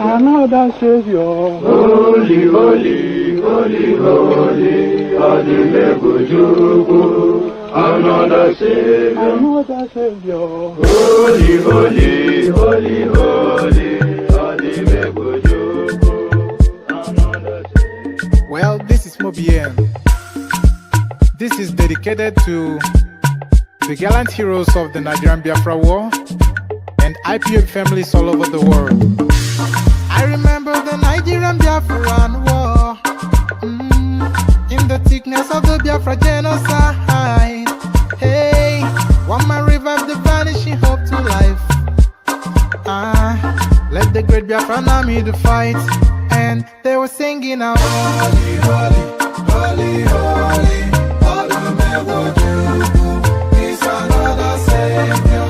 another Savior. Holy, holy, holy, holy, Adimebujuku, another Savior. Another Savior. Holy, holy, holy, holy, Adimebujuku, another Savior. Well, this is Mobien. This is dedicated to the gallant heroes of the Nigerian Biafra War and IPO families all over the world. I remember the Nigerian Biafran War, in the thickness of the Biafra genocide. Hey, one man revived the vanishing hope to life. Let the great Biafran army to fight, and they were singing out, holy, holy, holy, holy, Adumebujuku is another Savior.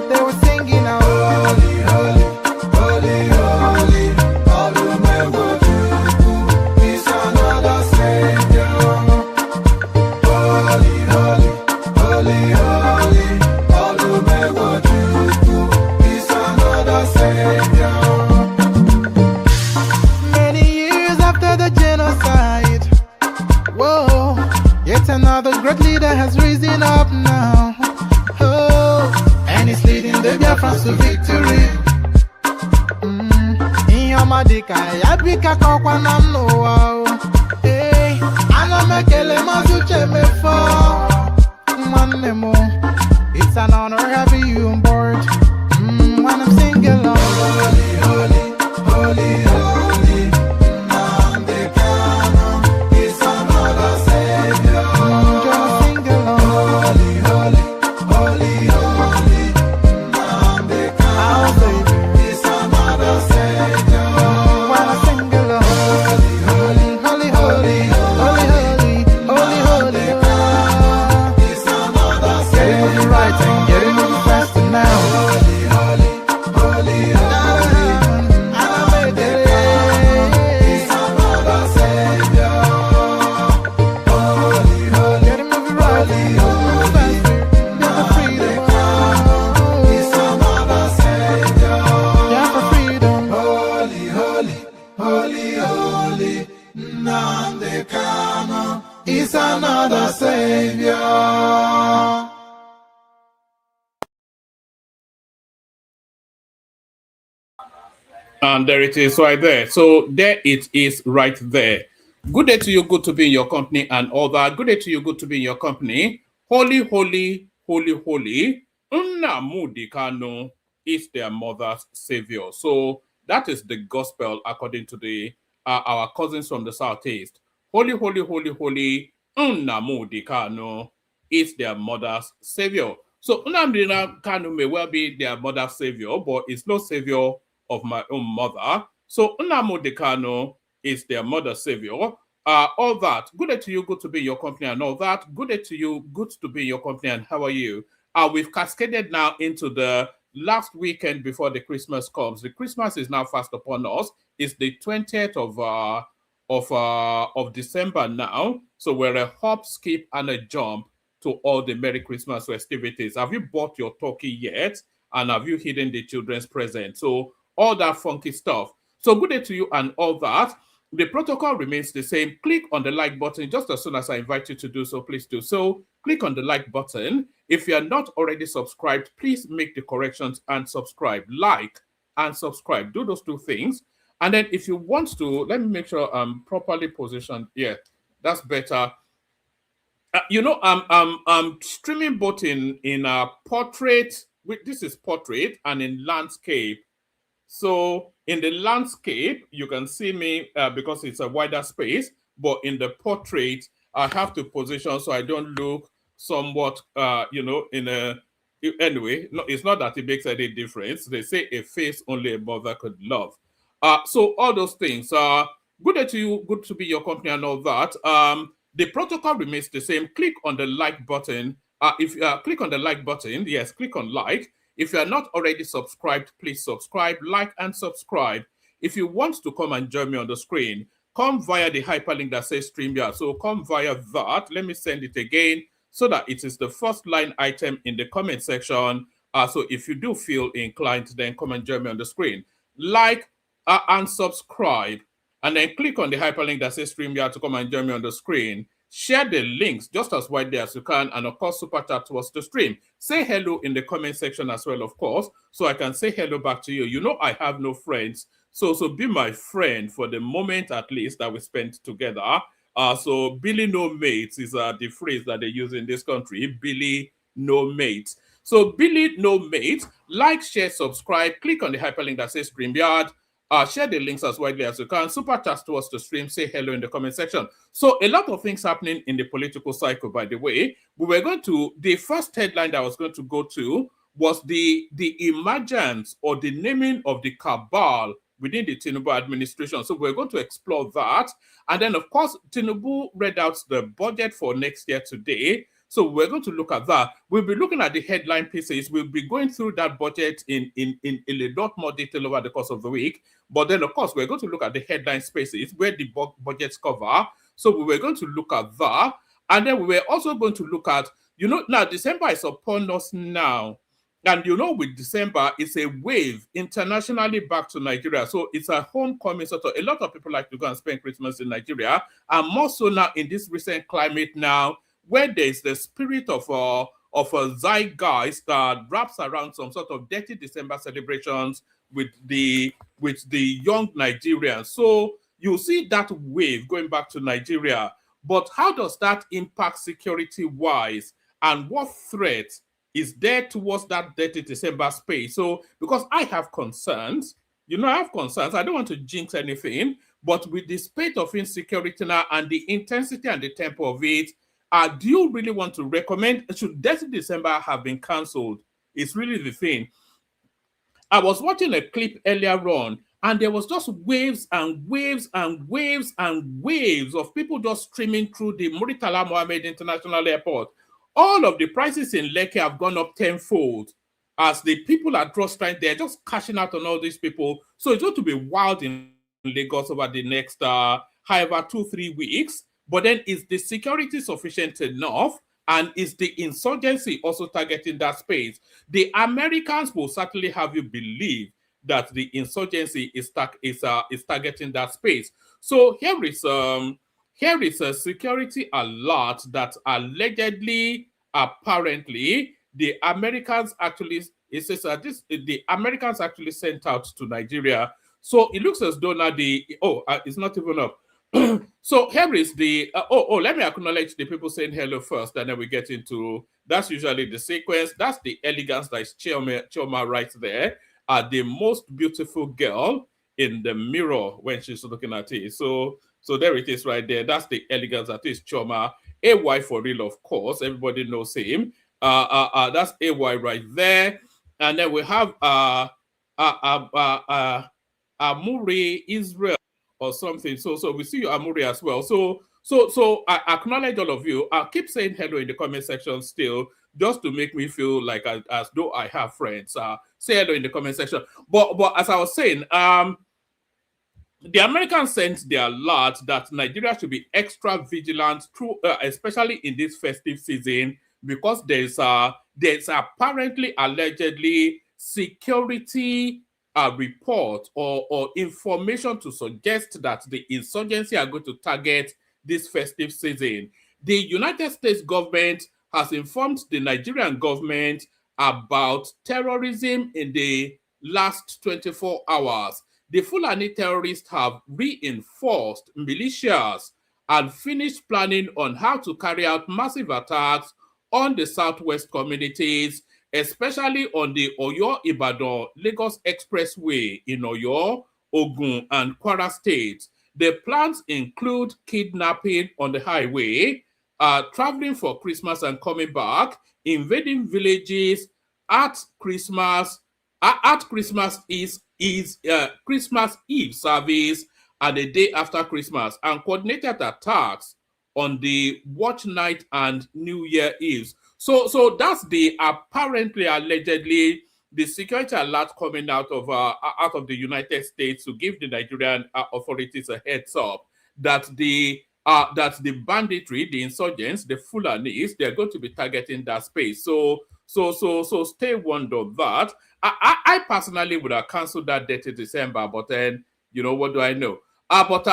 They were singing out, holy, holy, holy, holy, Adumebujuku is another Savior. Holy, holy, holy, holy, Adumebujuku is another Savior. Many years after the genocide, whoa, yet another great leader has risen up now. Oh, and he's leading the Biafrans to victory. In your madika, yabika kokwa namno. Hey, anamekele mazuche mefo. Manemo, it's an honor having you on board. When I'm singing along, holy, holy, holy, holy, Namdekano is another Savior. Just sing along, holy, holy, holy, holy, Namdekano is another Savior. When I sing along, holy, holy, holy, holy, holy, holy, holy, is another Savior. Getting moving right and getting moving faster now. Holy, holy, holy, holy, is another Savior. Holy, holy, getting moving right, moving faster, get the freedom. Is another Savior. Yeah, for freedom. Holy, holy, holy, holy, Namdekano is another Savior. And there it is right there. So there it is right there. Good day to you, good to be in your company and all that. Good day to you, good to be in your company. Holy, holy, holy, holy. Nnamdi is their mother's savior. So that is the gospel according to the our cousins from the southeast. Holy, holy, holy, holy. Nnamdi is their mother's savior. So Nnamdi Kanu may well be their mother's savior, but it's no savior of my own mother. So Nnamdi Kanu is their mother's savior. All that. Good day to you, good to be in your company and all that. Good day to you, good to be in your company and how are you? We've cascaded now into the last weekend before the Christmas comes. The Christmas is now fast upon us. It's the 20th of December now. So we're a hop, skip, and a jump to all the Merry Christmas festivities. Have you bought your turkey yet? And have you hidden the children's present? So all that funky stuff. So good day to you and all that. The protocol remains the same. Click on the like button just as soon as I invite you to do so. Please do so. Click on the like button. If you are not already subscribed, please make the corrections and subscribe. Like and subscribe. Do those two things. And then if you want to, let me make sure I'm properly positioned. Yeah, that's better. I'm streaming both in portrait. This is portrait and in landscape. So in the landscape, you can see me because it's a wider space, but in the portrait, I have to position so I don't look somewhat, in a, anyway, no, it's not that it makes any difference. They say a face only a mother could love. So all those things, good day to you, good to be your company and all that. The protocol remains the same. Click on the like button. If you click on the like button, yes, click on like. If you are not already subscribed, please subscribe, like, and subscribe. If you want to come and join me on the screen, come via the hyperlink that says StreamYard. So come via that. Let me send it again so that it is the first line item in the comment section. So if you do feel inclined, then come and join me on the screen. Like and subscribe. And then click on the hyperlink that says StreamYard to come and join me on the screen. Share the links just as widely as you can, and of course, super chat towards the stream. Say hello in the comment section as well, of course, so I can say hello back to you. You know I have no friends, so be my friend for the moment at least that we spent together. So Billy no mates is the phrase that they use in this country. Billy no mates. So Billy no mates. Like, share, subscribe. Click on the hyperlink that says StreamYard. Share the links as widely as you can. Super chat towards the stream. Say hello in the comment section. So a lot of things happening in the political cycle, by the way. We were going to, the first headline that I was going to go to was the emergence or the naming of the cabal within the Tinubu administration. So we're going to explore that. And then, of course, Tinubu read out the budget for next year today. So we're going to look at that. We'll be looking at the headline pieces. We'll be going through that budget in a lot more detail over the course of the week. But then, of course, we're going to look at the headline spaces where the budgets cover. So we were going to look at that. And then we were also going to look at, you know, now December is upon us now. And you know, with December, it's a wave internationally back to Nigeria. So it's a homecoming sort of. A lot of people like to go and spend Christmas in Nigeria. And more so now in this recent climate now, where there's the spirit of a zeitgeist that wraps around some sort of dirty December celebrations with the young Nigerians. So you see that wave going back to Nigeria. But how does that impact security-wise? And what threat is there towards that dirty December space? So because I have concerns, you know, I have concerns. I don't want to jinx anything, but with the spate of insecurity now and the intensity and the tempo of it, do you really want to recommend, should Dirty December have been cancelled? It's really the thing. I was watching a clip earlier on, and there was just waves and waves and waves and waves of people just streaming through the Muritala Mohammed International Airport. All of the prices in Lekki have gone up tenfold as the people are just trying, they're just cashing out on all these people. So it's going to be wild in Lagos over the next, however, 2-3 weeks. But then is the security sufficient enough? And is the insurgency also targeting that space? The Americans will certainly have you believe that the insurgency is targeting that space. So here is a security alert that allegedly, apparently, the Americans actually, it says the Americans actually sent out to Nigeria. So it looks as though now it's not even up. So here is the let me acknowledge the people saying hello first, and then we get into, that's usually the sequence. That's the elegance that is Chioma right there, the most beautiful girl in the mirror when she's looking at it. So there it is right there. That's the elegance that is Chioma. AY for real, of course, everybody knows him. That's AY right there. And then we have Amuri Israel or something. So we see you, Amuri, as well. So I acknowledge all of you. I'll keep saying hello in the comment section still, just to make me feel like as though I have friends. Say hello in the comment section. But as I was saying, the Americans sent their alert that Nigeria should be extra vigilant through, especially in this festive season, because there's apparently, allegedly, security report or information to suggest that the insurgency are going to target this festive season. The United States government has informed the Nigerian government about terrorism in the last 24 hours. The Fulani terrorists have reinforced militias and finished planning on how to carry out massive attacks on the southwest communities, especially on the Oyo-Ibadan-Lagos Expressway in Oyo, Ogun, and Kwara states. The plans include kidnapping on the highway, traveling for Christmas and coming back, invading villages at Christmas. Christmas is Christmas Eve service and the day after Christmas, and coordinated attacks on the watch night and New Year Eve. So that's the apparently, allegedly, the security alert coming out of the United States to give the Nigerian authorities a heads up that the banditry, the insurgents, the Fulanis, they're going to be targeting that space. So stay warned of that. I personally would have cancelled that date in December, but then You know, what do I know? But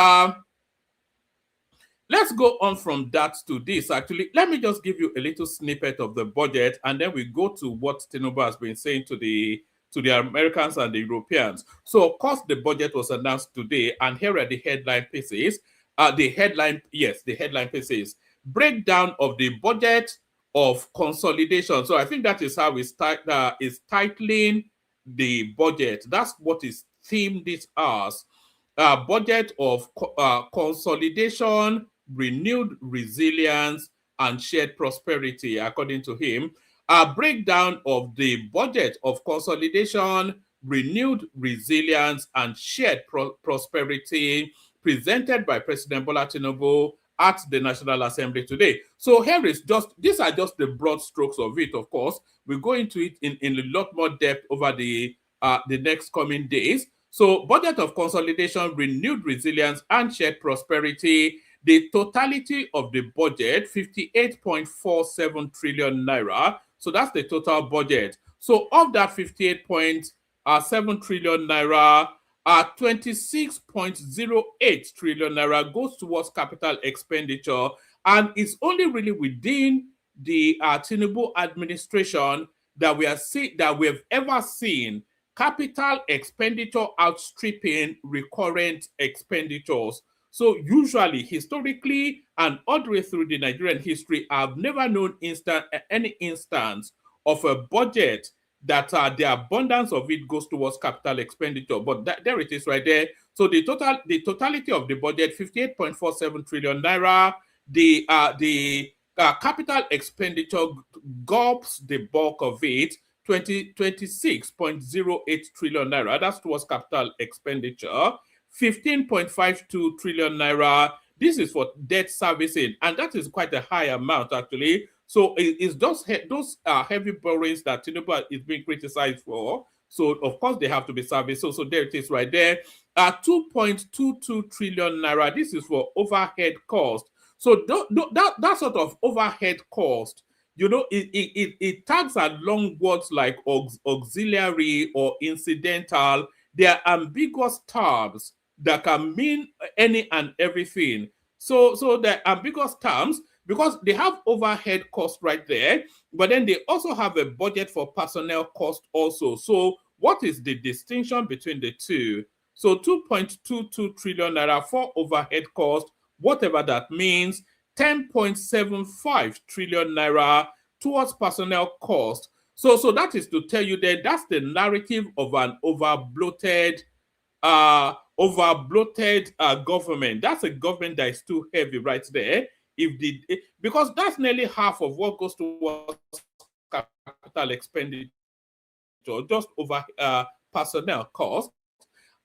let's go on from that to this. Actually, let me just give you a little snippet of the budget, and then we go to what Tinubu has been saying to the Americans and the Europeans. So, of course, the budget was announced today, and here are the headline pieces. The headline pieces. Breakdown of the budget of consolidation. So, I think that is how we start. Is titling the budget. That's what is themed this as. Budget of consolidation, renewed resilience, and shared prosperity, according to him. A breakdown of the budget of consolidation, renewed resilience, and shared prosperity presented by President Bola Tinubu at the National Assembly today. So here is these are just the broad strokes of it. Of course, we go into it in a lot more depth over the next coming days. So budget of consolidation, renewed resilience, and shared prosperity. The totality of the budget, 58.47 trillion naira. So that's the total budget. So of that 58.7 trillion naira, 26.08 trillion naira goes towards capital expenditure, and it's only really within the Tinubu administration that we have ever seen capital expenditure outstripping recurrent expenditures. So usually, historically, and all the way through the Nigerian history, I've never known any instance of a budget that the abundance of it goes towards capital expenditure. But there it is right there. So the totality of the budget, 58.47 trillion naira. The capital expenditure gulps the bulk of it, 26.08 trillion naira. That's towards capital expenditure. 15.52 trillion naira. This is for debt servicing, and that is quite a high amount, actually. So it's just those heavy borrowings that Tinubu is being criticized for. So, of course, they have to be serviced. So there it is right there. 2.22 trillion naira. This is for overhead cost. So that sort of overhead cost, you know, it tags along words like auxiliary or incidental. They are ambiguous terms that can mean any and everything. So they're ambiguous terms because they have overhead cost right there, but then they also have a budget for personnel cost also. So what is the distinction between the two? So 2.22 trillion naira for overhead cost, whatever that means, 10.75 trillion naira towards personnel cost. So that is to tell you that that's the narrative of an over-bloated government. That's a government that is too heavy right there. Because that's nearly half of what goes towards capital expenditure, just over personnel cost.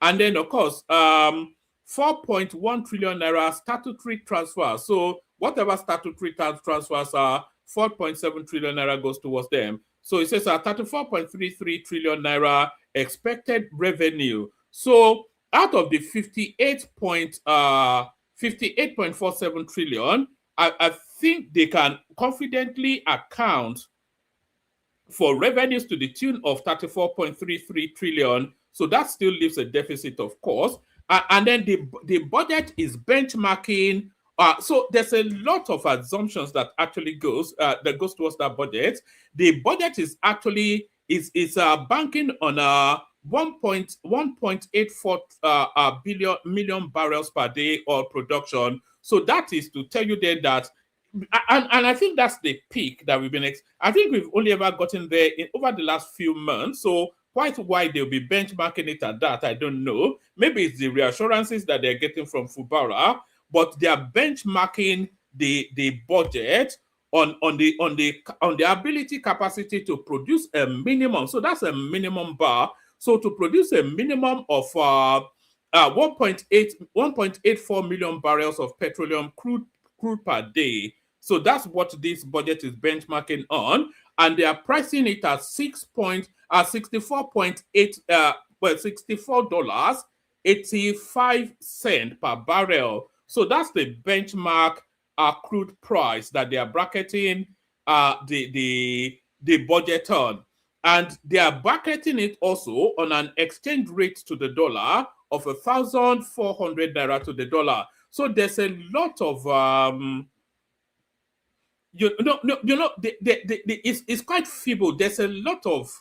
And then, of course, 4.1 trillion naira statutory transfers. So whatever statutory transfers are, 4.7 trillion naira goes towards them. So it says 34.33 trillion naira expected revenue. So out of the 58.47 trillion, I think they can confidently account for revenues to the tune of 34.33 trillion. So that still leaves a deficit, of course. And then the budget is benchmarking. So there's a lot of assumptions that actually goes towards that budget. The budget is actually banking on 1.84 million barrels per day oil production. So that is to tell you then that, and I think that's the peak that we've been. I think we've only ever gotten there over the last few months. So quite why they'll be benchmarking it at that, I don't know. Maybe it's the reassurances that they're getting from Fubara, but they are benchmarking the budget on the ability capacity to produce a minimum. So that's a minimum bar. So to produce a minimum of 1.84 million barrels of petroleum crude per day. So that's what this budget is benchmarking on, and they are pricing it at $64.85 per barrel. So that's the benchmark crude price that they are bracketing the budget on. And they are bracketing it also on an exchange rate to the dollar of 1,400 naira to the dollar. So there's a lot of it's quite feeble. There's a lot of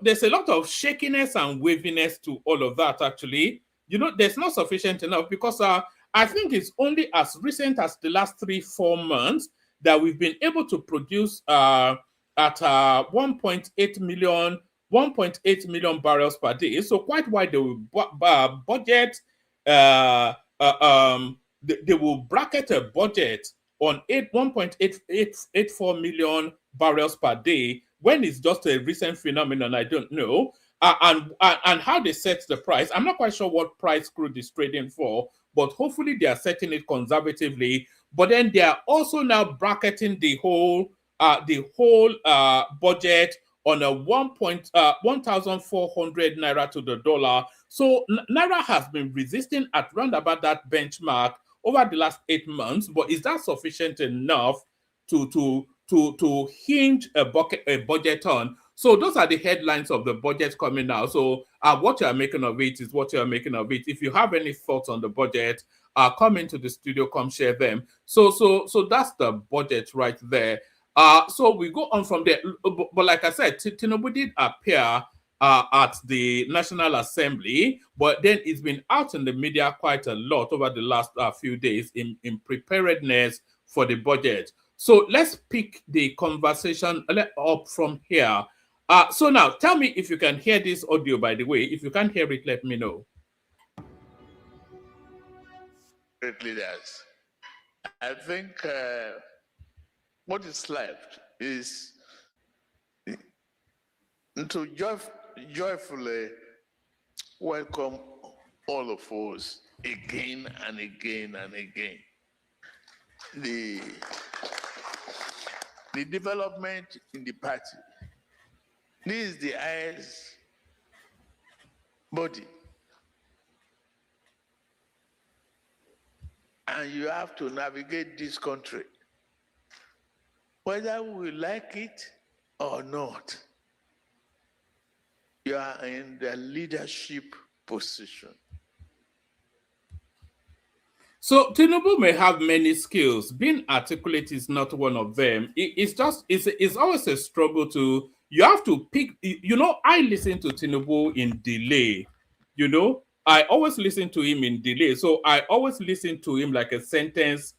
there's a lot of shakiness and waviness to all of that, actually. There's not sufficient enough because I think it's only as recent as the last 3-4 months that we've been able to produce at 1.8 million barrels per day. So quite why they will budget, they will bracket a budget on 1.884 million barrels per day when it's just a recent phenomenon. I don't know. And how they set the price, I'm not quite sure what price crude is trading for, but hopefully they are setting it conservatively. But then they are also now bracketing the whole budget on a 1,400 naira to the dollar. So naira has been resisting at round about that benchmark over the last 8 months. But is that sufficient enough to hinge a budget on? So those are the headlines of the budget coming out. So what you are making of it is what you are making of it. If you have any thoughts on the budget, come into the studio, come share them. So that's the budget right there. So we go on from there. But like I said, Tinubu did appear at the National Assembly, but then it's been out in the media quite a lot over the last few days in preparedness for the budget. So let's pick the conversation up from here. So now, tell me if you can hear this audio, by the way. If you can't hear it, let me know. Great leaders. I think what is left is to joyfully welcome all of us again and again and again. The development in the party. This is the highest body. And you have to navigate this country, whether we like it or not. You are in the leadership position. So Tinubu may have many skills. Being articulate is not one of them. It's always a struggle to, you have to pick, I listen to Tinubu in delay, I always listen to him in delay. So I always listen to him like a sentence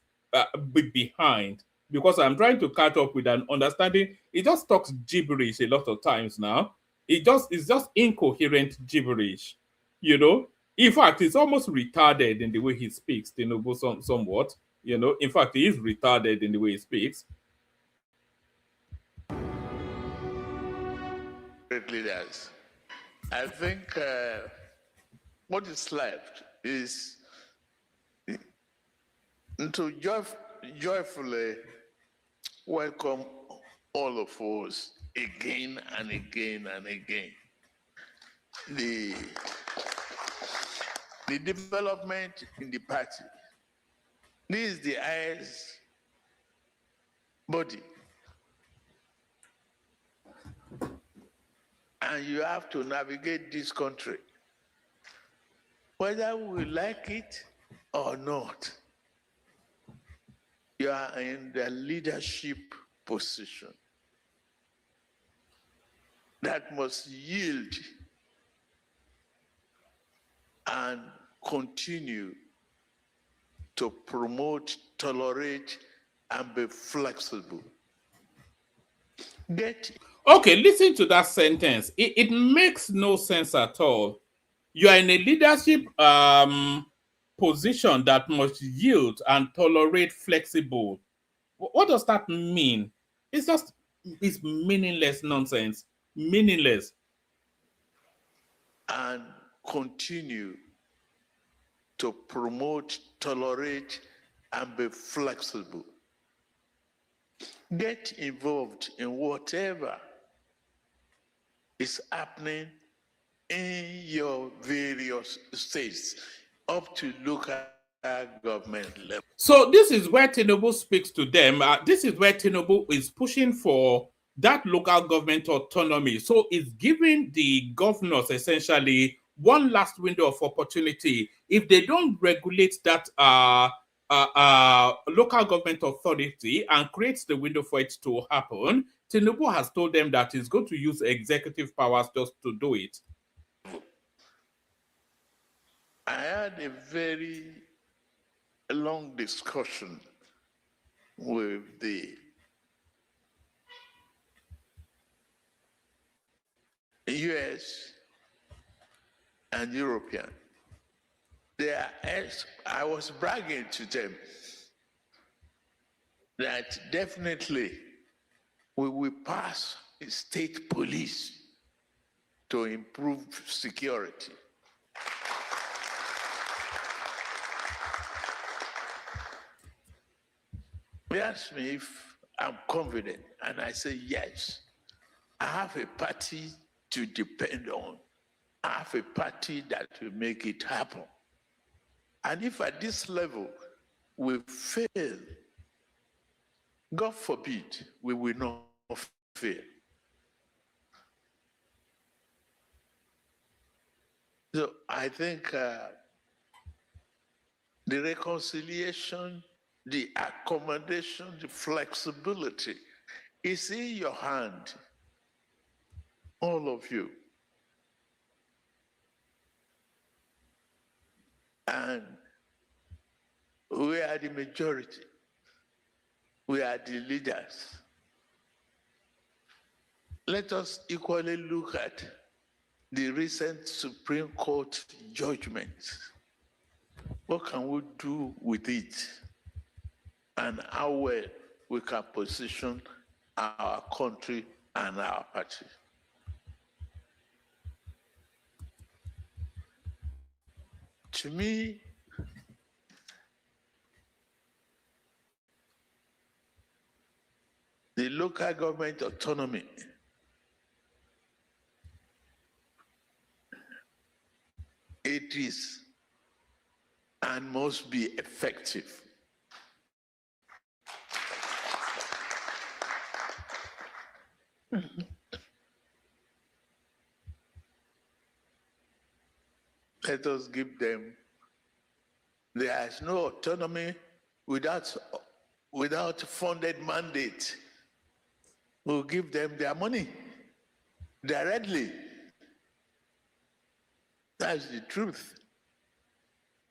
behind, because I'm trying to catch up with an understanding. He just talks gibberish a lot of times now. It's just incoherent gibberish, In fact, it's almost retarded in the way he speaks, Tinubu, somewhat. In fact, he is retarded in the way he speaks. Great leaders. I think what is left is to joyfully welcome all of us again and again and again. The development in the party. This is the highest body. And you have to navigate this country, whether we like it or not. You are in the leadership position that must yield and continue to promote, tolerate, and be flexible. Okay, listen to that sentence. It makes no sense at all. You are in a leadership position that must yield and tolerate flexible. What does that mean? It's meaningless nonsense. Meaningless. And continue to promote, tolerate, and be flexible. Get involved in whatever is happening in your various states up to local government level. So this is where Tinubu speaks to them. This is where Tinubu is pushing for that local government autonomy. So it's giving the governors essentially one last window of opportunity. If they don't regulate that local government authority and creates the window for it to happen, Tinubu has told them that he's going to use executive powers just to do it. I had a very long discussion with the US and European. I was bragging to them that definitely we will pass a state police to improve security. They asked me if I'm confident, and I say yes. I have a party to depend on. I have a party that will make it happen. And if at this level we fail, God forbid, we will not fail. So I think the reconciliation, the accommodation, the flexibility is in your hand, all of you. And we are the majority. We are the leaders. Let us equally look at the recent Supreme Court judgments. What can we do with it? And how well we can position our country and our party. To me, the local government autonomy it is and must be effective. Let us give them. There is no autonomy without funded mandate. We'll give them their money directly. That's the truth.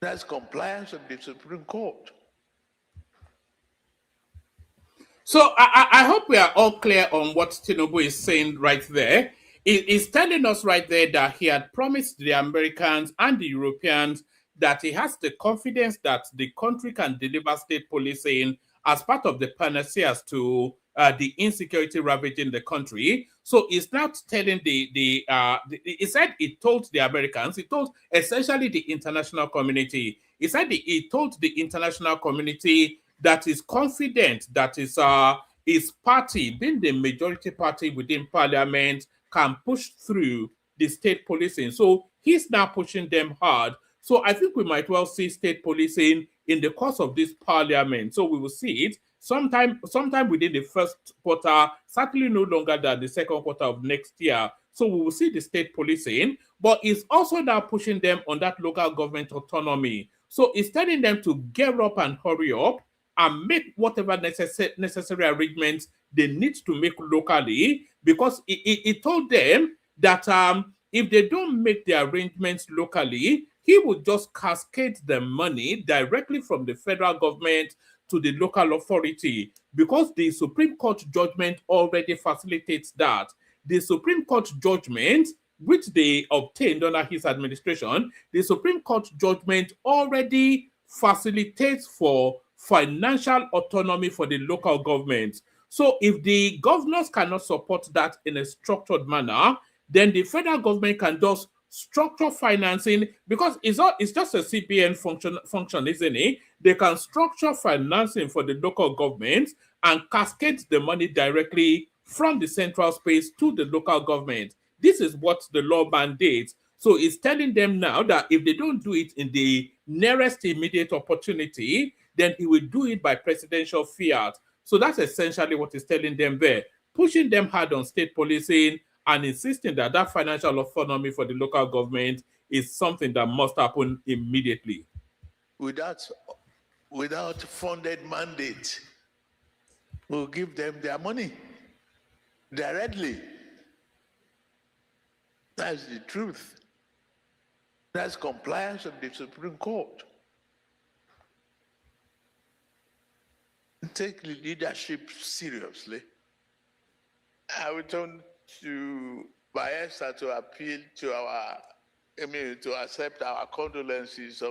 That's compliance of the Supreme Court. So I hope we are all clear on what Tinubu is saying right there. He's telling us right there that he had promised the Americans and the Europeans that he has the confidence that the country can deliver state policing as part of the panaceas to the insecurity ravaging the country. So he's not telling he said he told the Americans, he told essentially the international community. He said he told the international community that is confident that his party, being the majority party within parliament, can push through the state policing. So he's now pushing them hard. So I think we might well see state policing in the course of this parliament. So we will see it sometime within the first quarter, certainly no longer than the second quarter of next year. So we will see the state policing, but it's also now pushing them on that local government autonomy. So it's telling them to gear up and hurry up and make whatever necessary arrangements they need to make locally, because it told them that if they don't make the arrangements locally, he would just cascade the money directly from the federal government to the local authority, because the Supreme Court judgment already facilitates that. The Supreme Court judgment, which they obtained under his administration, the Supreme Court judgment already facilitates for financial autonomy for the local government. So if the governors cannot support that in a structured manner, then the federal government can just structure financing, because it's just a CBN function, isn't it? They can structure financing for the local government and cascade the money directly from the central space to the local government. This is what the law mandates. So it's telling them now that if they don't do it in the nearest immediate opportunity, then he will do it by presidential fiat. So that's essentially what he's telling them there, pushing them hard on state policing and insisting that that financial autonomy for the local government is something that must happen immediately. Without funded mandate, we'll give them their money directly. That's the truth. That's compliance of the Supreme Court. Take leadership seriously. I would turn to Bayelsa to appeal to to accept our condolences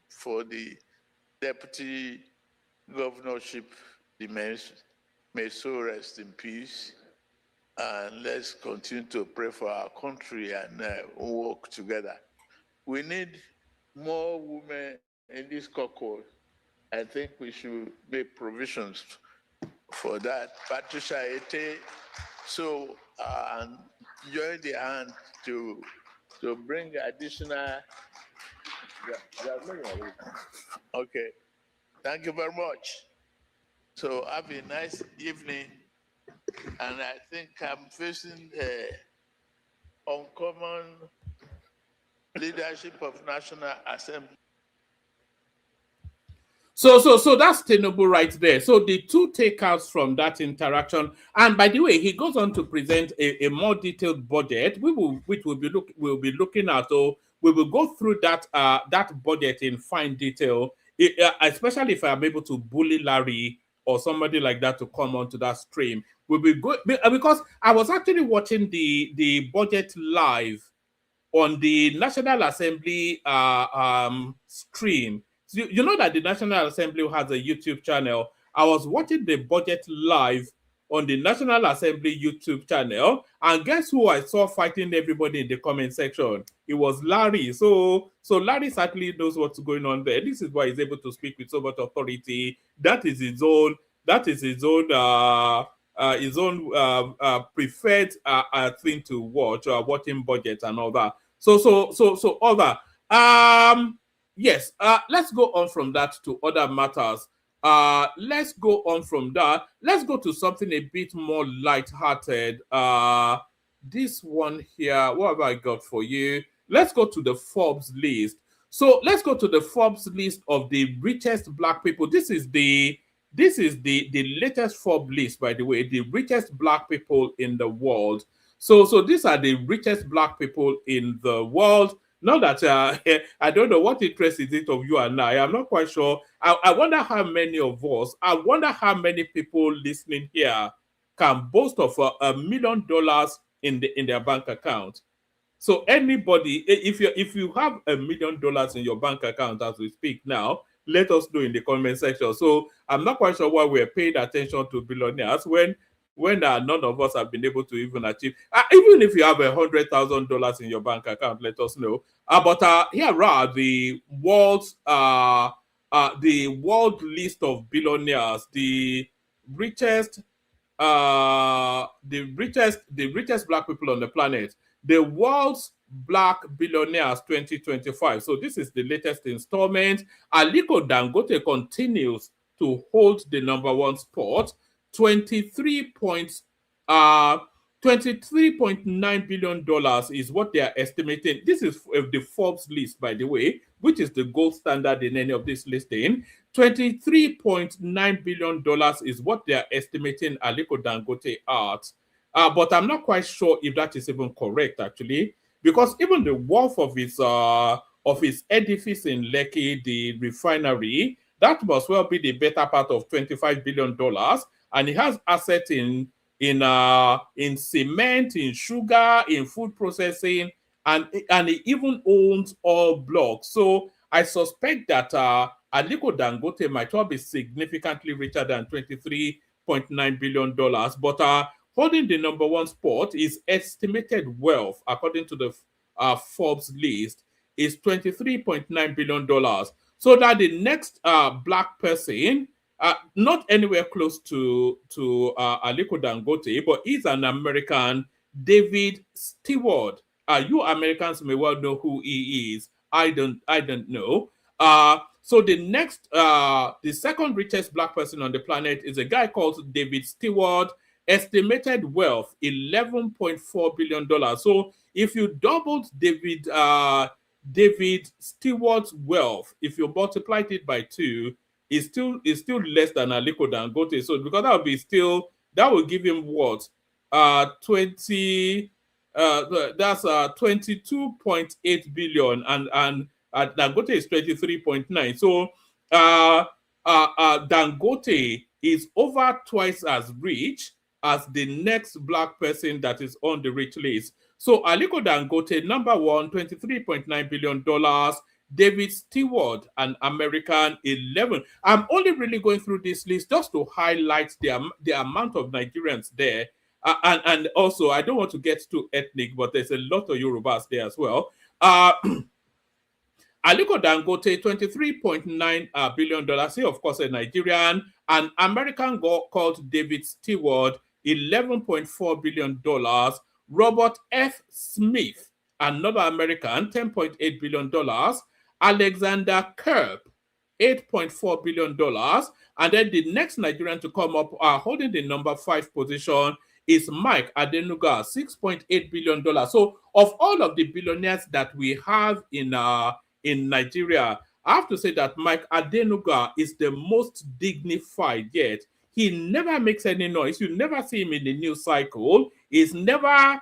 for the deputy governorship. The may so rest in peace. And let's continue to pray for our country and work together. We need more women in this caucus. I think we should make provisions for that. Patricia Ete, so join the hand to bring additional. Okay, thank you very much. So have a nice evening, and I think I'm facing uncommon leadership of National Assembly. So that's Tinubu right there. So the two takeouts from that interaction, and by the way, he goes on to present a more detailed budget, which we'll be looking at. So we will go through that budget in fine detail, especially if I'm able to bully Larry or somebody like that to come onto that stream. We'll be good because I was actually watching the budget live on the National Assembly stream. So you know that the National Assembly has a YouTube channel. I was watching the budget live on the National Assembly YouTube channel, and guess who I saw fighting everybody in the comment section? It was Larry. So Larry certainly knows what's going on there. This is why he's able to speak with so much authority. That is his own preferred thing to watch, watching budgets and all that. So other yes, let's go on from that to other matters. Let's go on from that. Let's go to something a bit more light-hearted. This one here, what have I got for you? Let's go to the Forbes list. So let's go to the Forbes list of the richest black people. This is the latest Forbes list, by the way, the richest black people in the world. So these are the richest black people in the world. Not that I don't know what interest is it of you and I. I'm not quite sure. I wonder how many of us, I wonder how many people listening here can boast of $1 million in their bank account. So anybody, if you have $1 million in your bank account as we speak now, let us know in the comment section. So I'm not quite sure why we're paying attention to billionaires when none of us have been able to even achieve. Even if you have $100,000 in your bank account, let us know. But here are the world list of billionaires, the richest black people on the planet, the world's black billionaires 2025. So this is the latest installment. Aliko Dangote continues to hold the #1 spot. $23.9 billion is what they are estimating. This is the Forbes list, by the way, which is the gold standard in any of this listing. $23.9 billion is what they are estimating Aliko Dangote at. But I'm not quite sure if that is even correct, actually, because even the worth of his edifice in Lekki, the refinery, that must well be the better part of $25 billion. And he has assets in cement, in sugar, in food processing, and he even owns all blocks. So I suspect that Aliko Dangote might well be significantly richer than $23.9 billion. But holding the #1 spot, his estimated wealth, according to the Forbes list, is $23.9 billion. So that the next black person, not anywhere close to Aliko Dangote, but he's an American, David Stewart. You Americans may well know who he is. I don't know. So the second richest black person on the planet is a guy called David Stewart. Estimated wealth $11.4 billion. So if you doubled David David Stewart's wealth, if you multiply it by 2, is still less than Aliko Dangote. So because that would be still, that will give him what? 20 that's 22.8 billion, and Dangote is 23.9. So Dangote is over twice as rich as the next black person that is on the rich list. So Aliko Dangote, number one, $23.9 billion. David Stewart, an American, 11. I'm only really going through this list just to highlight the amount of Nigerians there. And also, I don't want to get too ethnic, but there's a lot of Yorubas there as well. Aliko Dangote, $23.9 billion. He, of course, a Nigerian. An American called David Stewart, $11.4 billion. Robert F. Smith, another American, $10.8 billion. Alexander Kerb, $8.4 billion. And then the next Nigerian to come up, holding the number 5 position, is Mike Adenuga, $6.8 billion. So of all of the billionaires that we have in Nigeria, I have to say that Mike Adenuga is the most dignified yet. He never makes any noise. You never see him in the news cycle. He's never, I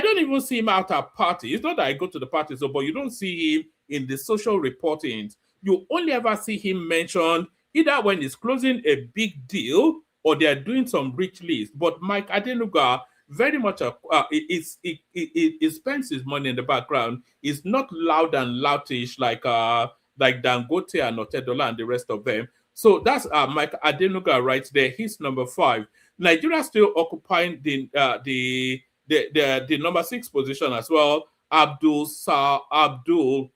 don't even see him out at parties. It's not that I go to the parties, but you don't see him in the social reportings. You only ever see him mentioned either when he's closing a big deal or they're doing some rich list. But Mike Adenuga, very much he spends his money in the background. He's not loud and loutish like Dangote and Otedola and the rest of them. So that's Mike Adenuga right there. He's number 5. Nigeria still occupying the number 6 position as well. Abdul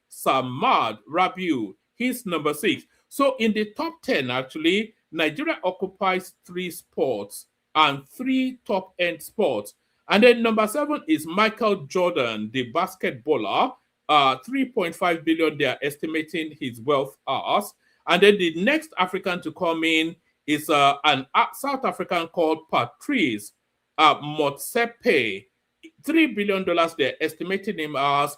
Samad Rabiu. He's number 6. So in the top 10, actually, Nigeria occupies 3 sports and 3 top-end sports. And then number 7 is Michael Jordan, the basketballer. 3.5 billion they are estimating his wealth as. And then the next African to come in is an South African called Patrice Motsepe. $3 billion they're estimating him as,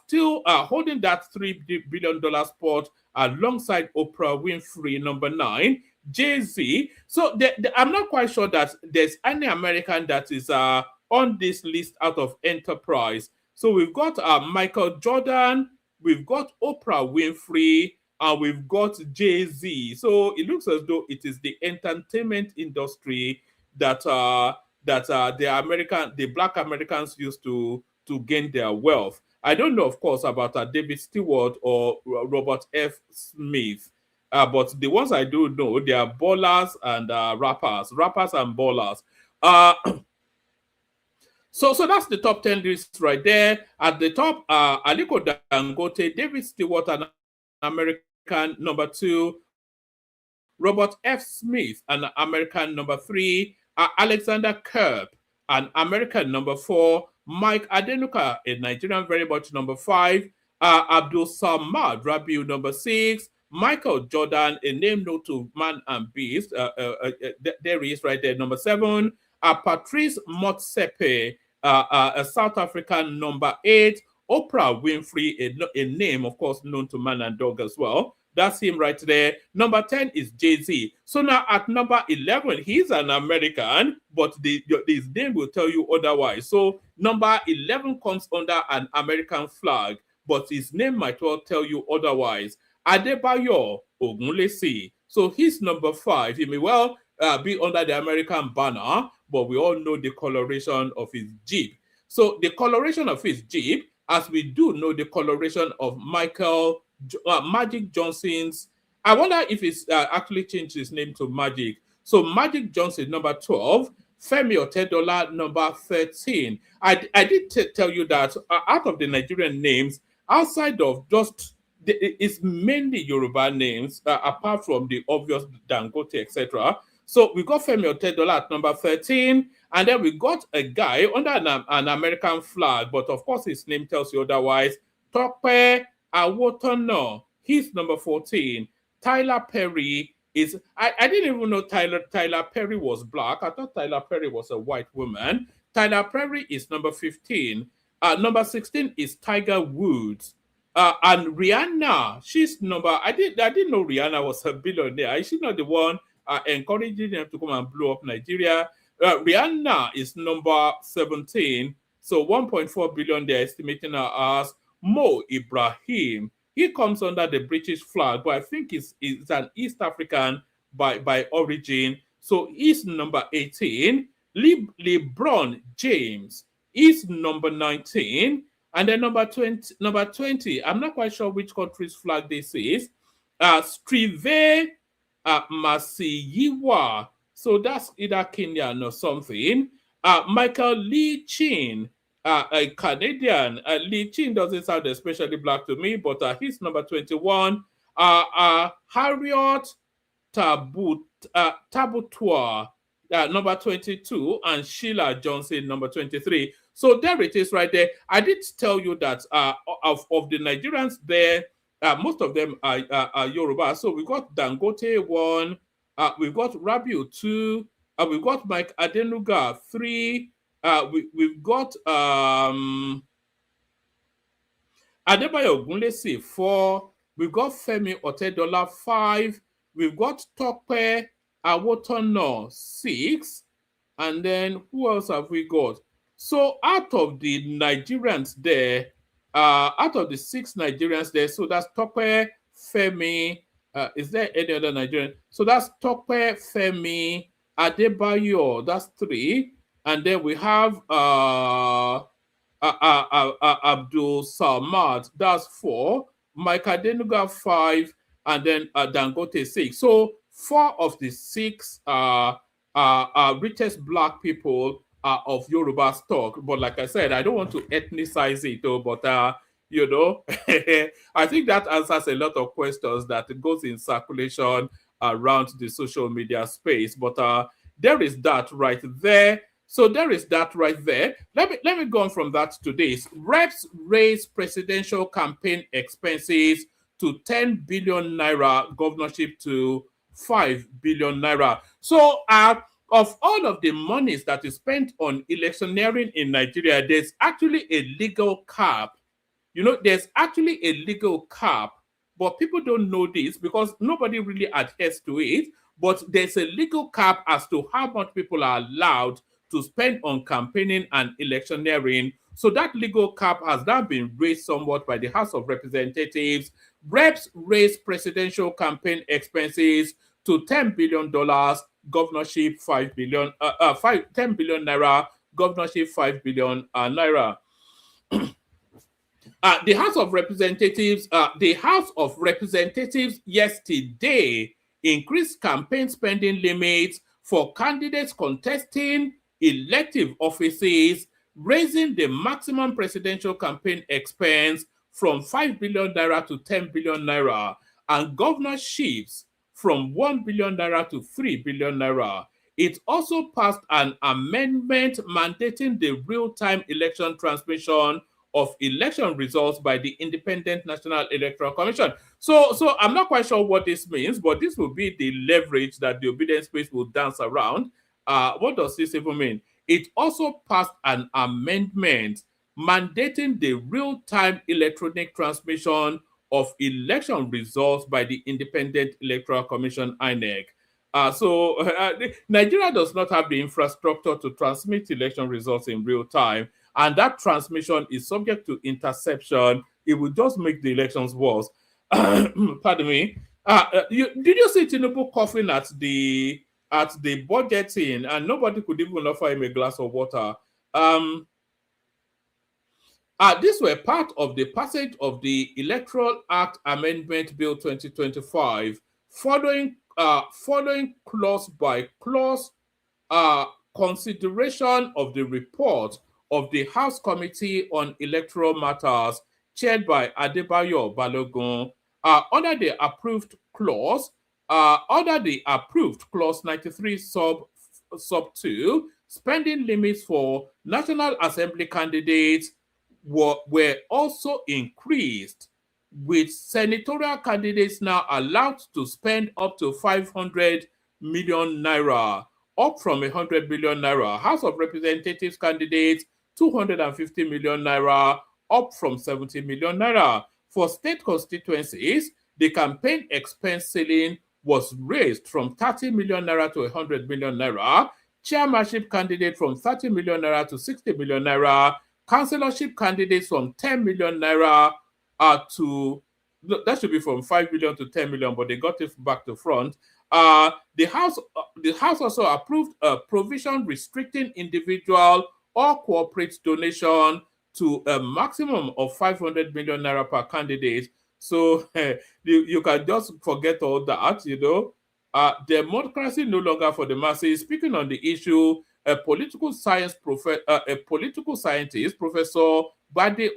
still holding that $3 billion spot alongside Oprah Winfrey, number 9. Jay-Z. So I'm not quite sure that there's any American that is on this list out of enterprise. So we've got Michael Jordan, we've got Oprah Winfrey, and we've got Jay-Z. So it looks as though it is the entertainment industry that the Black Americans used to gain their wealth. I don't know, of course, about David Stewart or Robert F. Smith. But the ones I do know, they are ballers and rappers and ballers. So that's the top 10 list right there. At the top, Aliko Dangote, David Stewart, an American, number 2. Robert F. Smith, an American, number 3. Alexander Kerb, an American, number 4. Mike Adenuga, a Nigerian, very much number 5. Abdul Samad Rabiu, number 6. Michael Jordan, a name known to man and beast. There he is right there, number 7. Patrice Motsepe, a South African, number 8. Oprah Winfrey, a name, of course, known to man and dog as well. That's him right there. Number 10 is Jay-Z. So now at number 11, he's an American, but his name will tell you otherwise. So number 11 comes under an American flag, but his name might well tell you otherwise. Adebayo Ogunlesi. So he's number 5. He may well be under the American banner, but we all know the coloration of his Jeep. So the coloration of his Jeep, as we do know the coloration of Magic Johnson's, I wonder if he's actually changed his name to Magic. So Magic Johnson, number 12. Femi Otedola, number 13. I did tell you that out of the Nigerian names, outside of just it's mainly Yoruba names, apart from the obvious Dangote, etc. So we got Femi Otedola at number 13, and then we got a guy under an American flag, but of course his name tells you otherwise. Tope Awotono, he's number 14. Tyler Perry is, I didn't even know Tyler Perry was black. I thought Tyler Perry was a white woman. Tyler Perry is number 15. Number 16 is Tiger Woods. And Rihanna, she's number. I didn't know Rihanna was a billionaire. Is she not the one encouraging them to come and blow up Nigeria? Rihanna is number 17. So 1.4 billion they're estimating her as. Mo Ibrahim, he comes under the British flag, but I think he's an East African by origin. So he's number 18. LeBron James is number 19. And then number 20, I'm not quite sure which country's flag this is. Strive Masiyiwa. So that's either Kenyan or something. Michael Lee Chin, a Canadian. Lee Chin doesn't sound especially black to me, but he's number 21. Harriet Tabutua, number 22, and Sheila Johnson, number 23. So there it is right there. I did tell you that of the Nigerians there, most of them are Yoruba. So we got Dangote 1, we've got Rabiu 2, we've got Mike Adenuga 3, we've got Adebayo Ogunlesi 4, we've got Femi Otedola 5, we've got Tope Awotono 6, and then who else have we got? So out of the Nigerians there, out of the 6 Nigerians there, so that's Tope, Femi. Is there any other Nigerian? So that's Tope, Femi, Adebayo. That's 3, and then we have Abdul Samad. That's 4. Mike Adenuga 5, and then Dangote 6. So 4 of the 6 richest black people of Yoruba stock. But like I said, I don't want to ethnicize it, though, but you know, I think that answers a lot of questions that goes in circulation around the social media space. But there is that right there. So there is that right there. Let me go on from that to this. Reps raise presidential campaign expenses to 10 billion naira, governorship to 5 billion naira. So of all of the monies that is spent on electioneering in Nigeria, there's actually a legal cap. You know, there's actually a legal cap, but people don't know this because nobody really adheres to it. But there's a legal cap as to how much people are allowed to spend on campaigning and electioneering. So that legal cap has now been raised somewhat by the House of Representatives. Reps raised presidential campaign expenses to $10 billion, governorship 5 billion, 10 billion naira, governorship 5 billion naira. The House of Representatives yesterday increased campaign spending limits for candidates contesting elective offices, raising the maximum presidential campaign expense from 5 billion naira to 10 billion naira, and governorships from 1 billion naira to 3 billion naira. It also passed an amendment mandating the real-time election transmission of election results by the Independent National Electoral Commission. So I'm not quite sure what this means, but this will be the leverage that the obedience space will dance around. What does this even mean? It also passed an amendment mandating the real-time electronic transmission of election results by the Independent Electoral Commission, INEC. Nigeria does not have the infrastructure to transmit election results in real time, and that transmission is subject to interception. It will just make the elections worse. Pardon me. Did you see Tinubu coughing at the budgeting, and nobody could even offer him a glass of water? These were part of the passage of the Electoral Act Amendment Bill 2025, following clause by clause consideration of the report of the House Committee on Electoral Matters, chaired by Adebayo Balogun. Under the approved clause 93 sub 2, spending limits for National Assembly candidates were also increased, with senatorial candidates now allowed to spend up to 500 million naira, up from 100 billion naira. House of Representatives candidates, 250 million naira, up from 70 million naira. For state constituencies, the campaign expense ceiling was raised from 30 million naira to 100 million naira, chairmanship candidate from 30 million naira to 60 million naira, councillorship candidates from 10 million naira to, that should be from 5 million to 10 million, but they got it back to front. The House also approved a provision restricting individual or corporate donation to a maximum of 500 million naira per candidate. So you can just forget all that, you know. Democracy no longer for the masses. Speaking on the issue, a political scientist, Professor Bade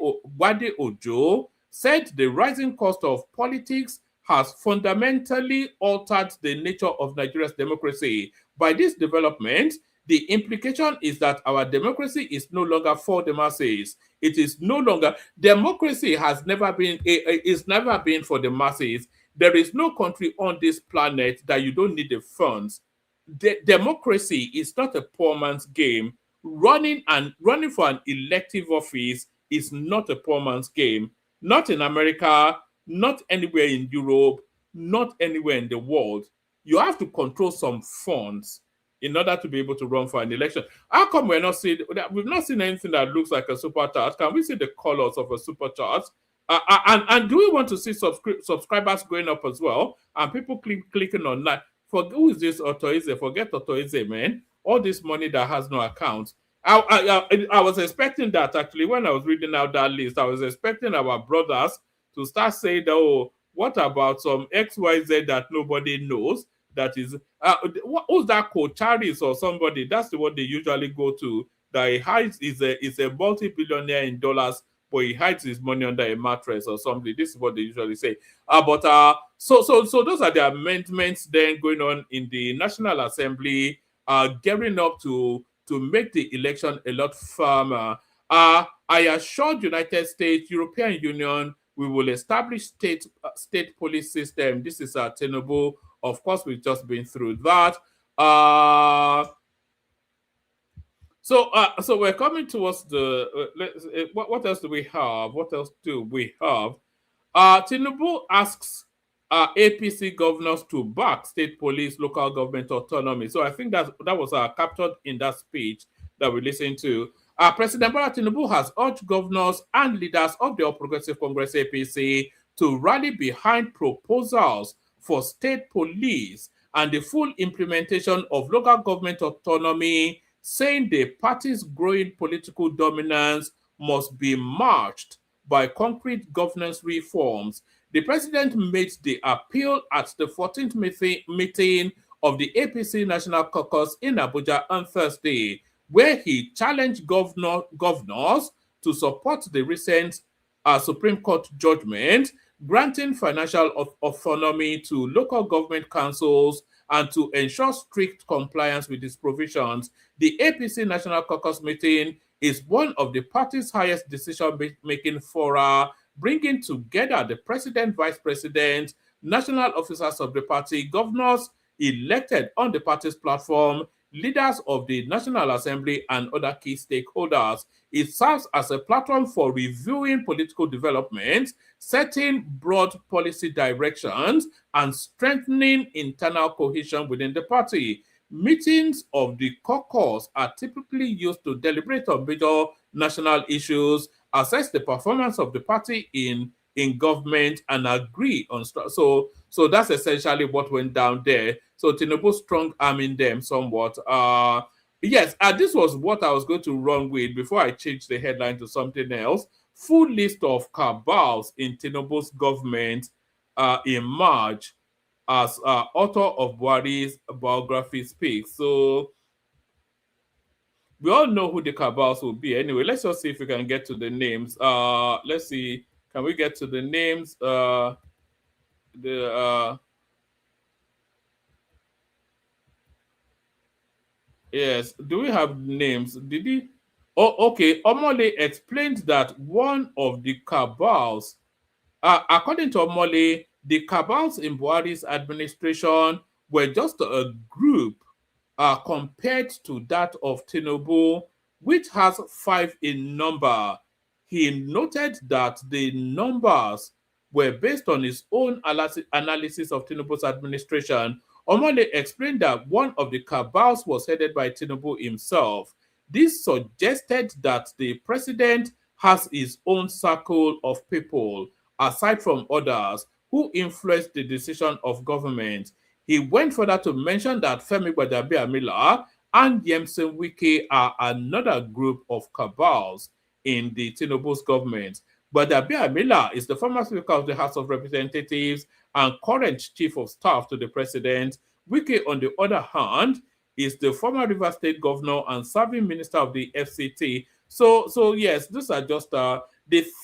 Ojo, said the rising cost of politics has fundamentally altered the nature of Nigeria's democracy. By this development, the implication is that our democracy is no longer for the masses. It is no longer, democracy has never been, it's never been for the masses. There is no country on this planet that you don't need the funds. Democracy is not a poor man's game. Running for an elective office is not a poor man's game. Not in America, not anywhere in Europe, not anywhere in the world. You have to control some funds in order to be able to run for an election. How come we've not seen anything that looks like a super chart? Can we see the colors of a super chart? And do we want to see subscribers going up as well? And people clicking on that. For who is this Otoize? Forget Otoize, man. All this money that has no account. I was expecting that actually when I was reading out that list. I was expecting our brothers to start saying, oh, what about some XYZ that nobody knows? That is, who's that Kocharis or somebody? That's the one they usually go to. That he hides is a multi-billionaire in dollars, but he hides his money under a mattress or something. This is what they usually say. So those are the amendments then going on in the National Assembly, gearing up to make the election a lot firmer. I assured United States, European Union, we will establish state police system. This is Tinubu. Of course, we've just been through that. So we're coming towards the. What else do we have? What else do we have? Tinubu asks APC governors to back state police, local government autonomy. So I think that was captured in that speech that we listened to. President Bola Tinubu has urged governors and leaders of the All Progressive Congress APC to rally behind proposals for state police and the full implementation of local government autonomy, saying the party's growing political dominance must be matched by concrete governance reforms. The president made the appeal at the 14th meeting of the APC National Caucus in Abuja on Thursday, where he challenged governors to support the recent Supreme Court judgment granting financial autonomy to local government councils and to ensure strict compliance with these provisions. The APC National Caucus meeting is one of the party's highest decision-making fora, bringing together the president, vice president, national officers of the party, governors elected on the party's platform, leaders of the National Assembly, and other key stakeholders. It serves as a platform for reviewing political developments, setting broad policy directions, and strengthening internal cohesion within the party. Meetings of the caucus are typically used to deliberate on major national issues, assess the performance of the party in government, and agree on so that's essentially what went down there. So Tinubu strong arming them somewhat. Yes, this was what I was going to run with before I changed the headline to something else. Full list of cabals in Tinubu's government in March, as author of Buhari's biography speaks. So we all know who the cabals will be. Anyway, let's just see if we can get to the names. Let's see. Can we get to the names? Yes. Do we have names? Did he? Oh, okay. Omole explained that one of the cabals, according to Omole, the cabals in Buhari's administration were just a group compared to that of Tinubu, which has 5 in number. He noted that the numbers were based on his own analysis of Tinubu's administration. Omole explained that one of the cabals was headed by Tinubu himself. This suggested that the president has his own circle of people, aside from others, who influenced the decision of government. He went further to mention that Femi Gbadabiamila and Yemsen Wike are another group of cabals in the Tinubu's government. Gbadabiamila is the former Speaker of the House of Representatives and current Chief of Staff to the President. Wike, on the other hand, is the former Rivers State Governor and serving Minister of the FCT. So yes, these are just the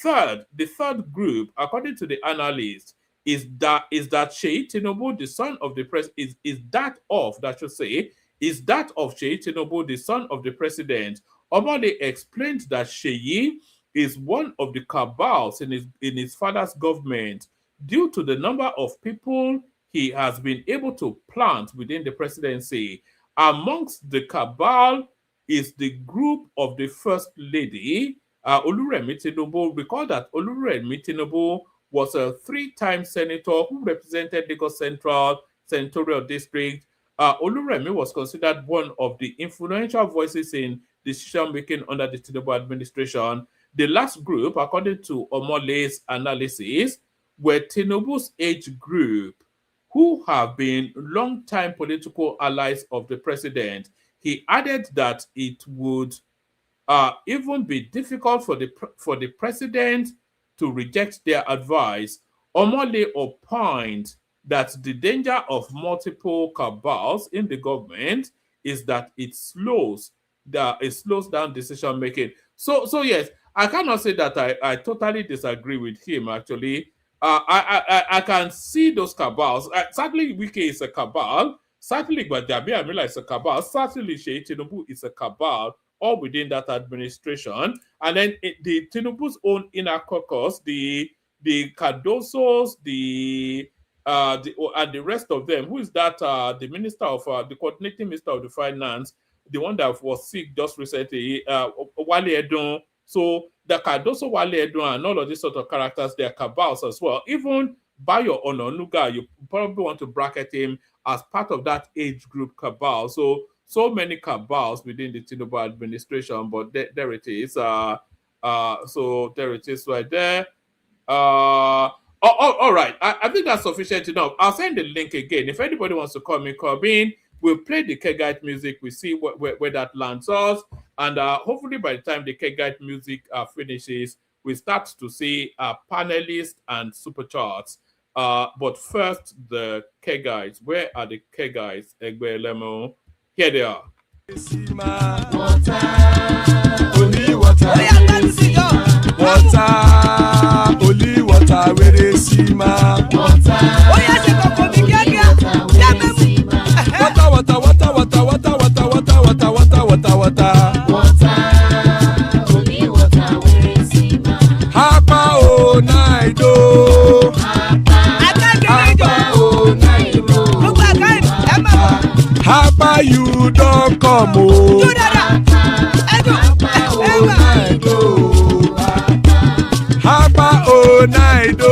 third group, according to the analyst, is that Sheyi Tinubu, the son of the president, is that of Sheyi Tinubu, the son of the president. Omole explained that Sheyi is one of the cabals in his father's government due to the number of people he has been able to plant within the presidency. Amongst the cabal is the group of the First Lady, Oluremi Tinubu. Recall that Oluremi Tinubu was a 3-time senator who represented Lagos Central Senatorial District. Oluremi was considered one of the influential voices in decision-making under the Tinubu administration. The last group, according to Omole's analysis, were Tinubu's age group, who have been long-time political allies of the president. He added that it would even be difficult for the president to reject their advice. Omole opined that the danger of multiple cabals in the government is that it slows down decision making. So yes, I cannot say that I totally disagree with him. Actually, I can see those cabals. Certainly, Wike is a cabal. Certainly, Gbadabiamila is a cabal. Certainly, Sheyi Tinubu is a cabal, all within that administration. And then the Tinubu's own inner caucus, the Cardosos, and the rest of them. Who is that? The minister of the coordinating minister of the finance, the one that was sick just recently, Wale Edun. So the Cardoso, Wale Edun, and all of these sort of characters, they are cabals as well. Even Bayo Ononuga, you probably want to bracket him as part of that age group cabal. So many cabals within the Tinubu administration, but there it is. So there it is right there. All right. I think that's sufficient enough. I'll send the link again. If anybody wants to come in. We'll play the Kegite music. We see where that lands us. And hopefully by the time the Kegite music finishes, we start to see panelists and super charts. But first, the Kegites. Where are the Kegites? Egbe Lemo. Here they are. Water, only water. Water, only water. Where they see my water. Oh yes, water. Only water. Where they see my Hapa o naido. Hapa o naido. Hapa you don't come o. Hapa o naido. Hapa o naido.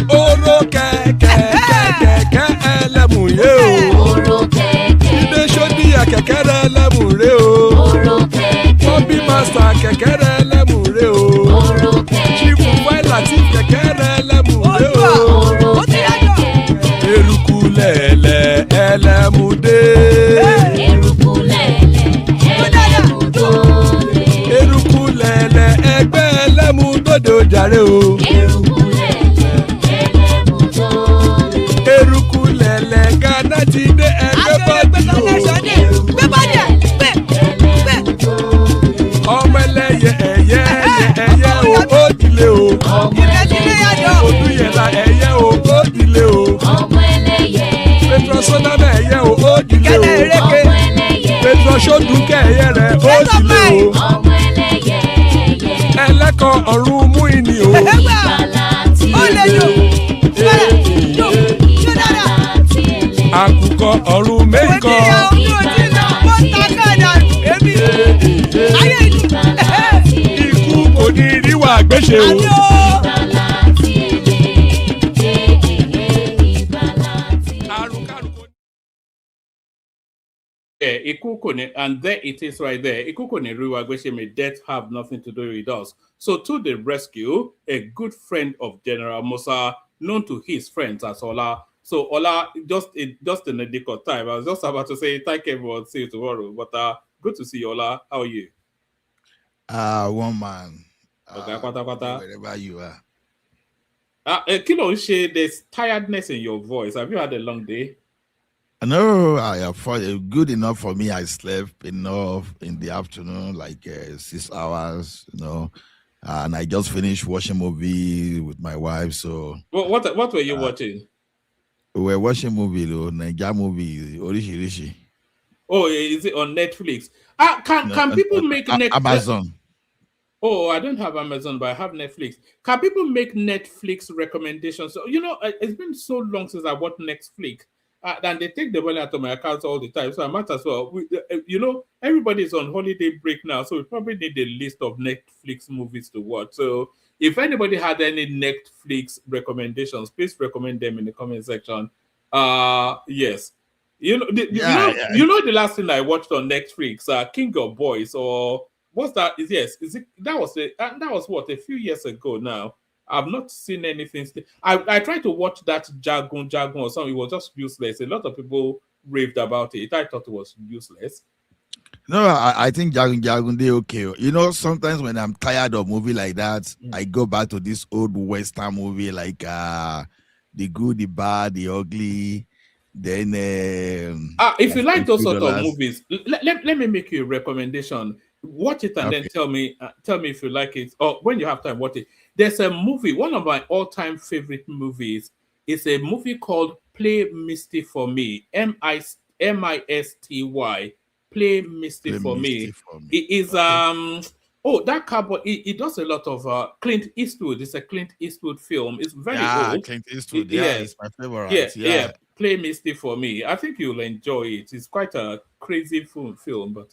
Oro kẹ̀kẹ́ ẹlẹ́mù yé o. Oro kẹ̀kẹ́. Ilé ṣọ́dí àkẹ́kẹ́ ẹlẹ́mù ré o. Oro kẹ̀kẹ́. Bobby master kẹ̀kẹ́ ẹlẹ́mù ré o. Oro kẹ̀kẹ́. Chifu Wáìlà tí kẹ̀kẹ́ ẹlẹ́mù ré o. Oro kẹ̀kẹ́. Eruku lẹ̀lẹ̀ ẹlẹ́mù dé. Eruku lẹ̀lẹ̀ ẹlẹ́mù dòde. Eruku lẹ̀lẹ̀ ẹgbẹ́ ẹlẹ́mù dòde ó jàre o. Eruku eruku lẹ̀lẹ̀ Ghana ti dé ẹgbẹ́ bọ́dì o. Ọmọ ẹlẹ́yẹ ẹyẹ o ó dìlé o. Odúyẹ̀lá ẹyẹ o ó dìlé o. Petrosonama ẹyẹ o ó dìlé o. Petrosodúnkẹ́ ẹyẹ rẹ̀ ó dìlé o. Ẹlẹ́kọ̀ọ́ ọ̀run mú ìní o. Àkùkọ ọ̀run méjì kan. gbèsè o. Yeah, Ikukune, and there it is right there. Ikukune Riwagweshe, may death have nothing to do with us. So to the rescue, a good friend of General Musa, known to his friends as Ola. So Ola, just in a nick of time, I was just about to say thank everyone, see you tomorrow. But good to see you, Ola. How are you? One man. Okay, kwata. Wherever you are. Kilo, there's tiredness in your voice. Have you had a long day? No, I have good enough for me. I slept enough in the afternoon, like 6 hours, and I just finished watching movie with my wife. So what were you watching? We were watching movie, Nigerian movie, Orishi. Oh, is it on Netflix? Can people make Netflix? Amazon. Oh, I don't have Amazon, but I have Netflix. Can people make Netflix recommendations? So, it's been so long since I watched Netflix. And they take the money out of my account all the time. So I might as well. Everybody's on holiday break now. So we probably need a list of Netflix movies to watch. So if anybody had any Netflix recommendations, please recommend them in the comment section. Yes. The last thing I watched on Netflix, King of Boys, or what's that? That was what, a few years ago now. I've not seen anything. I tried to watch that Jagun or something. It was just useless. A lot of people raved about it. I thought it was useless. No, I think Jagun, they okay. Sometimes when I'm tired of movie like that, I go back to this old Western movie like The Good, the Bad, the Ugly. Then if you like those sort of movies, let me make you a recommendation. Watch it and then tell me if you like it, or when you have time, watch it. There's a movie, one of my all-time favorite movies is a movie called Play Misty for Me. Misty. Play Misty for Me. It is that cowboy. It does a lot of Clint Eastwood. It's a Clint Eastwood film. It's very old. Clint Eastwood. It's my favorite. Yeah. Play Misty for Me. I think you'll enjoy it. It's quite a crazy film, but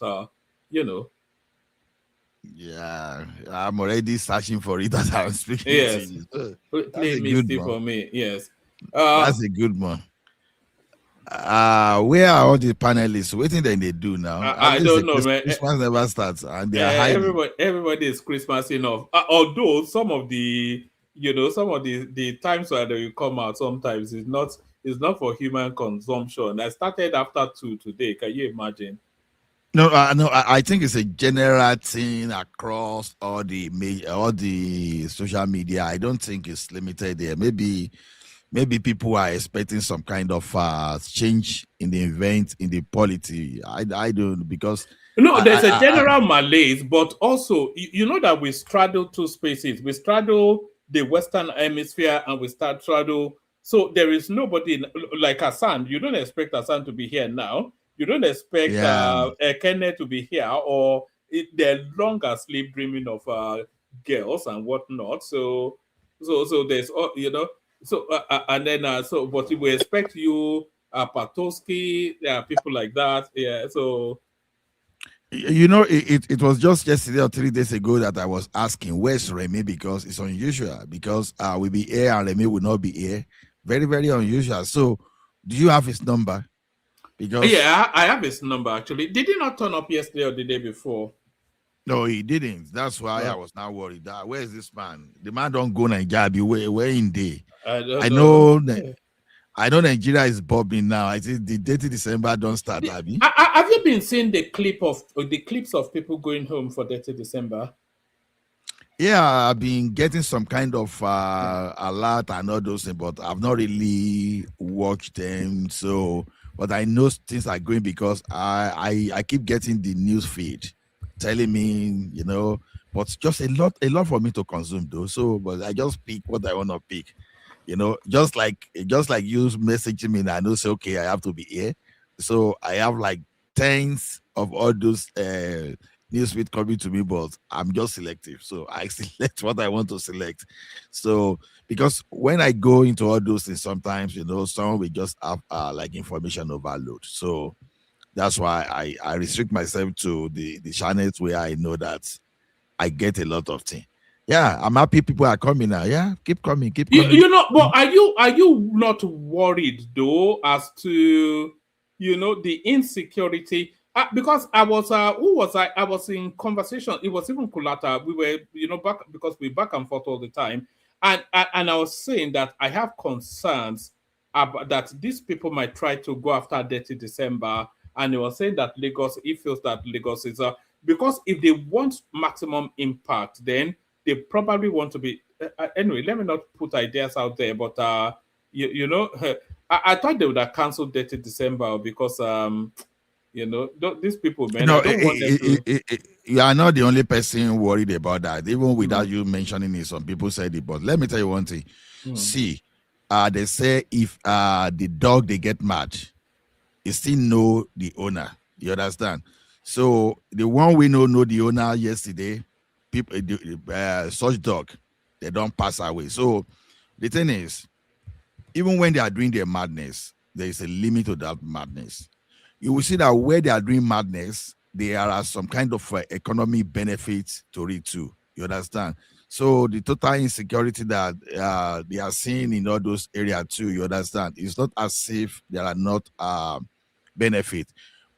Yeah, I'm already searching for it as I'm speaking. Yes, to you. Play Misty for Me. Yes, that's a good one. Where are all the panelists? What thing they do now? I don't know, man. Christmas never starts, and they are hiding. Everybody is Christmas enough. Although some of the times where they will come out sometimes is not for human consumption. I started after 2 today. Can you imagine? No, I think it's a general thing across all the social media. I don't think it's limited there. Maybe people are expecting some kind of change in the event, in the polity. I don't, because there's a general malaise, but also you know that we straddle two spaces. We straddle the Western Hemisphere and we straddle. So there is nobody like Hassan. You don't expect Hassan to be here now. You don't expect Kenneth to be here, or they're long asleep dreaming of girls and whatnot. So there's and then but we expect you, Patoski, people like that. Yeah. So it was just yesterday or 3 days ago that I was asking where's Remy, because it's unusual, because we'll be here and Remy will not be here. Very, very unusual. So do you have his number? Because I have his number actually. Did he not turn up yesterday or the day before? No, he didn't. That's why I was now worried. Where is this man? The man don't go Nigeria. Where in day? I know Nigeria is bobbing now. I think the 30th December don't start. Have you been seeing the clips of people going home for 30th December? Yeah, I've been getting some kind of alert and all those things, but I've not really watched them. So, but I know things are going, because I keep getting the news feed telling me, but just a lot for me to consume though. So, but I just pick what I want to pick, just like you messaging me and I know, say, okay, I have to be here. So I have like tens of all those newsfeed coming to me, but I'm just selective. So I select what I want to select. So, because when I go into all those things, sometimes, some will just have like information overload. So that's why I restrict myself to the channels where I know that I get a lot of things. Yeah, I'm happy people are coming now. Yeah, keep coming, keep You, coming. you know, but are you not worried though as to the insecurity? Because I was who was I was in conversation. It was even Kulata. We were back because we back and forth all the time, and I was saying that I have concerns about that these people might try to go after 30 December, and he was saying that Lagos. He feels that Lagos is because if they want maximum impact, then they probably want to be anyway. Let me not put ideas out there, but I thought they would have cancelled 30 December because these people, man, No, I don't want them to. you are not the only person worried about that. Even without Mm, you mentioning it, some people said it. But let me tell you one thing. mm. See, they say if the dog they get mad, you still know the owner. You understand? So the one we know the owner yesterday, people such dog, they don't pass away. So the thing is, even when they are doing their madness, there is a limit to that madness. You will see that where they are doing madness, there are some kind of economic benefits to it too. You understand? So the total insecurity that they are seeing in all those areas too, you understand? It's not as if there are not benefit.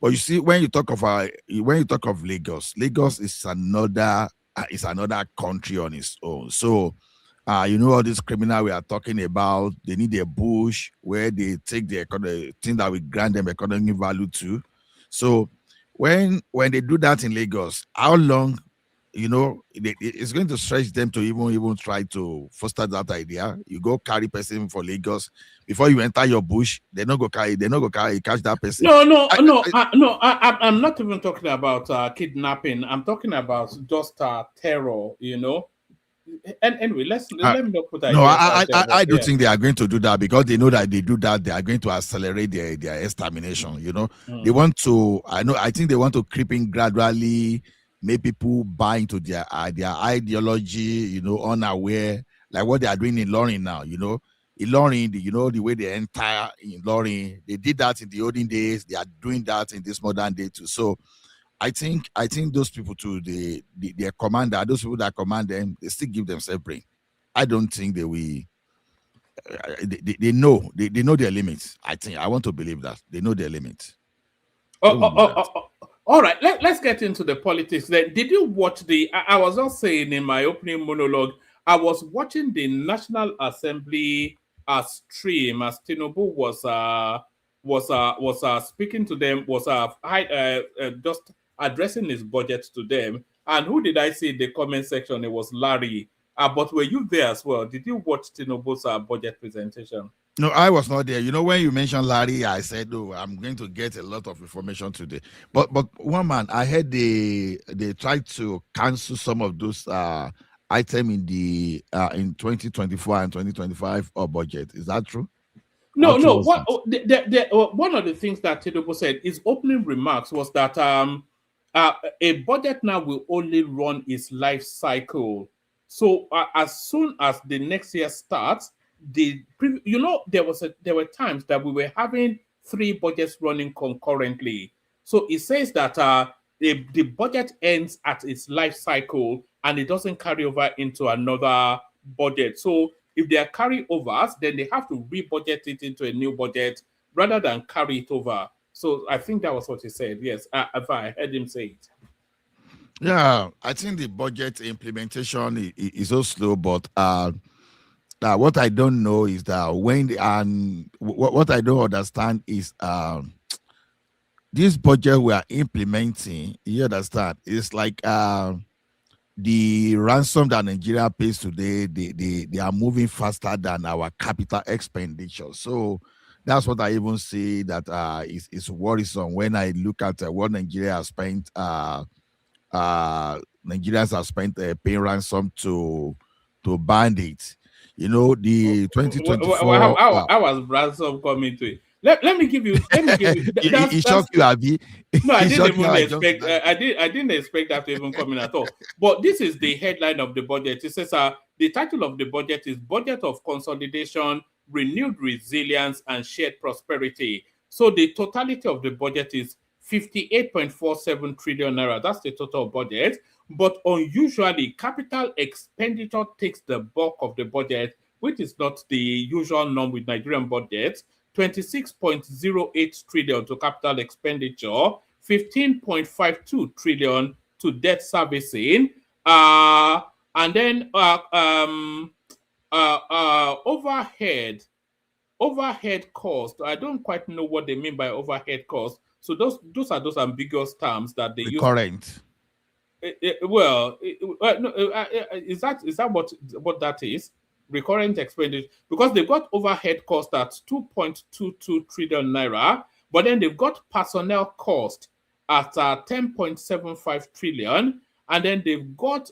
But you see, when you talk of Lagos, Lagos is another country on its own. So all this criminal we are talking about, they need a bush where they take the thing that we grant them economic value to. So when they do that in Lagos, how long, it's going to stretch them to even try to foster that idea. You go carry person for Lagos before you enter your bush, they're not go carry catch that person. No, no, I, no, I, no. I'm not even talking about kidnapping. I'm talking about just terror. And anyway, I, let me not put No, ideas out there. But I do yeah. think they are going to do that because they know that they do that, they are going to accelerate their extermination. They Mm. want to. I think they want to creep in gradually, make people buy into their ideology. Unaware, like what they are doing in Loring now. In Loring, the way they enter in Loring, they did that in the olden days. They are doing that in this modern day too. So I think those people too, their commander, those people that command them, they still give themselves brain. I don't think they will. They know their limits. I want to believe that they know their limits. Oh, They oh, won't do oh, that. oh, oh. All right, let's get into the politics then. Did you watch I was just saying in my opening monologue, I was watching the National Assembly stream as Tinubu was speaking to them, was just addressing his budget to them. And who did I see in the comment section? It was Larry. But were you there as well? Did you watch Tinubu's budget presentation? No, I was not there. When you mentioned Larry, I said, "Oh, I'm going to get a lot of information today." But one man, I heard they tried to cancel some of those item in the in 2024 and 2025 budget. Is that true? How No, true no. was that? One of the things that Tinubu said, his opening remarks was that a budget now will only run its life cycle. So as soon as the next year starts, there were times that we were having three budgets running concurrently. So it says that the budget ends at its life cycle and it doesn't carry over into another budget. So if there are carryovers, then they have to rebudget it into a new budget rather than carry it over. So I think that was what he said. Yes, if I heard him say it. Yeah, I think the budget implementation is so slow, but what I don't know is that what I don't understand is this budget we are implementing. You understand? It's like the ransom that Nigeria pays today. They are moving faster than our capital expenditure. So that's what I even see that is worrisome when I look at what Nigeria has spent. Nigerians have spent paying ransom to bandits. The 2024. How was ransom coming to it? Let me give you. Let me give you. It That's shocked you, Abby. No, I It didn't shocked you how even I jumped to expect. that. I didn't expect that to even come in at all. But this is the headline of the budget. It says, the title of the budget is "Budget of Consolidation, Renewed Resilience, and Shared Prosperity." So the totality of the budget is 58.47 trillion naira. That's the total budget. But unusually, capital expenditure takes the bulk of the budget, which is not the usual norm with Nigerian budgets. 26.08 trillion to capital expenditure, 15.52 trillion to debt servicing, and then overhead cost. I don't quite know what they mean by overhead cost. So those are those ambiguous terms that they use. Current. Is that what that is? Recurrent expenditure, because they've got overhead cost at 2.22 trillion naira, but then they've got personnel cost at 10.75 trillion, and then they've got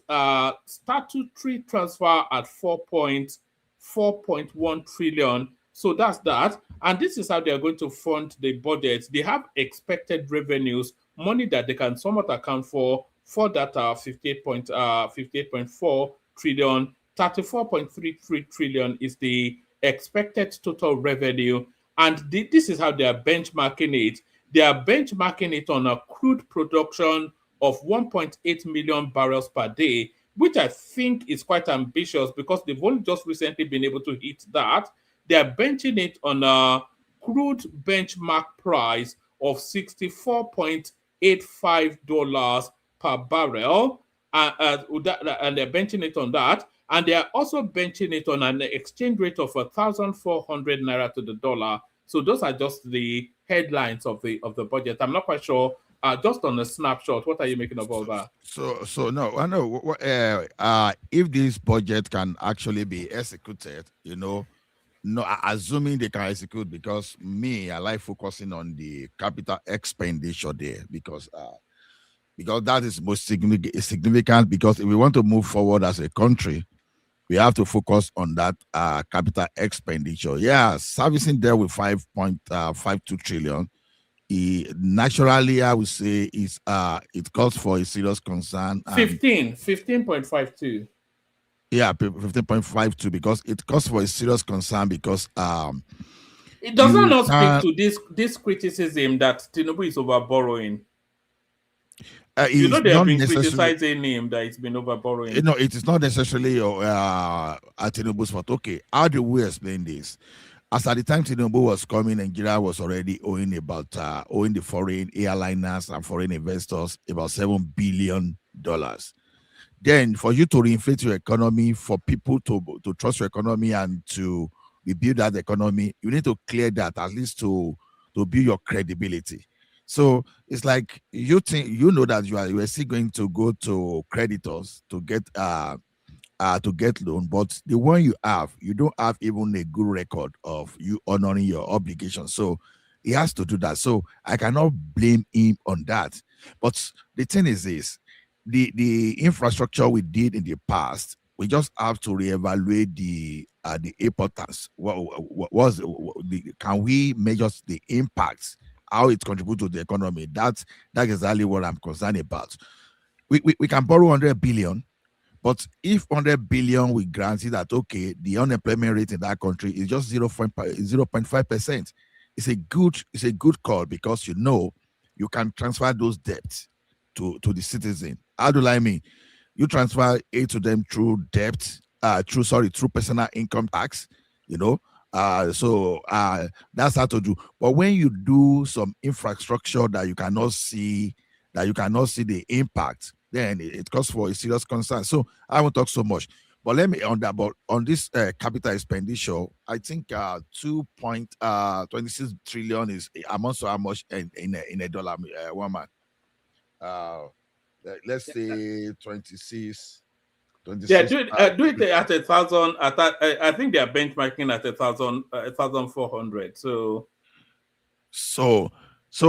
statutory transfer at 4.1 trillion. So that's that, and this is how they are going to fund the budget. They have expected revenues, money that they can somewhat account for that 58.4 trillion. 34.33 trillion is the expected total revenue, and this is how they are benchmarking it. They are benchmarking it on a crude production of 1.8 million barrels per day, which I think is quite ambitious because they've only just recently been able to hit that. They are benching it on a crude benchmark price of $64.85 per barrel, and they're benching it on that. And they are also benching it on an exchange rate of 1,400 naira to the dollar. So those are just the headlines of the budget. I'm not quite sure. Just on a snapshot, what are you making of all that? So no, I know. If this budget can actually be executed, no, assuming they can execute, because I like focusing on the capital expenditure there, because that is most significant. Because if we want to move forward as a country, we have to focus on that capital expenditure. Yeah, servicing there with 5.52 trillion. Naturally, I would say it calls for a serious concern. 15.52. Yeah, 15.52, because it calls for a serious concern, because it does not speak to this criticism that Tinubu is over borrowing. They have been criticizing him that it's been over borrowing. It is not necessarily Tinubu's fault. Okay, how do we explain this? As at the time Tinubu was coming, Nigeria was already owing the foreign airliners and foreign investors about $7 billion. Then for you to reinflate your economy, for people to trust your economy and to rebuild that economy, you need to clear that, at least to build your credibility. So it's like you that you are still going to go to creditors to get loan, but the one you don't have even a good record of you honoring your obligations. So he has to do that. So I cannot blame him on that. But the thing is this: the infrastructure we did in the past, we just have to reevaluate the importance. Can we measure the impacts, how it contributes to the economy? That's exactly what I'm concerned about. We can borrow 100 billion, but if 100 billion we grant it that, okay, the unemployment rate in that country is just 0.5%, it's a good call, because you can transfer those debts to the citizen. How do I mean? You transfer it to them through debt, through personal income tax, so that's how to do. But when you do some infrastructure that you cannot see the impact, then it calls for a serious concern. So I won't talk so much. But let me on this capital expenditure, I think 2.26 trillion is amounts to how much in a dollar, one man. Let's say 26. Yeah, do it at 1,000. I think they are benchmarking at 1,400. So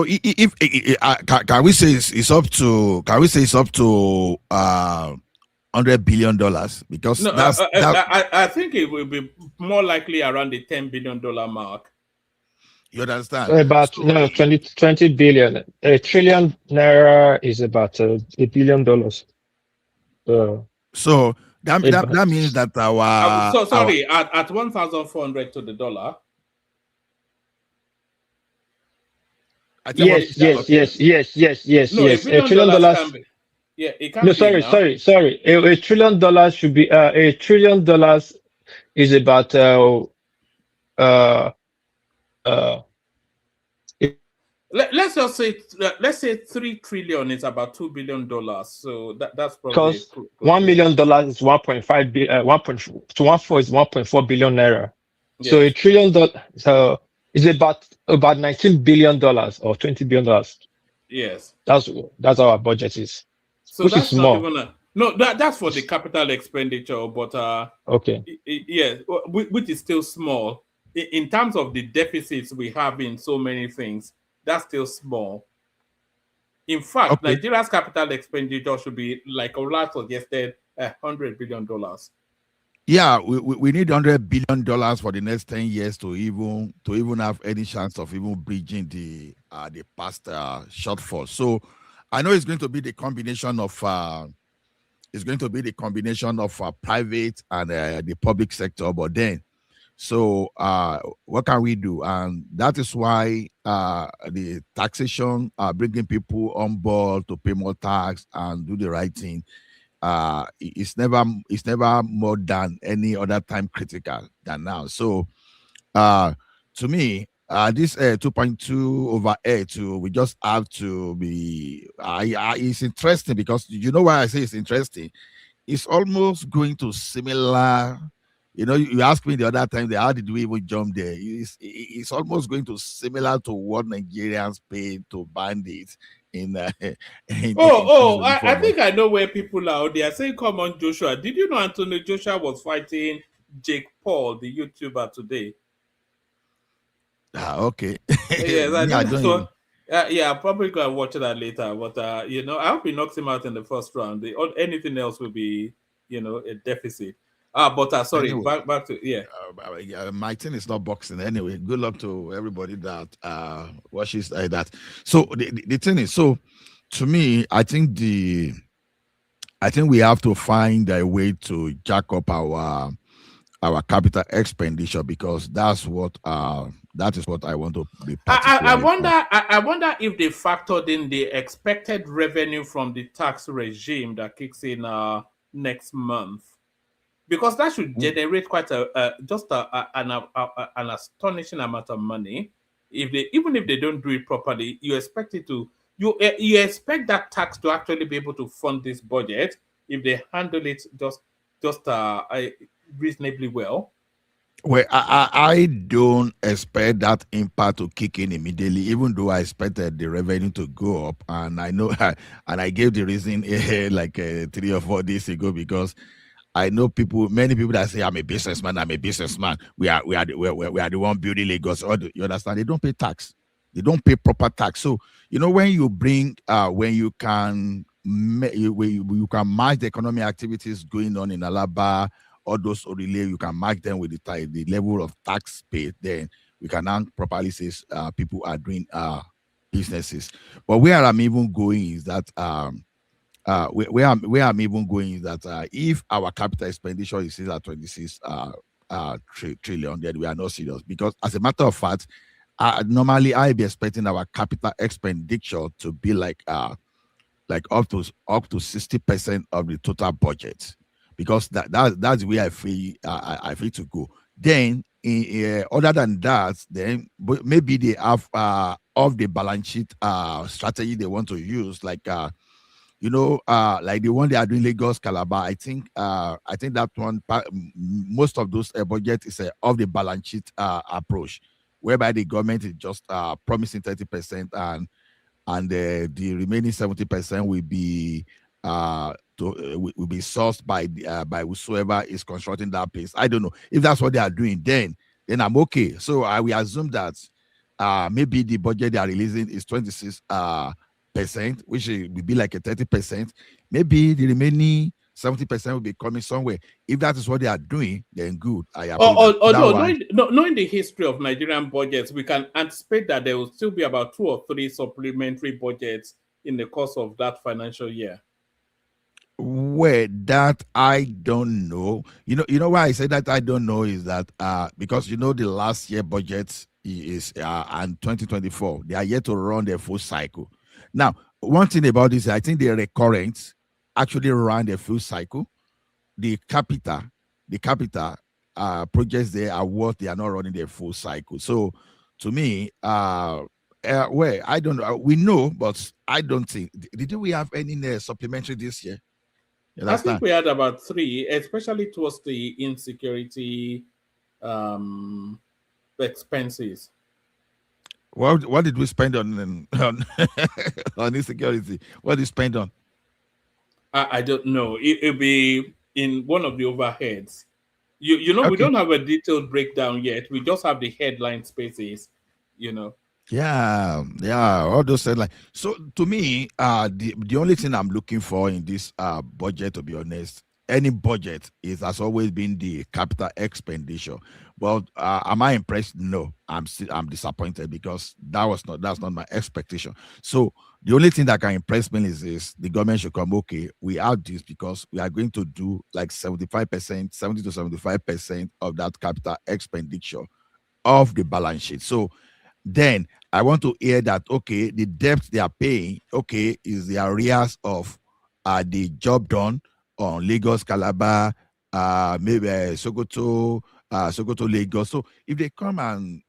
if can we say it's up to? Can we say it's up to $100 billion? Because no, I think it will be more likely around the $10 billion mark. You understand? About 20 billion. A trillion naira is about $1 billion. So that means that at 1,400 to the dollar. I think what Yes, yes, yes, yes, yes, yes, No, yes. $1 A billion trillion can dollars. be. Yeah, it No, can be sorry, now. sorry. A trillion dollars should be $1 trillion is about uh uh Let's just say let's say 3 trillion is about $2 billion. So that's probably a because close $1 there. million is 1.5 billion 1.14 is 1.4 billion naira. So a Yes, trillion dollar so is about $19 billion or $20 billion. yes. That's our budget is, So which is that's not small. even a no. That's for the capital expenditure, but Okay. yes, which is still small in terms of the deficits we have in so many things. That's still small. In fact, okay. Nigeria's capital expenditure should be, like Ola suggested, $100 billion. Yeah, we need $100 billion for the next 10 years to even have any chance of even bridging the past shortfall. So I know it's going to be the combination of private and the public sector, but then so what can we do? And that is why the taxation, bringing people on board to pay more tax and do the right thing, it's never more than any other time critical than now. So to me, this 2.2 over 8, we just have to be. It's interesting because you know why I say it's interesting. It's almost going to similar. You know, you asked me the other time, how did we even jump there? It's almost going to similar to what Nigerians paid to bandits in in I 2024. But think I know where people are. They are saying, "Come on, Joshua." Did you know Anthony Joshua was fighting Jake Paul, the YouTuber, today? okay, Yes, I me, I think don't that's even. what. Yeah, I'm probably gonna watch that later. But I hope he knocks him out in the first round. Anything else will be, a deficit. But sorry, Anyway, back to yeah. yeah, my thing is not boxing anyway. Good luck to everybody that watches that. So the thing is, so to me, I think we have to find a way to jack up our capital expenditure because that is what I want to be I particularly. wonder. I wonder if they factored in the expected revenue from the tax regime that kicks in next month, because that should generate quite an astonishing amount of money. Even if they don't do it properly, you expect it to you expect that tax to actually be able to fund this budget if they handle it just reasonably well. Well, I don't expect that impact to kick in immediately, even though I expected the revenue to go up. And I know, and I gave the reason like 3 or 4 days ago because I know many people that say I'm a businessman. I'm a businessman. We are the one building Lagos. You understand? They don't pay tax. They don't pay proper tax. So when you bring when you can you can match the economic activities going on in Alaba, all those relay, you can match them with the level of tax paid. Then we can now properly say people are doing businesses. But where I'm even going is that where I'm even going is that if our capital expenditure is still at 26 trillion, then we are not serious. Because as a matter of fact, normally I'd be expecting our capital expenditure to be like up to 60% of the total budget, because that's where I feel I feel to go. Then other than that, then maybe they have of the balance sheet strategy they want to use, like like the one they are doing Lagos Calabar. I think that one most of those budget is of the balance sheet approach, whereby the government is just promising 30%, and the remaining 70% will be will be sourced by whosoever is constructing that place. I don't know if that's what they are doing. Then I'm okay. So I will assume that maybe the budget they are releasing is 26%, which will be like a 30%. Maybe the remaining 70% will be coming somewhere. If that is what they are doing, then good. I approve that. Although Otherwise, knowing the history of Nigerian budgets, we can anticipate that there will still be about 2 or 3 supplementary budgets in the course of that financial year. where that I don't know. You know why I say that I don't know is that because the last year budget is and 2024. They are yet to run their full cycle. Now, one thing about this, I think the recurrent actually run the full cycle. The capital projects they are what they are not running their full cycle. So to me, well, I don't know. We know, but I don't think. Did we have any supplementary this year? You I think understand? we had about 3, especially towards the insecurity expenses. What did we spend on insecurity? What did we spend on? I don't know. It'll be in one of the overheads. You know, we Okay. don't have a detailed breakdown yet. We just have the headline spaces, you know. Yeah, all those like. So to me, the only thing I'm looking for in this budget, to be honest, any budget has always been the capital expenditure. But am I impressed? No, I'm disappointed because that's not my expectation. So the only thing that can impress me is the government should come. Okay, we have this because we are going to do like 75%, 70 to 75% of that capital expenditure of the balance sheet. So then I want to hear that, okay, the debt they are paying, okay, is the arrears of the job done on Lagos, Calabar, maybe Sokoto, Lagos. So if they come and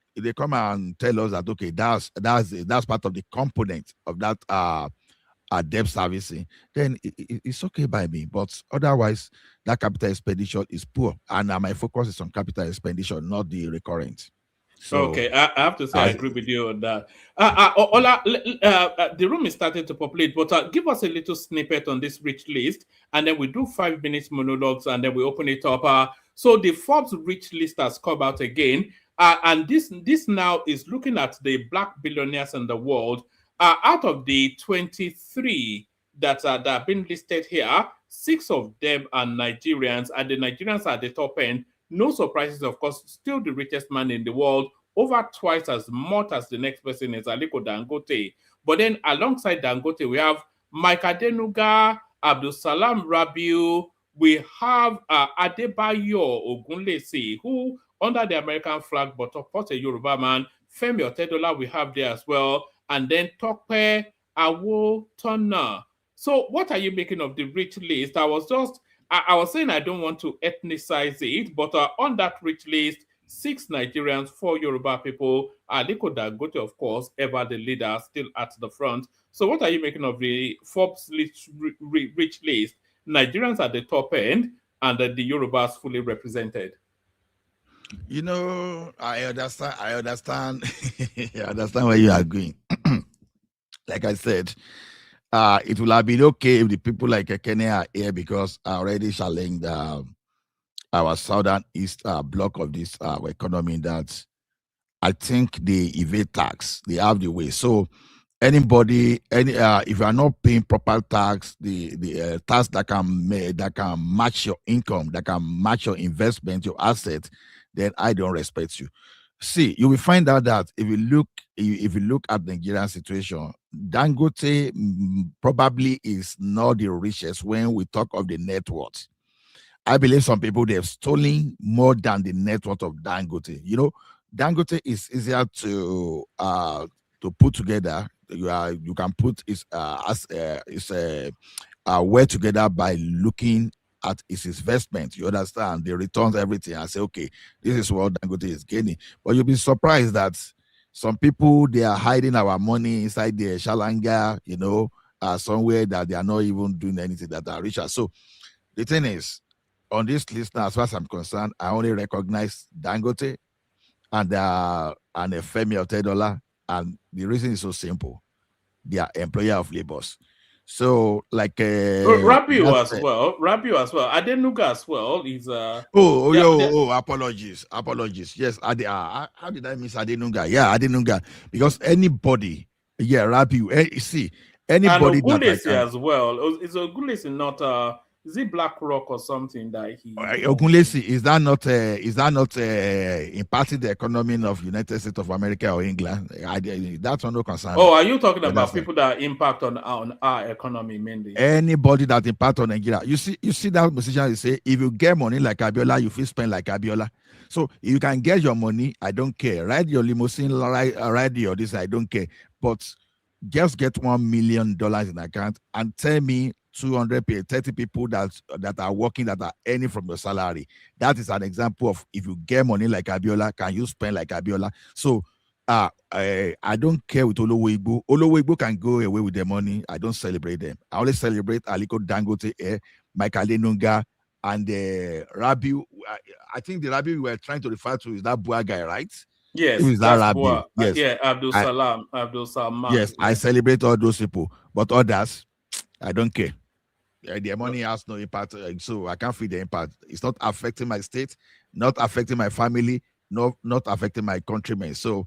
tell us that, okay, that's part of the component of that debt servicing, then it's okay by me. But otherwise, that capital expenditure is poor, and my focus is on capital expenditure, not the recurrent. So Okay, I have to say I agree with you on that. Ola, the room is starting to populate, but give us a little snippet on this rich list, and then we do 5 minutes monologues, and then we open it up. So the Forbes rich list has come out again, and this now is looking at the black billionaires in the world. Out of the 23 that have been listed here, 6 of them are Nigerians, and the Nigerians are at the top end. No surprises, of course, still the richest man in the world, over twice as much as the next person is Aliko Dangote. But then alongside Dangote, we have Mike Adenuga, Abdul Salam Rabiu, we have Adebayo Ogunlesi, who under the American flag, but of course a Yoruba man, Femi Otedola we have there as well, and then Tope Awotona. So what are you making of the rich list? I was saying I don't want to ethnicize it, but on that rich list, 6 Nigerians, 4 Yoruba people, Aliko Dangote, of course, ever the leader, still at the front. So what are you making of the Forbes rich list? Nigerians at the top end, and the Yorubas fully represented. You know, I understand. I understand where you are going. Like I said, it will have been okay if the people like Kenya are here because I already challenged our southern east block of this economy that I think they evade tax. They have the way. So anybody, if you are not paying proper tax, the tax that can match your income, that can match your investment, your asset, then I don't respect you. See, you will find out that if you look at the Nigerian situation, Dangote probably is not the richest when we talk of the net worth. I believe some people they have stolen more than the net worth of Dangote. You know, Dangote is easier to put together. You can put its well together by looking at its investment. You understand the returns, everything. I say, okay, this is what Dangote is gaining. But you'll be surprised that some people they are hiding our money inside their shalanga, you know, somewhere that they are not even doing anything that are richer. So the thing is, on this list now, as far as I'm concerned, I only recognize Dangote and Femi Otedola, and the reason is so simple: they are employer of labors. So, like Rabiu as well. Adenuga as well is apologies. Yes, how did I miss Adenuga? Yeah, Adenuga, because anybody, yeah, Rabiu. See, anybody and Ogulesi that as well. Is Ogulesi not is it BlackRock or something that he Ogunlesi, is that not impacting the economy of United States of America or England? That's no concern. Oh, are you talking You about understand? people that impact on our economy mainly? Anybody that impact on Nigeria. You see that musician, you say, if you get money like Abiola, you feel spend like Abiola. So if you can get your money, I don't care. Ride your limousine, ride your this, I don't care. But just get $1 million in account and tell me 30 people that are working, that are earning from your salary. That is an example of, if you get money like Abiola, can you spend like Abiola? So I don't care with Olowo Igbo. Olowo Igbo can go away with their money. I don't celebrate them. I only celebrate Aliko Dangote, Michael Enunga, and Rabi. I think the Rabi we were trying to refer to is that Bua guy, right? Yes, Who is that that's Rabi? Bua. Yes. Yeah, Abdul Salam. Yes, yeah. I celebrate all those people, but others, I don't care. Their money has no impact, so I can't feel the impact. It's not affecting my state, not affecting my family, not affecting my countrymen. So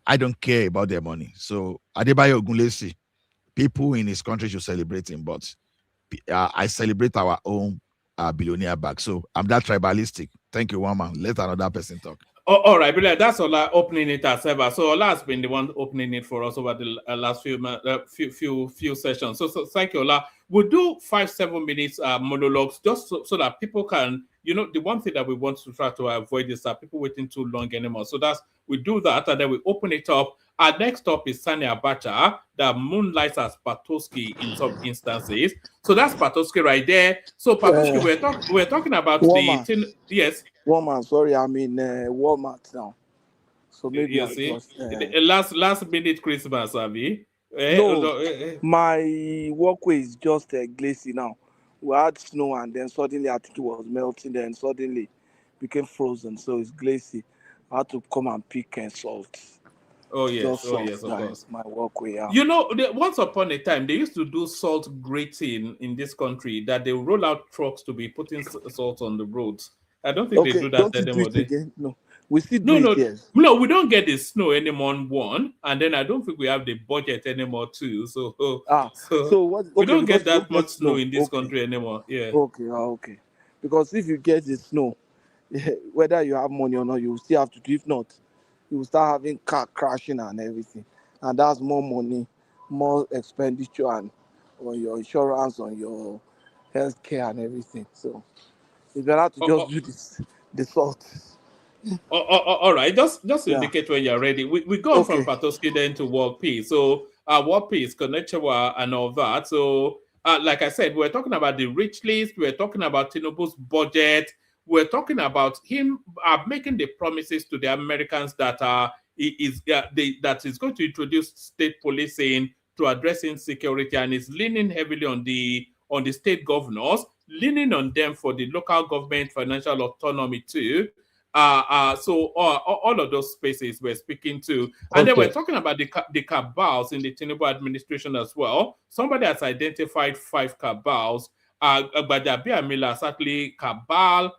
I don't care about their money. So Adebayo Ogunlesi, people in his country should celebrate him, but I celebrate our own billionaire back. So I'm that tribalistic. Thank you, one man. Let another person talk. Oh, all right, but that's Ola opening it as ever. So Ola has been the one opening it for us over the last few sessions. So thank you, Ola. We'll do 5-7 minutes monologues just so that people can, the one thing that we want to try to avoid is that people waiting too long anymore. So we do that, and then we open it up. Our next up is Sani Abacha, that moonlights as Patoski in some instances. So that's Patoski right there. So Patoski, we're talking about yes. Walmart, sorry, I'm in Walmart now. So maybe you I see, just last minute Christmas, Abby. no, my walkway is just glassy now. We had snow and then suddenly I think it was melting, then suddenly became frozen, so it's glassy. I had to come and pick salt. Oh yes, Just salt, of course. my walkway. Yeah. Once upon a time, they used to do salt grating in this country, that they roll out trucks to be putting salt on the roads. I don't think they do that don't anymore. do it again? No, we still do it. Yes. No, we don't get the snow anymore. One, and then I don't think we have the budget anymore too. So what? Okay, we don't get that much snow snow in this country anymore. Yeah. Okay. Because if you get the snow, whether you have money or not, you will still have to do. If not, you will start having car crashing and everything, and that's more money, more expenditure, and on your insurance, on your health care and everything. So it's better to just do the salt. All right, just Yeah. indicate when you're ready. We go from Patoski then to World Peace. So World Peace, Konnichiwa, and all that. So like I said, we're talking about the rich list. We're talking about Tinubu's budget. We're talking about him making the promises to the Americans that that is going to introduce state policing to address insecurity, and is leaning heavily on the state governors, leaning on them for the local government financial autonomy too. So all of those spaces we're speaking to, and then we're talking about the cabals in the Tinubu administration as well. Somebody has identified 5 cabals. Gbadabi Amila, certainly cabal.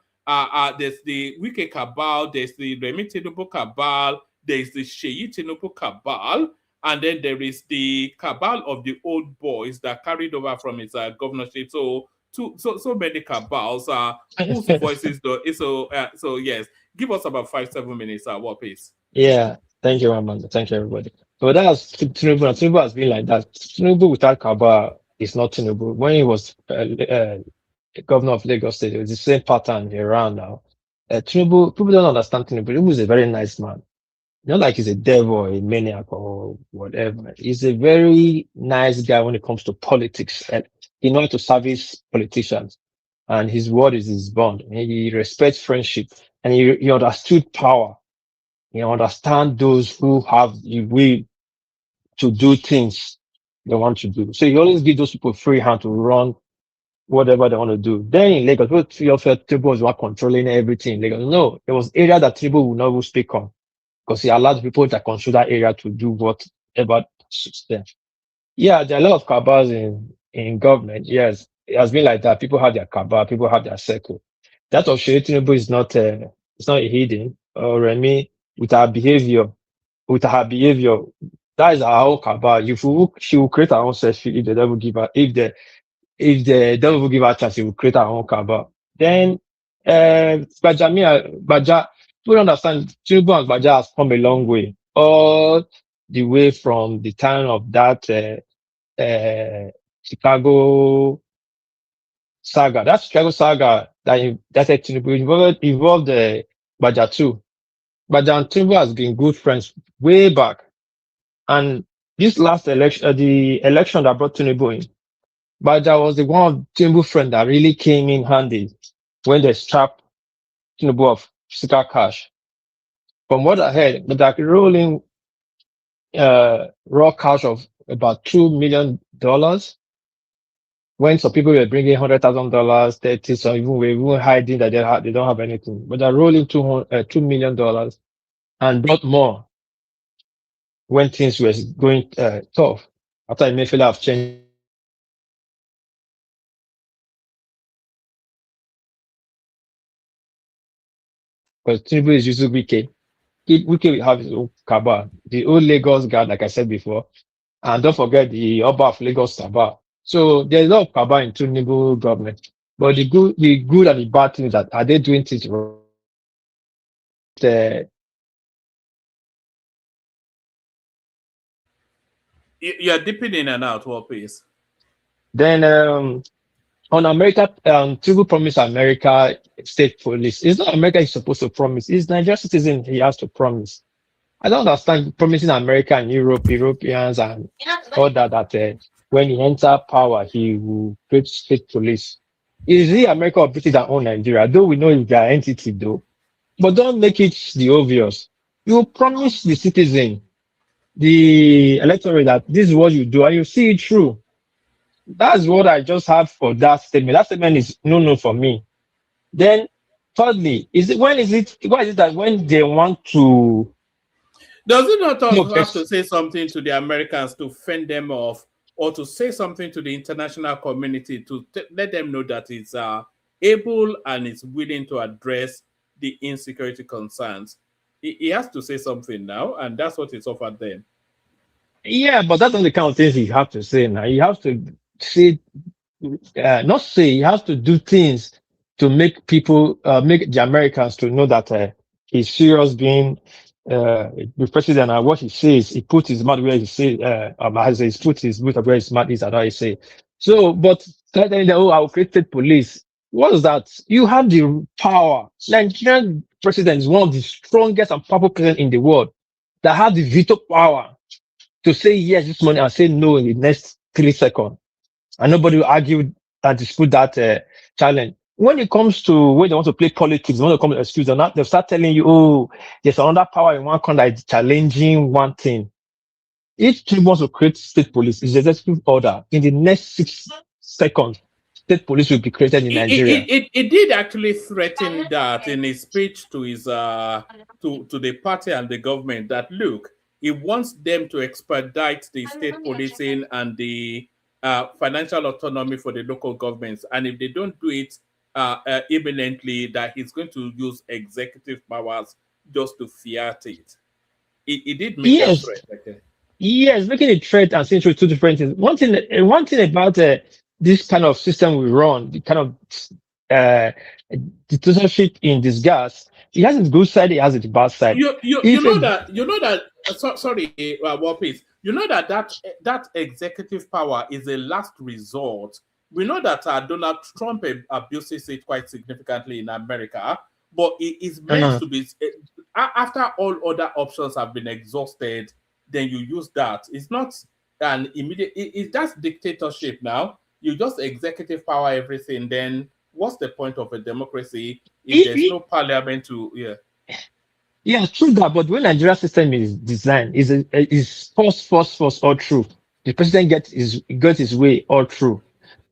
There's the Wike cabal. There's the Remi Tinubu cabal. There's the Sheyi Tinubu cabal. And then there is the cabal of the old boys that carried over from his governorship. So many cabals. Whose voices though? So yes. Give us about 5-7 minutes at what pace? Yeah, thank you, Amanda. Thank you, everybody. So that's Tinubu. Tinubu has been like that. Tinubu without Kaba is not Tinubu. When he was governor of Lagos State, it was the same pattern around now. Tinubu, people don't understand Tinubu. Tinubu is a very nice man. Not like he's a devil or a maniac or whatever. He's a very nice guy when it comes to politics, and he knows how to service politicians. And his word is his bond. He respects friendship, and he understood power. He understands those who have the will to do things they want to do. So he always gives those people free hand to run whatever they want to do. Then in Lagos, Tinubu was one controlling everything in Lagos. No, there was area that Tinubu would not speak on, because he allowed people that control that area to do whatever suits them. Yeah, there are a lot of cabals in government. Yes, it has been like that. People have their cabal, people have their circle. That of Sheyi Tinubu is not it's not hidden. Or Remi, with her behavior, that is our own cabal. She will create her own self if they never give her, if if they don't even give her a chance, he will create her own cabal. Then, Baja, people understand Tinubu and Baja has come a long way, all the way from the time of that, Chicago saga. That Chicago saga that Tinubu involved Baja too. Baja and Tinubu has been good friends way back. And this last election, the election that brought Tinubu in, Baja was the one of Tinubu friend that really came in handy when they strapped Tinubu of physical cash. From what I heard, but rolling raw cash of about $2 million when some people were bringing $100,000, 30, so even we even hiding that they don't have anything. But they're rolling $2 million and brought more when things were going tough. After Emefiele have changed, because Tinubu is using Wike. Wike will have his own cabal. The old Lagos guard, like I said before, and don't forget the Oba of Lagos cabal. So there's a lot of cabal in Tinubu government. But the good and the bad thing is that are they doing things wrong? You're dipping in and out. What please? Then on America, Tinubu promised America state police. It's not America he's supposed to promise. It's Nigerian citizen he has to promise. I don't understand promising America and Europeans and all that when he enter power, he will create state police. Is it America or British that own Nigeria? Though we know it's their entity though. But don't make it the obvious. You promise the citizen, the electorate that this is what you do and you see it through. That's what I just have for that statement. That statement is no for me. Then thirdly, why is it that when they want to does it not also have to say something to the Americans to fend them off, or to say something to the international community to let them know that it's able and is willing to address the insecurity concerns? He has to say something now, and that's what is offered them. Yeah, but that's not the kind of things you have to say now. You have to say, not say, you have to do things to make people, make the Americans to know that he's serious being the president, and what he says, he puts his mouth where he says, he puts his mouth where his mouth is, and I say. So, but telling them, I will create state police. What is that? You have the power. Nigerian president is one of the strongest and powerful presidents in the world that have the veto power to say yes this morning and say no in the next 3 seconds. And nobody will argue and dispute that challenge. When it comes to when they want to play politics, when they come to excuse or not, they'll start telling you, there's another power in one country that is challenging one thing. If Tinubu wants to create state police, it's the executive order. In the next 6 seconds, state police will be created in Nigeria. It did actually threaten that in his speech to his to the party and the government that look, he wants them to expedite the state policing and the financial autonomy for the local governments, and if they don't do it imminently, that he's going to use executive powers just to fiat it. It did make a threat. Okay. Yes, making a threat and saying two different things. One thing about this kind of system we run, the kind of dictatorship in disguise, it has its good side, it has its bad side. You know that please. You know that executive power is a last resort. We know that Donald Trump abuses it quite significantly in America, but it is meant to be after all other options have been exhausted. Then you use that. It's not an immediate. It's just dictatorship now. You just executive power everything. Then what's the point of a democracy if there's no parliament to Yeah, true that. But when Nigeria system is designed, is force all through. The president gets his way all through.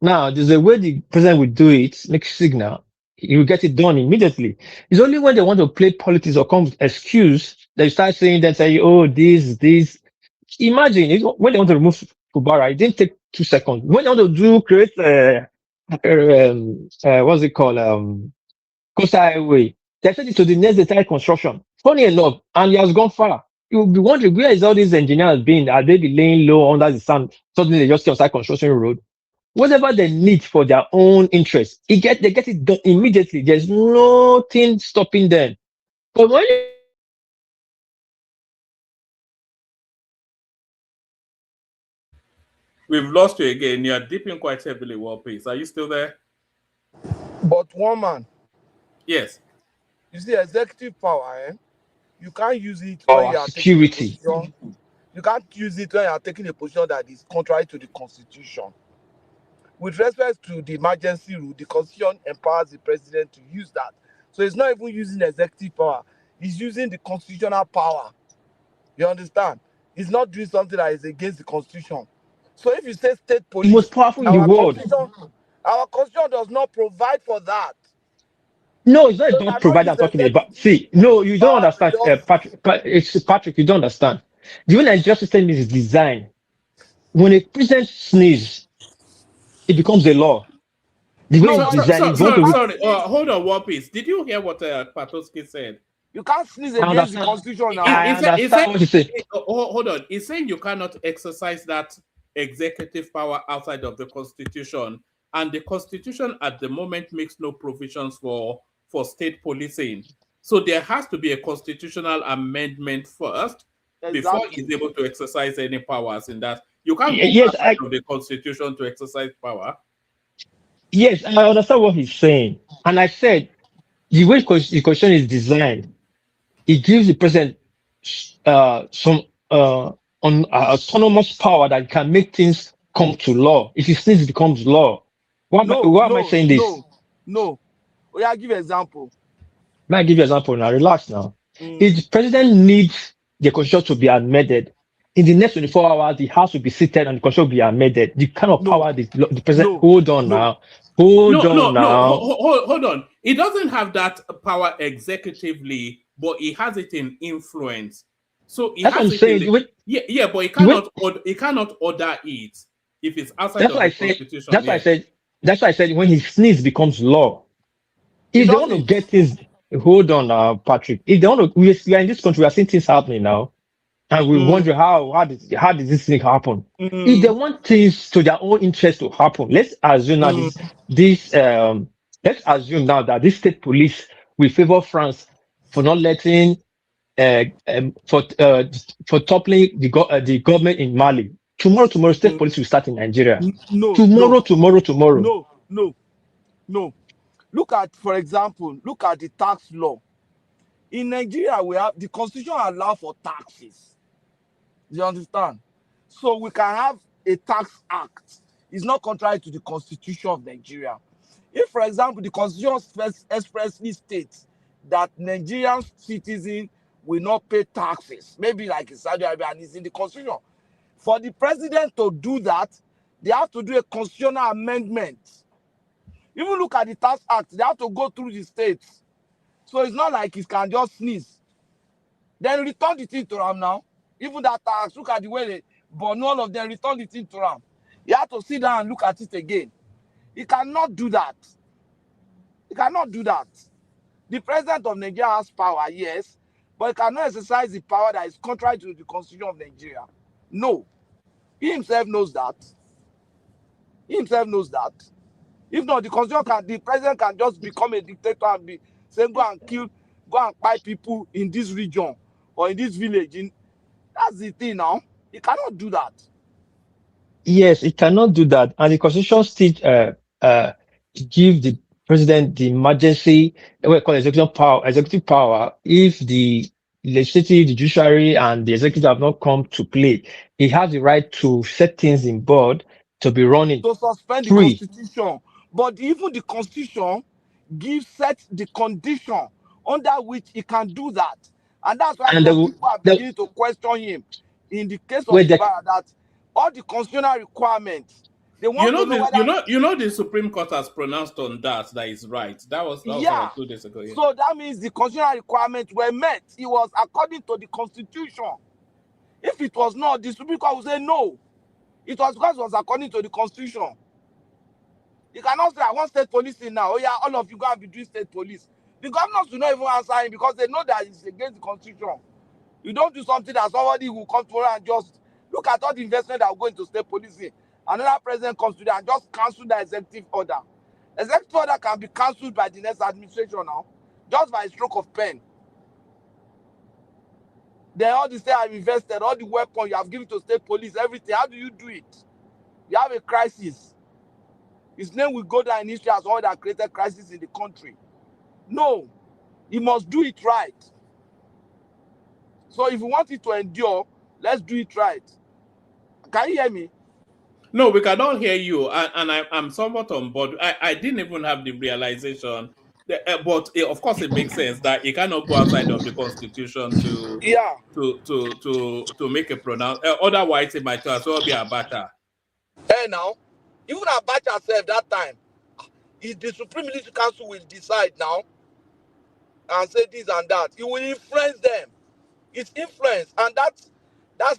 Now, there's a way the president will do it, make signal, he will get it done immediately. It's only when they want to play politics or come with excuse that you start saying that, this. Imagine when they want to remove Kubara, it didn't take 2 seconds. When they want to create what's it called, Coastal Highway, they sent it to the next entire construction. Funny enough, and he has gone far. You will be wondering, where is all these engineers been? Are they be laying low under the sun? Suddenly they just start construction road. whatever they need for their own interest, they get it done immediately. There's nothing stopping them. But when We've lost you again. You're dipping quite heavily, Warpace. Are you still there? But one man, Yes. you see, executive power, you can't use it when our you are taking a security, position. You can't use it when you are taking a position that is contrary to the constitution. With respect to the emergency rule, the constitution empowers the president to use that. So it's not even using executive power. He's using the constitutional power. You understand? He's not doing something that is against the constitution. So if you say state the police, most powerful in the world. our constitution does not provide for that. No, it's not So about provider I'm use talking about. executive See, no, you don't power to understand, just Patrick, you don't understand. The way Nigerian system is designed, when a president sneezes, it becomes a law. The way No, it's designed, if you want to read, Sorry. Hold on, Warpace. Did you hear what Patoski said? you can't sneeze I against the understand. constitution now. I understand what you say. Hold on. He's saying you cannot exercise that executive power outside of the constitution, and the constitution at the moment makes no provisions for state policing. So there has to be a constitutional amendment first before he's able to exercise any powers in that. You can't go outside of the constitution to exercise power. Yes, I understand what he's saying. And I said, the way the constitution is designed, it gives the president some autonomous power that can make things come to law. If he sneezes, it becomes law. Why am I saying this? No. Oh, yeah, give an example. May I give you an example now? Relax now. If the president needs the constitution to be amended, in the next 24 hours, the House will be seated and the constitution will be amended. The kind of power the president, hold on now. Hold on. He doesn't have that power executively, but he has it in influence. So he that's has what I'm saying. But he cannot order it if it's outside of the constitution. That's why I said when he sneezes, it becomes law. If they want to get things, hold on, Patrick. If they want to, we are in this country, we are seeing things happening now, and we wonder how did this thing happen? If they want things to their own interest to happen, let's assume now let's assume now that this state police will favor France for not letting for toppling the government in Mali. Tomorrow, state police will start in Nigeria. Tomorrow. No. Look at, for example, the tax law. In Nigeria, we have the constitution allows for taxes. You understand? So we can have a tax act. It's not contrary to the constitution of Nigeria. If, for example, the constitution expressly states that Nigerian citizens will not pay taxes, maybe like in Saudi Arabia, and it's in the constitution. For the president to do that, they have to do a constitutional amendment. Even look at the Tax Act, they have to go through the states. So it's not like he can just sneeze. Then return the thing to them now. Even that tax, look at the way they, but all of them return the thing to them. You have to sit down and look at it again. He cannot do that. The president of Nigeria has power, yes, but he cannot exercise the power that is contrary to the constitution of Nigeria. No. He himself knows that. If not, the president can just become a dictator and be saying, go and buy people in this region or in this village. That's the thing now. He cannot do that. Yes, it cannot do that. And the constitution still give the president the emergency, what we call executive power, if the legislative, the judiciary, and the executive have not come to play. He has the right to set things in board to be running. To suspend the constitution. But even the constitution sets the condition under which he can do that. And that's why people are beginning to question him in the case of Ibarra, that all the constitutional requirements, they want to know whether... the Supreme Court has pronounced on that is right. That was 2 days ago. Yeah. So that means the constitutional requirements were met. It was according to the constitution. If it was not, the Supreme Court would say no. It was because it was according to the constitution. You cannot say, I want state policing now. Oh yeah, all of you go and be doing state police. The governors do not even answer him because they know that it's against the constitution. You don't do something that somebody will come to and just look at all the investment that will go into state policing Another president comes today and just cancel the executive order. Executive order can be cancelled by the next administration now, just by a stroke of pen. Then all the state have invested, all the weapons you have given to state police, everything. How do you do it? You have a crisis. His name will go down in history as all that created crisis in the country. No, he must do it right. So if you want it to endure, let's do it right. Can you hear me? No, we cannot hear you, and I'm somewhat on board. I didn't even have the realization, but of course it makes sense that you cannot go outside of the constitution to make a pronoun. Otherwise, it might as well be a batter. Hey now, even Abacha said that time, if the Supreme Military Council will decide now and say this and that, it will influence them. It's influence, and that's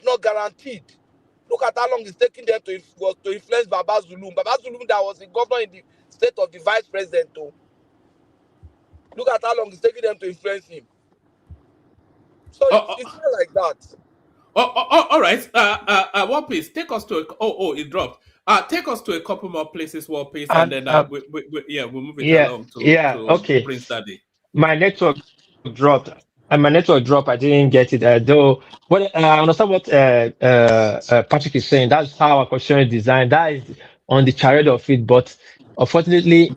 not guaranteed. Look at how long it's taking them to influence Baba Zulum. Baba Zulum that was the governor in the state of the vice president too. Look at how long it's taking them to influence him. So it's not like that. All right. One please take us to it dropped. Take us to a couple more places, one please, and then we'll move it along to Prince Daddy. My network dropped. And my network dropped. I didn't get it. Though what I understand what Patrick is saying. That's how our constitution is designed. That is on the chariot of it. But unfortunately,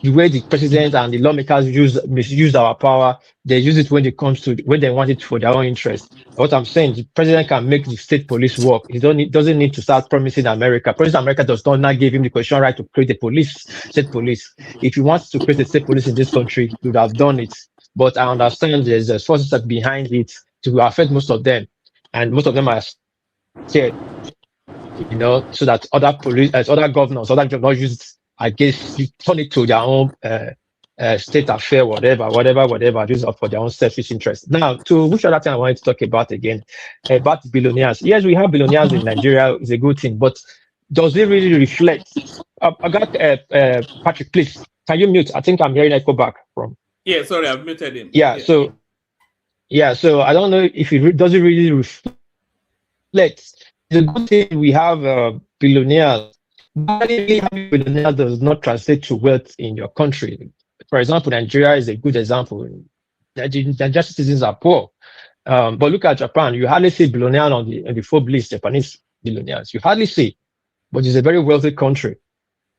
the way the president and the lawmakers misuse our power, they use it when they want it for their own interest. What I'm saying, the president can make the state police work. He doesn't need to start promising America. President America does not give him the constitutional right to create a state police. If he wants to create a state police in this country, he would have done it. But I understand there's forces behind it to affect most of them, and most of them are scared, so that other governors not use it against you, turn it to their own state affair, whatever, use it for their own selfish interest. Now, to which other thing I wanted to talk about again, about billionaires. Yes, we have billionaires in Nigeria, it's a good thing, but does it really reflect? I got Patrick, please, can you mute? I think I'm hearing echo back from. Yeah, sorry, I've muted him. So I don't know if does it really reflect. It's a good thing we have billionaires. But having billionaires does not translate to wealth in your country. For example, Nigeria is a good example. Nigerian citizens are poor. But look at Japan. You hardly see billionaires on the Forbes list, Japanese billionaires. You hardly see. But it's a very wealthy country.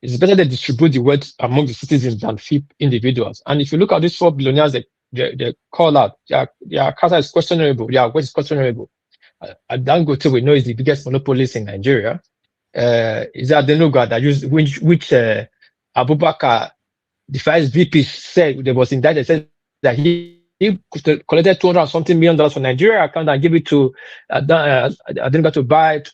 It's better they distribute the wealth among the citizens than few individuals. And if you look at these 4 billionaires, they call out, their character is questionable, their wealth is questionable. Dangote, we know, is the biggest monopolist in Nigeria. Is that Denuga that used which Abubakar, the first VP, said there was indicted, said that he collected $200-something million from Nigeria account and gave it to Denuga to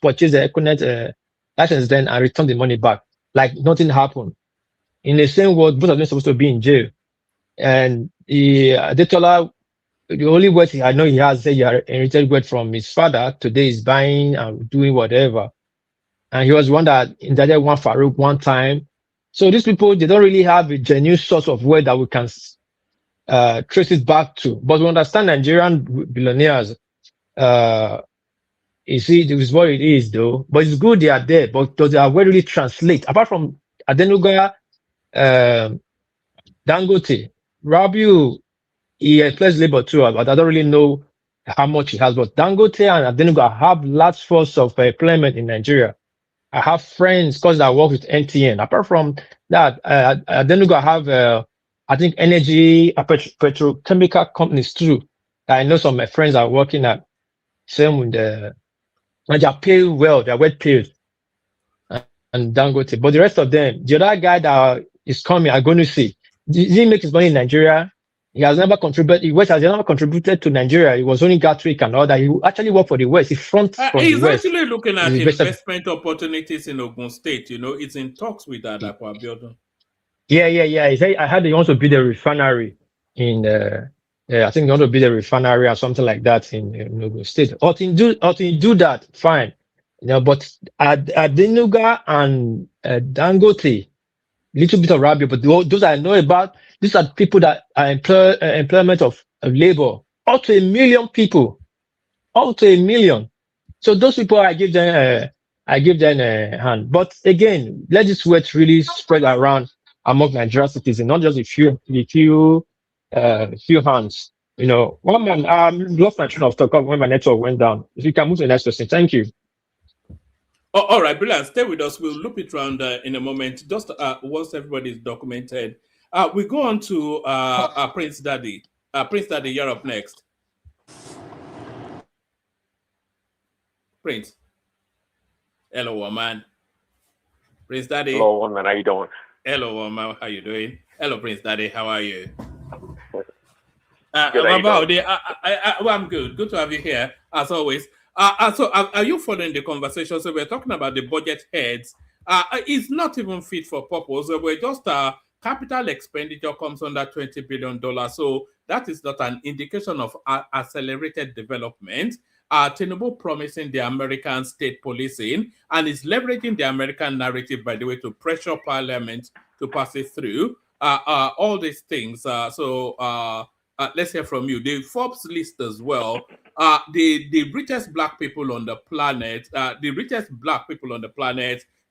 purchase the Econet license then and return the money back. Like nothing happened. In the same word, both of them supposed to be in jail. And Adetola, the only word I know he has, he inherited word from his father. Today he's buying and doing whatever. And he was one that indicted one Farouk one time. So these people, they don't really have a genuine source of word that we can trace it back to. But we understand Nigerian billionaires. You see, this is what it is, though. But it's good they are there, but does their word really translate? Apart from Adenuga, Dangote, Rabiu, he employs labor too, but I don't really know how much he has. But Dangote and Adenuga have large force of employment in Nigeria. I have friends because I work with NTN. Apart from that, Adenuga have, I think, energy, petrochemical companies too. I know some of my friends are working at. Same with and they are paid well, they are well paid. And Dangote. But the rest of them, the other guy that is coming, I'm going to see. Did he make his money in Nigeria? He has never contributed. West has never contributed to Nigeria. He was only Gatwick and all that. He actually worked for the West. He front from he's the West. actually looking at investment opportunities in Ogun State. It's in talks with Adapo Abiodun. Yeah. He said, I heard he wants to build a refinery in I think he wants to build a refinery or something like that in Ogun State. Or to do that, fine. But Adenuga and Dangote, little bit of Rabia, but those I know about, these are people that are employment of labor. Up to 1 million people. Up to 1 million. So those people, I give them I give them a hand. But again, let this weight really spread around among Nigerian citizens, not just a few hands. One man, lost my train of thought when my network went down. If you can move to the next question, thank you. Oh, all right, brilliant. Stay with us. We'll loop it around in a moment. Just once everybody is documented, we go on to Prince Daddy. Prince Daddy, you're up next. Prince. Hello, woman. Prince Daddy. Hello, one man. How you doing? Hello, woman. How you doing? Hello, Prince Daddy. How are you? Good. How you doing? I'm good. Good to have you here, as always. So, are you following the conversation? So, we're talking about the budget heads. It's not even fit for purpose. We're just capital expenditure comes under $20 billion. So, that is not an indication of accelerated development. Tinubu promising the American state policing and is leveraging the American narrative, by the way, to pressure Parliament to pass it through. All these things. Let's hear from you. The Forbes list as well. The richest black people on the planet.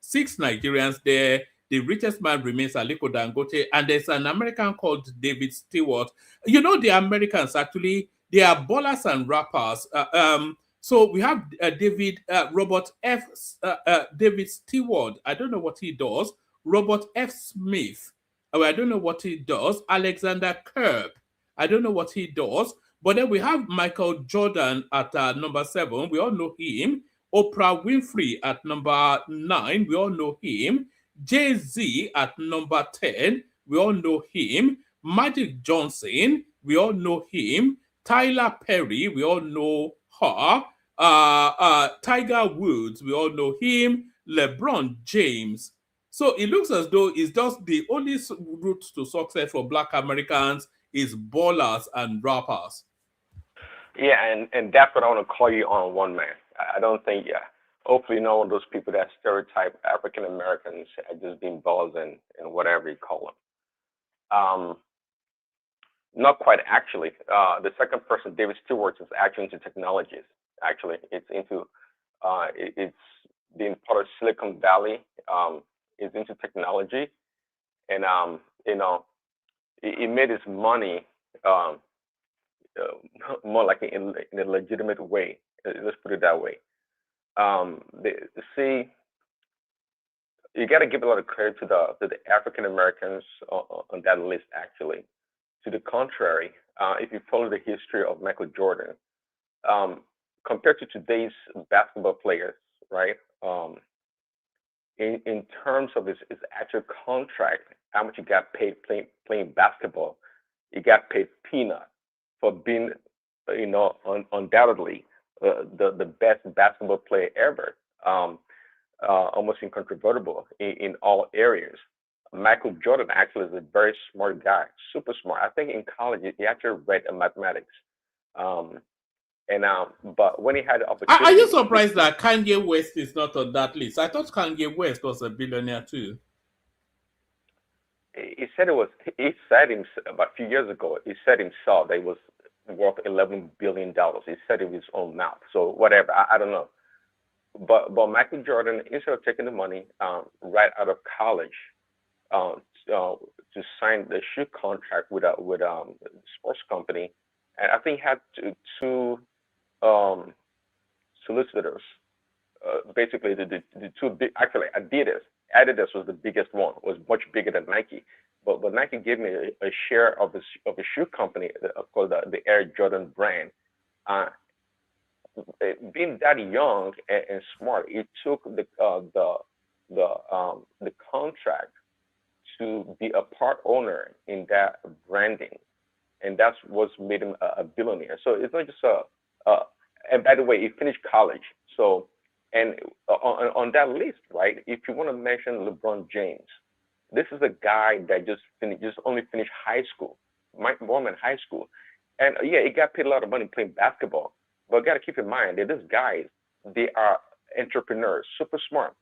Six Nigerians there. The richest man remains Aliko Dangote, and there's an American called David Stewart. You know, the Americans actually, they are ballers and rappers. So we have David Stewart. I don't know what he does. Robert F. Smith. I don't know what he does. Alexander Kerb. I don't know what he does. But then we have Michael Jordan at number 7. We all know him. Oprah Winfrey at number 9. We all know him. Jay-Z at number 10. We all know him. Magic Johnson. We all know him. Tyler Perry. We all know her. Tiger Woods. We all know him. LeBron James. So it looks as though it's just the only route to success for Black Americans is ballers and rappers. Yeah, and that's what I want to call you on, one man. I don't think, hopefully you know one of those people that stereotype African Americans as just being balls and whatever you call them. Not quite actually. The second person, David Stewart, is actually into technologies. Actually, it's into it's being part of Silicon Valley. Is into technology, and he made his money more like in a legitimate way. Let's put it that way. See, you got to give a lot of credit to the African Americans on that list. Actually, to the contrary, if you follow the history of Michael Jordan, compared to today's basketball players, right? In terms of his actual contract, how much he got paid playing basketball, he got paid peanut for being, undoubtedly the best basketball player ever, almost incontrovertible in all areas. Michael Jordan actually is a very smart guy, super smart. I think in college he actually read mathematics. But when he had the opportunity, are you surprised that Kanye West is not on that list? I thought Kanye West was a billionaire too. He said about a few years ago, he said himself that he was worth $11 billion. He said it with his own mouth. So whatever, I don't know. But Michael Jordan, instead of taking the money right out of college to sign the shoe contract with a sports company, and I think he had two solicitors. Basically, the two big, actually Adidas was the biggest one, was much bigger than Nike. But Nike gave me a share of a shoe company called the Air Jordan brand. Being that young and smart, it took the contract to be a part owner in that branding, and that's what's made him a billionaire. So it's not just and by the way, he finished college. So, and on that list, right? If you want to mention LeBron James, this is a guy that just only finished high school, Mormon high school, and he got paid a lot of money playing basketball. But got to keep in mind that these guys, they are entrepreneurs, super smart.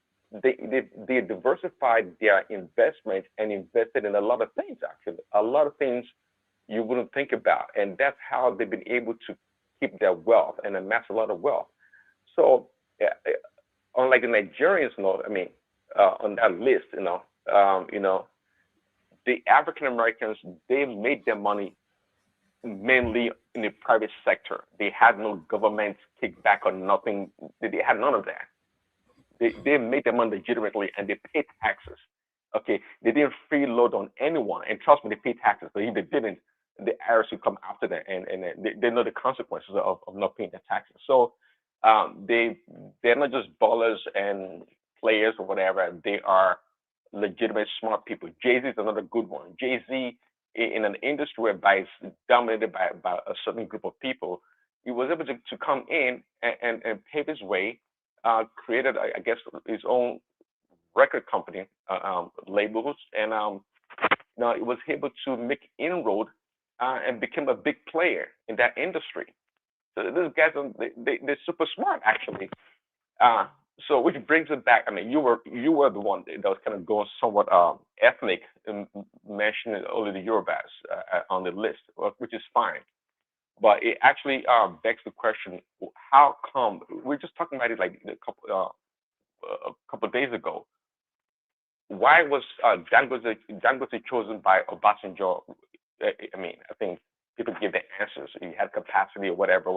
They diversified their investment and invested in a lot of things. Actually, a lot of things you wouldn't think about, and that's how they've been able to keep their wealth and amass a lot of wealth. So unlike the Nigerians, on that list, the African Americans, they made their money mainly in the private sector. They had no government kickback or nothing. They had none of that. They made their money legitimately and they paid taxes. Okay, they didn't freeload on anyone. And trust me, they paid taxes. But if they didn't, the IRS would come after them, and they know the consequences of not paying their taxes. So they're not just ballers and players or whatever. They are legitimate smart people. Jay-Z is another good one. Jay-Z, in an industry whereby it's dominated by a certain group of people, he was able to come in and pave his way, created, I guess, his own record company, labels, and now he was able to make inroad and become a big player in that industry. So these guys, they're super smart, actually. So which brings it back. I mean, you were the one that was kind of going somewhat ethnic, mentioning only the Yorubas on the list, which is fine. But it actually begs the question: how come we're just talking about it like a couple of days ago? Why was Dangote chosen by Obasanjo? I mean, I think people give the answers. He had capacity or whatever.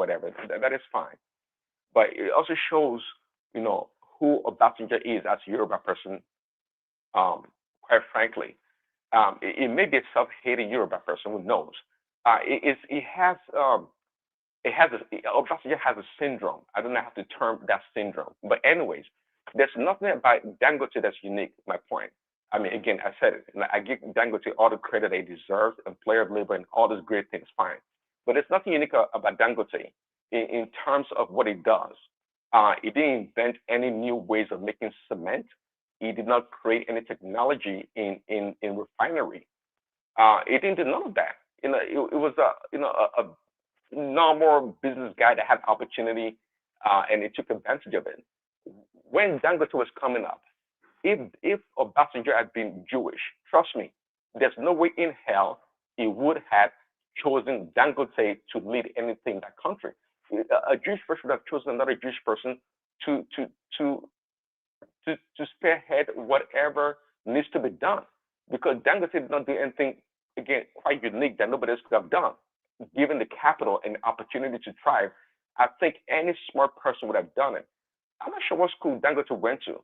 That is fine. But it also shows, who Obasanjo is as a Yoruba person. Quite frankly, it may be a self-hating Yoruba person. Who knows? Obasanjo has a syndrome. I don't know how to term that syndrome. But anyways, there's nothing about Dangote that's unique. My point. I mean, again, I said it. And I give Dangote all the credit he deserves, employer of labor, and all those great things. Fine. But there's nothing unique about Dangote in terms of what he does. He didn't invent any new ways of making cement. He did not create any technology in refinery. He didn't do none of that. It was a normal business guy that had opportunity, and he took advantage of it. When Dangote was coming up, if Obasanjo had been Jewish, trust me, there's no way in hell he would have chosen Dangote to lead anything in that country. A Jewish person would have chosen another Jewish person to spearhead whatever needs to be done, because Dangote did not do anything, again, quite unique that nobody else could have done. Given the capital and the opportunity to thrive, I think any smart person would have done it. I'm not sure what school Dangote went to.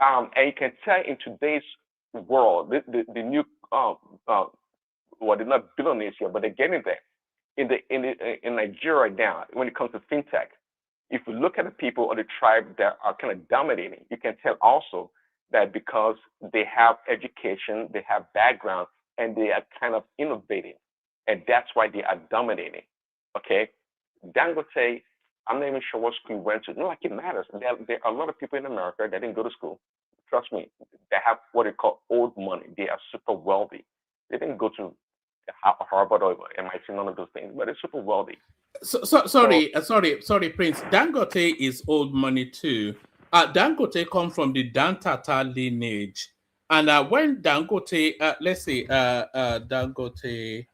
And you can tell in today's world, the new, well, they're not billionaires here, but they're getting there. In Nigeria now, when it comes to fintech, if you look at the people or the tribe that are kind of dominating, you can tell also that because they have education, they have background, and they are kind of innovating, and that's why they are dominating. Okay, Dangote, I'm not even sure what school he went to. Not like it matters. There are a lot of people in America that didn't go to school. Trust me, they have what they call old money. They are super wealthy. They didn't go to Harvard or MIT, none of those things, but they're super wealthy. Sorry, Prince. Dangote is old money too. Dangote come from the Dantata lineage, and when Dangote, let's say, Dangote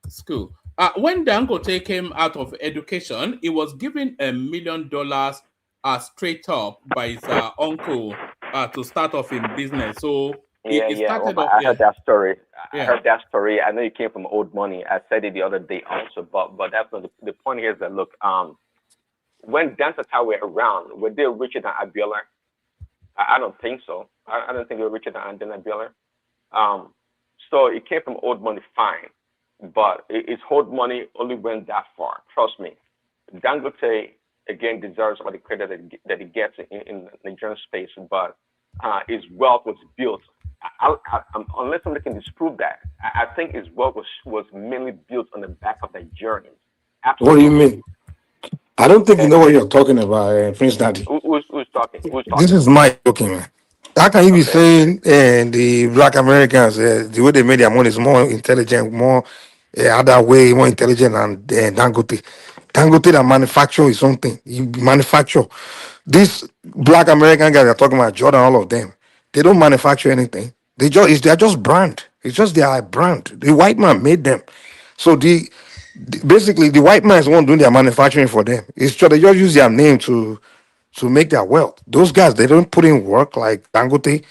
school. When Dangote came out of education, he was given $1 million straight up by his uncle to start off in business. So he started off. I heard that story. I heard that story. I know it came from old money. I said it the other day also, but that's not the point. Here is that look, when Dantata were around, were they richer than Abiola? I don't think so. I don't think they were richer than Abiola. So it came from old money, fine. But his old money only went that far. Trust me. Dangote, again, deserves all the credit that he gets in the Nigerian space, but his wealth was built. Unless somebody can disprove that, I think his wealth was mainly built on the back of Nigerians. Absolutely. What do you mean? I don't think you know what you're talking about, Prince Daddy. Who's talking? This is my talking, man. How can you be saying the black Americans, the way they made their money is more intelligent, more other way, more intelligent than Dangote? Dangote that manufacture is something. You manufacture. These black American guys are talking about Jordan, all of them. They don't manufacture anything. They're just brand. It's just their brand. The white man made them. So basically the white man is the one doing their manufacturing for them. It's just they just use their name to to make their wealth. Those guys, they don't put in work like Dangote.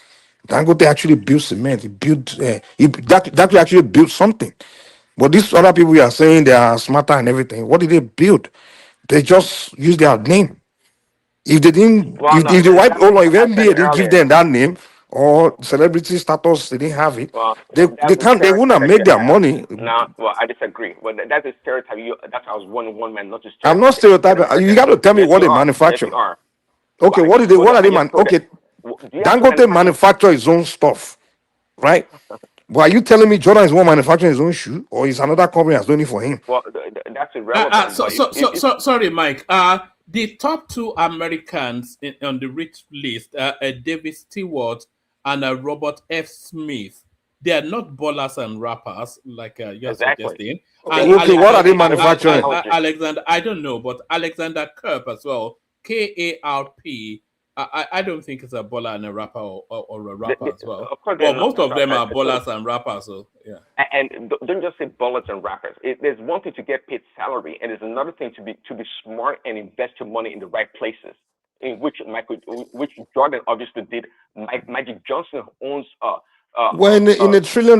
Dangote actually built cement. He built, that actually built something. But these other people, we are saying they are smarter and everything. What did they build? They just use their name. If they didn't, Well, no, if the white, that's oh no, if I said NBA it didn't give earlier. them that name or celebrity status, they didn't have it. Well, They that's the can't, they wouldn't stereotype have that made you their have. money. No, well, I disagree. Well, that's a stereotype. That's why I was one man, not to I'm not stereotype stereotyping. You Americans. got to tell me Yes, what you they are. Yes, manufacture. you are. Okay, Well, what did they? well, What are I they? just told Okay, you. Do you have to Dangote manufacture? manufacture his own stuff, right? But are you telling me Jordan is one manufacturing his own shoe, or is another company that's doing it for him? Well, that's irrelevant. But Sorry, Mike. The top two Americans on the rich list are David Stewart and Robert F. Smith. They are not ballers and rappers like you're exactly. suggesting. Okay, And Okay, what are they I made the manufacturing? analogy. Alexander, I don't know, but Alexander Kerp as well. KARP. I don't think it's a baller and a rapper or a rapper as well. Of course, they're Well, most not of them are rappers. ballers and rappers. So yeah. And don't just say bullets and rappers. There's one thing to get paid salary, and there's another thing to be smart and invest your money in the right places. In which Jordan obviously did. Magic Johnson owns When in $1 trillion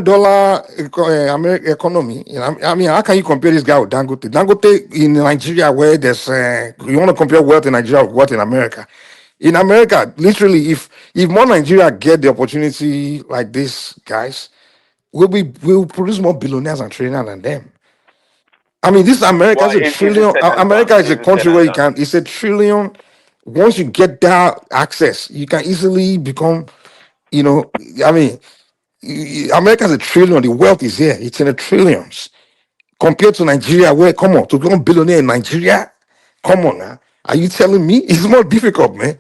American economy, you know, I mean, how can you compare this guy with Dangote? Dangote in Nigeria, where there's you want to compare wealth in Nigeria with wealth in America. In America, literally, if more Nigeria get the opportunity like this, guys, we'll produce more billionaires and trillionaires than them. I mean, this America is a it's trillion. said and America done. is a It's said country where and you done. can. It's a trillion. Once you get that access, you can easily become. You know, I mean, America is a trillion. The wealth is here. It's in the trillions compared to Nigeria, where come on to become billionaire in Nigeria. Come on now, are you telling me it's more difficult, man?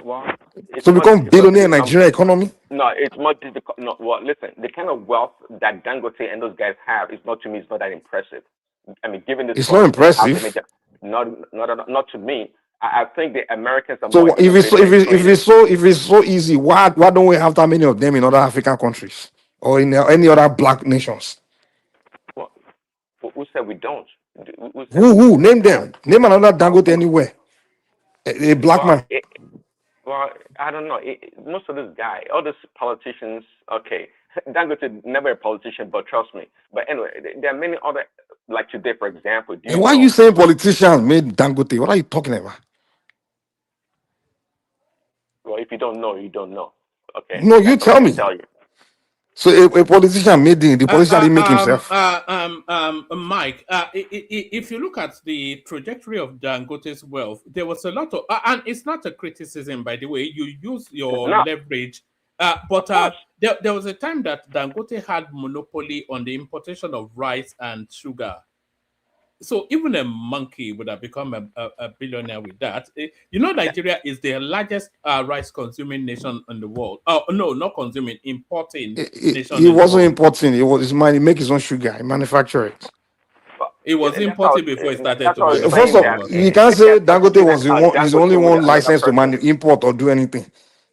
Well, it's To more become difficult to billionaire in become. Nigeria economy, No, it's more difficult. No, well, listen, the kind of wealth that Dangote and those guys have is not, to me, it's not that impressive. I mean, given this it's not wealth and how they made impressive. that, not to me. I think the Americans are more So if it's innovative and creative. if it's so easy, why don't we have that many of them in other African countries or in any other black nations? Well, who said we don't? Who said Who we name don't have? them? Name another Well, Dangote anywhere. A black well, man. well, I don't know. Most of this guy, all these politicians, okay, Dangote never a politician, but trust me. But anyway, there are many other, like today, for example. Do you And why are know? you saying politicians made Dangote? What are you talking about? Well, if you don't know, you don't know. Okay, No, you that's all I tell can me. tell you. So a politician made the politician didn't make himself. Mike, if you look at the trajectory of Dangote's wealth, there was a lot of, and it's not a criticism, by the way. You use your No, leverage, but there was a time that Dangote had monopoly on the importation of rice and sugar. So even a monkey would have become a billionaire with that. You know, Nigeria is the largest rice consuming nation in the world. Oh no, not consuming, importing nation He in the wasn't world. importing. It was his money. He make his own sugar. He manufacture it. It was importing before it started to I was First saying of manufacture. all, that. you can't You say can't Dangote substitute was the one. He's the only Dangote with one another licensed to person. import or do anything.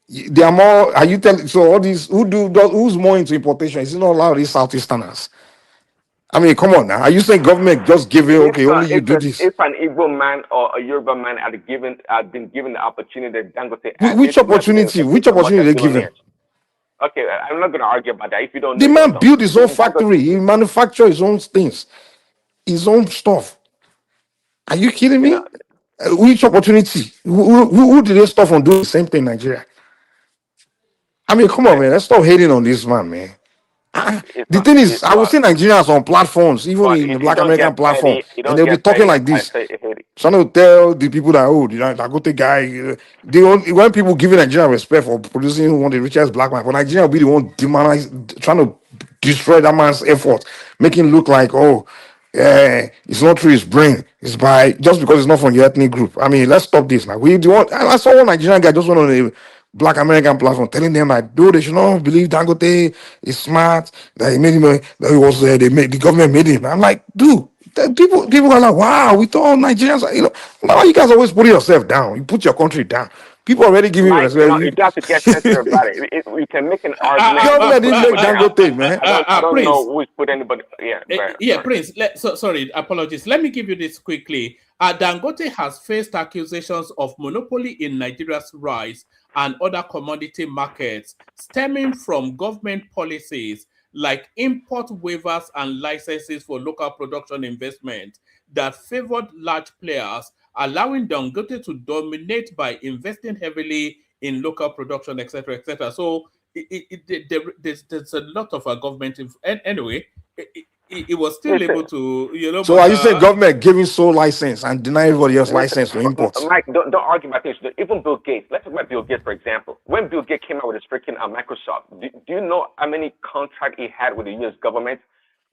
They are more. Are you telling? So all these who's more into importation? Is it not allowed these Southeasterners? I mean, come on now. Are you saying government just give it? Okay, only you do this. If an Igbo man or a Yoruba man had been given the opportunity that Dangote had, Which opportunity? Which become opportunity they give him? multi-billionaires. Okay, I'm not going to argue about that. If you don't know, The you don't man know. built his own Dangote, factory. He manufactured his own things, his own stuff. Are you kidding you know, me? Which opportunity? Who did they stop from doing the same thing in Nigeria? I mean, come on, man. Let's stop hating on this man, man. it's The not. thing is, It's I will what. see Nigerians on platforms, even But in the you Black don't American get platform, petty. You and don't they'll be get talking petty. like I this, say Haiti. trying to tell the people that, oh, the good guy. When people giving Nigeria respect for producing one of the richest black man, but Nigeria will be the one trying to destroy that man's effort, making it look like, oh, yeah, it's not through his brain. It's by just because it's not from your ethnic group. I mean, let's stop this now. We do want. I saw one Nigerian guy just went on a Black American platform telling them like, dude, they should not believe Dangote is smart. That he made him. That he was. The government made him. I'm like, dude. People are like, wow, we thought Nigerians. Why you guys always put yourself down? You put your country down. People already give me Mike, you know, you respect. don't have to get sensitive about it. We can make an argument. Government didn't make But then Dangote, man. I don't know Prince. who's put anybody. Yeah, Yeah, Prince. Sorry, apologies. Let me give you this quickly. Dangote has faced accusations of monopoly in Nigeria's rice and other commodity markets stemming from government policies like import waivers and licenses for local production investment that favored large players, allowing Dangote to dominate by investing heavily in local production, etc., etc. So there's a lot of government. Anyway, it was still able to, So but are you saying government giving sole license and deny everybody else license to import? Mike, don't argue about things. Even Bill Gates. Let's talk about Bill Gates, for example. When Bill Gates came out with his freaking Microsoft, do you know how many contracts he had with the U.S. government?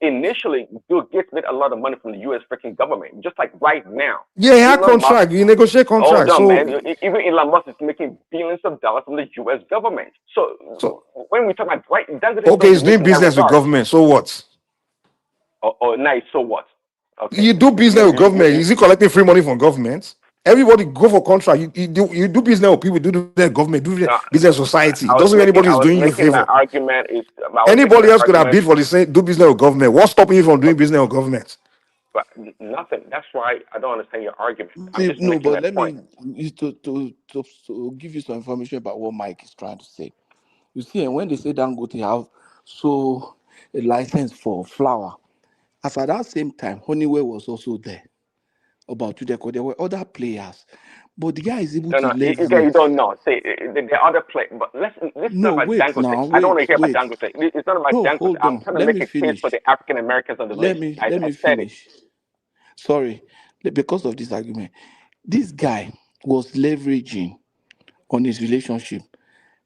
Initially, Bill Gates made a lot of money from the U.S. freaking government, just like right now. Yeah, he had contract. You negotiate contract. Hold on, So man. Even Elon Musk is making billions of dollars from the U.S. government. So when we talk about right, okay, he's doing business with government. So what? Oh, nice. So what? Okay. You do business with government. Is he collecting free money from government? Everybody go for contract. You do business with people. Do the government. Do business society. Doesn't mean anybody is doing you a favor. My argument is anybody else could have bid for the same. Do business with government. What's stopping you from doing business with government? But nothing. That's why I don't understand your argument. No, but let me to give you some information about what Mike is trying to say. You see, and when they say Dangote have a license for flour, as at that same time, Honeywell was also there. About there were other players, but the guy is able to leverage. You don't know. Say the other play, but let's no, about wait, Dangote. now, I don't want to hear wait. about Dangote. It's not about Dangote. Hold I'm on. trying to make a case for the African Americans on the list. Let me finish. Sorry, because of this argument, this guy was leveraging on his relationship.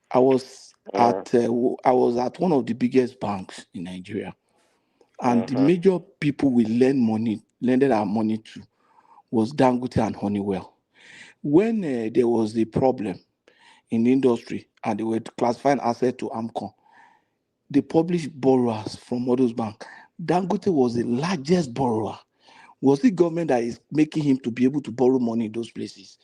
I was at one of the biggest banks in Nigeria, and the major people we lended our money to was Dangote and Honeywell. When there was a problem in the industry and they were classifying asset to AMCON, they published borrowers from all those banks. Dangote was the largest borrower. Was the government that is making him to be able to borrow money in those places?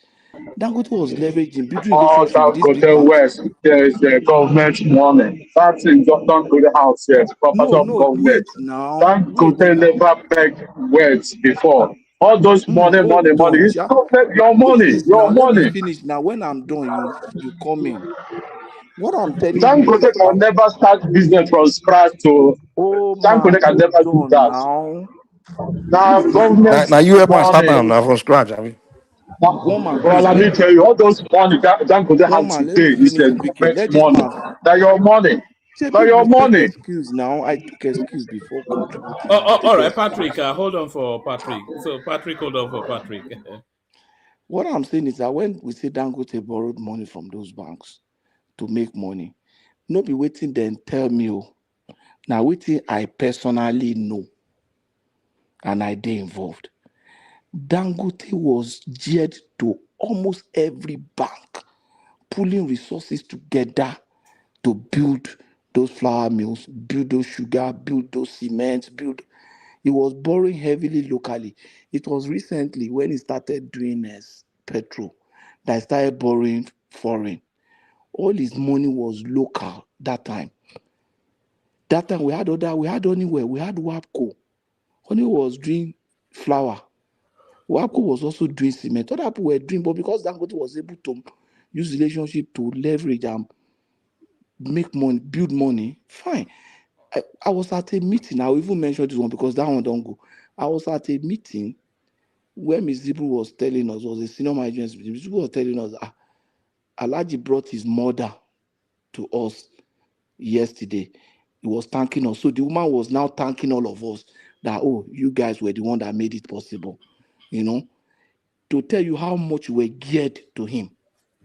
Dangote was leveraging building relationship with these big banks. West, there is the government money. That's in don't go to the house yet. Property of government. Wait now. Dangote never begged words before. All those money. It's your money. Let me finish now. When I'm done, you come in. What I'm telling you. Dangote can never start business from scratch to. Dangote can never do that. Now government. Now you have to start now from scratch. I mean. Well, let me tell you, all those money Dangote have today is the government money. That's your money. That's your money. Excuse now. I took excuse before contributing. All right, Patrick. Hold on for Patrick. So Patrick, hold on for Patrick. What I'm saying is that when we say Dangote borrowed money from those banks to make money, no be waiting then tell me. Now waiting I personally know, and I dey involved. Dangote was geared to almost every bank, pulling resources together to build those flour mills, build those sugar, build those cements, He was borrowing heavily locally. It was recently when he started doing petrol that he started borrowing foreign. All his money was local that time. That time we had Honeywell, we had WAPCO. Honeywell was doing flour. WAPCO was also doing cement. Other people were doing, but because Dangote was able to use relationship to leverage and make money, build money, fine. I was at a meeting. I'll even mention this one because that one don't go. I was at a meeting where Ms. Zibu was telling us, was a senior manager, Ms. Zibu was telling us, Alhaji brought his mother to us yesterday. He was thanking us. So the woman was now thanking all of us that, you guys were the one that made it possible. To tell you how much we were geared to him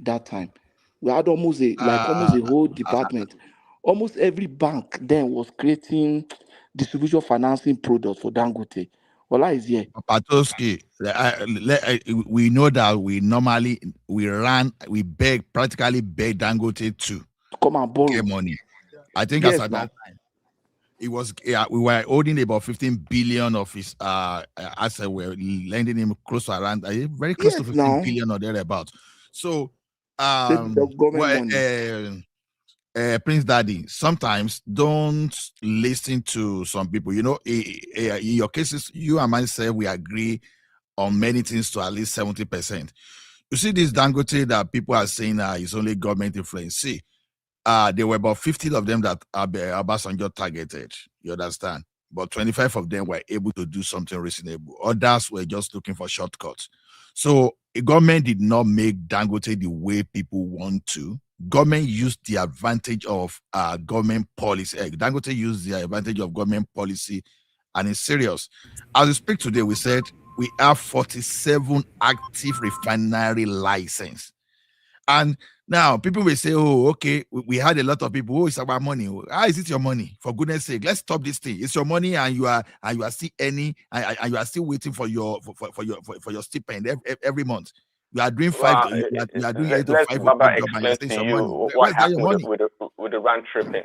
that time. We had almost a whole department. Almost every bank then was creating distribution financing products for Dangote. Ola is here. Patoski, we know that practically beg Dangote to come and borrow get money. I think as at that time, it was we were holding about 15 billion of his asset. We're lending him close to around very close to 15 billion or thereabouts. So government money. Prince Daddy, sometimes don't listen to some people. You know, in your cases, you and myself, we agree on many things to at least 70%. You see this Dangote that people are saying is only government influence. See, there were about 50 of them that Obasanjo targeted. You understand? But 25 of them were able to do something reasonable. Others were just looking for shortcuts. So the government did not make Dangote the way people want to. Government used the advantage of government policy. Dangote used the advantage of government policy, and it's serious. As we speak today, we said we have 47 active refinery license. And now people will say, oh, okay, we had a lot of people. Oh, it's about money. How is it your money? For goodness sake, let's stop this thing. It's your money, and you are still earning, and you are still waiting for your stipend every month. You are doing five. You are doing 8 to 5 Baba job, and you're explain saying to your you money. what happened with the round tripping.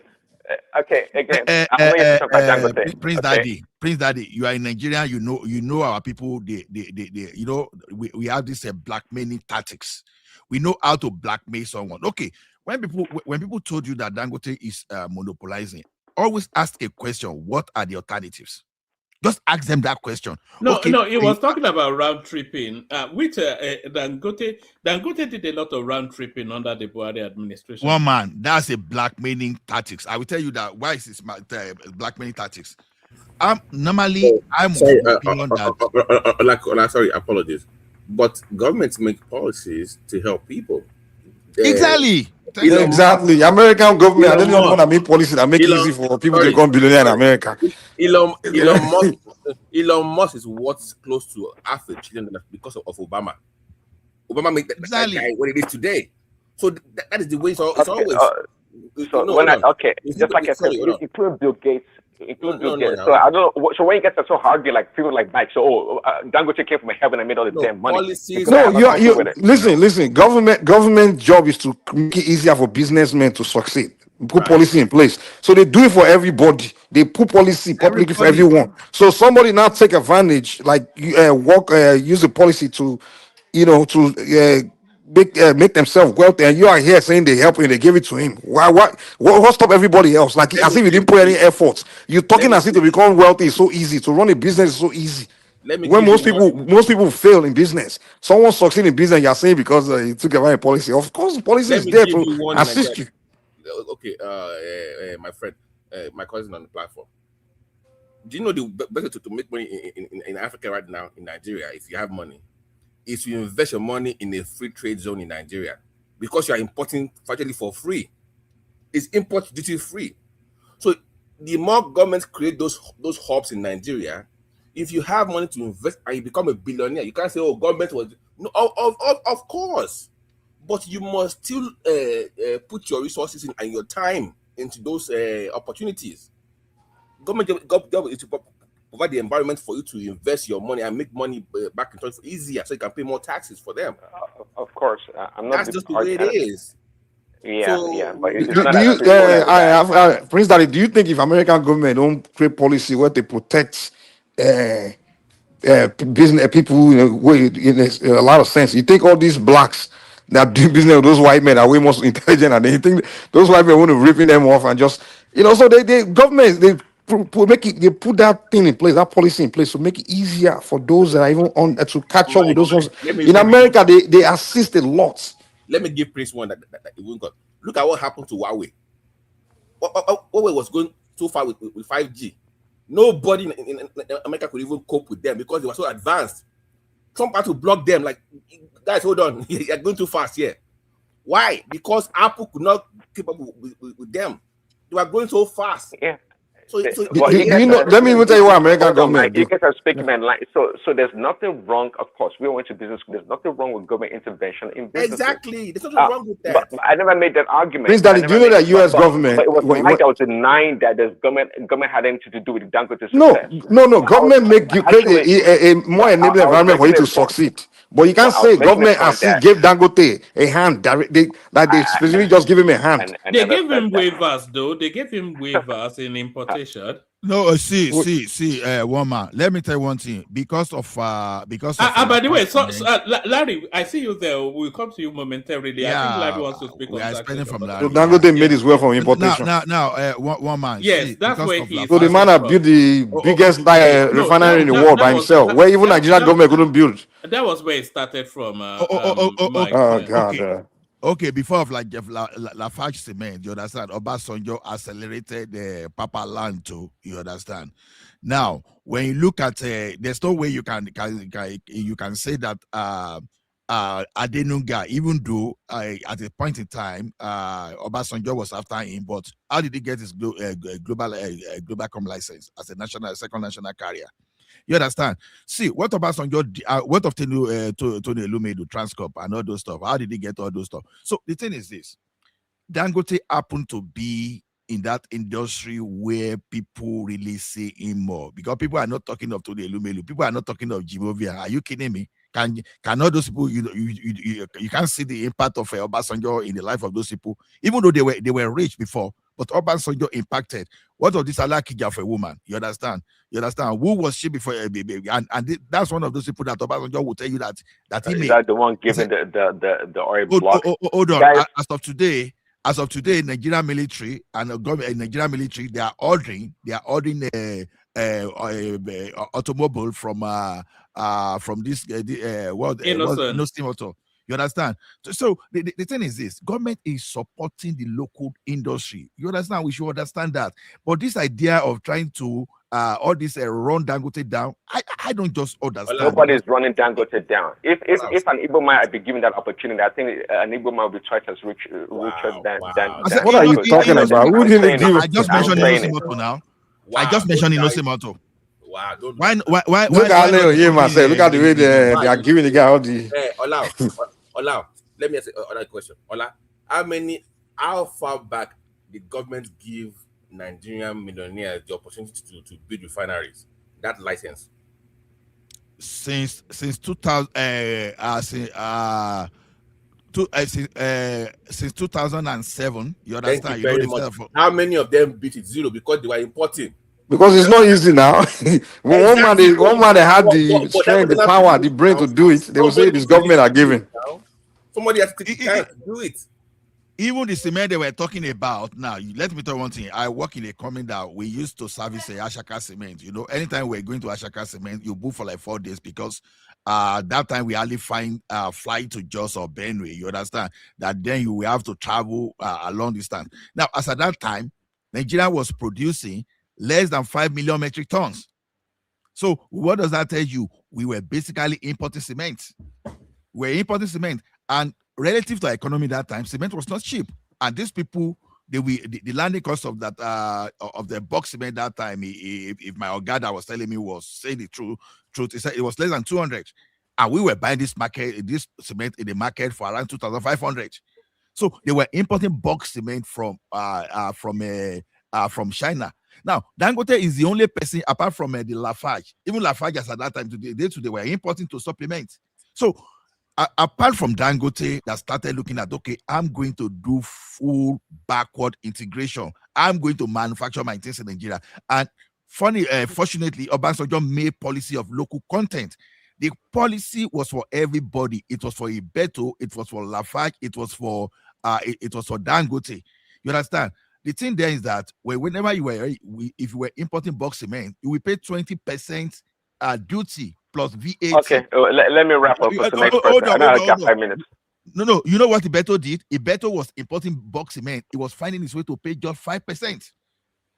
Okay, again, I'm going to talk about Dangote. Prince Daddy, you are in Nigeria. You know our people. They you know, we have this blackmailing tactics. We know how to blackmail someone. Okay, when people told you that Dangote is monopolizing, always ask a question: what are the alternatives? Just ask them that question. No, okay, he was talking about round tripping. With Dangote did a lot of round tripping under the Buhari administration. One man, that's a blackmailing tactics. I will tell you that. Why is this blackmailing tactics? Normally, sorry, sorry, apologies. But governments make policies to help people. Exactly. Exactly. American government, I don't even want to make policy that make it easy for people to become billionaire in America. Elon Musk is what's close to $500 billion because of Obama. Obama made that guy what it is today. So that is the way it's always. Just like I said, include Bill Gates. So I don't know. So when you get so hard, like people like Mike. So Dangote came from heaven and made all the damn money. You listen. Government job is to make it easier for businessmen to succeed. Put policy in place. So they do it for everybody. They put policy publicly for everyone. So somebody now take advantage, like use the policy to, make themselves wealthy, and you are here saying they help him, they give it to him. What stop everybody else? Like as if you didn't put any effort. You're talking as if to become wealthy is so easy. To run a business is so easy. When most people fail in business, someone succeed in business, you're saying because he took a policy. Of course, the policy is there to assist you. Okay, my friend, my cousin on the platform. Do you know the better to make money in Africa right now, in Nigeria, if you have money, is to invest your money in a free trade zone in Nigeria, because you are importing virtually for free. It's import duty free. So the more governments create those hubs in Nigeria, if you have money to invest and you become a billionaire, you can't say, "Oh, government was." No, of course, but you must still put your resources and your time into those opportunities. Government is to provide the environment for you to invest your money and make money back in touch easier, so you can pay more taxes for them. Of course, I'm not. That's just the way it is. Yeah. But it's not Prince Daddy, do you think if American government don't create policy where they protect business people in a lot of sense, you think all these blacks that do business with those white men are way more intelligent, and they think those white men want to ripping them off and just so they government they put that thing in place, that policy in place to make it easier for those that are even on to catch up with those ones. In America, they assist a lot. Let me give Prince one that it won't got. Look at what happened to Huawei. Huawei was going so far with 5G. Nobody in America could even cope with them because they were so advanced. Trump had to block them. Like, guys, hold on, you're going too fast here. Why? Because Apple could not keep up with them. They were going so fast. Yeah. So let me even tell you what American government. You guys are speaking man, like so there's nothing wrong. Of course, we went to business. There's nothing wrong with government intervention in business. Exactly, there's nothing wrong with that. But I never made that argument. Prince Daddy, do you know that U.S. government? But it was Mike that was denying that there's government had anything to do with Dangote's success. No. Government make you create a more enabling environment for you to succeed. But you can't say government gave Dangote a hand directly, like they specifically just give him a hand. They gave him waivers, though. They gave him waivers in importation. No, see, woman. Let me tell you one thing. Because of by the way, Larry, I see you there. We'll come to you momentarily. Yeah, I think Larry wants to speak we on are expecting from Larry. So Dangote made his way from importation. Now, one man. Yes, see, that's where he. So the man that built the biggest refinery in the world by himself, where even Nigerian government couldn't build. That was where it started from. God. Okay, before of like Lafarge Cement, you understand? Obasanjo accelerated the Papa Land too. You understand? Now, when you look at, there's no way you can say that Adenunga, even though at a point in time Obasanjo was after him, but how did he get his global license as a second national carrier? You understand? See, what Obasanjo, what of Tony Elumedu, Transcorp, and all those stuff? How did he get all those stuff? So the thing is this: Dangote happened to be in that industry where people really see him more, because people are not talking of Tony Elumelu, people are not talking of Jimovia. Are you kidding me? Can all those people, you can't see the impact of Obasanjo in the life of those people, even though they were rich before, but Obasanjo impacted. What of this Alakija for a woman? You understand? Who was she before a baby? And that's one of those people that Obasanjo will tell you that he made. That the one giving the oil block. Hold on. Guys, as of today, Nigerian military and Nigerian military, they are ordering automobile from this Innocent Auto. You understand? So the thing is this: government is supporting the local industry. You understand? We should understand that. But this idea of trying to all this run Dangote down, I don't just understand. Nobody is running Dangote down. If an Igbo man had been given that opportunity, I think an Igbo man would be twice as rich than. What are you talking about? Who didn't give? I just mentioned Innocent Auto now. I just mentioned Innocent Auto. Wow! Why? Look at myself. Look at the way they are giving the guy all the. Ola, let me ask another question. Ola, how far back did government give Nigerian millionaires the opportunity to build refineries? That license? Since 2000, since 2007. You understand? How many of them beat it? Zero, because they were importing. Because it's not easy now. One man they had the strength, the power, the brain to do it. They will say this government are giving. Somebody has to take time to do it. Even the cement they were talking about now, let me tell you one thing. I work in a company that we used to service Ashaka Cement. You know, anytime we're going to Ashaka Cement, you book for like 4 days, because that time we hardly find fly to Jos or Benue. You understand? That then you will have to travel a long distance. Now, as at that time, Nigeria was producing less than 5 million metric tons. So what does that tell you? We were basically importing cement. And relative to our economy that time, cement was not cheap. And these people, the landing cost of that of the box cement that time, if my Ogada was telling me, was saying the truth, he said it was less than 200. And we were buying this cement in the market for around 2,500. So they were importing box cement from China. Now, Dangote is the only person, apart from the Lafarge. Even Lafarge at that time, they were importing to supplement. So, apart from Dangote that started looking at, okay, I'm going to do full backward integration. I'm going to manufacture my things in Nigeria. And fortunately, Obasanjo made policy of local content. The policy was for everybody. It was for Ibeto, it was for Lafarge, it was for Dangote. You understand? The thing there is that whenever if you were importing box cement, you will pay 20% duty plus VAT. Okay, let me wrap up with the next person. I know I got 5 minutes. No, you know what Ibeto did? Ibeto was importing box cement. It was finding his way to pay just 5%.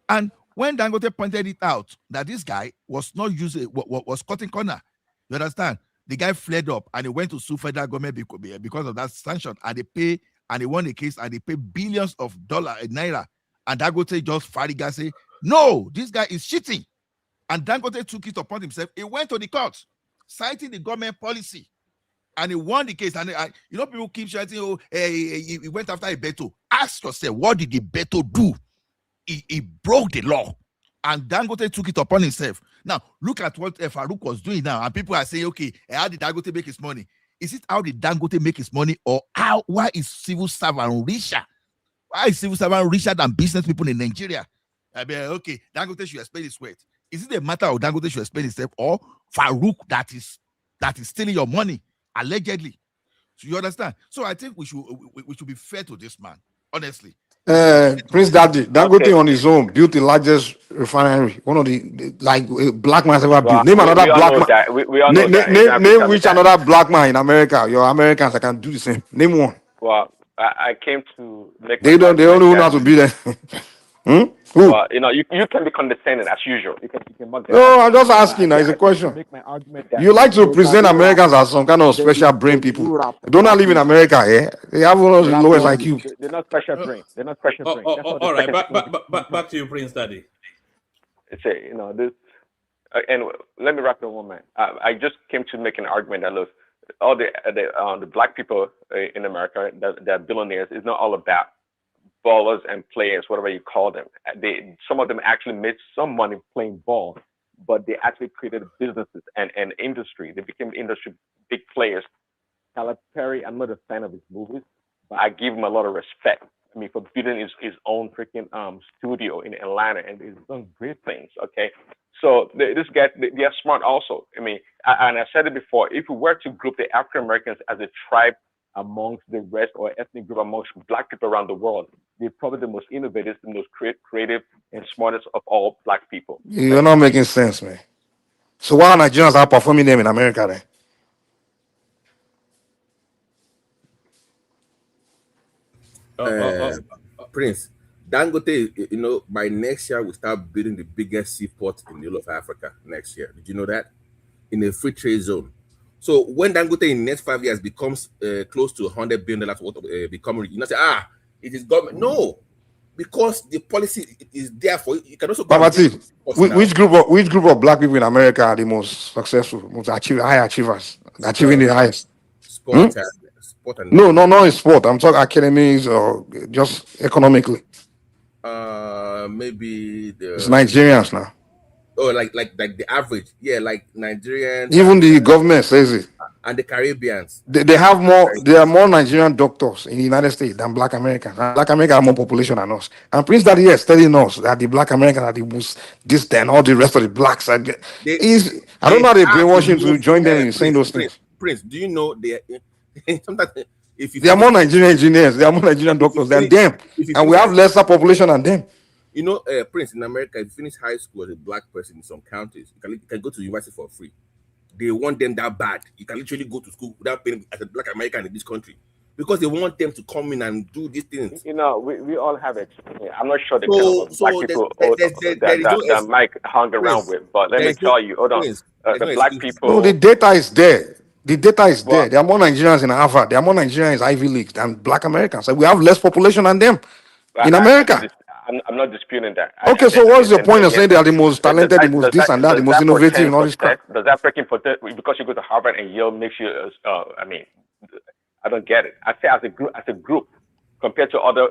And when Dangote pointed it out that this guy was not using, was cutting corner, you understand? The guy fled up and he went to sue federal government because of that sanction, and they won the case, and they pay billions of naira. And Dangote just Fariga say, no, this guy is cheating. And Dangote took it upon himself. He went to the court, citing the government policy, and he won the case. And people keep shouting, oh, he went after Ibeto. Ask yourself, what did Ibeto do? He broke the law, and Dangote took it upon himself. Now, look at what Farouk was doing now, and people are saying, okay, how did Dangote make his money? Is it how did Dangote make his money, or why is civil servant richer? Why is civil servant richer than business people in Nigeria? I mean, okay, Dangote should explain his weight. Is it a matter of Dangote should explain himself or Farouk that is stealing your money allegedly? So you understand? So I think we should be fair to this man, honestly. Prince Daddy, Dangote on his own built the largest refinery, one of the like black man's ever built. Name another black man. We all know that. Name which another black man in America. You're Americans, I can do the same. Name one. Well, I came to make. They don't know how to be there. Who? Well, you can be condescending as usual. You can mock them. No, I'm just asking. It's a question. Make my argument You like to present Americans as some kind of special brain people. Don't not live in America, eh? They have one of the lowest IQ. They're not special brain. They're not special brain. All right, back to you, Prince Daddy. Say, this. And let me wrap up one man. I just came to make an argument that look, all the black people in America that are billionaires is not all about ballers and players, whatever you call them. Some of them actually made some money playing ball, but they actually created businesses and industry. They became industry big players. Tyler Perry, I'm not a fan of his movies, but I give him a lot of respect. I mean, for building his own freaking studio in Atlanta, and he's done great things. Okay, so this guy, they are smart also. I mean, and I said it before. If we were to group the African Americans as a tribe amongst the rest, or ethnic group amongst black people around the world, they're probably the most innovative, the most creative, and smartest of all black people. You're not making sense, man. So why are Nigerians outperforming them in America then? Prince, Dangote, by next year, we start building the biggest seaport in the whole of Africa next year. Did you know that? In a free trade zone. So when Dangote in the next 5 years becomes close to $100 billion, say, it is government. No, because the policy is there for you. You can also go. Which group of black people in America are the most successful, most high achievers, achieving the highest? Sport and no, not in sport. I'm talking academics or just economically. Maybe it's Nigerians now. Oh, like the average, yeah, like Nigerians. Even the government says it. And the Caribbeans. They have more. There are more Nigerian doctors in the United States than Black Americans. Black Americans have more population than us. And Prince Daddy is telling us that the Black Americans are the most this and all the rest of the blacks. I don't know how they brainwash him to join them in saying those things. Prince, do you know sometimes there are more Nigerian engineers, there are more Nigerian doctors than them, and we have lesser population than them. Prince, in America, if you finish high school as a black person in some counties, you can go to university for free. They want them that bad. You can literally go to school without paying as a black American in this country because they want them to come in and do these things. We all have it. I'm not sure the kind of black people that Mike hung around with, but let me tell you, hold on, the black people. No, the data is there. The data is there. There are more Nigerians in Harvard. There are more Nigerians in Ivy League than Black Americans. So we have less population than them in America. I'm not disputing that. Okay, so what's the point of saying they are the most talented, the most this and that, the most innovative and all this crap? Does that freaking protect because you go to Harvard and Yale makes you? I don't get it. I say as a group, compared to other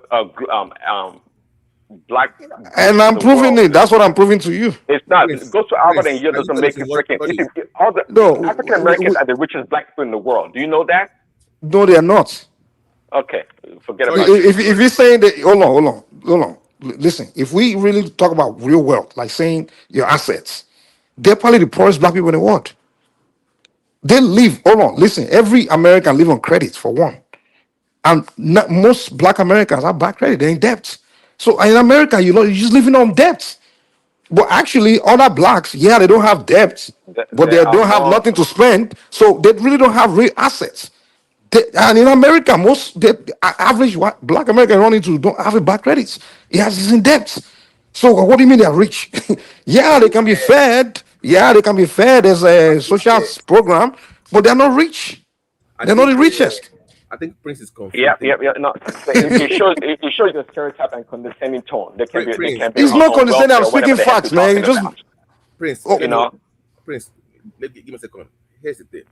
black. And I'm proving it. That's what I'm proving to you. It's not. Go to Harvard and Yale doesn't make you freaking. All the African Americans are the richest black people in the world. Do you know that? No, they are not. Okay, forget about it. If you're saying that, hold on. Listen, if we really talk about real wealth, like saying your assets, they're probably the poorest black people in the world. They live, listen, every American live on credit for one. And most black Americans have bad credit, they're in debt. So in America, you're just living on debt. But actually, other blacks, they don't have debt, but they don't have nothing to spend. So they really don't have real assets. And in America, average black American running to don't have a bad credits. He's in debt. So what do you mean they're rich? They can be fed. They can be fed. There's a social program, but they're not rich. They're not the richest. I think Prince is confused. Yeah. No, it shows the stereotype and condescending tone. They can be. It's not condescending. I'm speaking facts, man. Prince. Prince. Give me a second. Here's the thing.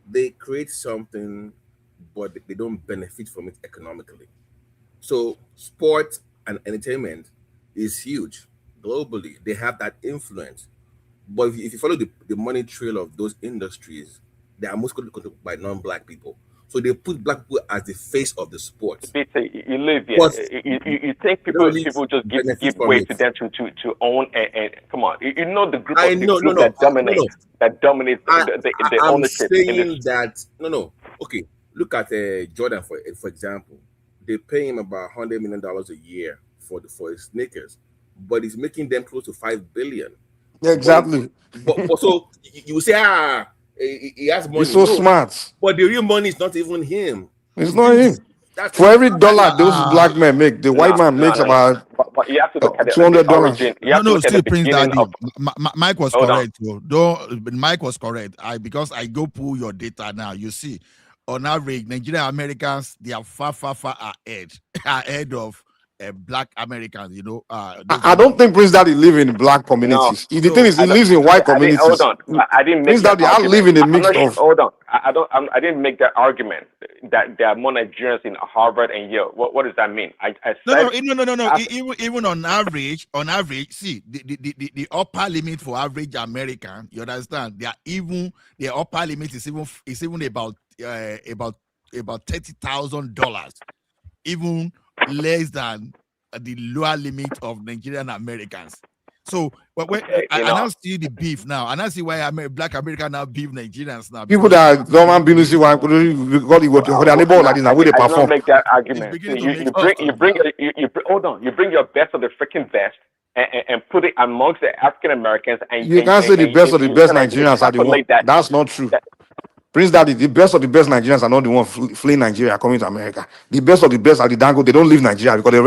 They create something, but they don't benefit from it economically. So sport and entertainment is huge globally. They have that influence. But if you follow the money trail of those industries, they are mostly controlled by non-black people. So they put black people as the face of the sport. Peter, you live here. But You think they don't people really just benefit give from way it. to them to own and come on. You know the group I of the know, group no, that dominates the I'm ownership saying industry. that no. Okay, look at Jordan for example. They pay him about $100 million a year for his sneakers, but he's making them close to $5 billion. Yeah, exactly. But so you say he has money. He's so No, smart. but the real money is not even him. It's not him. That's For every it's not dollar those like, black men make, the white No, man makes no. about But you have to look at the $200. origin. You have to look at the Still Prince beginning Daddy. of. Mike was Hold on. correct. Though Mike was correct. Because I go pull your data now. You see, on average, Nigerian Americans, they are far ahead of black Americans. I don't think Prince Daddy live in black No, communities. The thing is, he lives in white I didn't. Hold communities. on. I didn't make Prince that Daddy, I argument. live in a I'm mix not of. Hold on. I didn't make that argument that there are more Nigerians in Harvard and Yale. What does that mean? I said No. Even on average, see the upper limit for average American. You understand? The upper limit is even about $30,000, even less than the lower limit of Nigerian Americans. So I now see the beef now. I now see why black American now beef Nigerians now. People that don't be see why because their neighbor like this now where they I don't perform. make that argument. beginning You to bring hold on. You bring your best of the freaking best and put it amongst the African Americans and You can't say the best of the best Nigerians are the one. extrapolate that. That's not true. Prince Daddy, the best of the best Nigerians are not the one fleeing Nigeria coming to America. The best of the best are the Dango. They don't leave Nigeria because they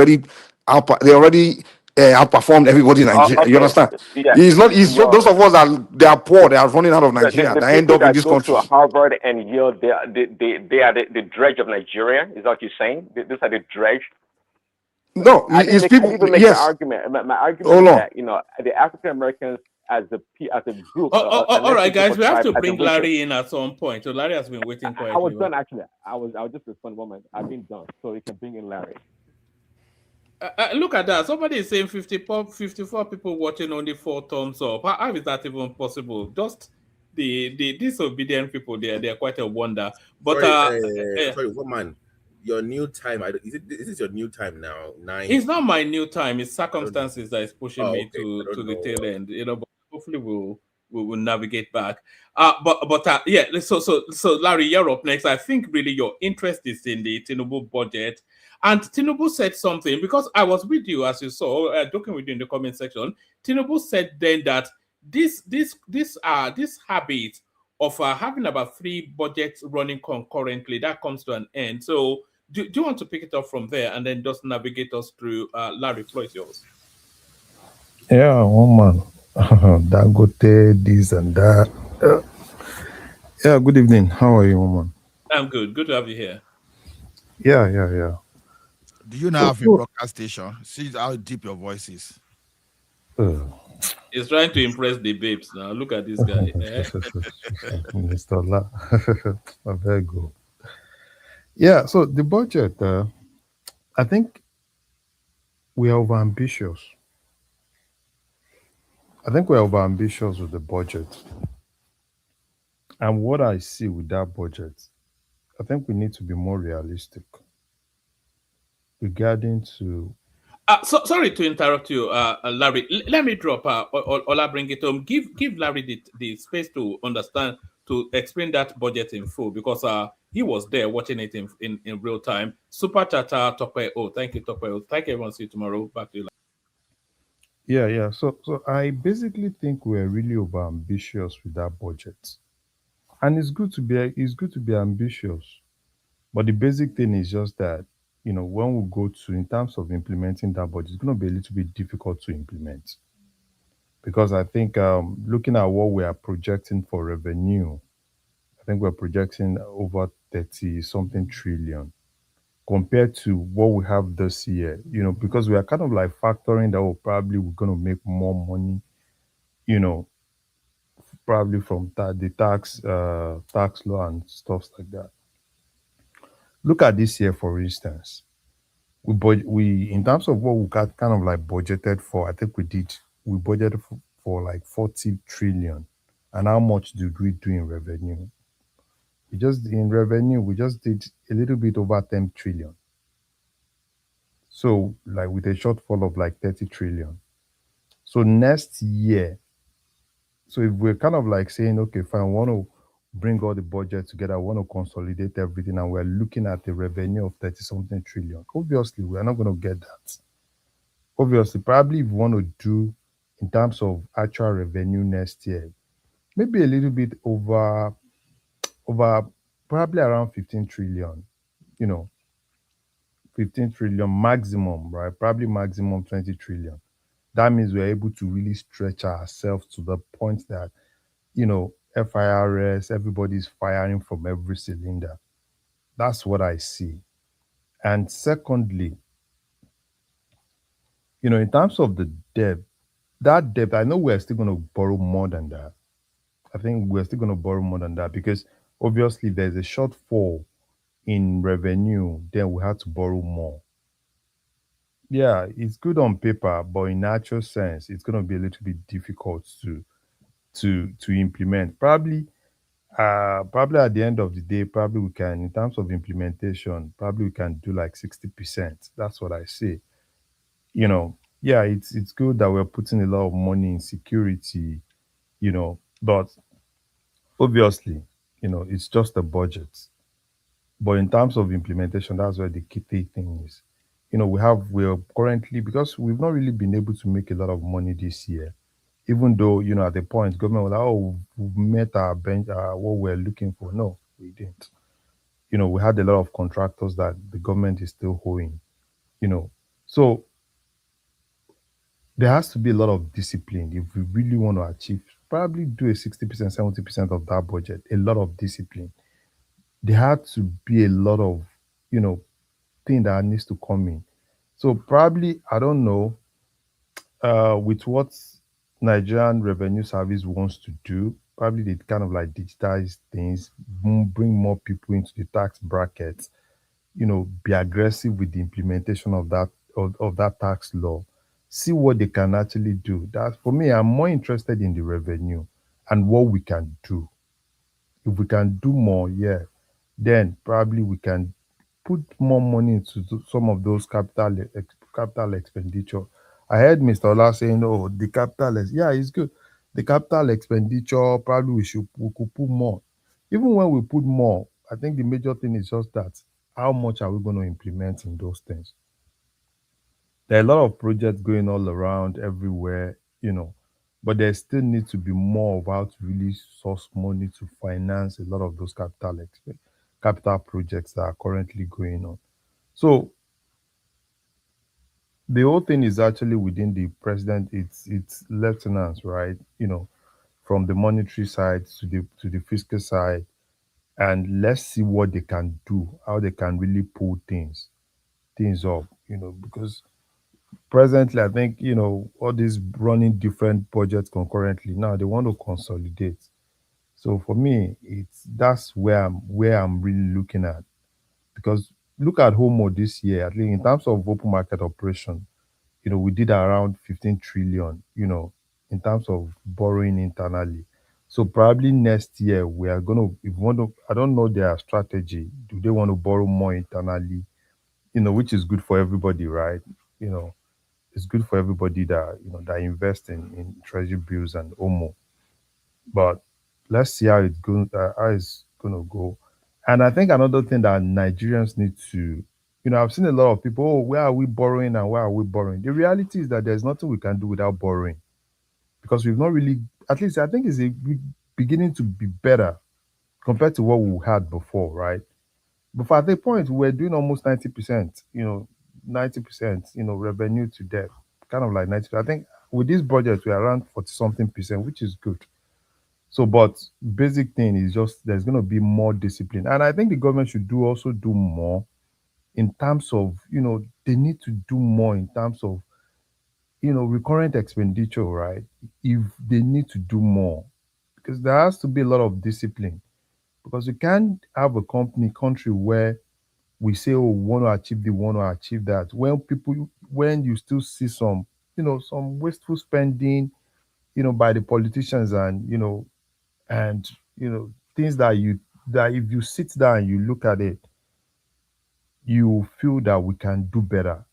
already outperformed everybody in Nigeria. Okay. You understand? Yeah. He's not. He's those of us that they are poor. They are running out of Nigeria. The They end people up in that this go country. to Harvard and Yale, they are the dredge of Nigeria. Is that what you're saying? These are the dredge. No, I it's didn't people. make the Yes. argument. My argument is that the African Americans as a group. All right, guys, we have to tribe, bring Larry in at some point. So Larry has been waiting quietly. I was done actually. I'll just respond one moment. I've been done, so you can bring in Larry. Look at that. Somebody is saying 54 people watching, only 4 thumbs up. How is that even possible? Just the disobedient people, they're quite a wonder. But sorry, what man? Your new time? Is this your new time now? 9. It's not my new time. It's circumstances that is pushing me to the know. tail end. But hopefully we will navigate back. But yeah. So Larry, you're up next. I think really your interest is in the Tinubu budget. And Tinubu said something, because I was with you, as you saw, talking with you in the comment section. Tinubu said then that this habit of having about 3 budgets running concurrently, that comes to an end. So do you want to pick it up from there and then just navigate us through? Larry, floor is yours. Yeah, one man. Dangote, this and that. Yeah, good evening. How are you, woman? I'm good. Good to have you here. Yeah. Do you now have a broadcast station? See how deep your voice is. He's trying to impress the babes now. Look at this guy. Mr. La. Very good. Yeah, so the budget, I think we are overambitious. I think we're overambitious with the budget. And what I see with that budget, I think we need to be more realistic regarding to... sorry to interrupt you, Larry. Let me drop Ola, bring it home. Give Larry the space to understand, to explain that budget in full, because he was there watching it in real time. Super Chatter, Tope. Oh, thank you, Tope. Thank you, everyone. See you tomorrow. Back to you. Yeah. So I basically think we're really overambitious with that budget. And it's good to be ambitious. But the basic thing is just that, when we go to, in terms of implementing that budget, it's going to be a little bit difficult to implement. Because I think looking at what we are projecting for revenue, I think we're projecting over 30-something trillion compared to what we have this year, because we are kind of like factoring that we're going to make more money, probably from the tax law and stuff like that. Look at this year, for instance. We in terms of what we got kind of like budgeted for, I think we budgeted for like 40 trillion. And how much did we do in revenue? In revenue, we just did a little bit over 10 trillion. So, like with a shortfall of like 30 trillion. So next year, so if we're kind of like saying, okay, fine, we want to bring all the budget together, we want to consolidate everything, and we're looking at a revenue of 30 something trillion. Obviously, we're not going to get that. Obviously, probably if we want to do in terms of actual revenue next year, maybe a little bit over probably around 15 trillion, you know, 15 trillion maximum, right? Probably maximum 20 trillion. That means we're able to really stretch ourselves to the point that, FIRS, everybody's firing from every cylinder. That's what I see. And secondly, in terms of the debt, that debt, I know we're still going to borrow more than that. I think we're still going to borrow more than that because obviously there's a shortfall in revenue, then we have to borrow more. Yeah, it's good on paper, but in actual sense, it's going to be a little bit difficult to implement. Probably at the end of the day, probably we can, in terms of implementation, probably we can do like 60%. That's what I say. Yeah, it's good that we're putting a lot of money in security, but obviously, it's just a budget. But in terms of implementation, that's where the key thing is. We're currently, because we've not really been able to make a lot of money this year, even though, at the point, government was like, oh, we've met our bench, what we're looking for. No, we didn't. We had a lot of contractors that the government is still owing, So there has to be a lot of discipline if we really want to achieve, probably do a 60%, 70% of that budget, a lot of discipline. There had to be a lot of, thing that needs to come in. So probably, I don't know, with what Nigerian Revenue Service wants to do, probably they kind of like digitize things, bring more people into the tax brackets, be aggressive with the implementation of that tax law, see what they can actually do. That for me, I'm more interested in the revenue and what we can do. If we can do more, yeah, then probably we can put more money into some of those capital expenditure. I heard Mr. Ola saying, "Oh, the yeah, it's good. The capital expenditure probably we could put more. Even when we put more, I think the major thing is just that how much are we going to implement in those things? There are a lot of projects going all around everywhere, but there still needs to be more of how to really source money to finance a lot of those capital projects that are currently going on. So the whole thing is actually within the president, it's lieutenants, right? From the monetary side to the fiscal side, and let's see what they can do, how they can really pull things up, because presently I think, all these running different budgets concurrently now they want to consolidate. So for me, that's where I'm really looking at, because look at Homo this year, at least in terms of open market operation, we did around 15 trillion, in terms of borrowing internally. So probably next year we are going to, if we want to, I don't know their strategy. Do they want to borrow more internally? Which is good for everybody, right? You know, it's good for everybody that invest in treasury bills and Omo. But let's see how it's going to go. And I think another thing that Nigerians need to, I've seen a lot of people, oh, where are we borrowing and why are we borrowing? The reality is that there's nothing we can do without borrowing, because we've not really, at least I think beginning to be better compared to what we had before, right? Before at the point we were doing almost 90%, 90%, revenue to debt, kind of like 90. I think with this budget we're around 40 something percent, which is good. So, but basic thing is just there's going to be more discipline, and I think the government should also do more in terms of, they need to do more in terms of, recurrent expenditure, right? If they need to do more, because there has to be a lot of discipline, because you can't have a country where we say, oh, we want to achieve the, want to achieve that, when you still see some wasteful spending, by the politicians, and things that that if you sit down and you look at it, you feel that we can do better.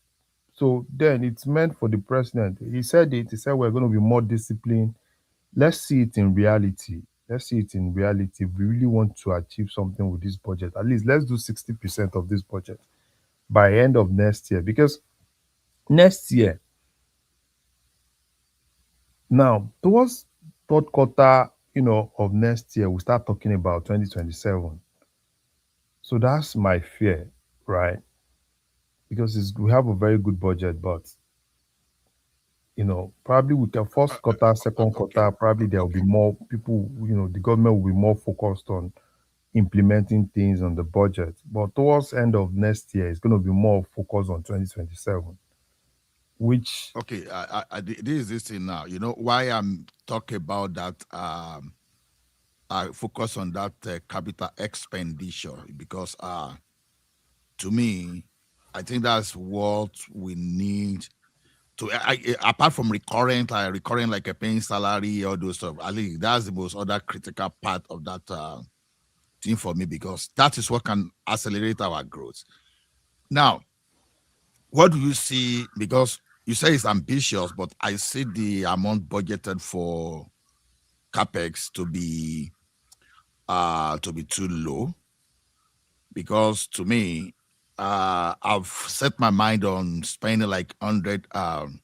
So then it's meant for the president. He said it. He said we're going to be more disciplined. Let's see it in reality. Let's see it in reality. If we really want to achieve something with this budget, at least let's do 60% of this budget by end of next year. Because next year, now towards third quarter, of next year, we start talking about 2027. So that's my fear, right? Because we have a very good budget, but probably with the first quarter, second quarter, probably there will be more people, the government will be more focused on implementing things on the budget. But towards end of next year, it's going to be more focused on 2027, which... Okay, this is this thing now. You know why I'm talking about that? I focus on that capital expenditure because, to me, I think that's what we need to. Apart from recurrent like a paying salary or those stuff, I think that's the most other critical part of that thing for me because that is what can accelerate our growth. Now, what do you see? Because you say it's ambitious, but I see the amount budgeted for capex to be too low. Because to me, I've set my mind on spending like $100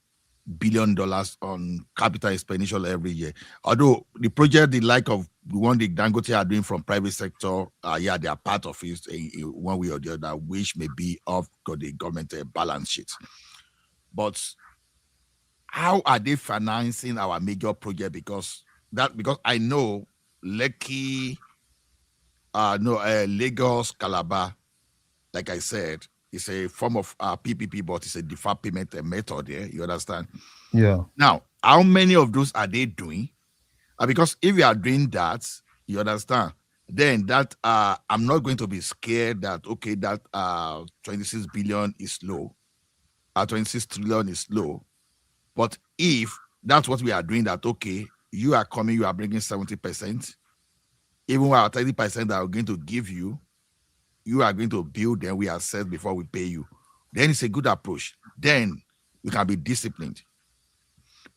billion on capital expenditure every year. Although the project, the like of the one the Dangote are doing from private sector, they are part of it in one way or the other, which may be off the government balance sheet. But how are they financing our major project? Because I know Lekki, Lagos, Calabar, like I said, it's a form of PPP, but it's a deferred payment method. Yeah, you understand? Yeah. Now, how many of those are they doing? Because if you are doing that, you understand, then that I'm not going to be scared that, okay, that 26 billion is low, 26 trillion is low. But if that's what we are doing, that, okay, you are coming, you are bringing 70%, even while 30% that we're going to give you, you are going to build, then we assess before we pay you. Then it's a good approach. Then we can be disciplined.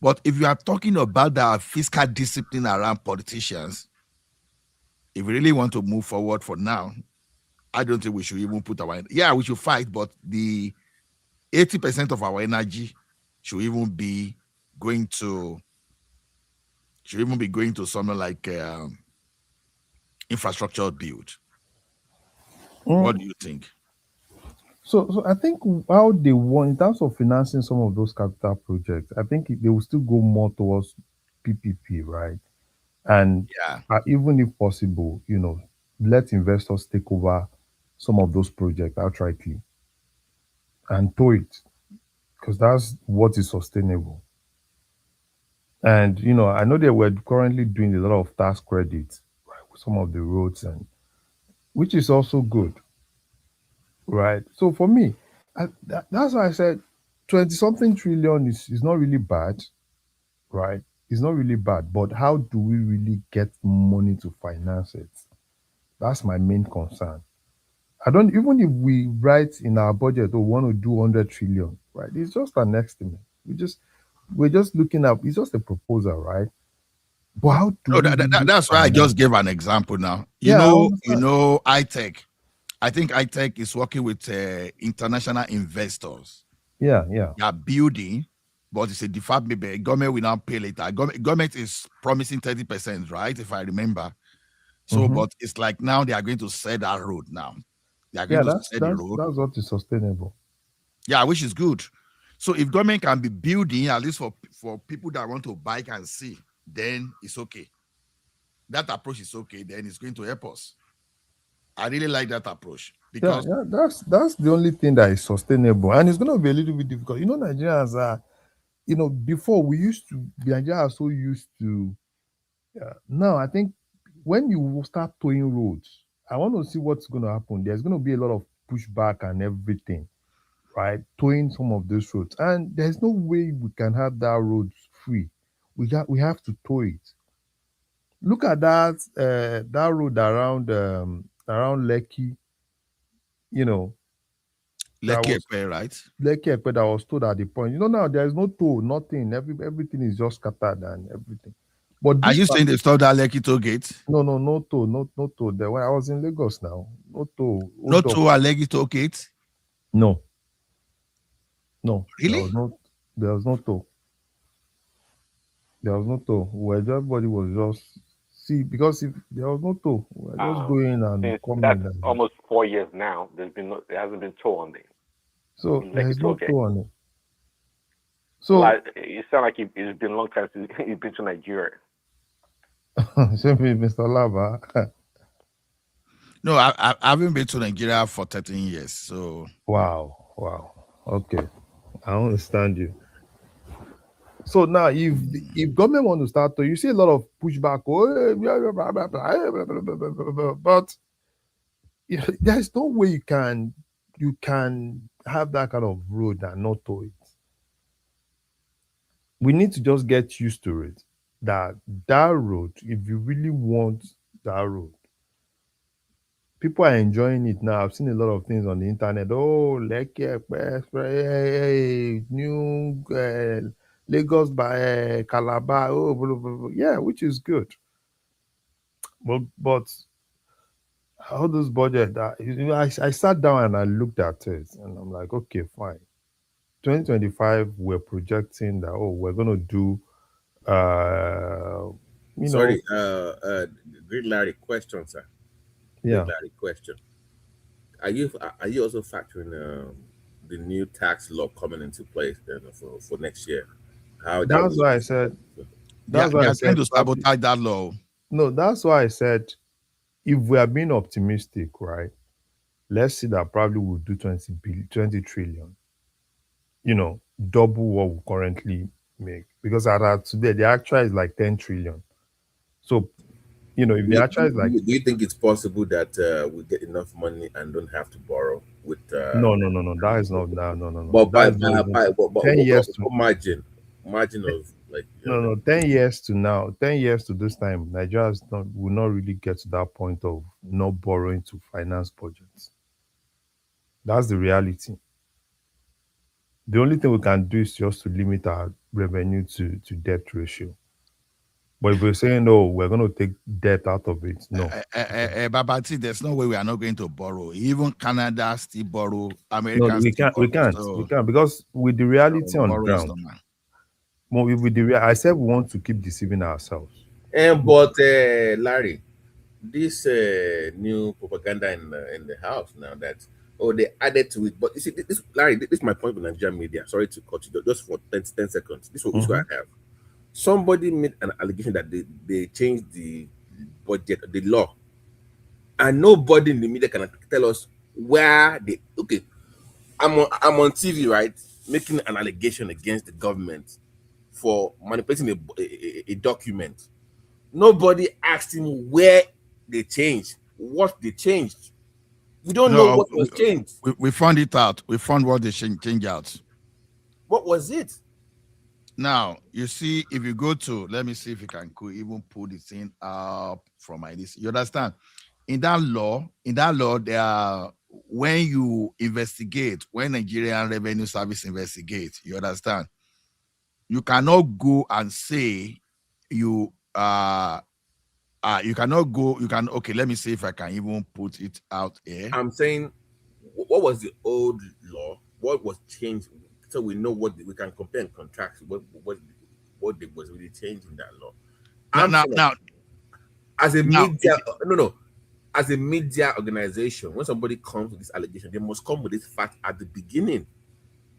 But if you are talking about the fiscal discipline around politicians, if we really want to move forward for now, I don't think we should even put we should fight, but the 80% of our energy should even be going to something like infrastructure build. What do you think? So I think how they want in terms of financing some of those capital projects, I think they will still go more towards PPP, right? And even if possible, let investors take over some of those projects outrightly and tow it, because that's what is sustainable. And I know they were currently doing a lot of tax credits, right, with some of the roads, and which is also good, right? So for me, that's why I said 20-something trillion is not really bad, right? It's not really bad, but how do we really get money to finance it? That's my main concern. I don't, even if we write in our budget, we want to do 100 trillion, right? It's just an estimate. We're just looking at, it's just a proposal, right? But how do that's why I just gave an example now. You know, iTech. I think iTech is working with international investors. Yeah. They are building, but it's a deferred maybe. Government will not pay later. Government is promising 30%, right? If I remember. So, but it's like now they are going to set that road now. They are going to set the road. That's what is sustainable. Yeah, which is good. So if government can be building, at least for people that want to buy and see, then it's okay. That approach is okay. Then it's going to help us. I really like that approach because that's the only thing that is sustainable, and it's going to be a little bit difficult. Nigerians are, before Nigerians are so used to. Now I think when you start towing roads, I want to see what's going to happen. There's going to be a lot of pushback and everything, right? Towing some of those roads, and there's no way we can have that roads free. We have to tow it. Look at that that road around Lekki, you know, that Lucky was Ekpe, right? Lekki Ekpe that was told at the point. You know, now there is no toll, nothing. Everything is just scattered and everything. But Are this you saying they stopped that Lucky toll gate? no toll, no toll. There when I was in Lagos now, no toll. No toll at Lucky toll gate? No, Really? there was no toll. There was no toll. Everybody was just see because if there was no toll, we were just going and Since coming. that's almost 4 years now, there hasn't been toll on it. So there is no toll gate. toll on it. So Like, it sounds like it's been a long time since you've been to Nigeria. same with Mr. Lava. No, I haven't been to Nigeria for 13 years. So Wow. Okay, I understand you. So now, if government want to start, you see a lot of pushback. But there's no way you can have that kind of road and not tow it. We need to just get used to it. That road, if you really want that road, people are enjoying it now. I've seen a lot of things on the internet. Oh, Lekki Express, new Lagos by Calabar. Oh, blah, blah, blah. Yeah, which is good. But all those budget, I sat down and I looked at it, and I'm like, okay, fine. 2025, we're projecting that. Oh, we're gonna do. Sorry, Great Larry, question, sir. Yeah. Great Larry, question. Are you also factoring the new tax law coming into place then for next year? That's why I said. That's why I said trying to sabotage that law. No, that's why I said, if we are being optimistic, right? Let's see that probably we'll do 20 trillion. You know, double what we currently make. Because today, the actual is like 10 trillion. So, you know, if the actual is like... Do you think it's possible that we get enough money and don't have to borrow with... No. That is not... No. But by 10 years to... margin of like... No, 10 years to now, 10 years to this time, Nigeria will not really get to that point of not borrowing to finance budgets. That's the reality. The only thing we can do is just to limit our revenue to debt ratio. But if we're saying, no, we're going to take debt out of it, no. Babati, there's no way we are not going to borrow. Even Canada still borrow. America no, we can't, because with the reality on the ground, I said we want to keep deceiving ourselves. But Larry, this new propaganda in the house now that they added to it. But you see, this Larry, this is my point with Nigerian media. Sorry to cut you, just for 10 seconds. This is what I have. Somebody made an allegation that they changed the budget, the law, and nobody in the media can tell us where they. Okay, I'm on TV, right, making an allegation against the government for manipulating a document. Nobody asked him where they changed, what they changed. We don't know what was changed. We found it out. We found what they changed out. What was it? Now, you see, if you go to, let me see if you can even pull the thing up from my list. You understand? In that law, there are, when you investigate, when Nigerian Revenue Service investigates, you understand? You cannot go and say okay, let me see if I can even put it out here. I'm saying, what was the old law? What was changed? So we know what we can compare and contrast. What was really changed in that law? Now, as a media, as a media organization, when somebody comes with this allegation, they must come with this fact at the beginning,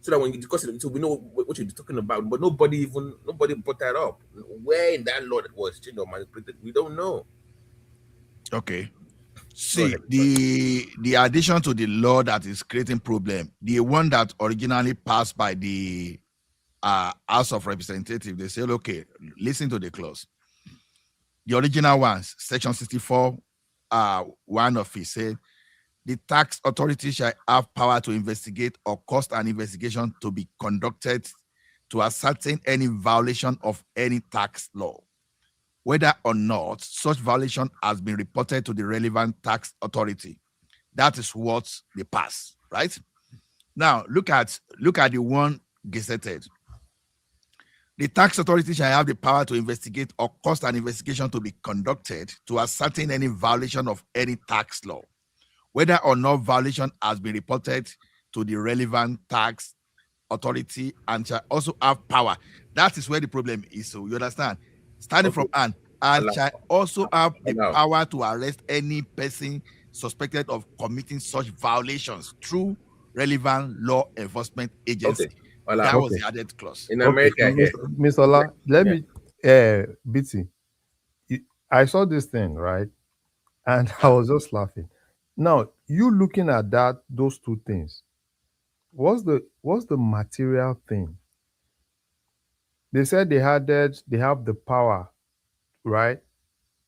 so that when you discuss it, so we know what you're talking about. But nobody brought that up. Where in that law that was changed or manipulated, we don't know. Okay. See, the addition to the law that is creating problem, the one that originally passed by the House of Representatives, they said, okay, listen to the clause. The original ones, Section 64, one of it said, the tax authority shall have power to investigate or cause an investigation to be conducted to ascertain any violation of any tax law whether or not such violation has been reported to the relevant tax authority. That is what they pass, right? Now, look at the one gazetted. The tax authority shall have the power to investigate or cause an investigation to be conducted to ascertain any violation of any tax law, whether or not violation has been reported to the relevant tax authority, and shall also have power. That is where the problem is. So you understand? Starting from and shall also have the power to arrest any person suspected of committing such violations through relevant law enforcement agency. That was the added clause. In America, Mr. Ola, let me, BT, I saw this thing, right? And I was just laughing. Now, you looking at those two things, what's the material thing? They said they have the power, right,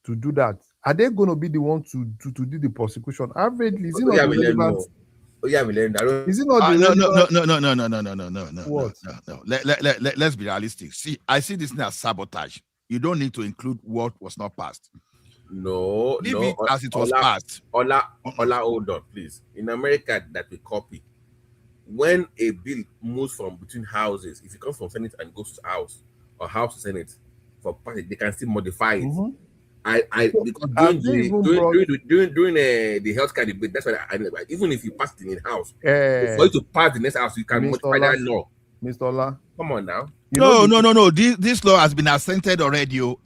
to do that. Are they going to be the one to do the prosecution? Averagely, is it not the relevant? Is it not the relevant? No. Let's be realistic. See, I see this thing as sabotage. You don't need to include what was not passed. Leave it as it was passed. Ola, hold on, please. In America, that we copy. When a bill moves from between houses, if it comes from Senate and goes to House or House to Senate for party, they can still modify it. Because during the healthcare debate, that's why even if you pass it in House, for you to pass the next House, you can modify that law. Mr. Ola, come on now. No. This law has been assented already. Not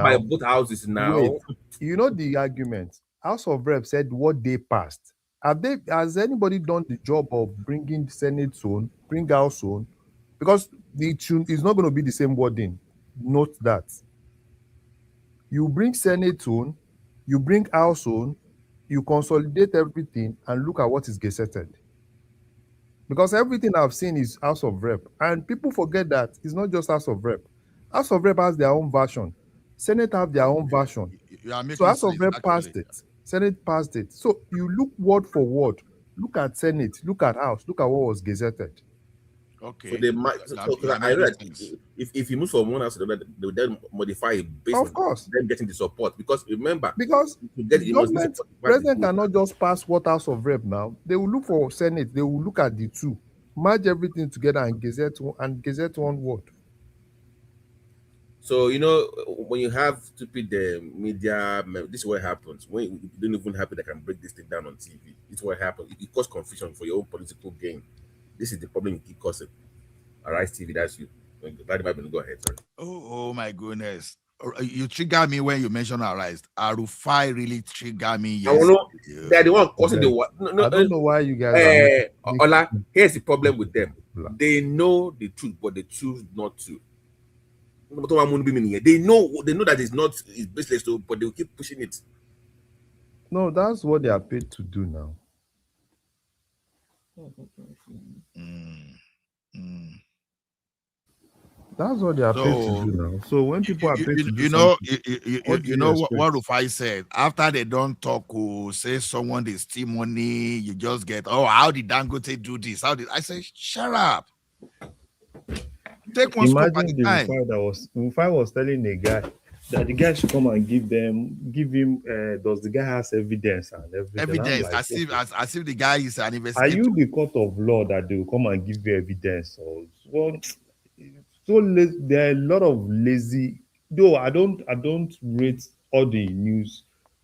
by both houses now. Wait. You know the argument. House of Reps said what they passed. Has anybody done the job of bringing Senate zone, bring House zone? Because it's not going to be the same wording. Note that. You bring Senate zone, you bring House zone, you consolidate everything and look at what is gazetted. Because everything I've seen is House of Rep. And people forget that it's not just House of Rep. House of Rep has their own version. Senate have their own version. So House of Rep passed it. Senate passed it. So you look word for word. Look at Senate, look at House, look at what was gazetted. Okay. So they might. I know that if you move from one house to the other, they will then modify it based on them getting the support. Because remember, the president cannot just pass what House of Rep now. They will look for Senate. They will look at the two, merge everything together and gazette one word. So when you have stupid media, this is what happens. When you don't even happen, they can break this thing down on TV. It's what happens. It causes confusion for your own political gain. This is the problem you keep causing. Arise TV, that's you. Go ahead, sorry. Oh my goodness. You trigger me when you mention Arise. Arufai really trigger me. Yes. They're the one causing the war. I don't know why you guys Ola, here's the problem with them. They know the truth, but they choose not to. They know that it's baseless, but they will keep pushing it. No, that's what they are paid to do now. That's what they are paid to do now. So when people are paid to do what Rufai said, after they don't talk or say someone they steal money, you just get, how did Dangote do this? How did I say, shut up? Take one step at a time. Rufai was telling a guy that the guy should come and give him. Does the guy has evidence and everything? Evidence, like, as if the guy is an investigator. Are you the court of law that they will come and give you evidence? There are a lot of lazy. Though I don't rate all the news,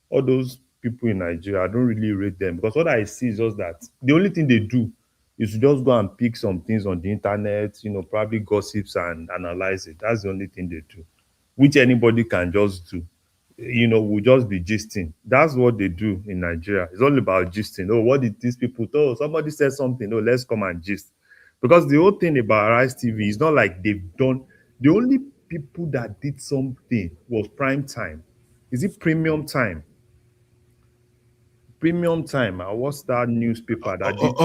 all those people in Nigeria. I don't really rate them because what I see is just that the only thing they do is to just go and pick some things on the internet, probably gossips and analyze it. That's the only thing they do, which anybody can just do. Will just be gisting. That's what they do in Nigeria. It's all about gisting. Oh, what did these people do? Somebody said something. Oh, let's come and gist. Because the whole thing about Arise TV is not like they've done. The only people that did something was Prime Time. Is it Premium Time? Premium Time. What's that newspaper that did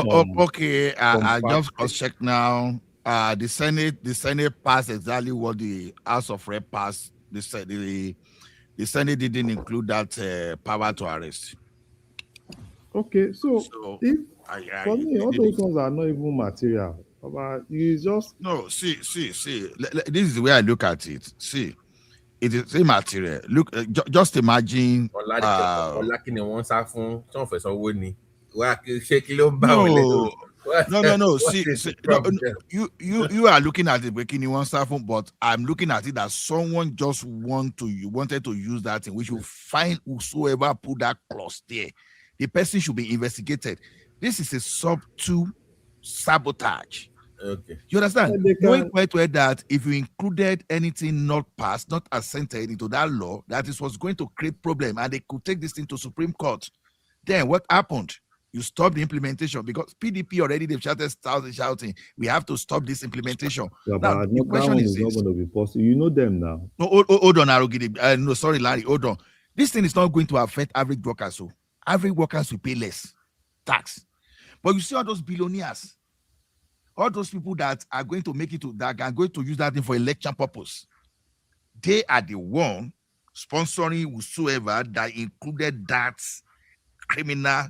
okay. I just cross-check now. The Senate passed exactly what the House of Rep passed. The Senate didn't include that power to arrest. Okay, so for me, all those ones are not even material. But it's just no. See. This is the way I look at it. See, it is immaterial. Look, just imagine. No, no. What See, is the no, problem? you are looking at it breaking in one phone, but I'm looking at it that someone just wanted to use that thing. We should find whosoever put that clause there. The person should be investigated. This is a subtle sabotage. Okay. You understand? Knowing quite well that if you included anything not passed, not assented into that law, that is what's going to create problem, and they could take this thing to Supreme Court. Then what happened? You stop the implementation because PDP already they've shouting, we have to stop this implementation. Yeah, now but the question is not going to be possible. You know them now. No, hold on, Arugidi. No, sorry, Larry. Hold on. This thing is not going to affect average workers. So average workers will pay less tax. But you see all those billionaires, all those people that are going to make it to that are going to use that thing for election purpose. They are the one sponsoring whosoever that included that criminal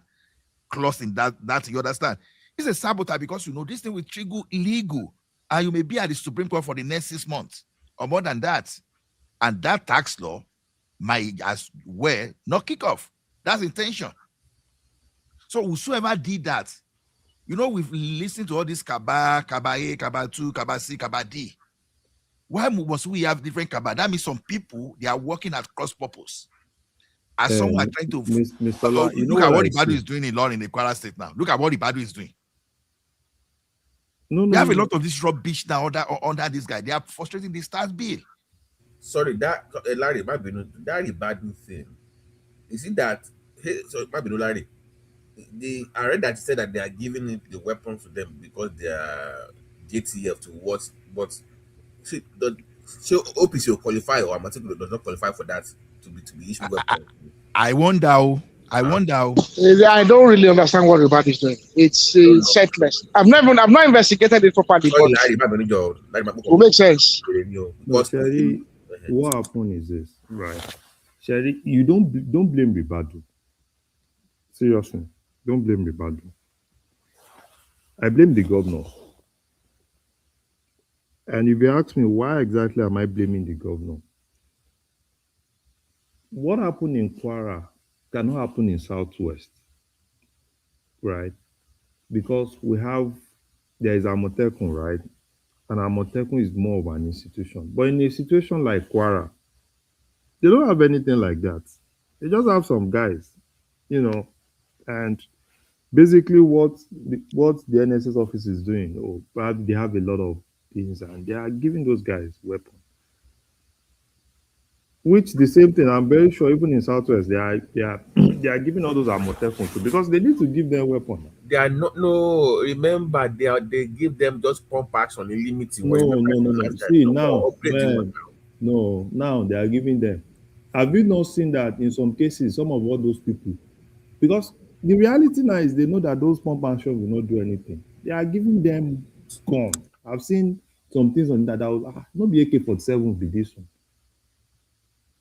clause in that you understand. It's a sabotage because this thing will trigger illegal, and you may be at the Supreme Court for the next 6 months or more than that, and that tax law might as well not kick off. That's intention. So whosoever did that, we've listened to all this Kaba A, Kaba 2, Kaba C, Kaba D. Why must we have different Kaba? That means some people they are working at cross purpose. As someone trying to Mr. La, look at what Ibadu is doing in law in the Kwara State now. Look at what Ibadu is doing. We have a lot of this rubbish now under this guy. They are frustrating the tax bill. Sorry, that Larry, that Ibadu thing. Is it that? So Larry, I read that you said that they are giving the weapons to them because they are JTF to what? But see, OPC will qualify or Amatiku does not qualify for that to be issued weapons. I wonder. I don't really understand what Ibadu is doing. It's setless. I've not investigated it properly. It makes sense. No, Sherry, what happened is this, right? Sherry, you don't blame Ibadu. Seriously, don't blame Ibadu. I blame the governor. And if you ask me why exactly am I blaming the governor? What happened in Kwara cannot happen in Southwest, right? Because there is Amotekun, right? And Amotekun is more of an institution. But in a situation like Kwara, they don't have anything like that. They just have some guys, and basically what the NSS office is doing, perhaps they have a lot of things and they are giving those guys weapons. Which the same thing, I'm very sure, even in Southwest, they are giving all those Amotekun too, because they need to give them weapons. They are not. No, remember they give them just pump packs on a limit. No. See now, now they are giving them. Have you not seen that in some cases, some of all those people, because the reality now is they know that those pump and shove will not do anything. They are giving them gun. I've seen some things on that will not be AK-47 be this one.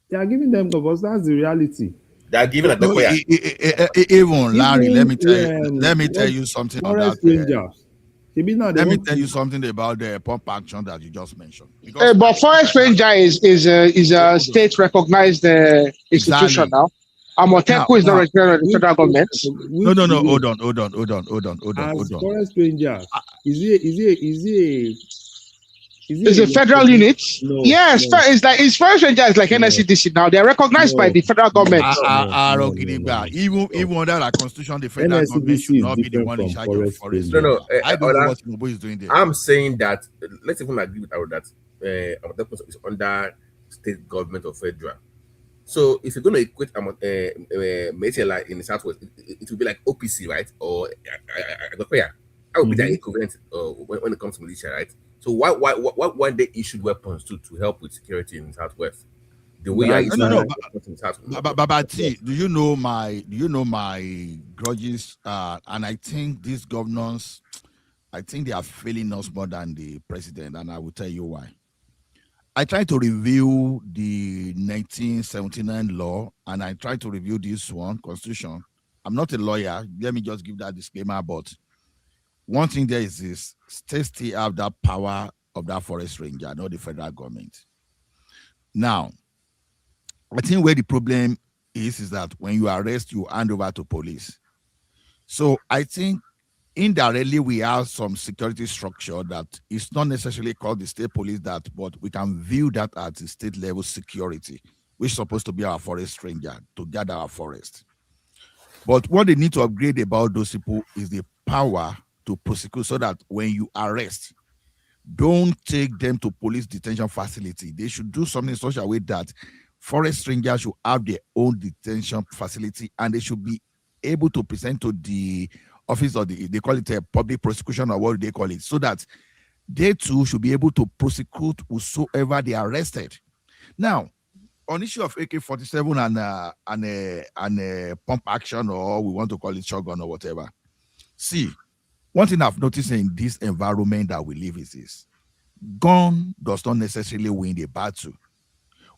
They are giving them because that's the reality. They are giving even Larry, let me tell you something about Rangers. Let me tell you something about the pump action that you just mentioned. But Forest Ranger is a state recognized institution now. Amotekun is not registered by the federal government. No. Hold on. Forest Ranger, Is a federal unit? No, yes, no. It's Forest Ranger is like NSCDC now. They are recognized by the federal government. Even under our constitution, the federal government should not be the one in charge of forest. I don't know what Tinubu is doing there. I'm saying that let's even agree with that Amotekun is under state government or federal. So if you're going to equate Metela in the Southwest, it will be like OPC, right? Or Agokoya. That would be the equivalent when it comes to militia, right? So why they issued weapons to help with security in the Southwest? The way But do you know my grudges? And I think these governors, I think they are failing us more than the president, and I will tell you why. I tried to review the 1979 law, and I tried to review this one, Constitution. I'm not a lawyer. Let me just give that disclaimer, but one thing there is this: states still have that power of that forest ranger, not the federal government. Now, I think where the problem is that when you arrest, you hand over to police. So I think indirectly we have some security structure that is not necessarily called the state police, that, but we can view that as the state level security, which is supposed to be our forest ranger to guard our forest. But what they need to upgrade about those people is the power to prosecute, so that when you arrest, don't take them to police detention facility. They should do something in such a way that forest rangers should have their own detention facility, and they should be able to present to the office of they call it a public prosecution, or what they call it, so that they too should be able to prosecute whosoever they arrested. Now, on issue of AK-47 and a pump action, or we want to call it shotgun or whatever. See, one thing I've noticed in this environment that we live is this: gun does not necessarily win the battle.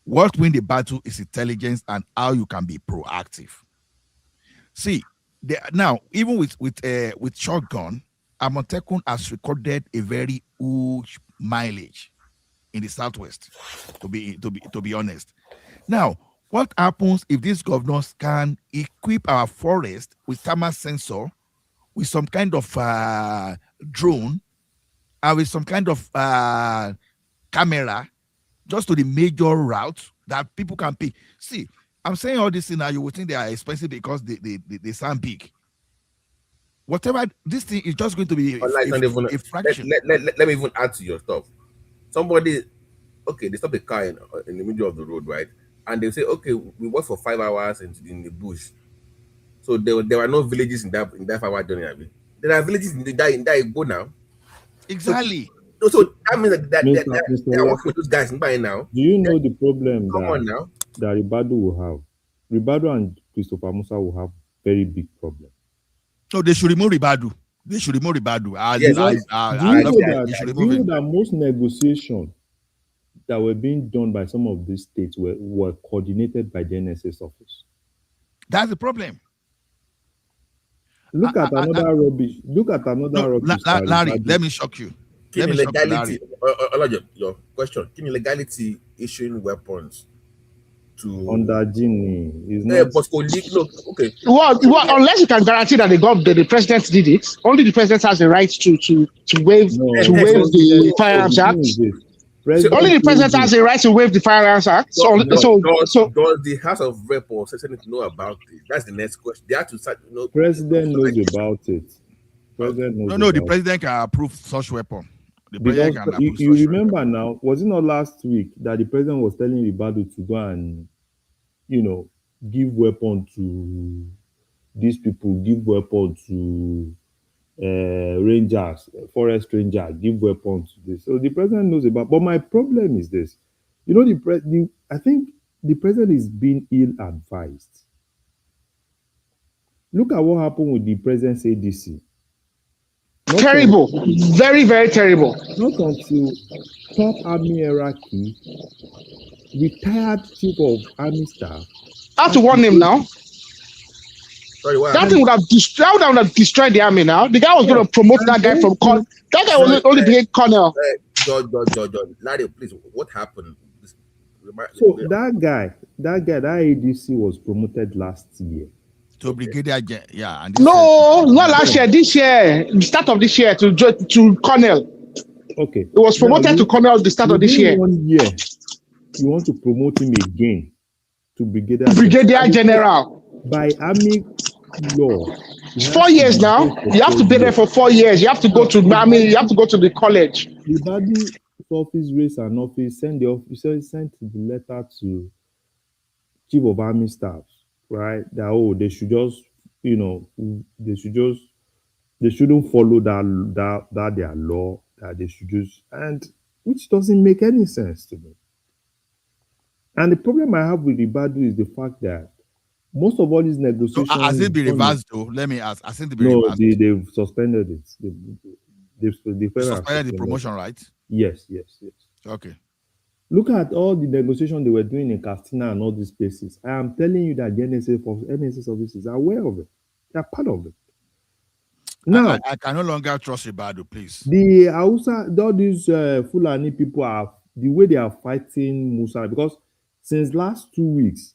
What wins the battle is intelligence and how you can be proactive. See, now even with shotgun, Amotekun has recorded a very huge mileage in the southwest. To be honest. Now, what happens if these governors can equip our forest with thermal sensor, with some kind of drone, and with some kind of camera, just to the major route that people can pick? See, I'm saying all this thing now, you would think they are expensive because they sound big. Whatever, this thing is just going to be a fraction. Let me even add to your stuff. Somebody, okay, they stop a car in the middle of the road, right? And they say, okay, we work for 5 hours in the bush. So there were no villages in that 5-hour journey. There are villages in that go now. Exactly. So that means that they are working with those guys by now. Do you know the problem that Ribadu will have? Ribadu and Christopher Musa will have very big problem. So they should remove Ribadu. They should remove Ribadu. Do you know that most negotiations that were being done by some of these states were coordinated by the NSS office? That's the problem. Look at another rubbish. Look at another rubbish. Larry, let me shock you. Legality, your question. Can legality issuing weapons to under Gini is not? Okay. Well, unless you can guarantee that the president did it, only the president has the right to waive the Firearms Act. Only the president has the right to waive the Firearms Act. So does the House of Rep or Senate know about it? That's the next question. They have to start. President knows about it. President knows. The president can approve such weapon. Because you remember now, was it not last week that the president was telling Ribadu to go and, give weapon to these people, give weapon to rangers, forest rangers, give weapons to this. So the president knows about. But my problem is this: I think the president is being ill-advised. Look at what happened with the president's ADC. Terrible, very, very terrible. Not until top army hierarchy, retired chief of army staff. I have to warn him now. Sorry, what? That thing would have destroyed the army now. The guy was going to promote that guy from colonel. That guy was only being colonel. Larry, please, what happened? So that ADC was promoted last year. To brigadier, yeah. And not last year. This year, the start of this year, to colonel. Okay. It was promoted to colonel the start of this year. 1 year, you want to promote him again to brigadier general by army law. 4 years now. You have to be there for 4 years. You have to go to the army. You have to go to the college. The body office raised an office, sent the letter to chief of army staff. Right, that they should just, they shouldn't follow that their law, that they should just, and which doesn't make any sense to me. And the problem I have with Ribadu is the fact that most of all these negotiations. So has it been reversed though? Let me ask. Has it been reversed? They've suspended it. They've suspended the promotion, right? Yes. Okay. Look at all the negotiations they were doing in Castina and all these places. I am telling you that the NSS officers are aware of it. They are part of it. Now, I can no longer trust Ribadu, please. The Hausa, all these Fulani people are, the way they are fighting Musa, because Since last 2 weeks,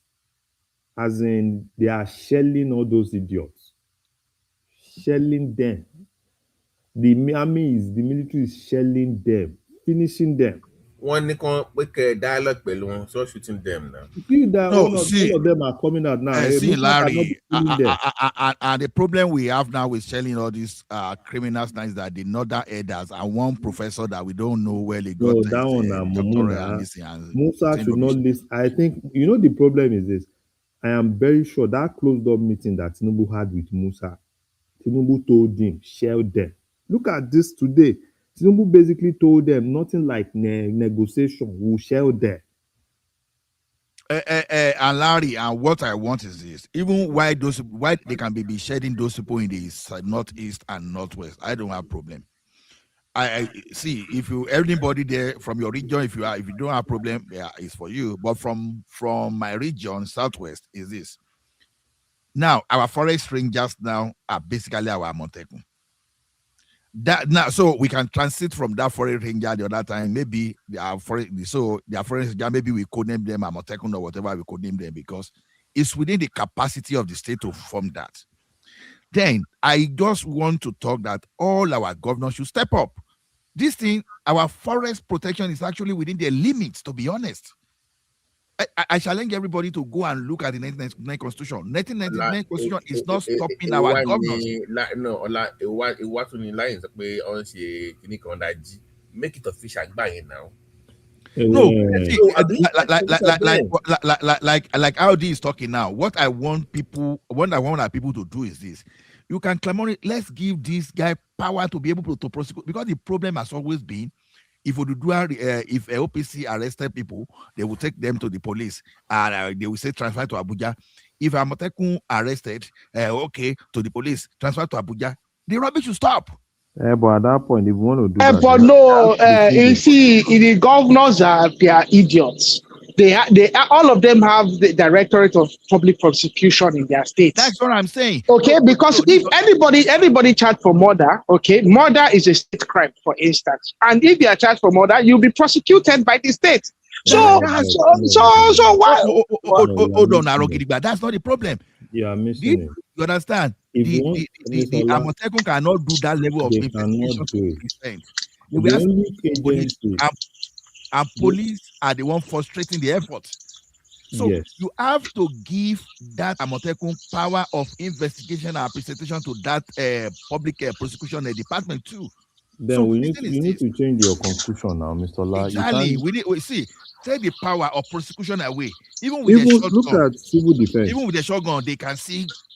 as in they are shelling all those idiots. Shelling them. The military is shelling them, finishing them. One dialogue alone, so shooting them now. See that all of them are coming out now. See, Larry, and the problem we have now with selling all these criminals now is that the northern elders and one professor that we don't know where they got that one. Musa should not listen. I think the problem is this. I am very sure that closed door meeting that Tinubu had with Musa, Tinubu told him, shell them. Look at this today. Tinubu basically told them nothing like negotiation. We'll shell them. And Larry, and what I want is this: even why they can be shedding those people in the northeast and northwest, I don't have problem. I see if everybody there from your region, if you don't have problem, it's for you. But from my region, southwest, is this. Now our forest rangers now are basically our Amotekun. That now, so we can transit from that forest ranger the other time. Maybe their forest ranger, maybe we could name them Amotekun or whatever we could name them, because it's within the capacity of the state to form that. Then I just want to talk that all our governors should step up. This thing, our forest protection is actually within their limits, to be honest. I challenge everybody to go and look at the 1999 Constitution. 1999 Constitution is not stopping our governors. Make it official now. No, like Audi is talking now. What I want our people to do is this: you can clamor it. Let's give this guy power to be able to prosecute, because the problem has always been, if if a OPC arrested people, they will take them to the police and they will say transfer to Abuja. If Amotekun arrested, to the police, transfer to Abuja. The rubbish should stop. But at that point, if you want to do that, but no, you see, the governors they are idiots. They all of them have the Directorate of Public Prosecution in their states. That's what I'm saying. Okay, because if anybody charged for murder, murder is a state crime, for instance, and if you are charged for murder, you'll be prosecuted by the state. So why? Hold on, Arogidigba. That's not the problem. Yeah, missing it. You understand? The Amotekun cannot do that level of investigation to extent. And police are the one frustrating the effort. So you have to give that Amotekun power of investigation and presentation to that public prosecution department too. Then so you need to change your constitution now, Mr. La. Exactly. We take the power of prosecution away. Even look at civil defense. Even with the shotgun, they can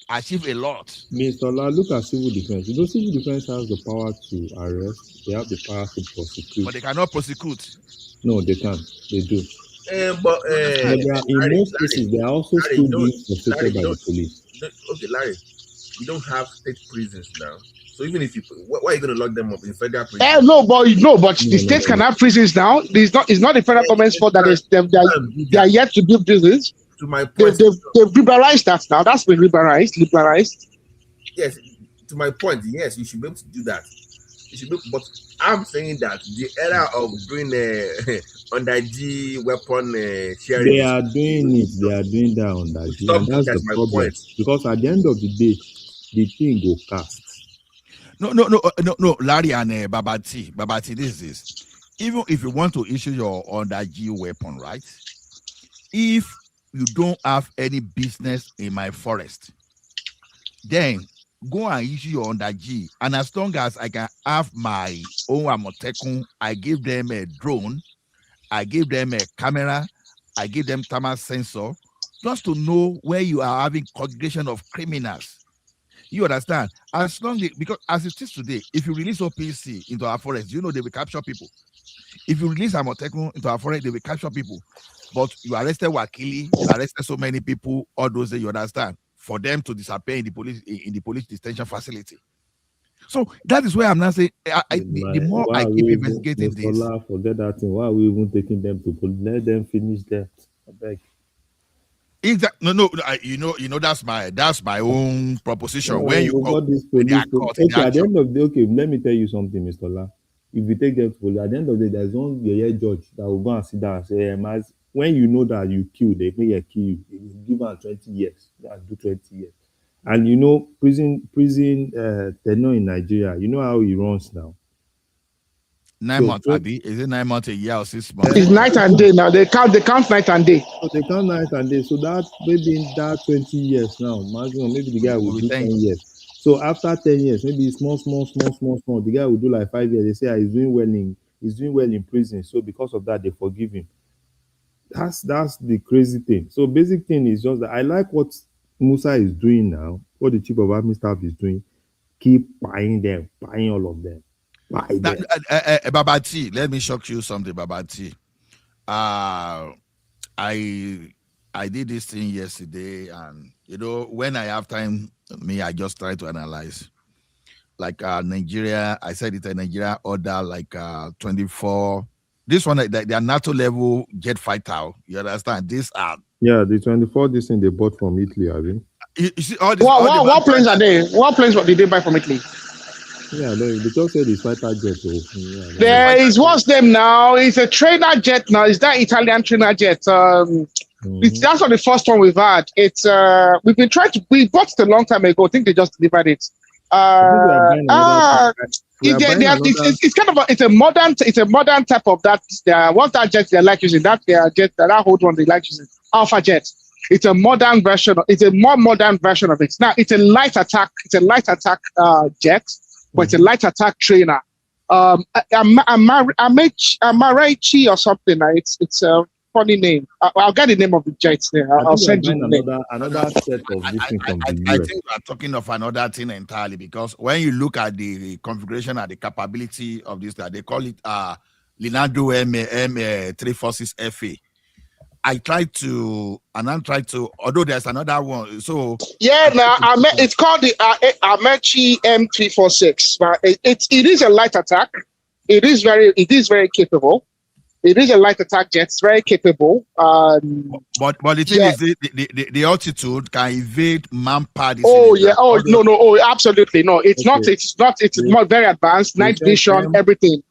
achieve a lot. Mr. La, look at civil defense. Civil defense has the power to arrest. They have the power to prosecute. But they cannot prosecute. No, they can't. They do. But in most cases, they are also still being prosecuted by the police. Okay, Larry, we don't have state prisons now. So even if why are you going to lock them up in federal prisons? No, but the states can have prisons now. It's not the federal government's fault that they are yet to build prisons. To my point, they've liberalized that now. That's been liberalized. Yes, to my point, yes, you should be able to do that. But I'm saying that the era of doing under G weapon sharing. They are doing it. They are doing that under G. And that's the problem. Because at the end of the day, the thing will cast. No, Larry and Babati, this is even if you want to issue your under G weapon, right? If you don't have any business in my forest, then go and issue your under G. And as long as I can have my own Amotekun, I give them a drone, I give them a camera, I give them thermal sensor, just to know where you are having congregation of criminals. You understand? As long as, because as it is today, if you release OPC into our forest, they will capture people. If you release Amotekun into our forest, they will capture people. But you arrested Wakili, you arrested so many people, all those that you understand, for them to disappear in the police detention facility. So that is where I'm now saying, the more I keep investigating this. Forget that thing. Why are we even taking them to police? Let them finish that. I beg. Exactly. No. That's my own proposition. When you got this police, at the end of the day, let me tell you something, Mr. La. If you take them to police, at the end of the day, there's one judge that will go and sit down and say, when you know that you kill, they may kill you. They will give her 20 years. They do 20 years. And you know, prison tenure in Nigeria, you know how it runs now. 9 months, Abi. Is it 9 months, a year, or 6 months? It's night and day now. They count night and day. So they count night and day. So that maybe in that 20 years now, maximum, maybe the guy will do 10 years. So after 10 years, maybe small, the guy will do like 5 years. They say he's doing well in prison. So because of that, they forgive him. That's the crazy thing. So basic thing is just that I like what Musa is doing now, what the chief of army staff is doing. Keep buying all of them. Babati, let me shock you something, Babati. I did this thing yesterday, and you know, when I have time, I just try to analyze. Like Nigeria, I said it, Nigeria order like 24. This one, their NATO level jet fighter. You understand? These are the 24. This thing they bought from Italy, I mean. You see all this. What planes are they? What planes did they buy from Italy? Yeah, they just said it's fighter jet. There is what's name now? It's a trainer jet now. Is that Italian trainer jet? That's not the first one we've had. It's we've been trying to. We bought it a long time ago. I think they just delivered it. It's kind of it's a modern type of that. What's that jet they like using? That jet that old one they like using, Alpha Jet. It's a modern version. It's a more modern version of it. Now it's a light attack. It's a light attack jet, but it's a light attack trainer. Amarachi or something. It's a funny name. I'll get the name of the jet there. I'll send you another set of this thing from the US. I think we are talking of another thing entirely, because when you look at the configuration and the capability of this, they call it Linado M346 FA. I tried to, although there's another one. So yeah, now it's called the Amechi M346. But it is a light attack. It is very capable. It is a light attack jet. It's very capable. But the thing is, the altitude can evade manpower. No, absolutely no. It's not. It's not very advanced. Night vision, everything.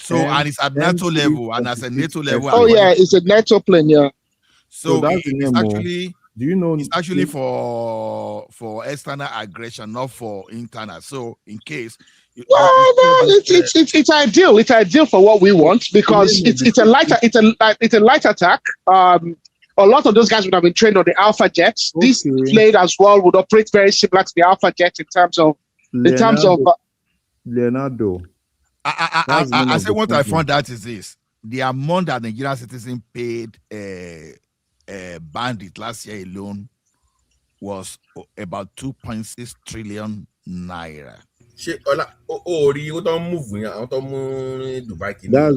So and it's at NATO level, and as a NATO level. Oh yeah, it's a NATO plane, yeah. So it's actually, do you know? It's actually for external aggression, not for internal. So in case. It's ideal. It's ideal for what we want, because it's a light attack. A lot of those guys would have been trained on the Alpha jets. Okay. This plane as well would operate very similar to the Alpha jet in terms of Leonardo. I say what I found out is this: the amount that Nigerian citizens paid bandit last year alone was about 2.6 trillion naira. That's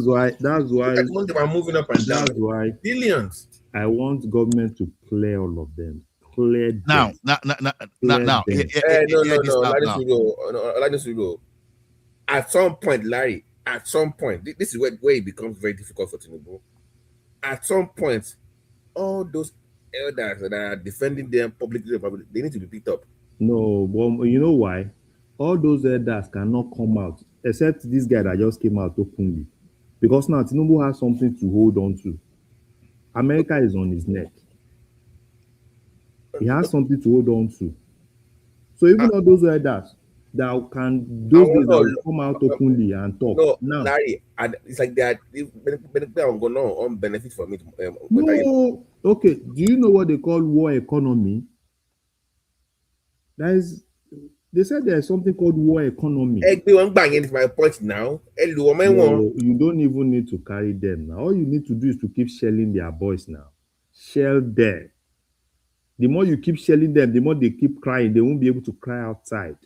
why they're moving up and down. That's why Billions. I want government to clear all of them. Clear them. Now. No. At some point, Larry, this is where it becomes very difficult for Tinubu. At some point, all those elders that are defending them publicly, they need to be picked up. No, but you know why? All those elders cannot come out, except this guy that just came out openly. Because now Tinubu has something to hold on to. America is on his neck. He has something to hold on to. So even all those elders that will come out openly and talk. No, now, Larry, it's like that. They are going on benefit from it. No, okay. Do you know what they call war economy? They said there's something called war economy. Is my point now. No, you don't even need to carry them now. All you need to do is to keep shelling their boys now. Shell them. The more you keep shelling them, the more they keep crying. They won't be able to cry outside.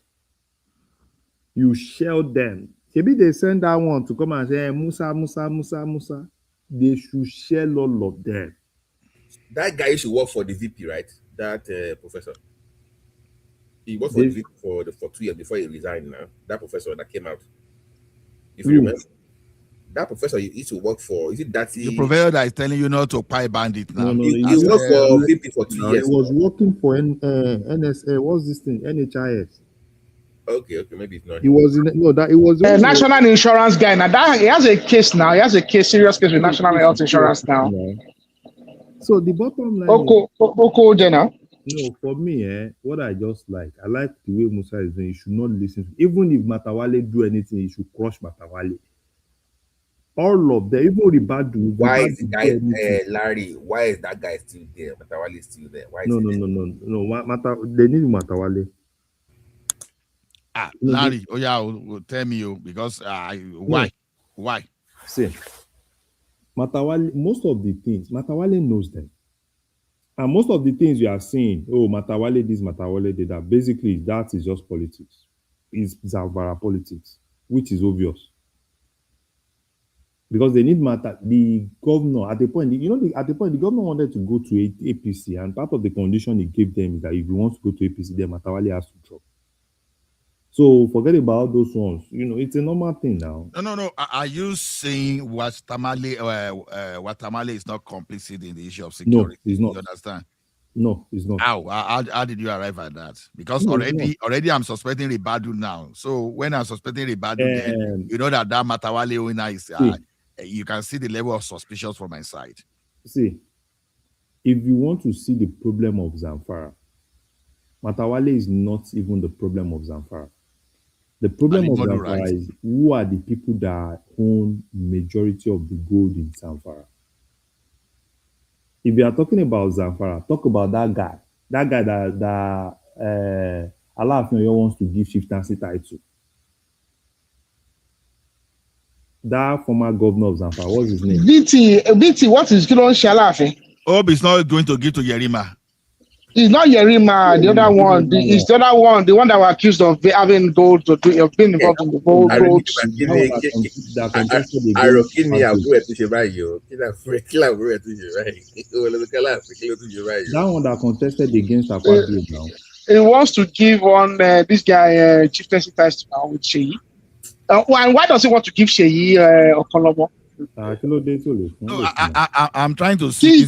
You shell them. Maybe they send that one to come and say, hey, Musa. They should shell all of them. That guy should work for the VP, right? That professor. He worked for the VP for 2 years before he resigned now. That professor that came out. If you remember. That professor you used to work for, is it that the professor that is telling you not to buy bandit now? No, he worked for VP for 2 years. He was working for NSA. What's this thing? NHIS. Okay, maybe it's not He him. was in no that it was national insurance guy. Now that he has a case now. He has a serious case with national health insurance now. So the bottom line Oko Jenna. No, for me, what I just like, I like the way Musa is doing. You should not listen. Even if Matawale do anything, you should crush Matawale. All of them, even Ribadu. Why is the guy, Larry? Why is that guy still there? Matawale is still there. Why? No. They need Matawale. Larry, tell me because why? Why? See, Matawale. Most of the things Matawale knows them. And most of the things you are saying, Matawale this, Matawale did that, basically that is just politics. It's Zamfara politics, which is obvious. Because they need the governor at the point, the governor wanted to go to APC, and part of the condition he gave them is that if you want to go to APC, then Matawale has to drop. So forget about those ones. It's a normal thing now. No. Are you saying Tamale is not complicit in the issue of security? No, it's not. You understand? No, it's not. How did you arrive at that? Because already I'm suspecting Ribadu now. So when I'm suspecting Ribadu, then you know that Matawale winner is. You can see the level of suspicion from my side. See, if you want to see the problem of Zamfara, Matawale is not even the problem of Zamfara. The problem of Zamfara is who are the people that own majority of the gold in Zamfara. If you are talking about Zamfara, talk about that guy. That guy that Allah wants to give chieftaincy title. That former governor of Zamfara, what's his name? BT, what is Kilon Shalafi? He's not going to give to Yerima. It's not Yerima, the other one. It's the other one, the one that was accused of having gold, of being involved in the gold. That one that contested against Akwa now. He wants to give on this guy chieftaincy title now with Sheyi. Why does he want to give Sheyi Okolobo? I'm trying to see.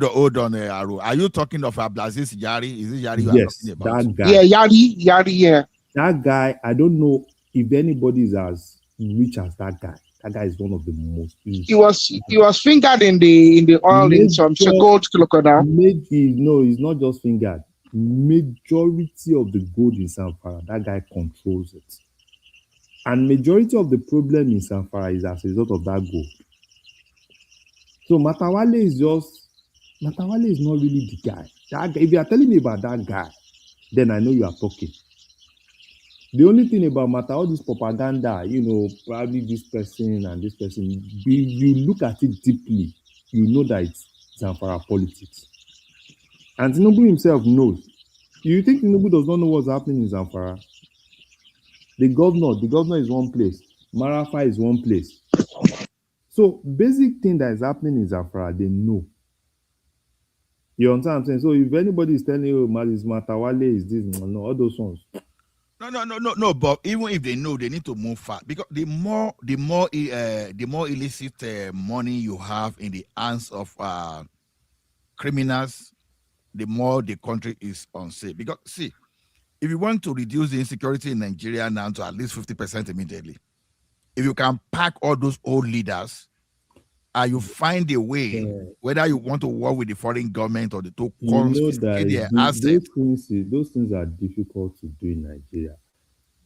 Hold on, Aru. Are you talking of Abdulaziz Yari? Is it Yari you are talking about? That guy. Yeah, Yari, yeah. That guy, I don't know if anybody is as rich as that guy. That guy is one of the most. He was fingered in the oil in some gold crocodile. No, he's not just fingered. Majority of the gold in Zamfara, that guy controls it. And majority of the problem in Zamfara is as a result of that gold. So Matawale is not really the guy. That guy. If you are telling me about that guy, then I know you are talking. The only thing about all this propaganda, probably this person and this person, if you look at it deeply, you know that it's Zamfara politics. And Tinubu himself knows. You think Tinubu does not know what's happening in Zamfara? The governor is one place. Marafa is one place. So basic thing that is happening in Zamfara, they know. You understand what I'm saying? So if anybody is telling you, Matawale is this, no, all those ones. No. But even if they know, they need to move fast because the more illicit money you have in the hands of criminals, the more the country is unsafe. Because see, if you want to reduce the insecurity in Nigeria now to at least 50% immediately, if you can pack all those old leaders, you find a way, whether you want to work with the foreign government or the two countries, those things are difficult to do in Nigeria.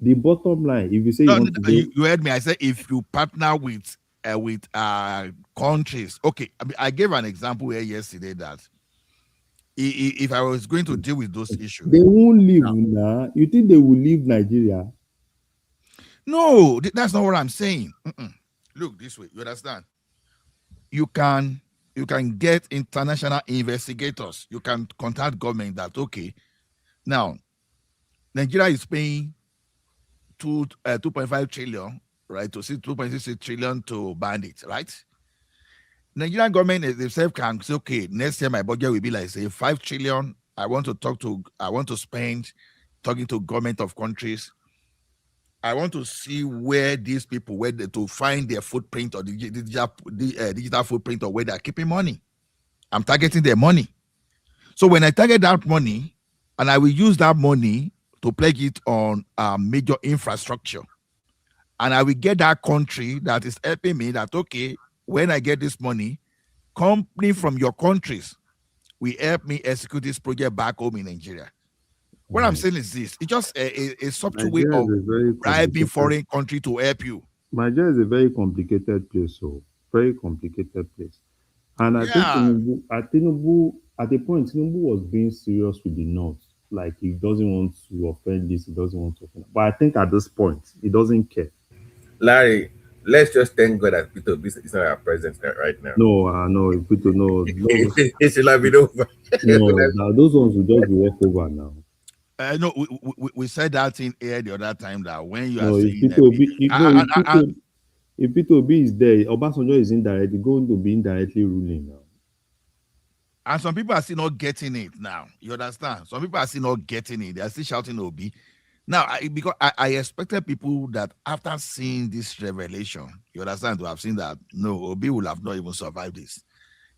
The bottom line, if you say you heard me, I said if you partner with countries, okay. I gave an example here yesterday that if I was going to deal with those issues, they won't leave now. You think they will leave Nigeria? No, that's not what I'm saying. Look this way, you understand? You can get international investigators. You can contact government that okay, now Nigeria is paying 2.5 trillion, right? To see 2.6 trillion to bandits, right? Nigerian government themselves can say, okay, next year my budget will be like say 5 trillion. I want to spend talking to government of countries. I want to see where these people, to find their footprint or the digital footprint or where they're keeping money. I'm targeting their money. So when I target that money, and I will use that money to pledge it on major infrastructure. And I will get that country that is helping me that, okay, when I get this money, company from your countries will help me execute this project back home in Nigeria. What I'm saying is this: it's just a subtle way of bribing foreign country to help you. Nigeria is a very complicated place, so very complicated place. And I think Tinubu, at the point, Tinubu was being serious with the North. Like, he doesn't want to offend this, he doesn't want to offend. But I think at this point, he doesn't care. Larry, let's just thank God that Peter Obi is not our president right now. No, Peter, no. It should have been over. No, those ones will just be walk over now. No, we said that in air the other time that when you are saying if Peter Obi is there, Obasanjo is indirectly going to be indirectly ruling now. And some people are still not getting it now. You understand? Some people are still not getting it. They are still shouting Obi. Now, because I expected people that after seeing this revelation, you understand, to have seen that, no, Obi will have not even survived this.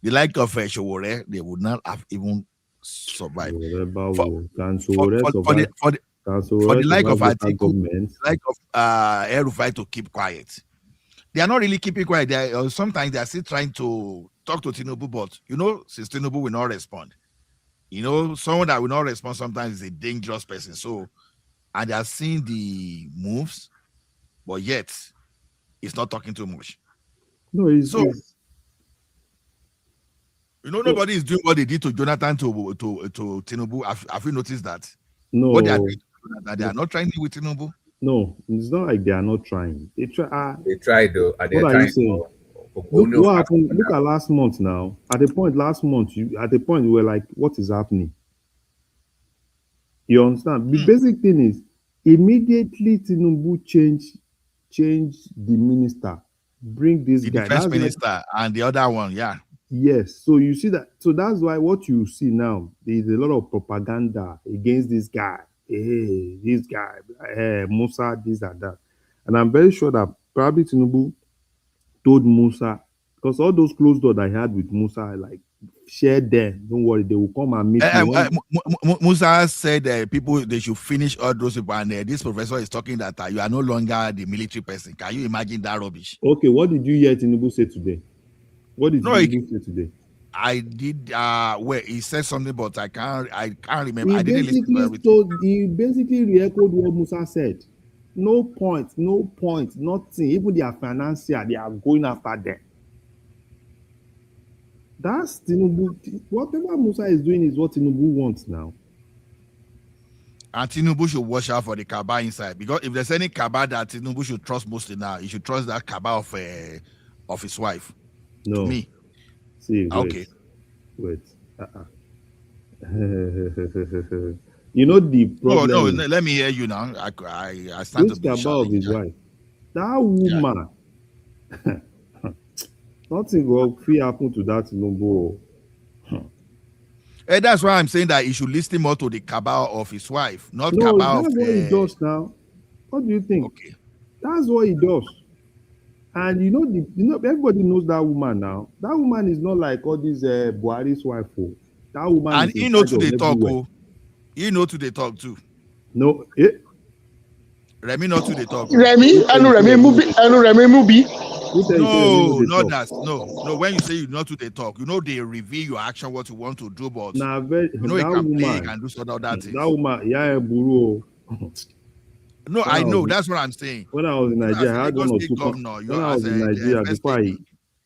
The like of Showore, they would not have even survived. For the like of Atiku, like of El-Rufai to keep quiet. They are not really keeping quiet. Sometimes they are still trying to talk to Tinubu, but since Tinubu will not respond, someone that will not respond sometimes is a dangerous person. So, and they are seeing the moves, but yet it's not talking too much. Nobody is doing what they did to Jonathan to Tinubu. Have you noticed that? No. What they are doing to Jonathan, they are not trying with Tinubu. No, it's not like they are not trying. They try. They try though. What are you saying? What happened? Look at last month now. At the point you were like, what is happening? You understand? The basic thing is immediately Tinubu change the minister, bring this guy. The defense minister and the other one, yeah. Yes. So you see that. So that's why what you see now, there is a lot of propaganda against this guy. Hey, this guy, Musa, this and that. And I'm very sure that probably Tinubu told Musa, because all those closed doors I had with Musa, like, share them. Don't worry, they will come and meet me. Musa said they should finish all those people, and this professor is talking that you are no longer the military person. Can you imagine that rubbish? Okay, what did you hear Tinubu say today? What did Tinubu say today? I did he said something, but I can't remember. He basically re-echoed what Musa said. No point, nothing. Even their financier, they are going after them. That's Tinubu. Whatever Musa is doing is what Tinubu wants now. And Tinubu should watch out for the cabal inside, because if there's any cabal that Tinubu should trust mostly now, he should trust that cabal of his wife. No. To me. See, okay. Wait. The problem. No, let me hear you now. I stand this to be cabal of his wife. That woman. Yeah. Nothing will happen to that Tinubu. That's why I'm saying that he should listen more to the cabal of his wife, not cabal of what he does now. What do you think? Okay. That's what he does. And everybody knows that woman now. That woman is not like all these Buhari's wife. That woman. And he know to the talk. He know to the talk too. No. Remy not to the talk. Remy Mubi. No, not that. No. When you say you not to the talk, they reveal your action, what you want to do, but you can do sort of that thing. That woman, yeah, buru. No, I know. That's what I'm saying. When I was in Nigeria, I had one or two. When I was in Nigeria,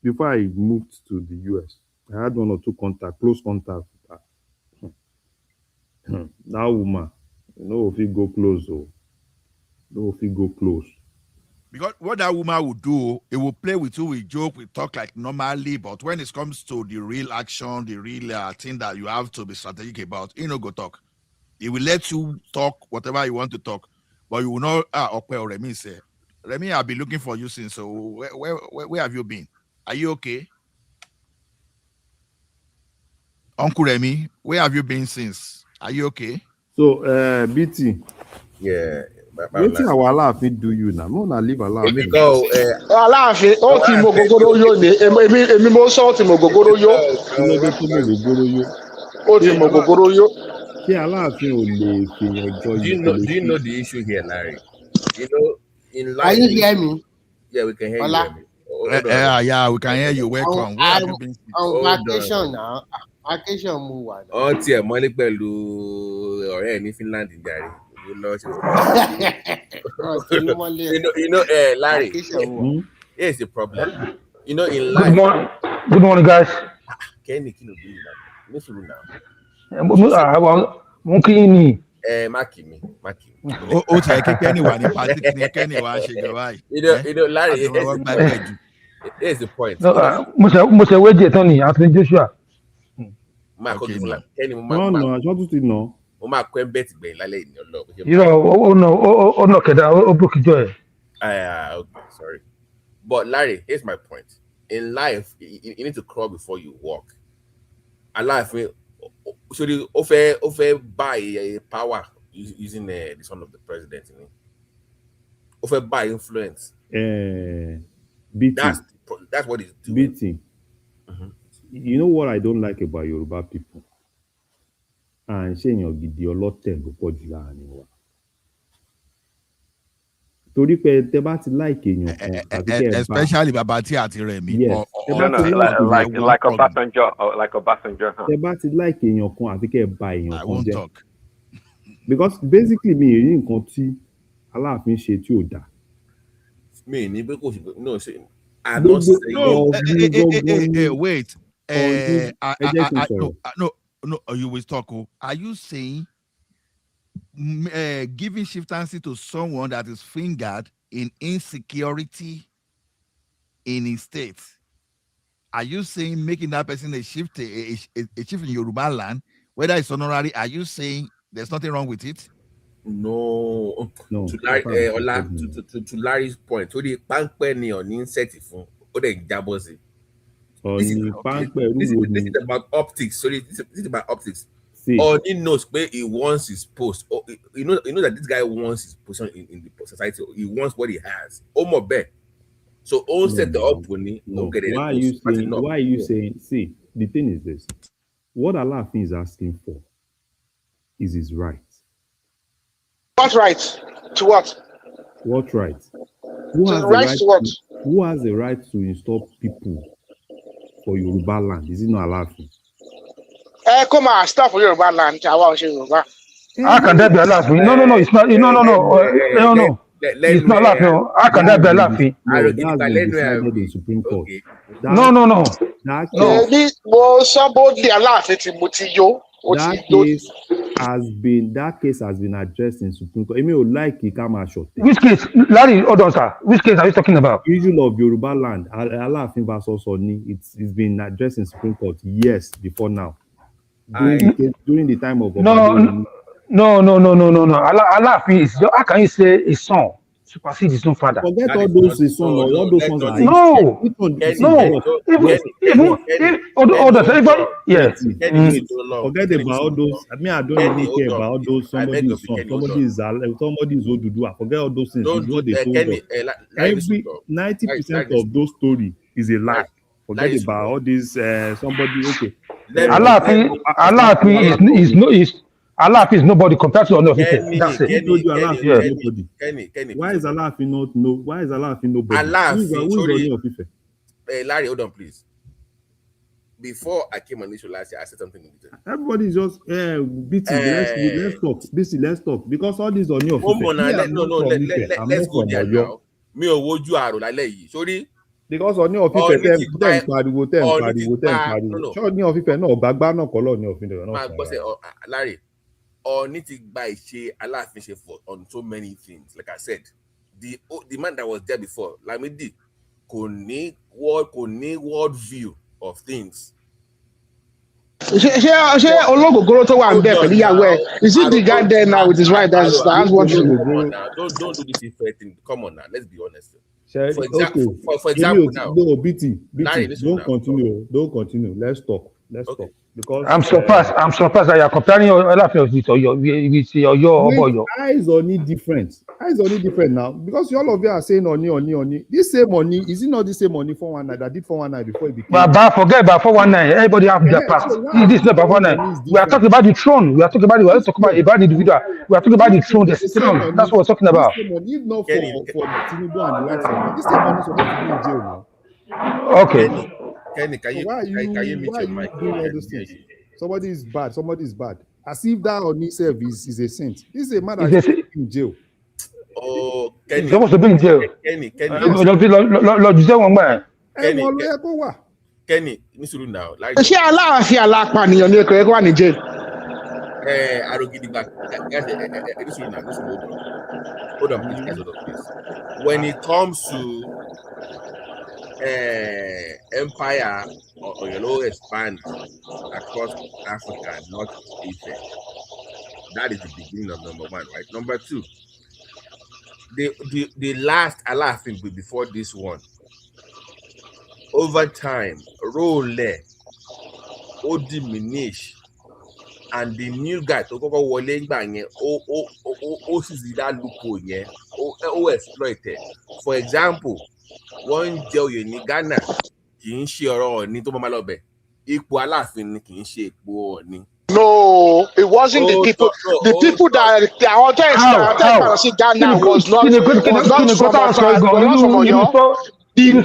before I moved to the US, I had one or two close contacts with her. That woman, if you go close, if you go close. Because what that woman will do, it will play with you, we joke, we talk like normally, but when it comes to the real action, the real thing that you have to be strategic about, go talk. It will let you talk whatever you want to talk, but you will not. Remy say, Remy, I've been looking for you since. So where have you been? Are you okay, Uncle Remy? Where have you been since? Are you okay? So, BT. Yeah. Wetin our Alaafin do you now? No, na leave Alaafin. If you go, Alaafin, ó ti mo gogoro yo ni. Èmi mo sọ ó ti mo gogoro yo. Ó ti mo gogoro yo. Ó ti mo gogoro yo. ṣé Aláàfin ò lè fèèyàn jọ Do you yìí know the issue here, Larry? You know, in life. Can you hear me? Yeah, we can hear Hola? you. Hold on. Yeah, we can hear you. Welcome. Where have I'm you been? on vacation now. Vacation move on. Oh, tiẹ̀ mọ́lé pẹ̀lú ọ̀rẹ́ ẹ̀ ní Finland jàre. You know, Larry. Here's the problem. You know, in life. Good morning, guys. Kenny, kí ló bí mi náà? Ní sùúrù náà. Mo kí yín ni. Má kì mí. Ó tiẹ̀ kí Kenny wà ní pàtí kí ni Kenny wà ṣe gan báyìí. You know, Larry, here's the point. Mo ṣe wéjì tán ni àti Joshua. Kenny, No, aṣọ tún ti nà. Mo máa kọ́ ẹ́ bẹ́ẹ̀tì gbẹ̀yìn lálẹ́ ìní ọlọ́ọ̀. Irọ́ ó nà kẹ̀dá ó bókijọ́ ẹ̀. Okay, sorry. But Larry, here's my point. In life, you need to crawl before you walk. Aláàfin, so the offer buy power using the son of the president. Offer buy influence. Beating. That's what he's doing. Beating. You know what I don't like about Yoruba people? And ṣé èèyàn gidi ọlọ́tẹ̀ ló pọ̀ jù láàrin wa. Torí pé tẹ bá ti like èèyàn kan àbí kẹ́ ẹ bá. Especially bàbá tí àti rẹ̀ mí. Yes. Like Obasanjo. Tẹ bá ti like èèyàn kan àbí kẹ́ ẹ bá èèyàn kan jẹ́. Because basically mi ì rí nǹkan tí Aláàfin ṣe tí ò dáa. Mi ní pé kò sí no ṣe. Wait. No, you will talk. Are you saying giving shiftancy to someone that is fingered in insecurity in his state? Are you saying making that person a chief in Yoruba land, whether it's honorary? Are you saying there's nothing wrong with it? No. To Larry's point, so the pankpe ni oni set fún o de jabo si. This is about optics. Sorry, this is about optics. Or he knows where he wants his post. Or you know that this guy wants his position in the society. He wants what he has. More bet. So all set the up when he get it. Why are you saying? See, the thing is this: what Aláàfin is asking for is his right. What right? To what? What right? Who has the right to what? Who has the right to install people for Yoruba land? Is it not Aláàfin? Come on, stop for Yoruba land. How can that be Aláàfin? No, it's not. No. It's not Aláàfin. How can that be Aláàfin? That's been decided in the Supreme Court. No. Well, somebody Aláàfin ti yo. That case has been addressed in Supreme Court. Which case, Larry? Hold on, sir. Which case are you talking about? Issue of Yoruba land, Aláàfin versus Oni. It's been addressed in Supreme Court years before now. During the time of No. Aláàfin is. How can you say his son supersedes his own father? Forget all those his son or all those ones. No. Yes. Forget about all those. I mean, I don't really care about all those. Somebody's son, somebody's Oduduwa. Forget all those things. What they told us. 90% of those stories is a lie. Forget about all this. Somebody. Okay. Aláàfin is nobody compared to Ọ̀nà-Ọ̀fífẹ́. That's it. Kenny. Why is Aláàfin not no? Why is Aláàfin nobody? Who's Ọ̀nà-Ọ̀fífẹ́? Larry, hold on, please. Before I came on this show last year, I said something. Everybody's just let's talk. Let's talk because all these Ọ̀nà-Ọ̀fífẹ́. Let's go there now. Me ò wojú àrò lálẹ́ yìí. Sorry. Because Ọ̀nà-Ọ̀fífẹ́ tẹ́ ń pariwo. Ṣé Ọ̀nà-Ọ̀fífẹ́ náà gbàgbá náà kọ́ Ọ̀nà-Ọ̀fífẹ́ náà. Larry. Or need to buy share Aláàfin ṣe for on so many things. Like I said, the man that was there before, Lamidi, kò ní world view of things. Ṣé olóògógóró tó wà ń bẹ̀ pẹ̀lú ìyàwó ẹ̀? Is it the guy there now with his right? That's what you do. Don't do this thing. Come on now, let's be honest. For example, now. No, BT, don't continue. Let's talk. Because I'm surprised that you're comparing your Olafin with your boy. eyes only different. Eyes only different now. Because all of you are saying Oni. This same money, is it not the same money 419 that did 419 before it became? But forget about 419. Everybody have their past. So This is not about 419. We are talking about the throne. We are talking about the individual. We are talking about the throne, the throne. That's what we're talking about. This same money, if not for Tinubu and the likes of him, this same money is supposed to be in jail now. Okay. Kenny, can you meet your mic? Doing all those things? Somebody is bad. As if that on himself is a saint. This is a man that is in jail. Oh, Kenny. He's supposed to be in jail. Kenny. Kenny, Nisuru now. Like Ṣé Aláàfin alápànìyàn ni ẹ̀kọ́ wà ní jail? Arogidigba. Hold on, please. When it comes to empire or expand across Africa, not Asia. That is the beginning of number one, right? Number two, the last Alafin before this one, over time, role diminish, and the new guy to go wọlé ngba yẹn o sì that loophole yẹn o exploited. For example, one jẹ́ oyè ní Ghana kì í ṣe ọ̀rọ̀ Ọọ̀ni tó máa lọ bẹ̀, ipò Aláàfin ni kì í ṣe ipò Ọọ̀ni. No, it wasn't the people. The people that àwọn tó ń sí Ghana was not from Ọ̀yọ́. Àwọn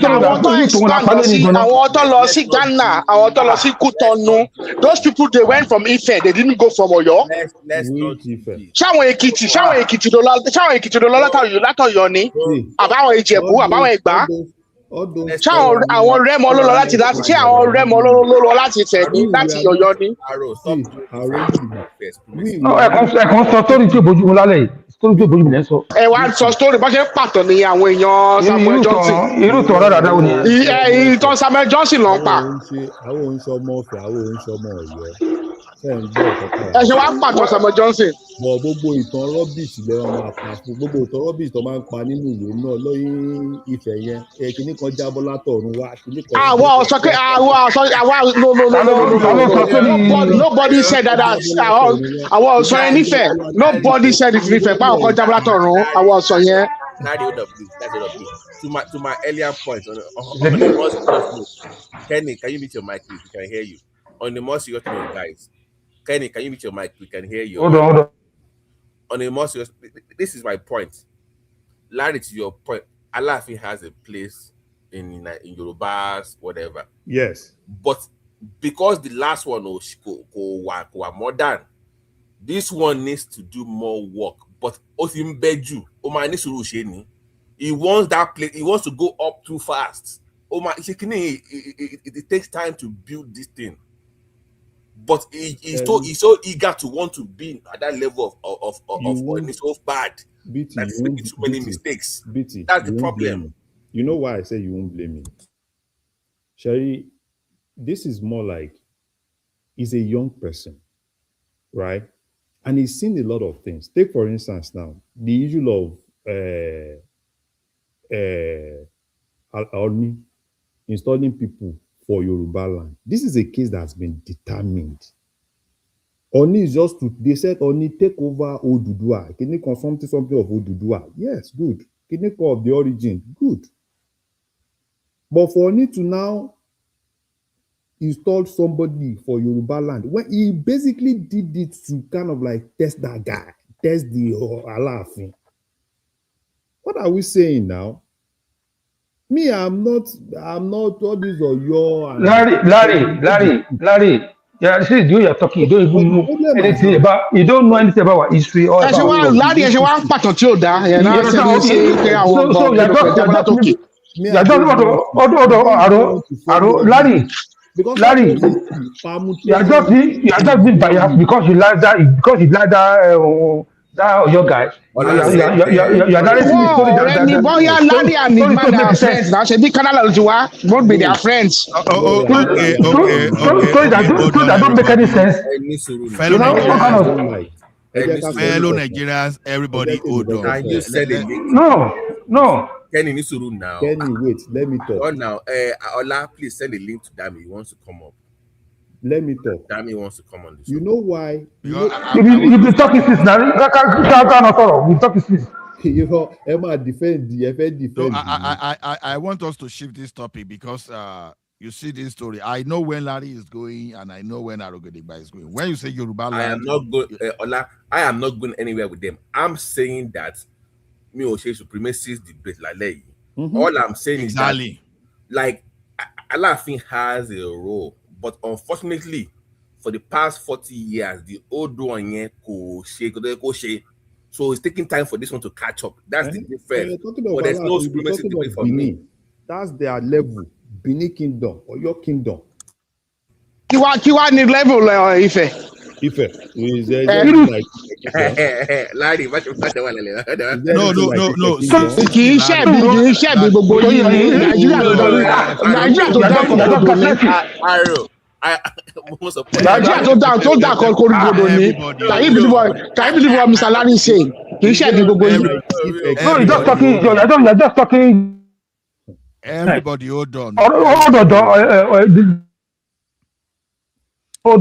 tó lọ sí Ghana, àwọn tó lọ sí Kútọ̀nù, those people they went from Ife, they didn't go from Ọ̀yọ́. Let's not Ṣáwọn Èkìtì ló lọ látọ̀yọ́ ni, àbáwọn Ìjẹ̀bú, àbáwọn Ẹ̀gbá. Ṣáwọn àwọn Rẹ́mọ ló lọ láti ṣé àwọn Rẹ́mọ ló lọ láti Ifẹ̀ ní láti Ọ̀yọ́ ni. Ẹ̀kan sọ sórí tí ò bójú mu lálẹ́ yìí. Sórí tí ò bójú mu lẹ́ sọ. Ẹ wá sọ sórí bó ṣe ń pàtó ní àwọn èèyàn Samuel Johnson. Irú tọ̀ ọ̀rọ̀ dáadáa ni. Ìtàn Samuel Johnson ló ń pa. Àwọn oníṣọmọ Ọ̀fẹ́, àwọn oníṣọmọ Ọ̀yọ́. Ẹ ṣe wá pàtó Samuel Johnson. Bọ̀ gbogbo ìtàn rọ́bìṣì lẹ́wọ̀n máa pa fún gbogbo ìtàn rọ́bìṣì tó máa ń pa nínú ìwé náà lóyún Ifẹ̀ yẹn. Kìíní kan jábọ́ látọ̀run wá. Àwọn ọ̀sọ́ pé nobody said that. Àwọn ọ̀sọ́ yẹn nífẹ̀ẹ́. Nobody said it nífẹ̀ẹ́ pé àwọn kan jábọ́ látọ̀run. Àwọn ọ̀sọ́ yẹn. To my earlier point on the most serious note, Kenny, can you mute your mic, please? We can hear you. On the more serious note, guys, Kenny, can you mute your mic? We can hear you. Hold on. On the more serious, this is my point. Larry, to your point, Alafin has a place in Yorubas, whatever. Yes. But because the last one was modern, this one needs to do more work. But Osimbeju, he wants that place, he wants to go up too fast. It takes time to build this thing. But he's so eager to want to be at that level of it's so bad. BT, that he's making too many mistakes. BT, that's the problem. You know why I say you won't blame me? Sherry, this is more like he's a young person, right? And he's seen a lot of things. Take, for instance, now, the issue of Army installing people for Yoruba land. This is a case that's been determined. Oni is just to, they said Oni take over Odudua. Can you confirm something of Odudua? Yes, good. Can you call of the origin? Good. But for Oni to now install somebody for Yoruba land, when he basically did it to kind of like test that guy, test the Alafin. What are we saying now? Me, I'm not all these or your Larry. Yeah, this is you're talking. You don't even know anything about. You don't know anything about what history or about. So you're Larry. You are just being biased because you like that. That your guy. You are narrating the story that Larry and his man are friends. Now, say the canal won't be their friends. Okay. Story that don't make any sense. Fellow Nigerians, everybody hold on. Can you send a link? No. Kenny Nisuru now. Kenny, wait, let me talk. Now, Ola, please send a link to them. He wants to come up. Let me talk. Dami wants to come on this. You know why? You've been talking since now. We talking since. You know, Emma defend. No, I want us to shift this topic because you see this story. I know when Larry is going, and I know when Arogodigba is going. When you say Yoruba land, I am not going. Ola, I am not going anywhere with them. I'm saying that me or supremacy debate like all I'm saying is that like Alafin has a role, but unfortunately, for the past 40 years, the old one here so it's taking time for this one to catch up. That's the difference. But there's no supremacy debate for me. That's their level. Benin Kingdom or your kingdom. Kiwa need level Ife. Is Larry, no. Kì í ṣe bí gbogbo yìí Nàìjíríà tó dákọ̀ Nàìjíríà tó dákọ̀ koríkodò ni. Can you believe what Mr. Larry is saying? Kì í ṣe bí gbogbo yìí. No, you're just talking. Everybody hold on. Hold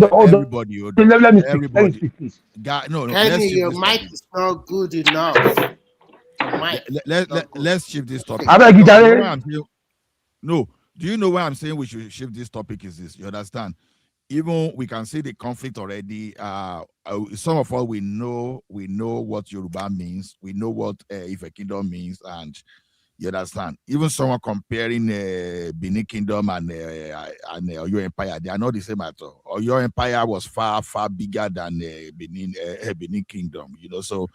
on. Everybody hold on. Let me speak, please. No. Kenny, your mic is not good enough. Let's shift this topic. No, do you know why I'm saying we should shift this topic? Is this? You understand? Even we can see the conflict already. Some of us we know what Yoruba means. We know what Ife Kingdom means, and you understand. Even someone comparing Benin Kingdom and Oyo Empire, they are not the same at all. Oyo Empire was far bigger than Benin Kingdom. You know, so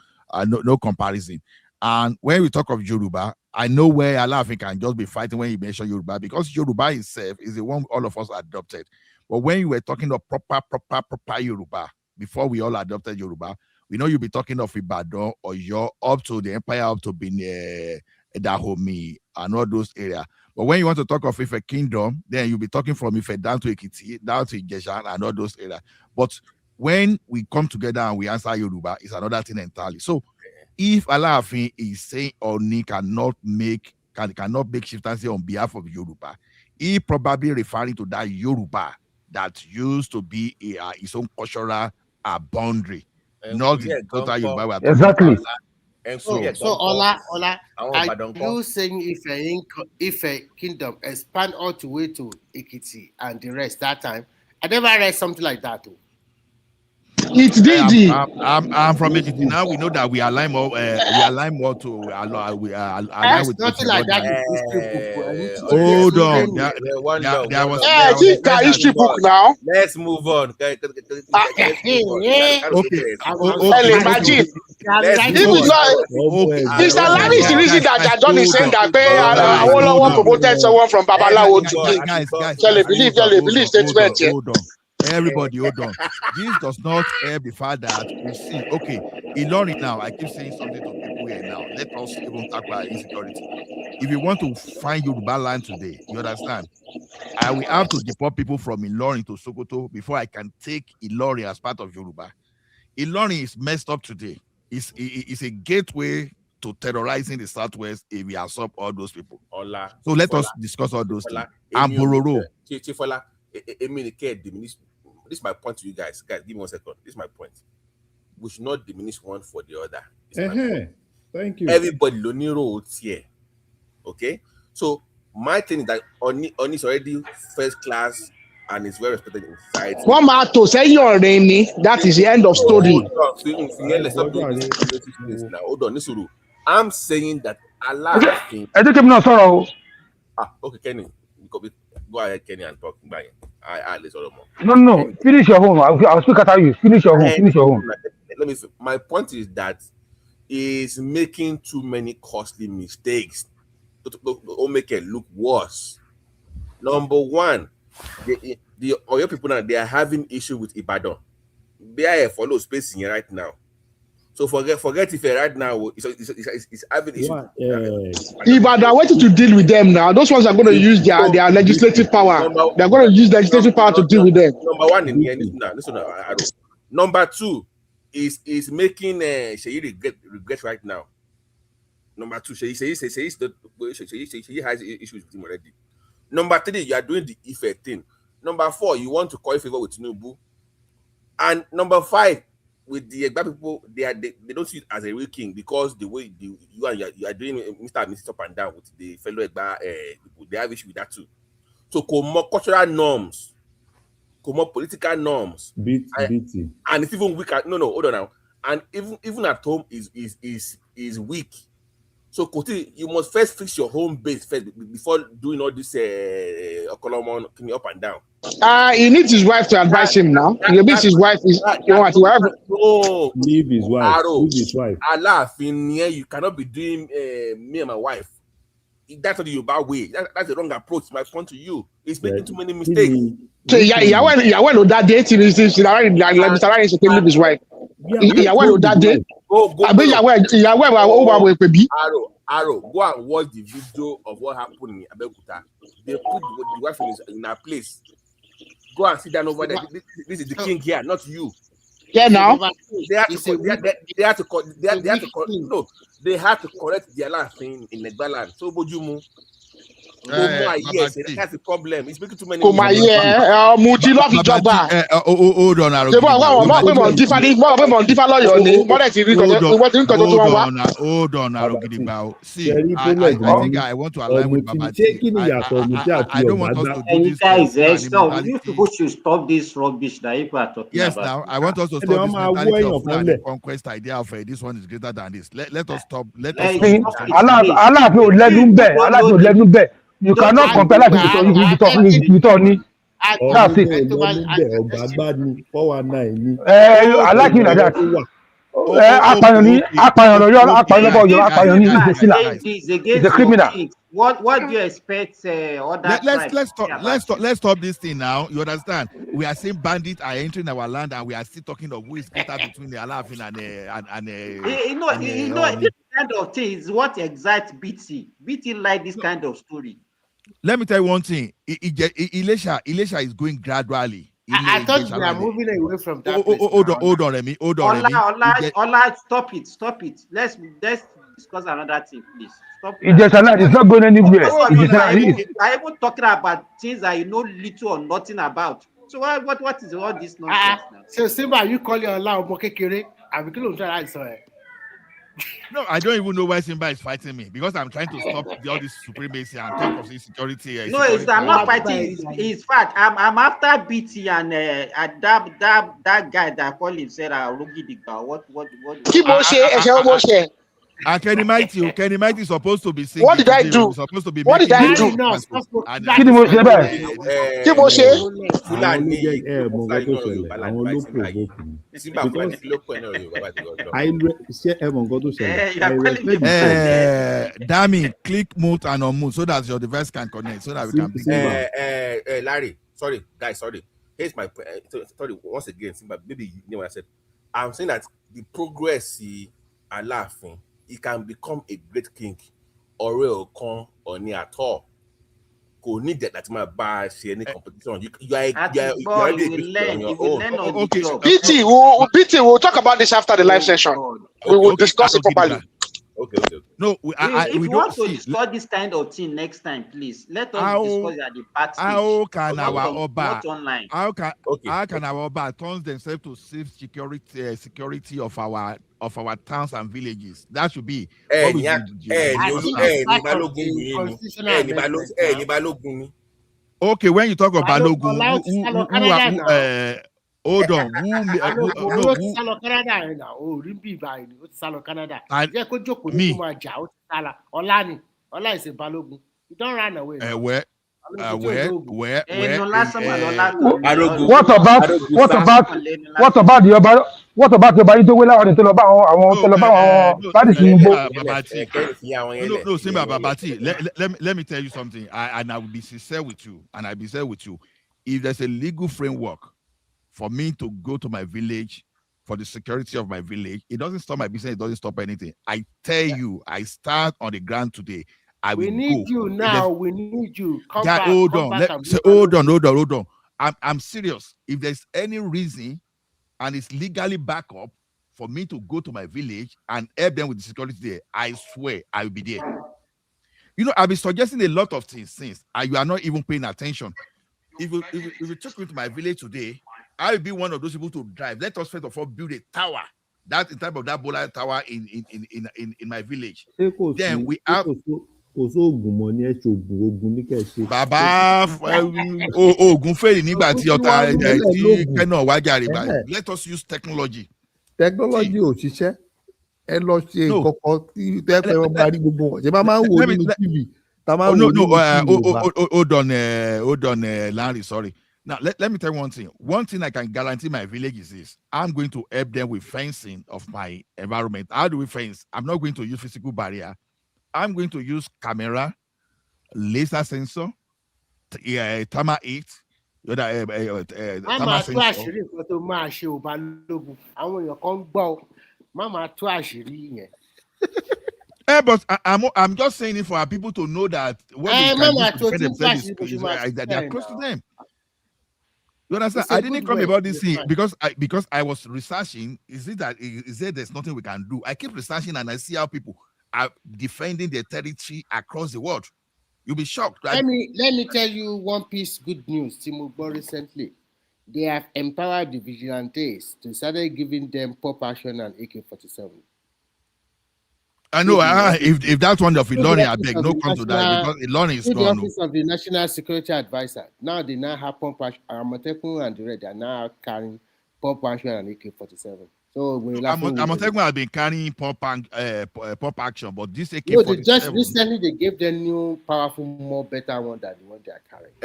no comparison. And when we talk of Yoruba, I know where Alafin can just be fighting when you mention Yoruba, because Yoruba itself is the one all of us adopted. But when you were talking of proper Yoruba, before we all adopted Yoruba, we know you'll be talking of Ibadan or Oyo up to the empire, up to Benin, Dahomey, and all those areas. But when you want to talk of Ife Kingdom, then you'll be talking from Ife down to Ekiti, down to Ijesha, and all those areas. But when we come together and we answer Yoruba, it's another thing entirely. So if Alafin is saying Oni cannot make chieftaincy on behalf of Yoruba, he probably referring to that Yoruba that used to be his own cultural boundary, not the total Yoruba. Exactly. So Ola, are you saying if a kingdom expand all the way to Ekiti and the rest that time? I never read something like that too. It's DD. I'm from Ekiti. Now we know that we align more. We align more to align with nothing like that. Hold on. There was a history book now. Let's move on. Okay. Imagine. Mr. Larry is the reason that John is saying that Awolowo promoted someone from Babalawo to guys. Believe statement here. Hold on. Everybody, hold on. This does not air the fact that we see. Okay, Ilorin now. I keep saying something to people here now. Let us even talk about insecurity. If you want to find Yoruba land today, you understand? I will have to deport people from Ilorin to Sokoto before I can take Ilorin as part of Yoruba. Ilorin is messed up today. It's a gateway to terrorizing the Southwest if we absorb all those people. So let us discuss all those things. And Bororo. This is my point to you guys. Guys, give me 1 second. This is my point. We should not diminish one for the other. Thank you. Everybody lonely roads here. Okay? So my thing is that Oni is already first class and is well respected in society. One man to say your name, that is the end of story. Hold on, Nisuru. I'm saying that Allah okay, Kenny. Go ahead, Kenny, and talk about it. No. Finish your home. I'll speak after you. Finish your home. Let me see. My point is that is making too many costly mistakes to make it look worse. Number one, the Oyo people now, they are having issue with Ibadan. They are follow space in here right now. So forget if right now it's having issue. Ibadan wanted to deal with them now. Those ones are going to use their legislative power. They're going to use legislative power to deal with them. Number one in here, listen. Number two is making Sheyi regret right now. Number two, Sheyi has issues with him already. Number three, you are doing the Ife thing. Number 4, you want to call favor with Tinubu. And number 5, with the Egba people, they don't see it as a real king because the way you are doing Mr. and Mrs. up and down with the fellow Egba people, they have issue with that too. So more cultural norms, more political norms. BT. And it's even weaker. No, hold on now. And even at home is weak. So Koti, you must first fix your home base first before doing all this Okolomon up and down. He needs his wife to advise him now. Maybe his wife is no, leave his wife. Leave his wife. Allah, you cannot be doing me and my wife. That's not the Yoruba way. That's the wrong approach. My point to you. It's making too many mistakes. So yeah, when that date is Mr. Ryan should leave his wife. Yeah, when that date. Go and watch the video of what happened in Abeokuta. They put the wife in her place. Go and sit down over there. This is the king here, not you. Yeah, now they have to correct their last thing in Negbaland. So Bojumu. Yes, that's the problem. It's making too many. Hold on, See, I want to align with Babati. I don't want us to do this. Guys, stop. You people should stop this rubbish that you are talking about. Now I want us to stop this mentality of the conquest idea of this one is greater than this. Let us stop. Let us stop. You cannot compare that with Tony. That's it. I like you like that. It's a criminal. What do you expect? Let's stop this thing now. You understand? We are saying bandits are entering our land, and we are still talking of who is greater between the Alafin and this kind of thing is what exact BT like this kind of story. Let me tell you one thing. Elisha is going gradually. I thought we are moving away from that. Hold on, Remy. Ola, stop it. Let's discuss another thing, please. Stop. It's not going anywhere. I even talking about things that you know little or nothing about. So what is all this nonsense now? So Simba, you call your Ola Omokekere? I'm going to try to. No, I don't even know why Simba is fighting me because I'm trying to stop all this supremacy and talk of insecurity. I'm not fighting. It's fact. I'm after BT and that guy that called himself Rugidigba. What? Kenny Mighty is supposed to be singing. What did I do? Supposed to be what did I do? Dami, click mute and unmute so that your device can connect so that we can be. Larry, sorry, guys, sorry. Here's my sorry once again, Simba. Maybe you know what I said. I'm saying that the progress are laughing. He can become a great king or real con or near at all. Go need that my buy see any competition. You are okay. BT, we'll talk about this after the live session. We will discuss it properly. Okay. No, if you want to discuss this kind of thing next time, please let us discuss at the backstage. How can our Oba? Online. How can our Oba turn themselves to safe security of our towns and villages? That should be. Okay, when you talk of Balogun, hold on. Me. Ola is a Balogun. You don't run away. Where? What about the Baitowela or the No, Simba Babati. Let me tell you something. And I will be sincere with you. If there's a legal framework for me to go to my village for the security of my village, it doesn't stop my business, it doesn't stop anything. I tell you, I start on the ground today. We need you now. We need you. Hold on. I'm serious. If there's any reason and it's legally back up for me to go to my village and help them with the security there, I swear I will be there. You know, I've been suggesting a lot of things since, and you are not even paying attention. if you took me to my village today, I will be one of those people to drive. Let us first of all build a tower. That in type of that Bola tower in my village. Then we have Baba Ogun fail nígbà tí ọ̀tá tí kẹ́nà wájà rè báyìí. Let us use technology. Technology ò ṣiṣẹ́. Ẹ lọ ṣe kọ̀kọ́ tí tẹ́pẹ́ wọn bá rí gbogbo wọn. Ṣé máa ń wo nínú TV? Hold on, Larry, sorry. Now, let me tell you one thing. One thing I can guarantee my village is this. I'm going to help them with fencing of my environment. How do we fence? I'm not going to use physical barrier. I'm going to use camera, laser sensor, Tama 8. Tama sensor. But I'm just saying it for our people to know that when they are close to them. You understand? I didn't come about this thing because I was researching. Is it there's nothing we can do? I keep researching and I see how people are defending their territory across the world. You'll be shocked. Right? Let me tell you one piece good news. Tinubu recently, they have empowered the vigilantes to start giving them pop action and AK-47. I know. If that's one of Iloni, I beg no come to that because Iloni is the office of the National Security Advisor. Now they now have pump action, Amotekun and the Red are now carrying pump action and AK-47. So Amotekun has been carrying pump action, but this AK-47. No, just recently they gave them new, powerful, more better one than the one they are carrying.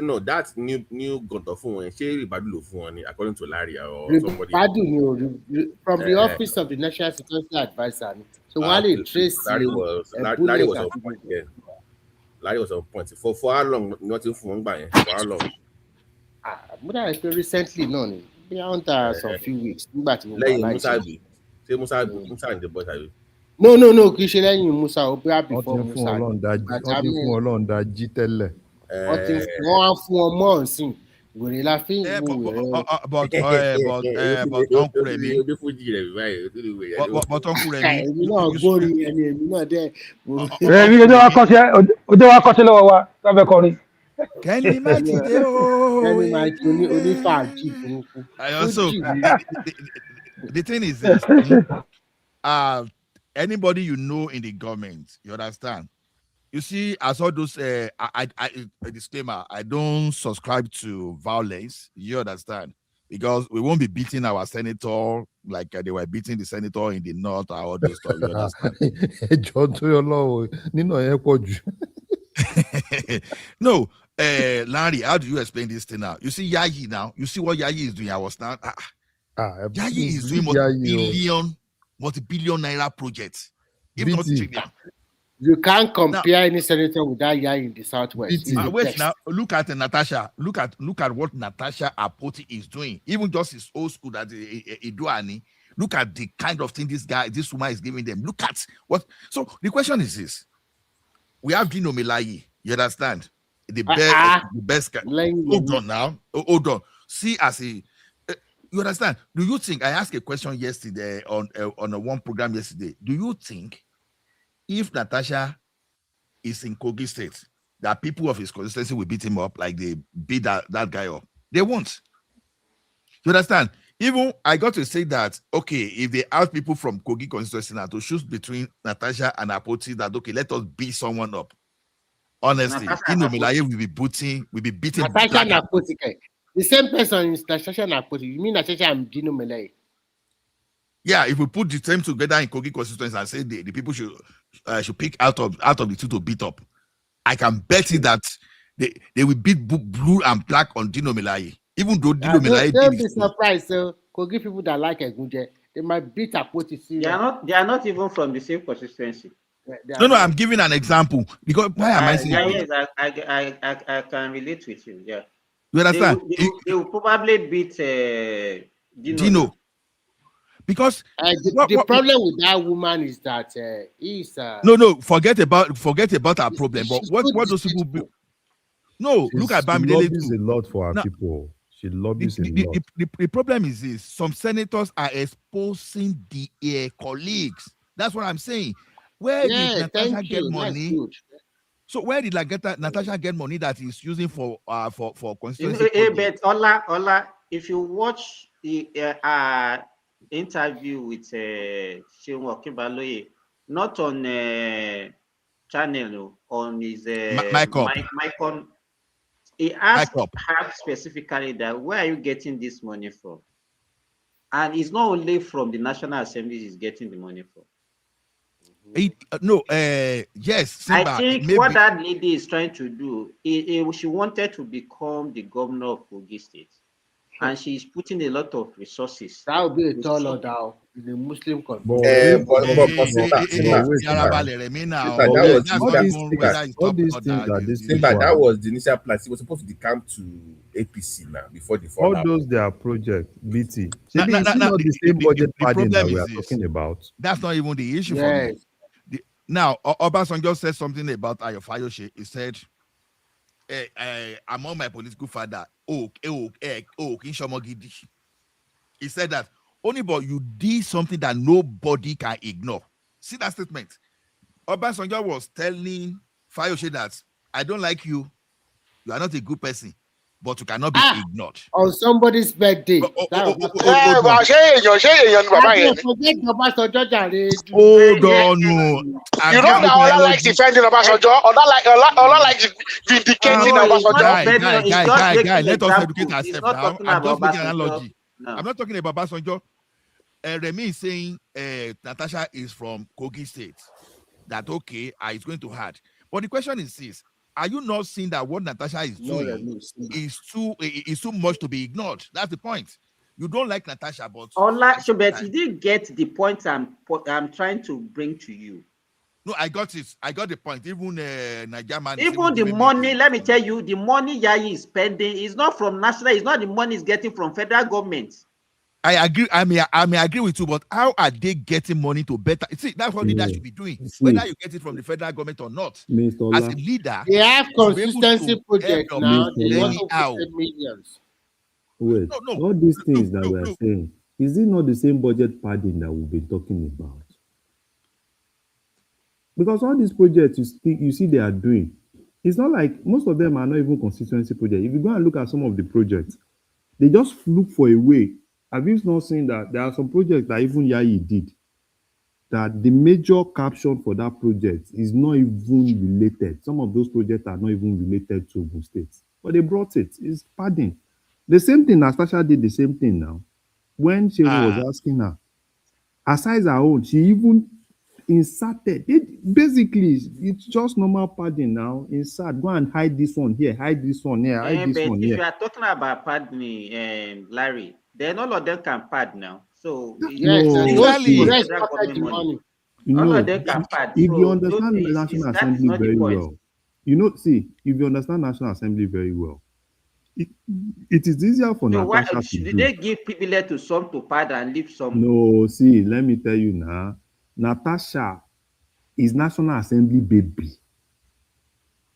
No, that's new gun phone. According to Larry or somebody. From the office of the National Security Advisor. So while they trace Larry was on point. Yeah. Larry was on point. For how long? Nothing for how long? Recently, no. Beyond some few weeks. Musa in the boy. No. Kì í ṣe lẹ́yìn Musa ó bá before Musa. Wọ́n ti fún Ọlọ́run dájí tẹ́lẹ̀. Wọ́n á fún ọmọ ọ̀sìn. Wèrè la fi ń wo wèrè. But Uncle Remi. But Uncle Remi. Èmi náà gbórí ẹni èmi náà dẹ̀. Rẹ̀mí ojú wa kọ́ṣẹ́ lọ́wọ́ wa lábẹ́ kọrin. Kẹ́ni má ti dé o. Kẹ́ni má ti onífàájì burúkú. The thing is this. Anybody you know in the government, you understand? You see, I saw those. A disclaimer: I don't subscribe to violence. You understand? Because we won't be beating our senator like they were beating the senator in the north or all those stuff. You understand? No, Larry, how do you explain this thing now? You see Yayi now. You see what Yayi is doing. I was not. Yayi is doing multi-billion naira projects. If not trillion. You can't compare any senator with that guy in the southwest. Wait now, look at Natasha. Look at what Natasha Apoti is doing. Even just his old school that Iduani. Look at the kind of thing this woman is giving them. Look at what. So the question is this: we have Dino Melaye. You understand? The best. Hold on now. Hold on. See as a. You understand? Do you think I asked a question yesterday on a one program yesterday? Do you think if Natasha is in Kogi State, that people of his constituency will beat him up like they beat that guy up? They won't. You understand? Even I got to say that, okay, if they ask people from Kogi constituency now to choose between Natasha and Apoti, that okay, let us beat someone up. Honestly, Melaye will be beating Natasha and Apoti. The same person is Natasha and Apoti. You mean Natasha and Dino Melaye? Yeah, if we put the same together in Kogi constituency and say the people should pick out of the two to beat up, I can bet you that they will beat blue and black on Dino Melaye. Even though Dino Melaye, don't be surprised. So Kogi people that like Egunje, they might beat Apoti. They are not even from the same consistency. No, I'm giving an example because why am I saying? Yes, I can relate with you. Yeah, you understand? They will probably beat Dino. Because the problem with that woman is that forget about our problem. But what those people do? No, look at Bamidele. She lobbies a lot for our people. She lobbies a lot. The problem is this: some senators are exposing the colleagues. That's what I'm saying. Where did Natasha get money? So where did Natasha get money that he's using for constituency? But Ola, if you watch the interview with Seun Okinbaloye, not on channel, on his mic on, he asked her specifically that where are you getting this money from? And it's not only from the National Assembly he's getting the money from. Yes, Simba, I think maybe what that lady is trying to do, she wanted to become the governor of Kogi State, and she's putting a lot of resources. That would be a tall order in the Muslim country. That was the initial plan. It was supposed to come to APC now before the fall. All those their project, BT. Not the same budget padding that we are talking about. That's not even the issue for me. Now, Obasanjo said something about Ayofayoshe. He said, among my political father, he said that only but you did something that nobody can ignore. See that statement? Obasanjo was telling Fayoshe that I don't like you. You are not a good person, but you cannot be ignored. On somebody's birthday. Hold on. You know that Ola likes defending Obasanjo. Ola likes vindicating Obasanjo. Guy, let us educate ourselves now. I'm just making an analogy. No. I'm not talking about Obasanjo. Remy is saying Natasha is from Kogi State. That okay, it's going to hard. But the question is this: are you not seeing that what Natasha is doing is too much to be ignored? That's the point. You don't like Natasha, but but you didn't get the point I'm trying to bring to you. No, I got it. I got the point. Even Nigerian, even the money. Let me tell you, the money Yayi is spending is not from national. It's not the money he's getting from federal government. I agree. I may agree with you, but how are they getting money to better? See, that's what leaders should be doing. Whether you get it from the federal government or not, as a leader, they have consistency projects now. They want to millions. Wait, no. All these things that we are saying, is it not the same budget padding that we've been talking about? Because all these projects you see they are doing, it's not like most of them are not even constituency projects. If you go and look at some of the projects, they just look for a way. Have you not seen that there are some projects that even Yayi did, that the major caption for that project is not even related. Some of those projects are not even related to Ogun State, but they brought it. It's padding. The same thing, Natasha did the same thing now. When she was asking her, aside her own, she even inserted it. Basically, it's just normal padding now. Insert, go and hide this one here, hide this one here, hide this one here. If you are talking about padding, Larry, then all of them can pad now. So yes, all of them can pad. If you understand the National Assembly very well, if you understand National Assembly very well, it is easier for Natasha to do. They give privilege to some to pad and leave some? No, see, let me tell you now. Natasha is National Assembly baby.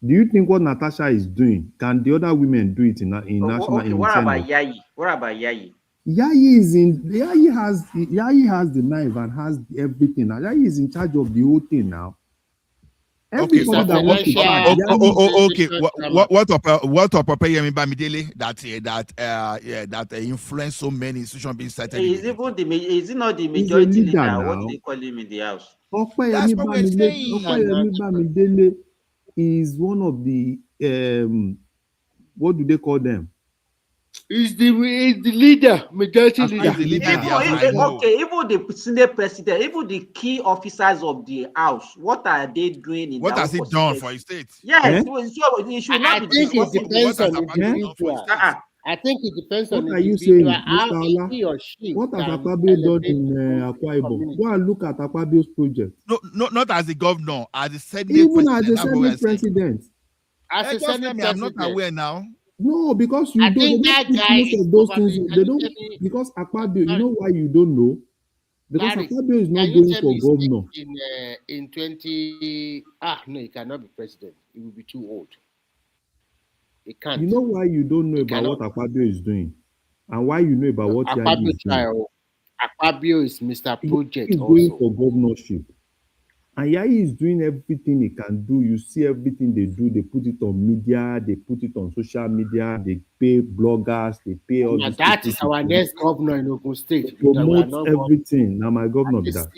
Do you think what Natasha is doing, can the other women do it in National Assembly? What about Yayi? What about Yayi? Yayi has the knife and has everything. Now Yayi is in charge of the whole thing now. Okay, what that influence so many institutions being started? Is it not the majority leader? What they call him in the house? That's what we're saying. Is one of the what do they call them? Is the leader, majority leader. Even the Senate president, even the key officers of the house, what are they doing? What has he done for his state? Yes, so it should not be. I think it depends on the individual. I think it depends on the individual. How he or she. What has Akpabio done in Akwa Ibom? Go and look at Akpabio's project. No, not as the governor, as the Senate even as the Senate president. As a Senate president, I'm not aware now. No, because you don't know those things. They don't because Akpabio. You know why you don't know? Because Akpabio is not going for governor. In 20. No, he cannot be president. He will be too old. He can't. You know why you don't know about what Akpabio is doing, and why you know about what Yayi is doing. Akpabio is Mr. Project. He's going for governorship. And Yayi is doing everything he can do. You see everything they do. They put it on media. They put it on social media. They pay bloggers. They pay all Now these that people is our next governor in Ogun State. to promote everything. Now my governor be that.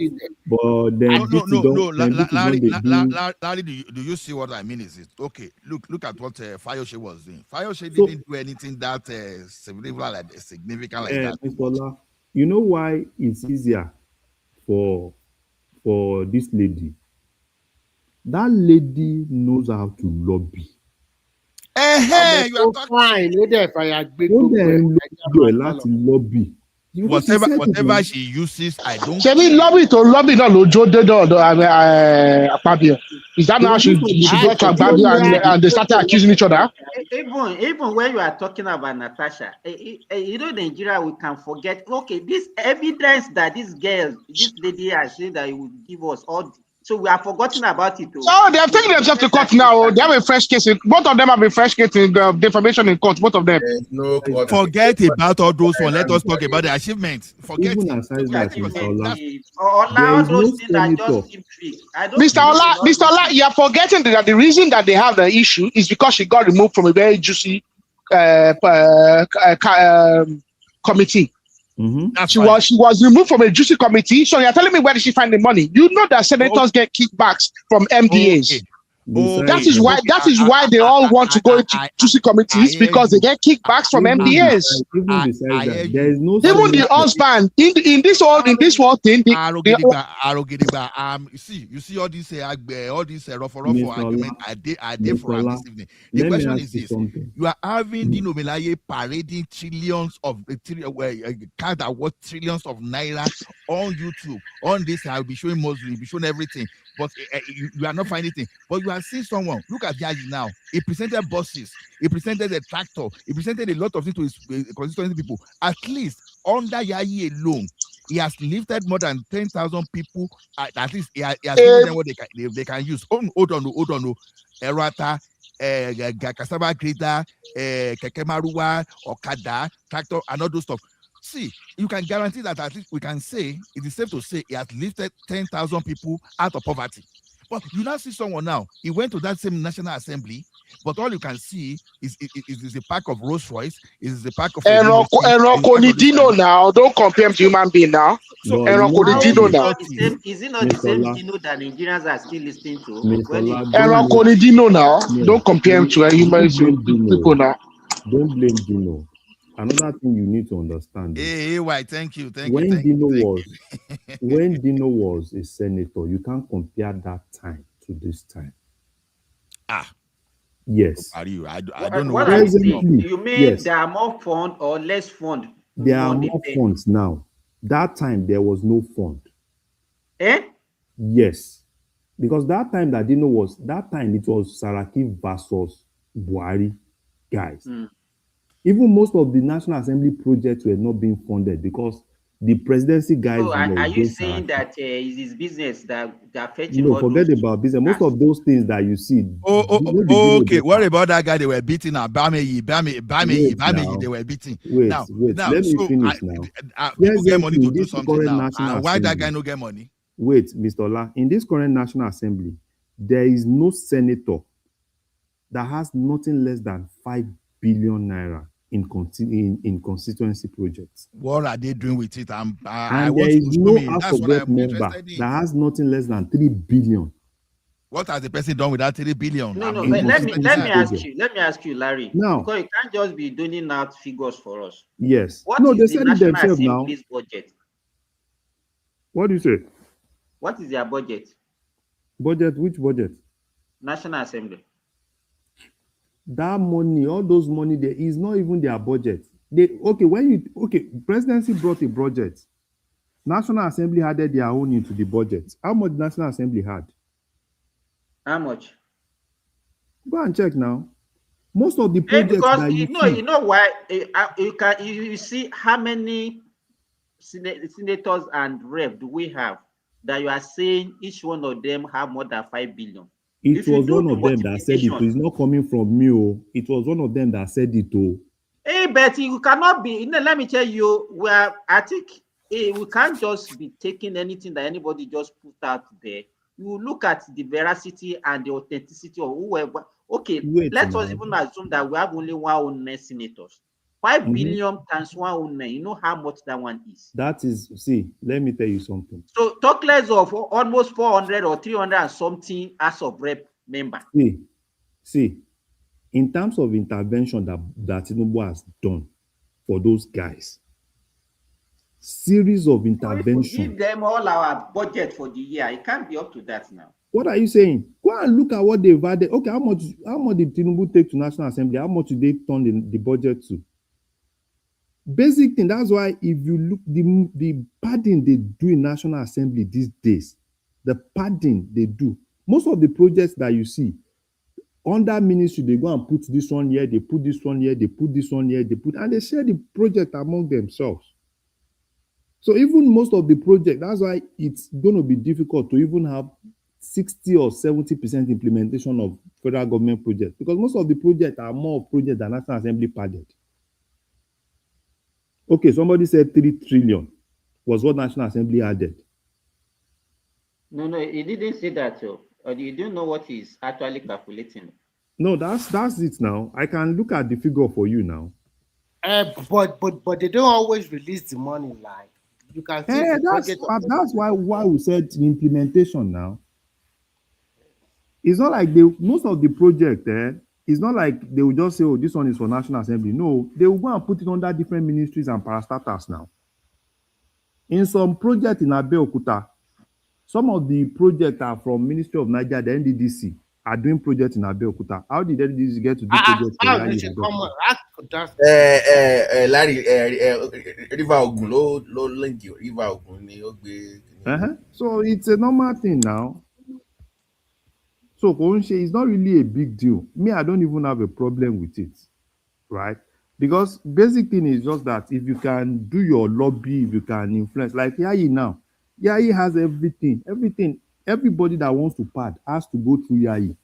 But then Larry, do you see what I mean? Is it okay? Look at what Fayose was doing. Fayose didn't do anything that significant like that. Mr. Ola, you know why it's easier for this lady? That lady knows how to lobby. You are talking. Lobby. Whatever she uses, I don't. Lobby to lobby no lojo Akpabio. Is that now she got to Akpabio and they started accusing each other? Even when you are talking about Natasha, you know, Nigeria, we can forget. Okay, this evidence that this lady has said that he would give us all. So we are forgotten about it. So they have taken themselves to court now. They have a fresh case. Both of them have a fresh case in defamation in court. Both of them. No court. Forget about all those ones. Let us talk about the achievements. Forget even it. Aside that, Mr. Ola, you are forgetting that the reason that they have the issue is because she got removed from a very juicy committee. She was removed from a juicy committee. So you're telling me where did she find the money? You know that senators get kickbacks from MDAs. That is why they all want to go into juicy committees because they get kickbacks from MDAs. Even the husband in this whole thing. You see all these rough argument I did for this evening. The question is this: you are having Dino Melaye parading trillions of cars that worth trillions of naira on YouTube. On this, I'll be showing Muslim, be showing everything. But you are not finding anything. But you are seeing someone. Look at Yayi now. He presented buses. He presented a tractor. He presented a lot of things to his constituency people. At least under Yayi alone, he has lifted more than 10,000 people. At least he has given them what they can use. Hold on. Erata, cassava grader, keke maruwa, okada, tractor, and all those stuff. See, you can guarantee that at least we can say, it is safe to say he has lifted 10,000 people out of poverty. But you now see someone now, he went to that same National Assembly, but all you can see is a pack of Rolls Royce, is a pack of... Enroko Dino now, don't compare him to human being now. So Enroko Dino now. Is it not the same Dino that Nigerians are still listening to? Enroko Dino now, don't compare him to a human people now. Don't blame Dino. Another thing you need to understand. Thank you. When Dino was a senator, you can't compare that time to this time. Yes. I don't know. What are you saying? You mean there are more fund or less fund? There are more funds now. That time there was no fund. Yes. Because that time that Dino was, it was Saraki versus Buhari, guys. Even most of the National Assembly projects were not being funded because the presidency guys. So are you saying that it's his business that fetching? No, forget about business. Most of those things that you see. Okay. What about that guy they were beating now? Bameyi, they were beating. Wait. Let me finish now. People get money to do something now. And why that guy no get money? Wait, Mr. Ola. In this current National Assembly, there is no senator that has nothing less than 5 billion naira in constituency projects. What are they doing with it? And there is no House of Rep member that has nothing less than 3 billion. What has the person done with that 3 billion? No. Let me ask you, Larry. Now, because you can't just be doing out figures for us. Yes. They said it themselves now. Budget? What do you say? What is their budget? Budget? Which budget? National Assembly. That money, all those money there is not even their budget. Presidency brought a budget. National Assembly added their own into the budget. How much National Assembly had? How much? Go and check now. Most of the projects because you know why you see how many senators and rep do we have that you are saying each one of them have more than 5 billion. It was one of them that said it. It's not coming from me. It was one of them that said it. But you cannot be. Let me tell you, we can't just be taking anything that anybody just put out there you look at the veracity and the authenticity of whoever. Okay, Wait let us now. even assume that we have only 109 senators. 5 billion times 109, you know how much that one is. That is, see, let me tell you something. So talk less of almost 400 or 300 and something as of rep member. See, in terms of intervention that Tinubu has done for those guys, series of intervention. Give them all our budget for the year. It can't be up to that now. What are you saying? Go and look at what they've added. Okay, how much did Tinubu take to National Assembly? How much did they turn the budget to? Basic thing. That's why if you look the padding they do in National Assembly these days, the padding they do. Most of the projects that you see under ministry, they go and put this one here, they put this one here, they put this one here, and they share the project among themselves. So even most of the project, that's why it's going to be difficult to even have 60 or 70% implementation of federal government projects, because most of the projects are more projects than National Assembly padded. Okay, somebody said 3 trillion was what National Assembly added. No, he didn't say that. Or you don't know what he's actually calculating. No, that's it now. I can look at the figure for you now. But they don't always release the money, like you can see. That's why we said implementation now. It's not like most of the project it's not like they will just say, oh, this one is for National Assembly. No, they will go and put it under different ministries and parastatals now. In some projects in Abeokuta, some of the projects are from Ministry of Nigeria, the NDDC are doing projects in Abeokuta. How did NDDC get to do projects? Larry, River Ogun, River Ogun. So it's a normal thing now. So it's not really a big deal. Me, I don't even have a problem with it, right? Because basic thing is just that if you can do your lobby, if you can influence, like Yayi now, Yayi has everything. Everybody that wants to pad has to go through Yayi.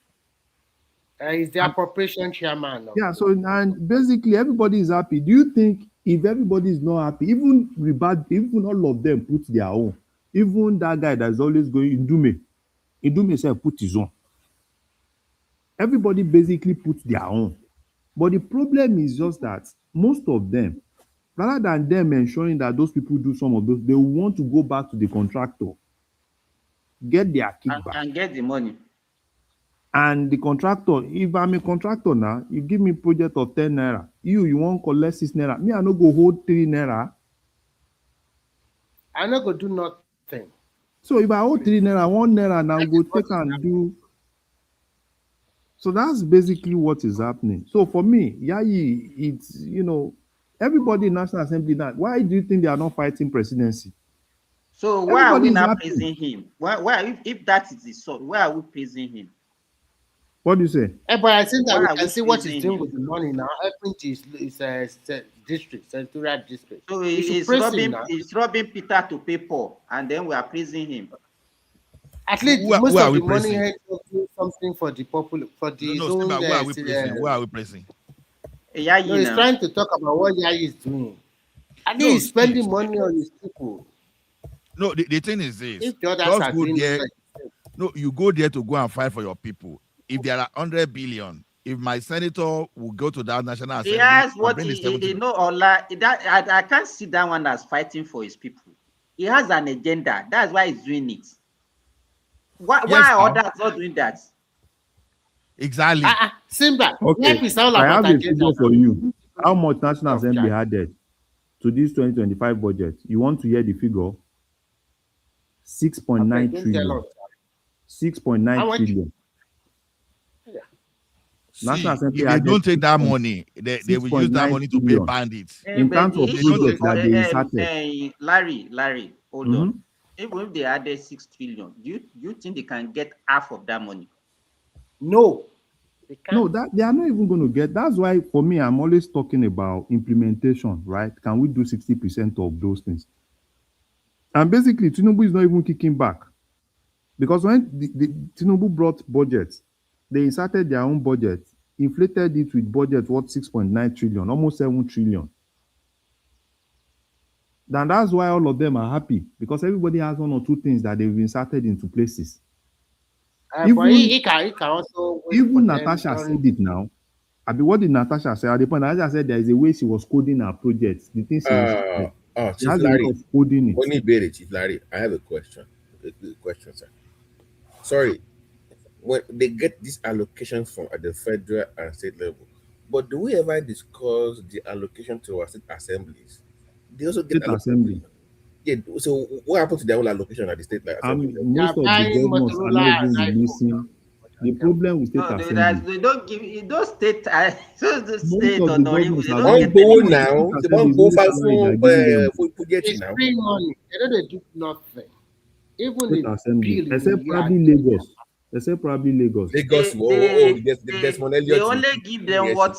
He's the appropriation chairman. Yeah, so and basically everybody is happy. Do you think if everybody is not happy, even all of them put their own, even that guy that's always going Indume said put his own. Everybody basically puts their own. But the problem is just that most of them, rather than them ensuring that those people do some of those, they want to go back to the contractor, get their kickback. And get the money. And the contractor, if I'm a contractor now, you give me a project of 10 naira. You won't collect 6 naira. Me, I no go hold 3 naira. I no go do nothing. So if I hold 3 naira, 1 naira now go take and do. So that's basically what is happening. So for me, Yayi, it's, everybody in National Assembly now, why do you think they are not fighting presidency? So why are we not praising him? Why if that is the sort, why are we praising him? What do you say? But I think that we can see what he's doing with the money now. Helping his district, senatorial district. So he's robbing Peter to pay Paul, and then we are praising him. At least most of the money has to do something for the popular, for the zone. Who are we praising? Yayi, he's trying to talk about what Yayi is doing. At least he's spending money on his people. No, the thing is this. If the others are doing you go there to go and fight for your people. If there are 100 billion, if my senator will go to that National Assembly, yes, what he know, Ola, that I can't see that one as fighting for his people. He has an agenda. That's why he's doing it. Why are others not doing that? Exactly. Simba. Okay. I have a figure for you. How much National Assembly added to this 2025 budget? You want to hear the figure? 6.9 trillion. 6.9 trillion. National Assembly if they don't take that money, they will use that money to pay bandits. In terms of projects that they inserted. Larry, hold on. Even if they added 6 trillion, do you think they can get half of that money? No. No, that they are not even going to get. That's why for me, I'm always talking about implementation, right? Can we do 60% of those things? And basically, Tinubu is not even kicking back. Because when the Tinubu brought budgets, they inserted their own budget, inflated it with budget worth 6.9 trillion, almost 7 trillion. Then that's why all of them are happy, because everybody has one or two things that they've inserted into places. But he can also even Natasha said it now. I mean, what did Natasha say? At the point, Natasha said there is a way she was coding her projects. The thing she Chief has Larry, a way of coding it. Only Berry, Chief Larry, I have a question. A question, sir. Sorry, when they get this allocation from at the federal and state level, but do we ever discuss the allocation to our state assemblies? They also get state assembly. Yeah. So what happened to their own allocation at the state assembly? Most of the governors are not even releasing. The problem with state assembly. They don't give those state. The state or the not even. governors They are don't going get now. money. They don't go It's free money. They don't do nothing. Even state the assembly, bill except probably Lagos. Except probably Lagos. They only give them what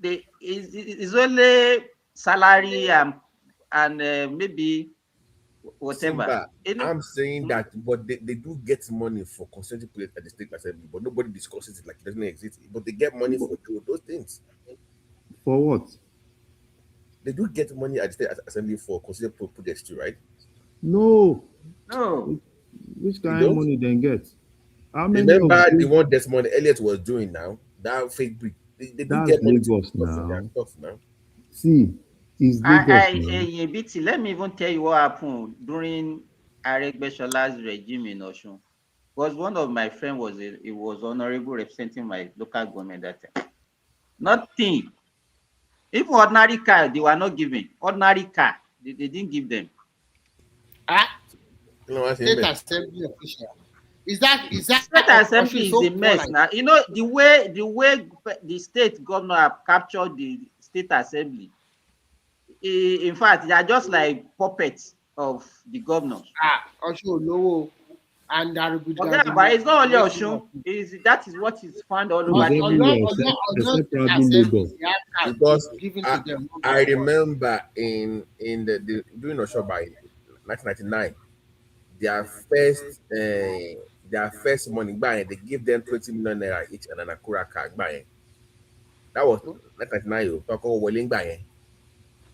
they is only salary and maybe whatever. I'm saying that, but they do get money for consenting place at the state assembly, but nobody discusses it like it doesn't exist. But they get money for those things. For what? They do get money at the state assembly for consenting projects too, right? No. Which kind of money they get? How many? Remember the one Desmond Elliott was doing now? That fake brick. They do get money Lagos now. See, is BT, let me even tell you what happened during Aregbesol's regime in Osun. Was one of my friends was honorable representing my local government that time. Nothing. Even ordinary car, they were not giving. Ordinary car, they didn't give them. State assembly official. Is that state assembly is a mess now? You know the way the state governor have captured the state assembly. In fact, they are just like puppets of the governors. And but it's not only Osun. That is what is found all over because I remember in the during Osun by 1999, their first money buying, they give them 20 million naira each and an Akura car buying. That was 1999.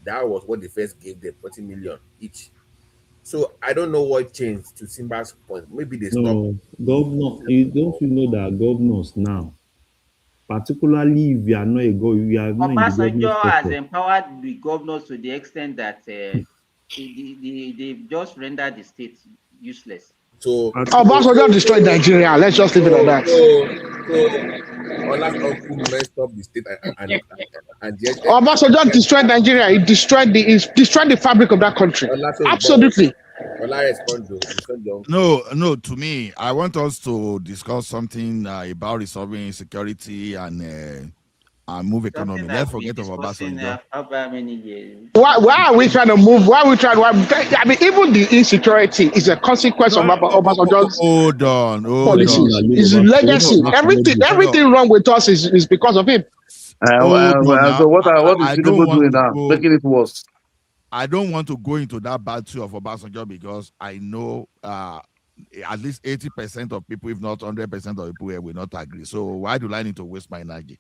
That was what they first gave them, 20 million each. So I don't know what changed to Simba's point. Maybe they stopped. No, governor. Don't you know that governors now, particularly if you are not a governor, you are not in the government sector, has empowered the governors to the extent that they've just rendered the state useless. So Obasanjo destroyed Nigeria. Let's just leave it at that. Messed up the state and Obasanjo destroyed Nigeria. He destroyed the fabric of that country. Absolutely. No. To me, I want us to discuss something about resolving insecurity and move economy. Let's forget about Obasanjo. Why are we trying to move? I mean, even the insecurity is a consequence of Obasanjo's policies. His legacy. Everything wrong with us is because of him. So what is Tinubu doing now? Making it worse. I don't want to go into that battle of Obasanjo because I know at least 80% of people, if not 100% of people here, will not agree. So why do I need to waste my energy?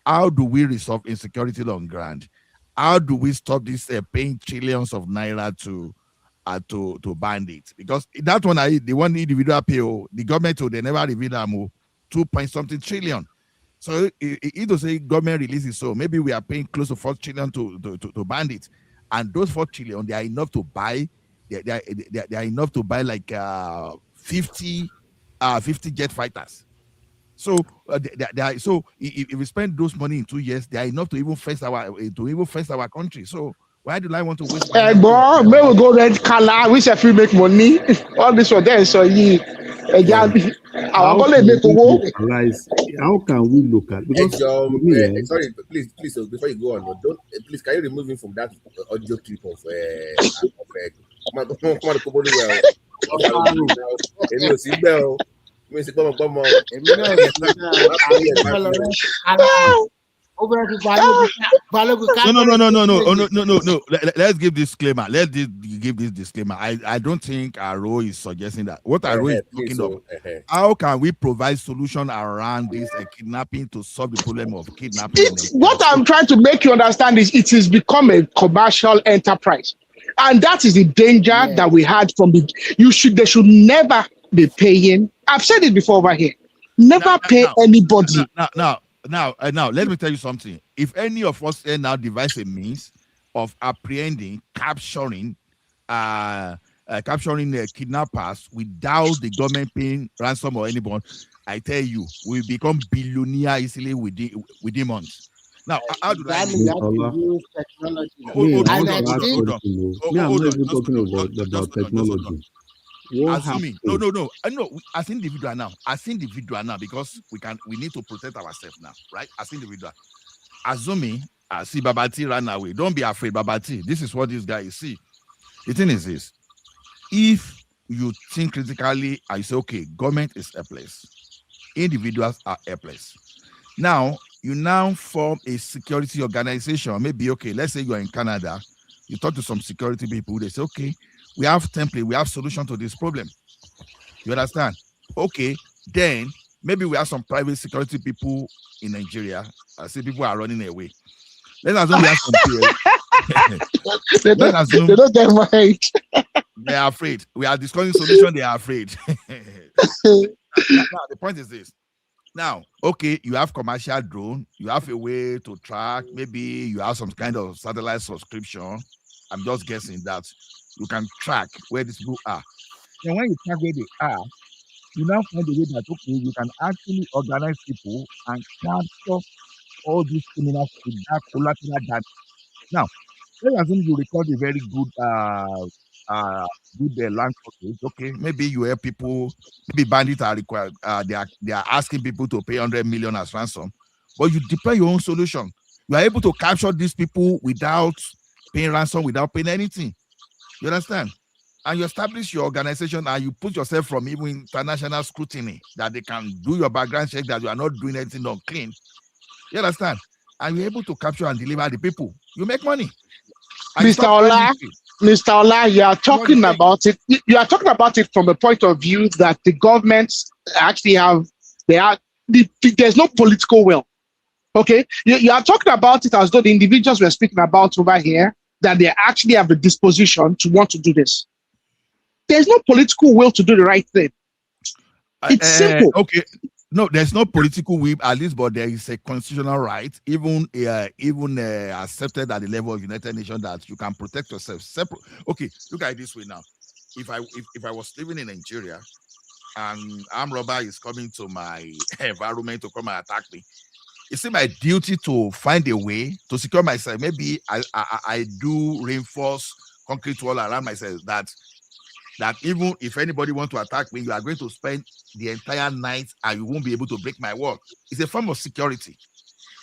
How do we resolve insecurity on ground? How do we stop this paying trillions of naira to bandits? Because that one, the one individual pay, the government, they never reveal them 2-point-something trillion. So it does say government releases, so maybe we are paying close to 4 trillion to bandits, and those 4 trillion, they are enough to buy. They are enough to buy like 50 jet fighters. So, so if we spend those money in 2 years, they are enough to even face our country. So why do I want to waste? Boy, may we go red color. We say if we make money, all this one there. So how can we look at? Because sorry, please, before you go on, please can you remove him from that audio clip of No. Let's give disclaimer. Let's give this disclaimer. I don't think Aro is suggesting that. What Aro is talking of, how can we provide solution around this kidnapping to solve the problem of kidnapping? What I'm trying to make you understand is it has become a commercial enterprise, and that is the danger that we had from the. They should never be paying I've said it before over here. Never pay anybody. Now, let me tell you something. If any of us now devise a means of apprehending, capturing kidnappers without the government paying ransom or anyone, I tell you, we become billionaire easily within months. Now, how do I use technology? I'm not even talking about technology. Assuming no, as individual now, because we need to protect ourselves now, right? As individual, assuming see Babati ran away. Don't be afraid, Babati. This is what this guy is. See, the thing is this: if you think critically and you say, okay, government is helpless, individuals are helpless. Now you form a security organization. Maybe okay, let's say you are in Canada, you talk to some security people. They say, okay, we have template, we have solution to this problem. You understand? Okay, then maybe we have some private security people in Nigeria. I see people are running away. Let's assume we have some they don't get right. They are afraid. We are discussing solution, they are afraid. now, the point is this. Now, okay, you have commercial drone, you have a way to track, maybe you have some kind of satellite subscription. I'm just guessing that you can track where these people are. And when you track where they are, you now find a way that, okay, you can actually organize people and capture all these criminals with that collateral data. Now, let's assume you record a very good land coverage. Okay, maybe you hear people, maybe bandits are required, they are asking people to pay 100 million as ransom, but you deploy your own solution. You are able to capture these people without paying ransom, without paying anything. You understand? And you establish your organization and you put yourself from even international scrutiny that they can do your background check, that you are not doing anything unclean. You understand? And you're able to capture and deliver the people. You make money. Mr. Ola, you are talking about it. You are talking about it from a point of view that the governments actually there's no political will. Okay, you are talking about it as though the individuals we're speaking about over here, that they actually have the disposition to want to do this. There's no political will to do the right thing. It's simple. Okay. No, there's no political will, at least, but there is a constitutional right, even accepted at the level of United Nations, that you can protect yourself separate. Okay, look at it this way now. If I was living in Nigeria and armed robber is coming to my environment to come and attack me, it's my duty to find a way to secure myself. Maybe I do reinforce concrete wall around myself that even if anybody wants to attack me, you are going to spend the entire night and you won't be able to break my wall. It's a form of security.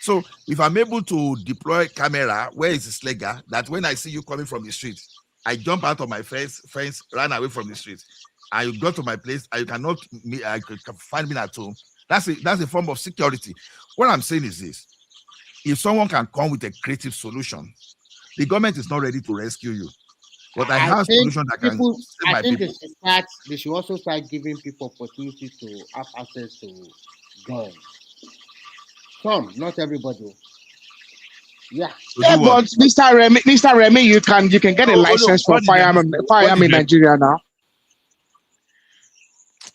So if I'm able to deploy camera where it's legal, that when I see you coming from the street, I jump out of my fence, run away from the street, and you go to my place, and you cannot find me at home. That's a form of security. What I'm saying is this: if someone can come with a creative solution, the government is not ready to rescue you. But I have a solution that can save my people. They should also start giving people opportunity to have access to guns. Some, not everybody. Yeah. But Mr. Remy, you can get a license for firearm in Nigeria now.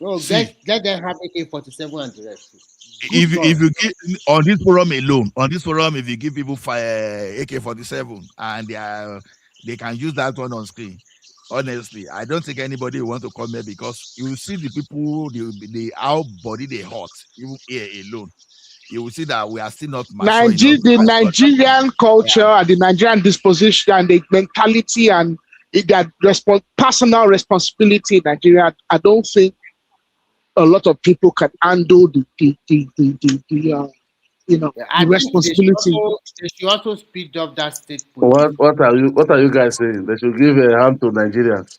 No, let them have AK-47 and the rest. If you give on this forum alone, if you give people AK-47 and they can use that one on screen. Honestly, I don't think anybody will want to come here, because you will see the people, how body they hot, even here alone. You will see that we are still not the Nigerian culture and the Nigerian disposition and the mentality and that personal responsibility in Nigeria. I don't think a lot of people can handle the responsibility. They should also speed up that state. What are you guys saying? They should give a hand to Nigerians.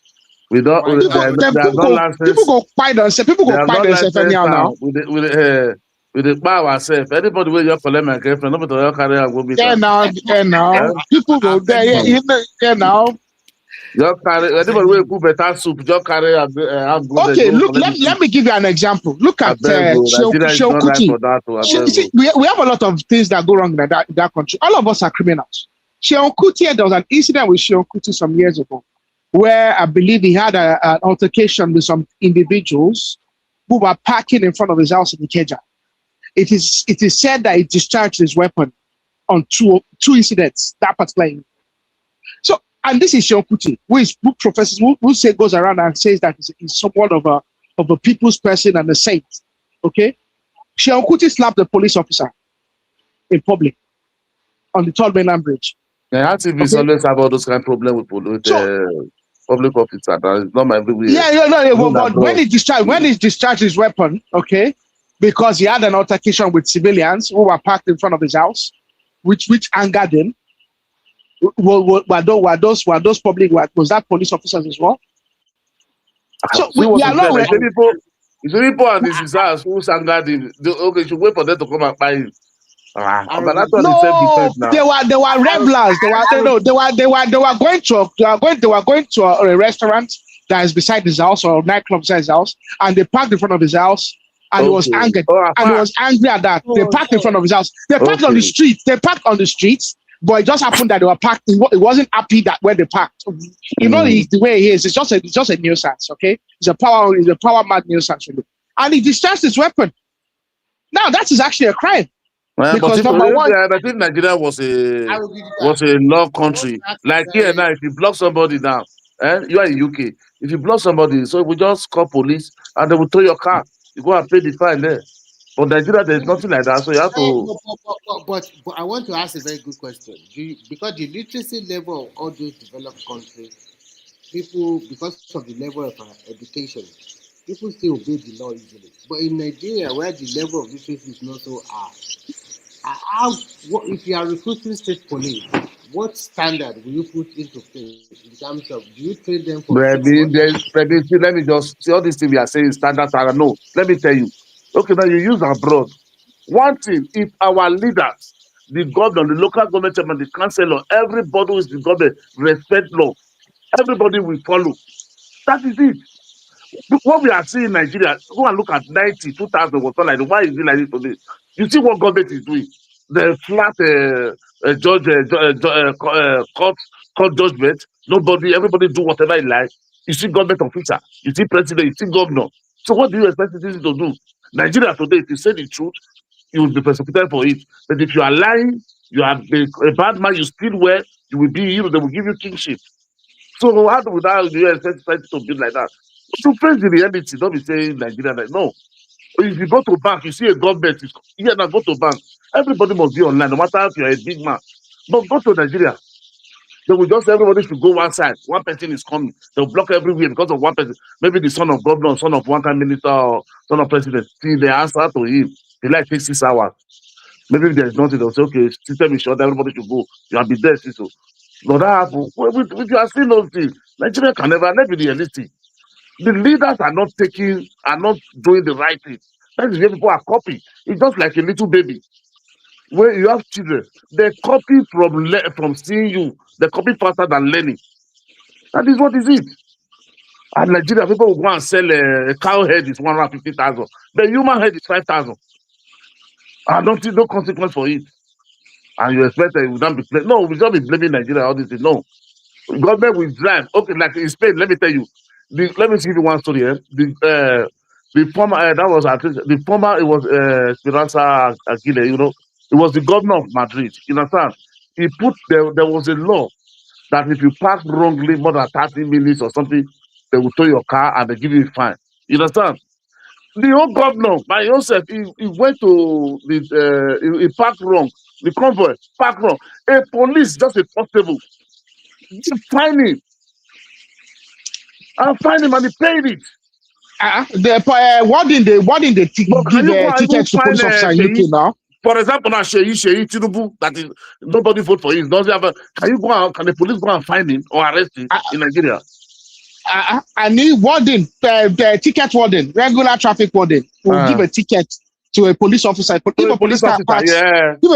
We don't. People go fight themselves. People go fight themselves anyhow now. With the power ourselves. Anybody will your collect my girlfriend. Nobody will carry and go beat. Now. People go there. Now. Just carry. Anybody will cook better soup. Just carry and go. Okay, look. Let me give you an example. Look at Sheon Kuti. We have a lot of things that go wrong in that country. All of us are criminals. Sheon Kuti, there was an incident with Sheon Kuti some years ago, where I believe he had an altercation with some individuals, who were parking in front of his house in Ikeja. It is said that he discharged his weapon on two incidents that particular year. So, and this is Seun Kuti, who professes, who goes around and says that he's somewhat of a people's person and a saint. Okay, Seun Kuti slapped the police officer in public on the Third Mainland Bridge. Yeah, activists always have all those kind of problems with public officers. It's not my everywhere. But when he discharged his weapon, okay, because he had an altercation with civilians who were parked in front of his house, which angered him. Was that police officers as well? So we are not ready. People and his house who angered him. Okay, you should wait for them to come and buy him. No, they were rebels. They were going to a restaurant that is beside his house or a nightclub beside his house, and they parked in front of his house, and he was angered. And he was angry at that. They parked in front of his house. They parked on the street. They parked on the streets, but it just happened that they were parked. It wasn't happy that where they parked. You know the way he is. It's just a nuisance. Okay, he's a power mad nuisance, and he discharged his weapon. Now that is actually a crime. Because number one, I think Nigeria was a law country. Like here now, if you block somebody down, you are in UK. If you block somebody, so we just call police and they will tow your car. You go and pay the fine there. But Nigeria, there's nothing like that. So you have to. But I want to ask a very good question. Because the literacy level of all those developed countries, people, because of the level of education, people still obey the law easily. But in Nigeria, where the level of literacy is not so high, if you are recruiting state police, what standard will you put into place in terms of, do you train them for? Let me just see all these things we are saying standard. No, let me tell you. Okay, now you use abroad. One thing, if our leaders, the governor, the local government chairman, the councillor, everybody who is the government respect law, everybody will follow. That is it. What we are seeing in Nigeria, go and look at 90, 2000 was not like why is it like this today? You see what government is doing. The flat court judgment, everybody do whatever he likes. You see government officer, you see president, you see governor. So what do you expect this to do? Nigeria today, if you say the truth, you will be persecuted for it. But if you are lying, you are a bad man, you steal well, you will be hero, they will give you kingship. So how do you expect society to be like that? To face the reality, don't be saying Nigeria like no. If you go to bank, you see a government, now go to bank. Everybody must be online, no matter if you're a big man. But go to Nigeria. They will just everybody should go one side. One person is coming. They'll block everywhere because of one person. Maybe the son of governor, son of one time minister, or son of president. See the answer to him. He like takes 6 hours. Maybe if there's nothing, they'll say, okay, system is short, everybody should go. You have been there, so. But that happens. If you are seeing those things, Nigeria can never be realistic. The leaders are not doing the right thing. That is where people are copying. It's just like a little baby. When you have children, they copy from seeing you. They copy faster than learning. That is what is it. And Nigeria, people will go and sell a cow head is 150,000. The human head is 5,000. And no consequence for it. And you expect that it will not be blaming. No, we will not be blaming Nigeria all this thing. No. Government will drive. Okay, like in Spain, let me tell you. Let me give you one story. The former it was Esperanza Aguirre, it was the governor of Madrid. You understand? There was a law that if you park wrongly more than 30 minutes or something, they will tow your car and they give you a fine. You understand? The old governor, by himself, he went to he parked wrong. The convoy parked wrong. A police, just a constable, fine him. I'll find him and he paid it. What did they give tickets to police officer in UK now? For example, now Sheyi Tinubu, that is nobody vote for him. Does he have can the police go and find him or arrest him in Nigeria? I need warden, the ticket warden, regular traffic warden will give a ticket to a police officer. If a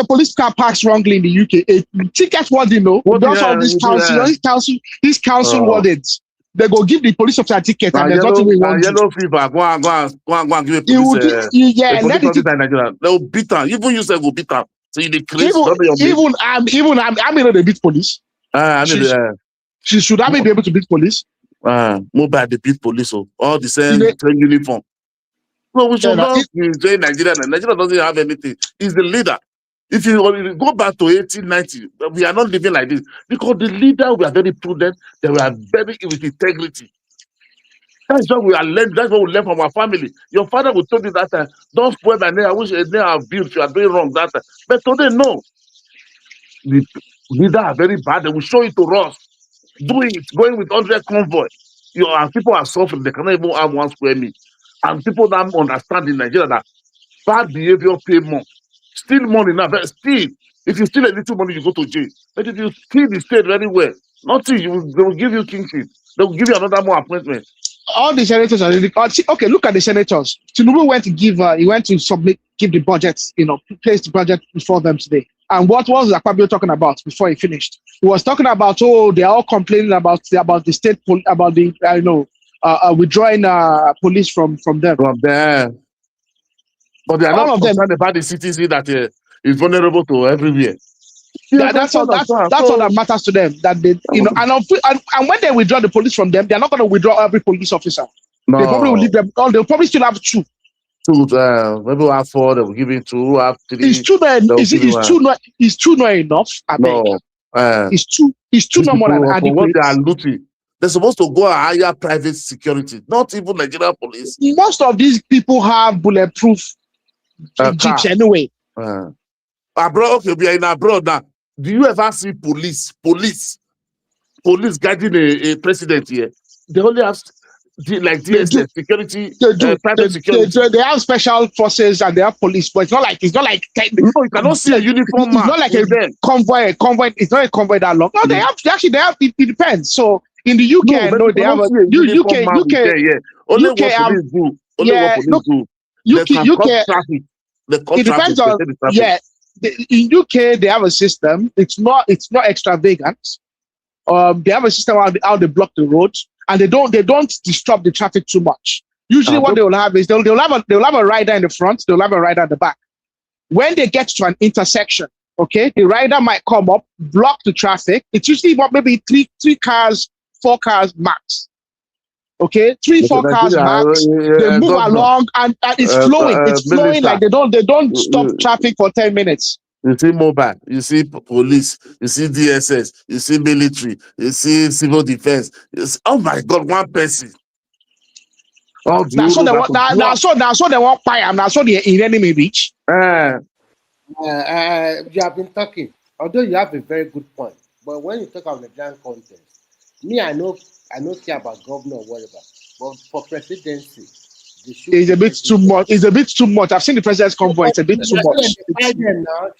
police car parks wrongly in the UK, a ticket warden, does all these council wardens. They go give the police officer a ticket and there's nothing we want. Yellow fever, go and give a police officer in Nigeria. They will beat him. Even you say go beat him. So you decrease. Even I'm able to beat police. Should I be able to beat police? Mobile they beat police. All the same uniform. So we should not be saying Nigeria. Nigeria doesn't have anything. He's the leader. If you go back to 1890, we are not living like this because the leader we are very prudent. They were very with integrity. That's what we are learned. That's what we learn from our family. Your father will tell you that time, don't spoil my name. I wish a name I've built. You are doing wrong that time. But today, no. The leaders are very bad. They will show it to us. Do it. Going with 100 convoy. People are suffering. They cannot even have 1 square meter. And people don't understand in Nigeria that bad behavior pay more. Steal money now. But still, if you steal a little money, you go to jail. But if you steal the state very well, nothing. They will give you kingship. They will give you another more appointment. All the senators are really okay. Look at the senators. Tinubu went to give the budget, place the budget before them today. And what was Akpabio talking about before he finished? He was talking about, they are all complaining about the state, about the withdrawing police from them. From there. But they are not concerned about the citizen that is vulnerable to everywhere. That's all that matters to them. That they, and when they withdraw the police from them, they're not going to withdraw every police officer. No. They probably will leave them. They'll probably still have 2. 2, maybe we'll have 4. They will give it 2. Have 3. It's 2 not enough. I beg. No. It's 2 not more than adequate. What they are looting. They're supposed to go hire private security, not even Nigerian police. Most of these people have bulletproof jeeps anyway. Abroad, okay, we are in abroad now. Do you ever see police guiding a president here? They only have like DSS security, private security. They have special forces and they have police, but it's not like no, you cannot see a uniform man. It's not like a convoy. It's not a convoy that long. No, they have it depends. So in the UK, they have UK. It depends on in UK they have a system. It's not extravagant. They have a system how they block the roads and they don't disrupt the traffic too much. Usually what they will have is they'll have a rider in the front, they'll have a rider at the back. When they get to an intersection, okay, the rider might come up, block the traffic. It's usually maybe 3 cars, 4 cars max. Okay, 3, 4 cars max. They move along and it's flowing. It's flowing like they don't stop traffic for 10 minutes. You see mobile, you see police, you see DSS, you see military, you see civil defense. Oh my God, one person. Now so they want fire. Now so the enemy reach. You have been talking, although you have a very good point. But when you talk of the Nigerian context, me, I know care about governor or whatever. But for presidency, it's a bit too much. It's a bit too much. I've seen the president's convoy. It's a bit too much.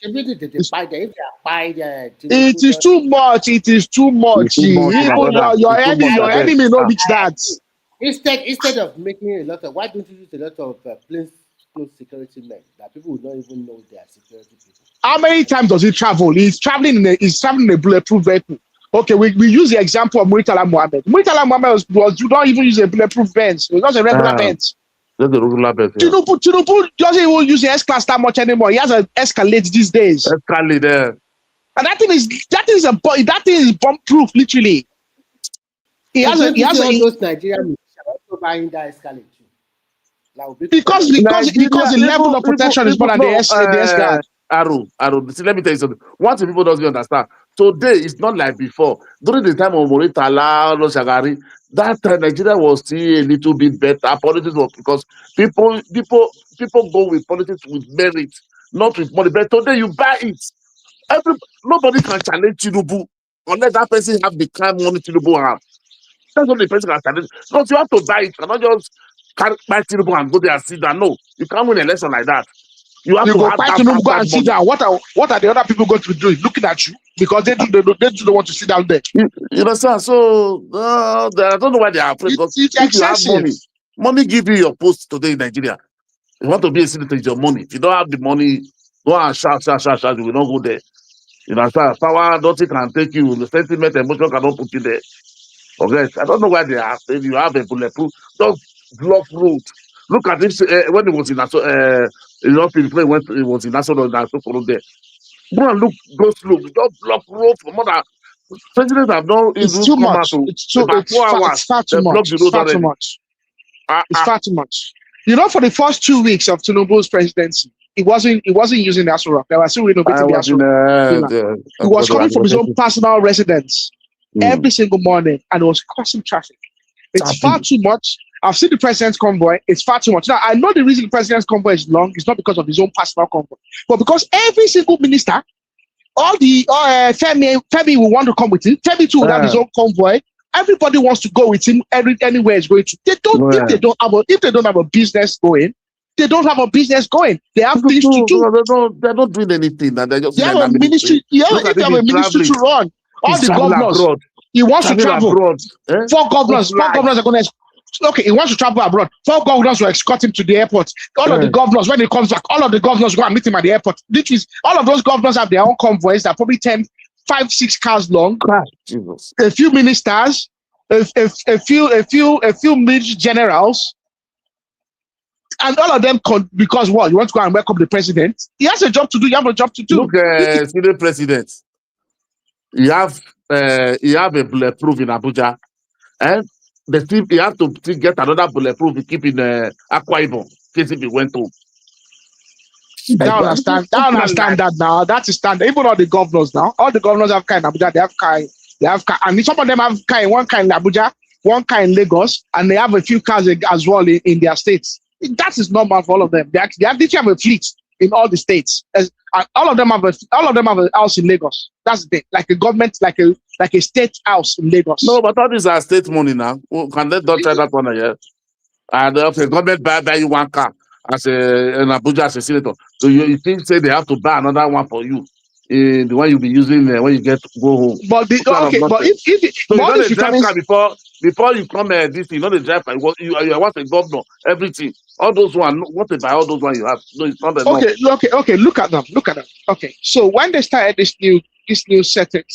It is too much. It is too much. Your enemy know reach that. Instead of making a lot of, why don't you use a lot of plain security men that people would not even know they are security people? How many times does he travel? He's traveling in a bulletproof vehicle. Okay, we use the example of Muritala Mohammed. Muritala Mohammed was you don't even use a bulletproof Benz. It was just a regular Benz. Just a regular Benz. Tinubu doesn't even use the S-Class that much anymore. He has an Escalade these days. Escalade there. And that thing is bomb-proof, literally. He has those Nigerian also buying that Escalade too. Because the level of protection is more than the S-Guard. Aaron, see, let me tell you something. What people don't understand. Today it's not like before. During the time of Muritala, Shagari, that time Nigeria was still a little bit better. Politics was because people go with politics with merit, not with money. But today you buy it. Nobody can challenge Tinubu unless that person have the kind of money Tinubu have. That's only the person can challenge. Because you have to buy it. You cannot just buy Tinubu and go there and sit down. No, you can't win an election like that. You have to go back to Tinubu and sit down. What are the other people going to do? Looking at you because they don't want to sit down there. You understand? So I don't know why they are afraid. Because if you have money give you your post today in Nigeria. If you want to be a senator, it's your money. If you don't have the money, go and shout. You will not go there. You understand? Power, nothing can take you. The sentiment, emotion cannot put you there. Okay, I don't know why they are afraid. You have a bulletproof. Just block road. Look at this when it was in when it was in National there. Go and look, go slow. Just block road for more than presidents have not. It's too much. It's far too much. It's far too much. You know, for the first 2 weeks of Tinubu's presidency, he wasn't using the Aso Rock. They were still renovating the Aso Rock. He was coming from his own personal residence every single morning and was causing traffic. It's far too much. I've seen the president's convoy. It's far too much. Now, I know the reason the president's convoy is long is not because of his own personal convoy, but because every single minister, all the Femi will want to come with him. Femi too will have his own convoy. Everybody wants to go with him anywhere he's going to. If they don't have a business going, they don't have a business going. They have things to do. They're not doing anything. They're just they have a ministry. If they have a ministry to run, all the governors. Abroad. He wants to travel. Abroad. 4 governors. 4 governors are going to. Okay, he wants to travel abroad. 4 governors will escort him to the airport. All of the governors, when he comes back, all of the governors go and meet him at the airport. Literally, all of those governors have their own convoys that are probably 5, 6 cars long. Jesus. A few ministers, a few military generals, and all of them because what? You want to go and welcome the president? He has a job to do. You have a job to do. Look, the president. You have a bulletproof in Abuja, and you have to get another bulletproof to keep in Akwa Ibom in case if he went home. I understand that now. That's a standard. Even all the governors now, all the governors have car in Abuja. They have car, and some of them have car in one car in Abuja, one car in Lagos, and they have a few cars as well in their states. That is normal for all of them. They literally have a fleet in all the states. All of them have a house in Lagos. That's the thing. Like a government, like a state house in Lagos. No, but all these are state money now. Can they don't try that one again? And the government buy you one car as in Abuja as a senator. So you think say they have to buy another one for you? The one you'll be using when you go home. But if so you know the drive car before you come this, you know the drive car. You want a governor, everything. All those one, what about all those one you have? No, it's not enough. Okay. Look at them. Okay, so when they started this new Senate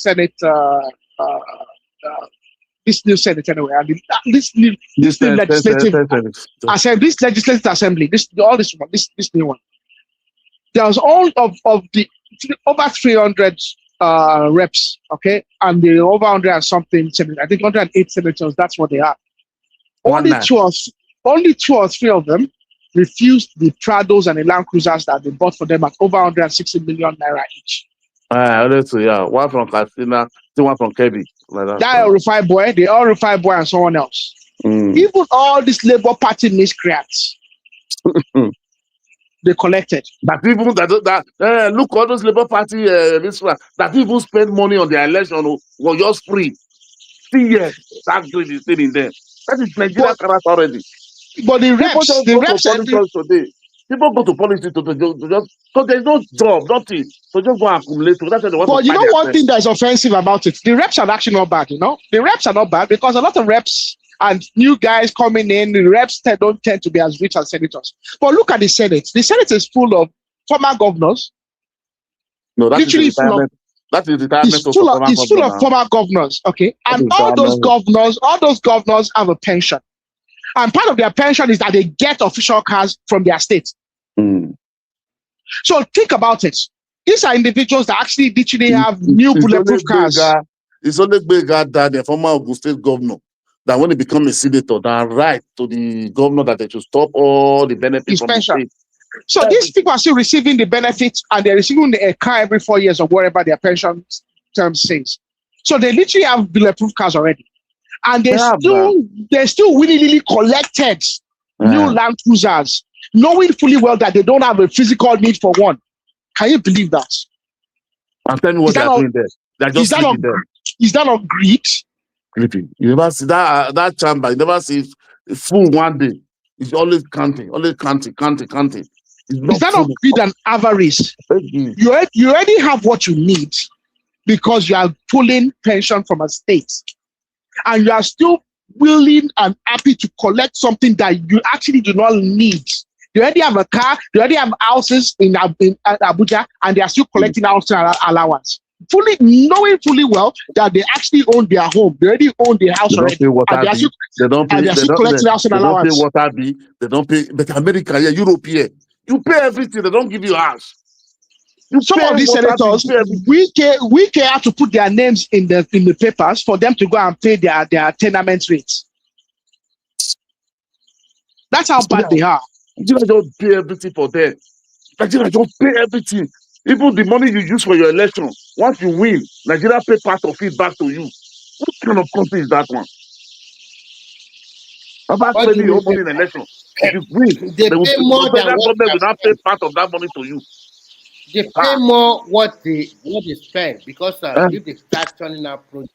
anyway, and this new legislative assembly, this new one. There was all of the over 300 reps, okay, and the over 100 and something senators. I think 108 senators. That's what they are. Only two or three of them refused the Prados and the Land Cruisers that they bought for them at over 160 million naira each. One from Katsina, one from Kebbi. Like that Rufai boy, the Rufai boy, and someone else. Even all these Labour Party miscreants, they collected. That even look all those Labour Party that even spend money on their election was just free. 3 years that grade is still in there. That is Nigeria character already. But the reps today. People go to politics to just so there's no job, nothing. So just go and accumulate. So that's what but you know one thing that's offensive about it? The reps are actually not bad, you know? The reps are not bad because a lot of reps and new guys coming in, the reps don't tend to be as rich as senators. But look at the Senate. The Senate is full of former governors. No, that is retirement. That is retirement. It's full of former governors, okay? And all those governors have a pension. And part of their pension is that they get official cars from their state. So think about it. These are individuals that actually literally have new bulletproof cars. It's only bigger than the former Ogun State governor that when they become a senator, they are right to the governor that they should stop all the benefits from pension. The state. So these people are still receiving the benefits and they're receiving a car every 4 years or whatever their pension term says. So they literally have bulletproof cars already. And they still willingly collected new Land Cruisers, knowing fully well that they don't have a physical need for one. Can you believe that? I'm telling you what they're doing there. They're just sleeping there. Is that not greed? Sleeping. You never see that chamber. You never see it full one day. It's always counting. Is that not greed and avarice? You already have what you need because you are pulling pension from a state. And you are still willing and happy to collect something that you actually do not need. You already have a car, you already have houses in Abuja, and they are still collecting housing allowance. Knowing fully well that they actually own their home. They already own their house already. They don't pay water bill. They don't pay. But America, Europe, you pay everything. They don't give you house. Some of these senators, we care to put their names in the papers for them to go and pay their tenement rates. That's how bad they are. Nigeria just pay everything for them. Nigeria just pay everything. Even the money you use for your election, once you win, Nigeria pay part of it back to you. What kind of country is that one? About What do spending you your mean? money in election. If you win, They pay more the than federal what they government have will not pay spent. part of that money to you. They pay more what they spend because Eh, if they start turning out projects,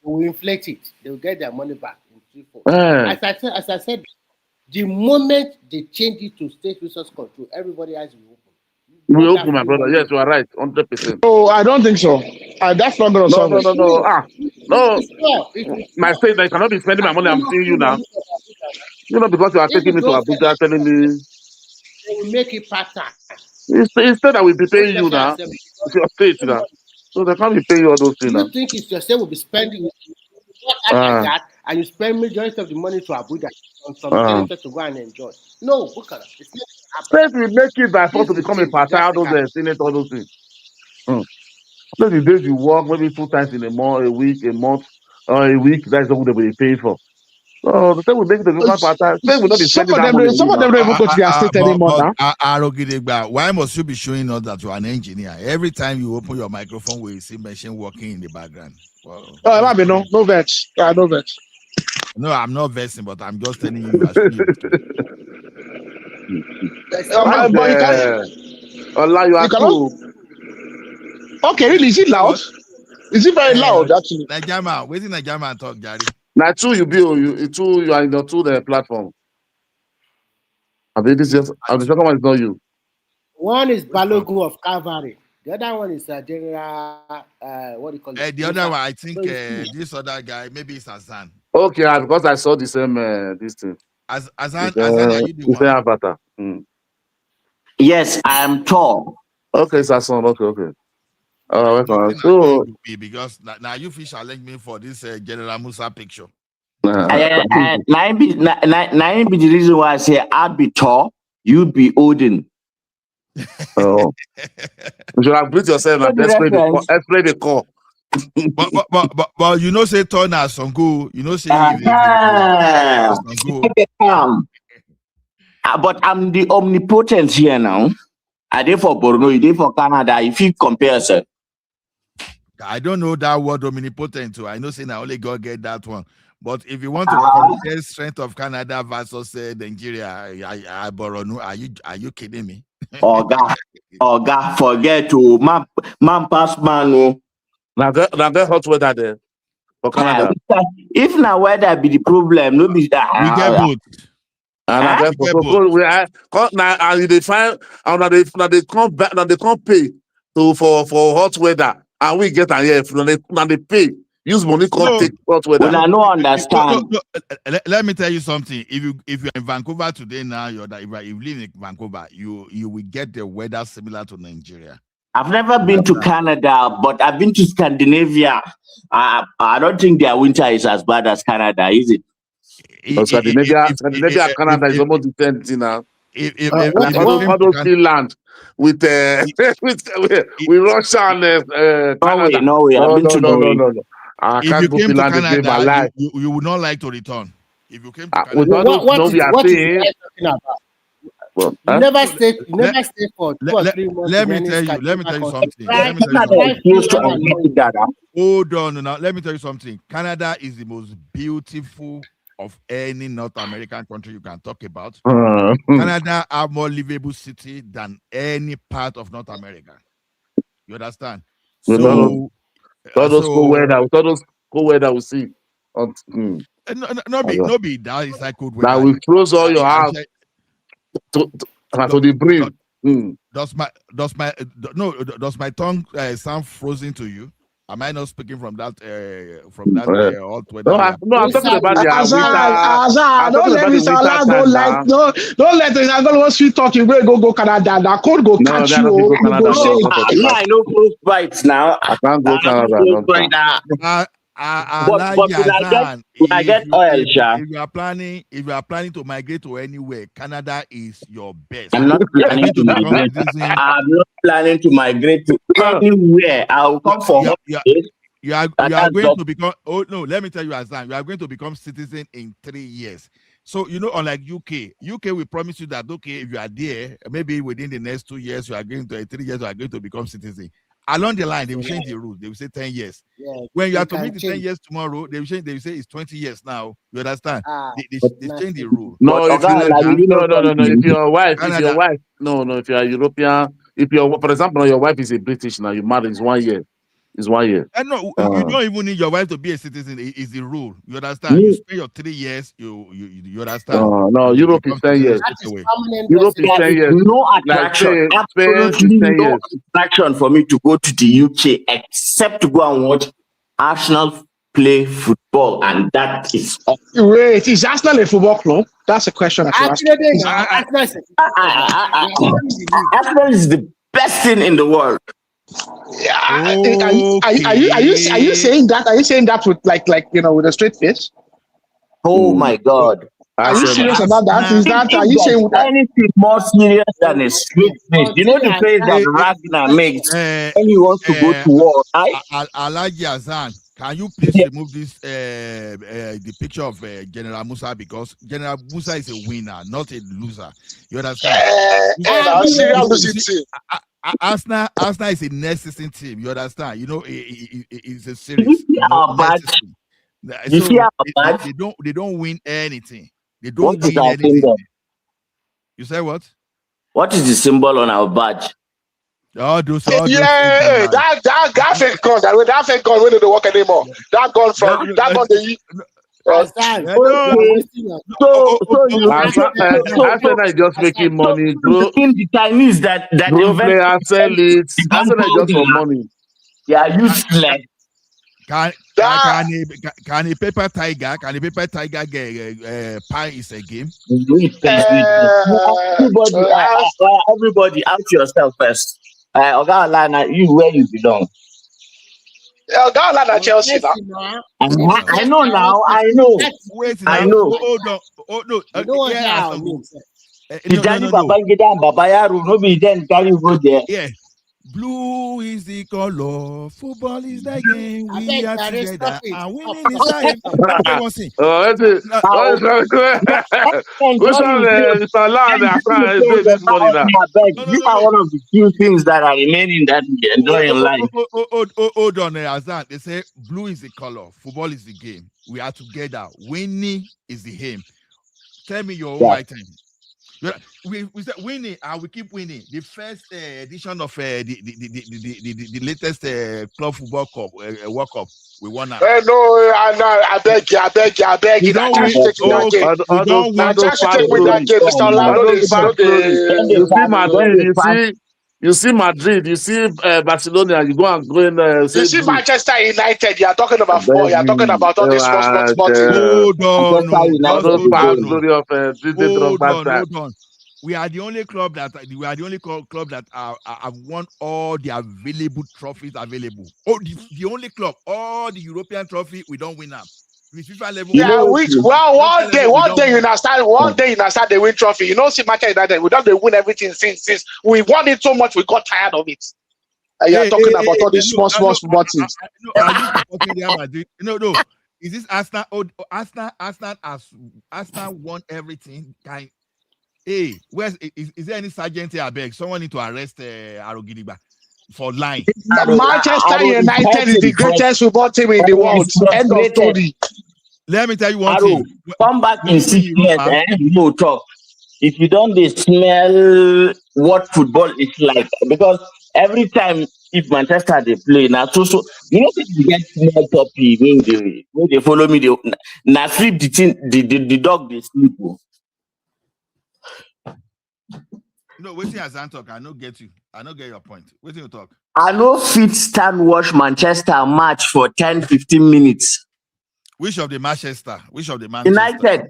they will inflate it. They will get their money back in 3-4. eh. As I said, the moment they change it to state resource control, everybody has to open. We Want open, that my free brother. money Yes, you are again. right, 100%. Oh, I don't think so. That's not going to No, solve no, it. no, no. No. It will My stop. state, I cannot be spending my money. I'm seeing you now. You know, because you are If taking you me to don't Abuja, telling me they will make it part-time. instead I will be Most paying you national now. assembly. It's your state now. So they can't be paying you all those Do things now. you think it's your state will be spending not act like that and you spend majority of the money to Abuja on some senators to go and enjoy? No, Bukala, it's not going to happen. State will make it by force This to is become a change, part-time, all drastically. those senate, all those things. So the days you work, maybe 2 times in a month, a week, a month, or a week, that's what they will be paying for. So the state will make it to become part-time. State will not be spending that money on Some you of now. them don't even go to their state anymore now. Why must you be showing us that you are an engineer? Every time you open your microphone, we see machine working in the background. Well, Oh, might be no vex. Yeah, no vex. no, I'm not versing, but I'm just telling you are still. But you can. Allah, you You are cannot. too. Okay, really? Is it loud? Is it very loud? Actually. Nigerian, waiting Nigerian talk, Gary. Now, two you build, you are in the two the platform. I mean, this is just. The second one is not you. One is Balogun of Calvary. The other one is General, what do you call it? The other one, I think this other guy, maybe it's Hassan. Okay, because I saw the same this thing. Hassan, are you the one? Avatar. Yes, I am tall. Okay, it's Hassan. Okay. Welcome. So, because now you fish challenge me for this General Musa picture. And nine be the reason why I say I'd be tall, you'd be Odin. Oh, you should have built yourself and explain the call. but you know, say turn as Songo, you know, say but I'm the omnipotent here now. I did for Borno, you did for Canada. If you compare yourself, I don't know that word omnipotent. So I know saying I only God get that one. But if you want to compare strength of Canada versus Nigeria, Borno, are you kidding me? Oga, forget to man pass man. Now that hot weather there for Canada. If now weather be the problem, no be that. We get both. And they find and they come back, now they can't pay for hot weather, and we get an here now they pay. Use money can't take hot weather. Well, I don't understand. No. Let me tell you something. If you're in Vancouver today now, if you live in Vancouver, you will get the weather similar to Nigeria. I've never been to Canada, but I've been to Scandinavia. I don't think their winter is as bad as Canada, is it? Scandinavia, Canada is almost the same thing now. All those land with Russia and Canada. No, I've been to Norway. No. I can't go to Canada, you would not like to return. If you came to Canada, what is you talking about? Well, you never stay for 2 or 3 months. Let me tell you something. Hold on now. Let me tell you something. Canada is the most beautiful of any North American country you can talk about. Canada have more livable city than any part of North America. You understand? So all those cold weather we see. No be that is like cold weather. Now we froze all your house to the brim. Does my tongue sound frozen to you? Am I not speaking from that hot weather? No, I'm talking about the winter. Don't let Mr. Ola go like don't let Mr. Ola go sweet talking. Go Canada. That cold go catch you. I know close bites now. I can't go Canada. I get oil, if you are planning to migrate to anywhere, Canada is your best. I'm not planning to migrate. I'm not planning to migrate to anywhere. I'll come for you are going to become. Oh no, let me tell you, Hassan, you are going to become citizen in 3 years. So unlike UK will promise you that if you are there, maybe within the next 2 years, you are going to 3 years, you are going to become citizen. Along the line, they will change the rules. They will say 10 years. Yeah, When you they are to can meet the 10 change. years tomorrow, they will say it's 20 years now. You understand? They But change the rule. No, if you no. If your wife, Canada. if you are European, for example, your wife is a British now, you marry, it's 1 year. It's 1 year. No, you don't even need your wife to be a citizen. It's the rule. You understand? You spend your 3 years. You understand? No, You Europe is become 10 years. That is away. permanent Europe is 10 years. No Like attraction, Spain is absolutely 10 no years. attraction for me to go to the UK except to go and watch Arsenal play football, and that is all. Wait, is Arsenal a football club? That's a question I should ask. Arsenal is the best thing in the world. Are you saying that? Are you saying that with like with a straight face? Oh my God! Are you serious about that? Is that? Are you saying that? Anything more serious than a straight face? You know the face that Ragnar makes when he wants to go to war, right? Alhaji Hassan, can you please remove this the picture of General Musa, because General Musa is a winner, not a loser. You understand? Arsenal is a necessary team. You understand? It's a series. They don't win anything. They don't win anything. You say what? What is the symbol on our badge? That fake gun. That fake gun won't work anymore. That gun from that gun they use. Arsenal is just making money. The Chinese that players sell it. Arsenal is just for money. They are useless. Can a paper tiger get pie is a game? Everybody out yourself first. You where you belong. Chelsea now. I know now. I know. Wait I now. know. Hold on. Oh no. Yeah. Blue is the color. Football is the game. We are together and winning is the aim. Which one is allowed this morning now? These are one of the few things that are remaining that we enjoy in life. Hold on, Azan. They say blue is the color. Football is the game. We are together. Winning is the aim. Tell me your own right time. We said winning, and we keep winning. The first edition of the latest Club Football Cup, World Cup, we won that. I beg you. You don't win. You see Madrid, you see Barcelona, you go and go in. You see Manchester United, you are talking about football, you are talking about all this sports. Hold on. Hold on. We are the only club that have won all the available trophies available. Oh, the only club, all the European trophy, we don't win them. FIFA level. Yeah, one day you understand. One day you understand they win trophy. You know, see Manchester United, we don't they win everything since we won it so much we got tired of it. You're talking about all these small football teams. No. Is this Arsenal? Arsenal won everything. Hey, is there any sergeant here? I beg, someone need to arrest Arogidiba for lying. Manchester United is the greatest football team in the world. End of story. Let me tell you one thing. Come back in 6 years, we'll talk. If you don't smell what football is like, because every time if Manchester they play now, so you know you get small puppy when they follow me, they now sleep the dog they sleep. No, waiting as I talk, I don't get you. I don't get your point. Waiting you talk. I know fit stand watch Manchester match for 10-15 minutes. Which of the Manchester? United.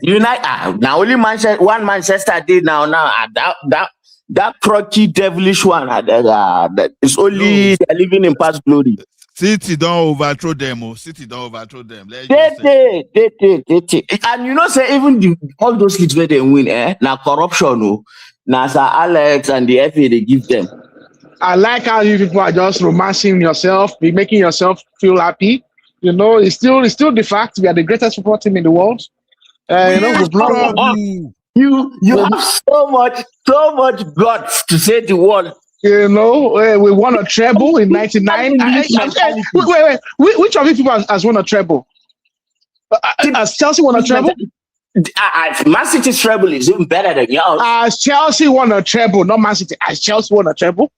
Now only Manchester. One Manchester did now. That crocky devilish one. It's only they're living in past glory. City don't overthrow them. They. And you know, say even all those leagues where they win, now corruption. Now Sir Alex and the FA they give them. I like how you people are just romancing yourself, be making yourself feel happy. You know, it's still the fact we are the greatest football team in the world. we've not. You have so much guts to say the word. We won a treble in '99. Wait. Which of these people has won a treble? Has Chelsea won a treble? Man City's treble is even better than yours. Has Chelsea won a treble? Not Man City. Has Chelsea won a treble?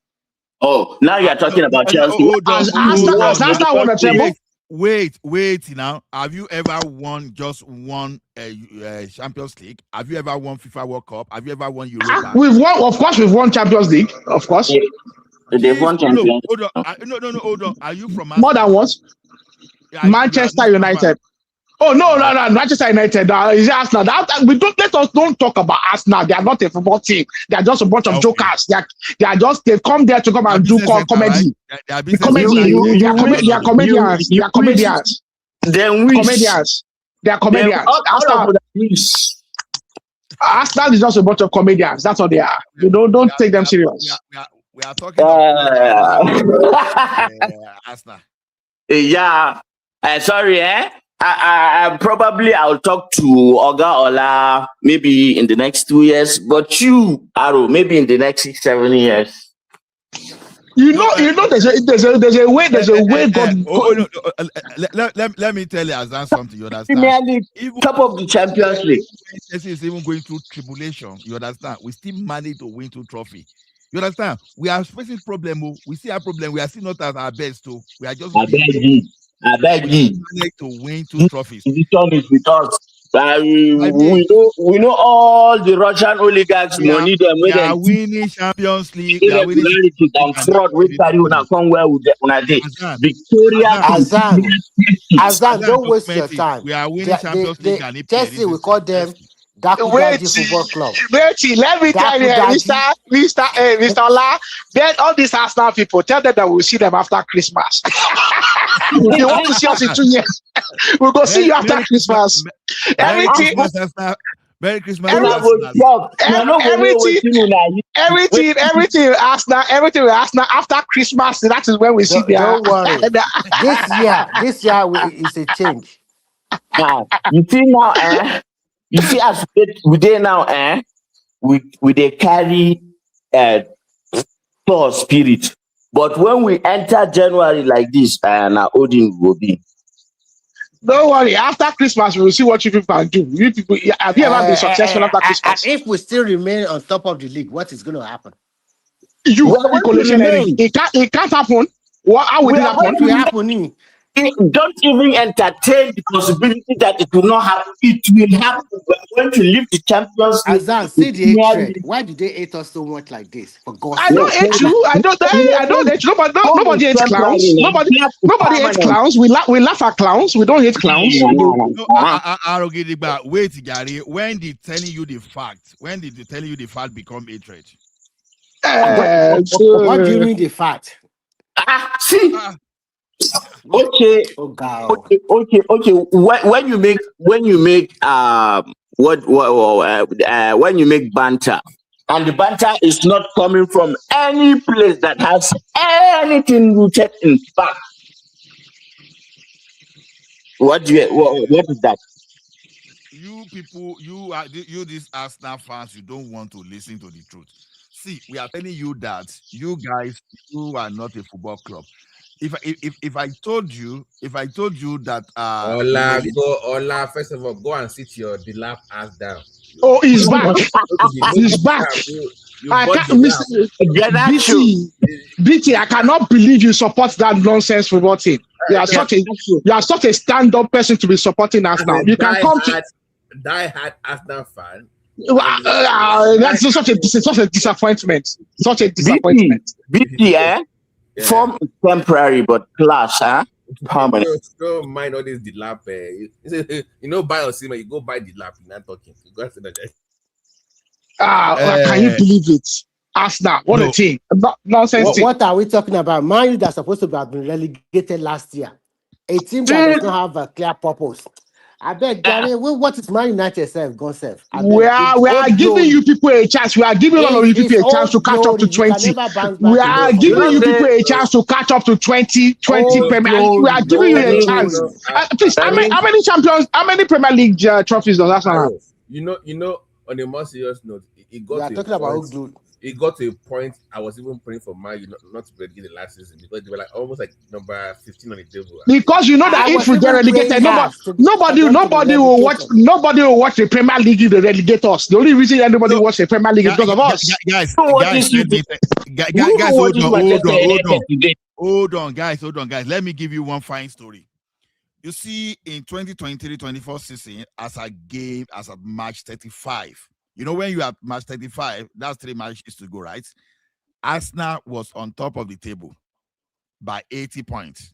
Oh, now you're talking about Chelsea. Has Arsenal won a treble? Wait, now. Have you ever won just one Champions League? Have you ever won FIFA World Cup? Have you ever won Europa? We've won, of course, we've won Champions League, of course. Yeah. They've won Champions League. Hold on. Are you from more than once? Manchester United. Oh no, Manchester United. Is it Arsenal? Let us don't talk about Arsenal. They are not a football team. They are just a bunch of jokers. They come there to come and do comedy. They are comedians. They are comedians. They are comedians. Arsenal is just a bunch of comedians. That's what they are. You don't take them serious. We are talking about Arsenal. Yeah. Sorry, I probably I'll talk to Oga Ola maybe in the next 2 years, but you, Aro, maybe in the next 6-7 years. There's a way God. Let me tell you, Azan, something. You understand? Top of the Champions League. Chelsea is even going through tribulation. You understand? We still manage to win 2 trophies. You understand? We are facing problem. We see a problem. We are still not at our best. So we are just. I beg you. To win 2 trophies. The turn is with us. We know all the Russian oligarchs money them. We are winning Champions League. We are winning and fraud. We carry on come where we day. Victoria. Azan, don't waste your time. We are winning Champions League. And Chelsea, we call them Dakudaji Football Club. Wait, let me tell you, Mr. Ola, then all these Arsenal people, tell them that we'll see them after Christmas. If you want to see us in 2 years, we'll go see you after Christmas. Everything Arsenal after Christmas. That is when we see them. Don't worry. This year is a change. You see now, you see as we dey now, we dey carry poor spirit. But when we enter January like this, now Odin will be. Don't worry. After Christmas, we will see what you people can do. You people, have you ever been successful after Christmas? If we still remain on top of the league, what is going to happen? It can't happen. How will it happen? Don't even entertain the possibility that it will not happen. It will happen. We're going to leave the Champions League. Azan, see the hatred. Why do they hate us so much like this? For God's sake. I don't hate you. I don't hate you. Nobody hates clowns. Nobody hates clowns. We laugh at clowns. We don't hate clowns. Wait, Gary. When they telling you the fact? When did they telling you the fact become hatred? What do you mean the fact? See. Okay. Oh God. Okay. When you make when you make banter, and the banter is not coming from any place that has anything rooted in fact. What is that? You people, these Arsenal fans, you don't want to listen to the truth. See, we are telling you that you guys, you are not a football club. If I told you that Ola, first of all, go and sit your dilap ass down. Oh, he's back. He's back. I can't BT, I cannot believe you support that nonsense football team. You are such a stand-up person to be supporting us now. You can come to die-hard Arsenal fan. That's such a disappointment. Such a disappointment. BT, form is temporary, but class, permanent. Don't mind all this dilap. Buy or see, you go buy dilap. You're not talking. You go to can you believe it? Arsenal, what a team. Nonsense. What are we talking about? Man U that's supposed to have been relegated last year. A team that does not have a clear purpose. I beg, Gary, what is Man United self? Go self. We are giving you people a chance. We are giving all of you people a chance to catch up to 20. We are giving you people a chance to catch up to 20 Premier. We are giving you a chance. Please, how many champions? How many Premier League trophies does Arsenal have? You know. On a more serious note, it got to a point I was even praying for Man not to get the last season because they were like almost like number 15 on the table. Because you know that if we get relegated, nobody will watch the Premier League if they relegate us. The only reason anybody watch the Premier League is because of us. Guys, hold on, guys. Let me give you one fine story. You see, in 2023-24 season, as a match 35, you know, when you have match 35, that's 3 matches to go, right? Arsenal was on top of the table by 80 points.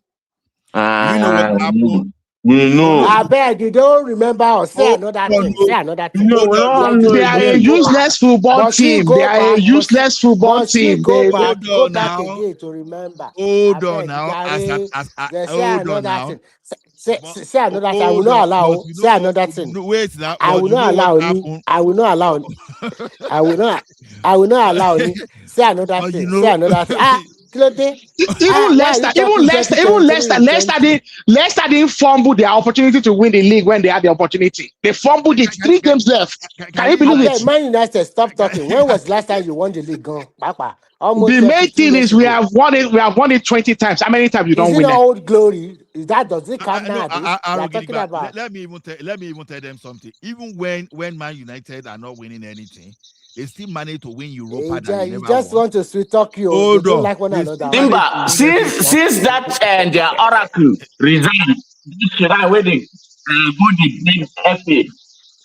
You know what happened? No. I beg you don't remember or say another thing. Say another thing. No. They are a useless football team. They are a useless football team. Go back again to remember. Hold on now. Say another thing. I will not allow. Say another thing. Wait now. I will not allow. I will not allow. I will not allow. Say another thing. Say another thing. Even Leicester didn't fumble their opportunity to win the league when they had the opportunity. They fumbled it. 3 games left. Can you believe it? Man United, stop talking. When was the last time you won the league? The main thing is we have won it 20 times. How many times you don't win it? Old glory. Does it count now? Let me even tell them something. Even when Man United are not winning anything, they still manage to win Europa. You just want to sweet talk you. Hold on. Like one another. Timber, since that their oracle resigned, where they go the FA.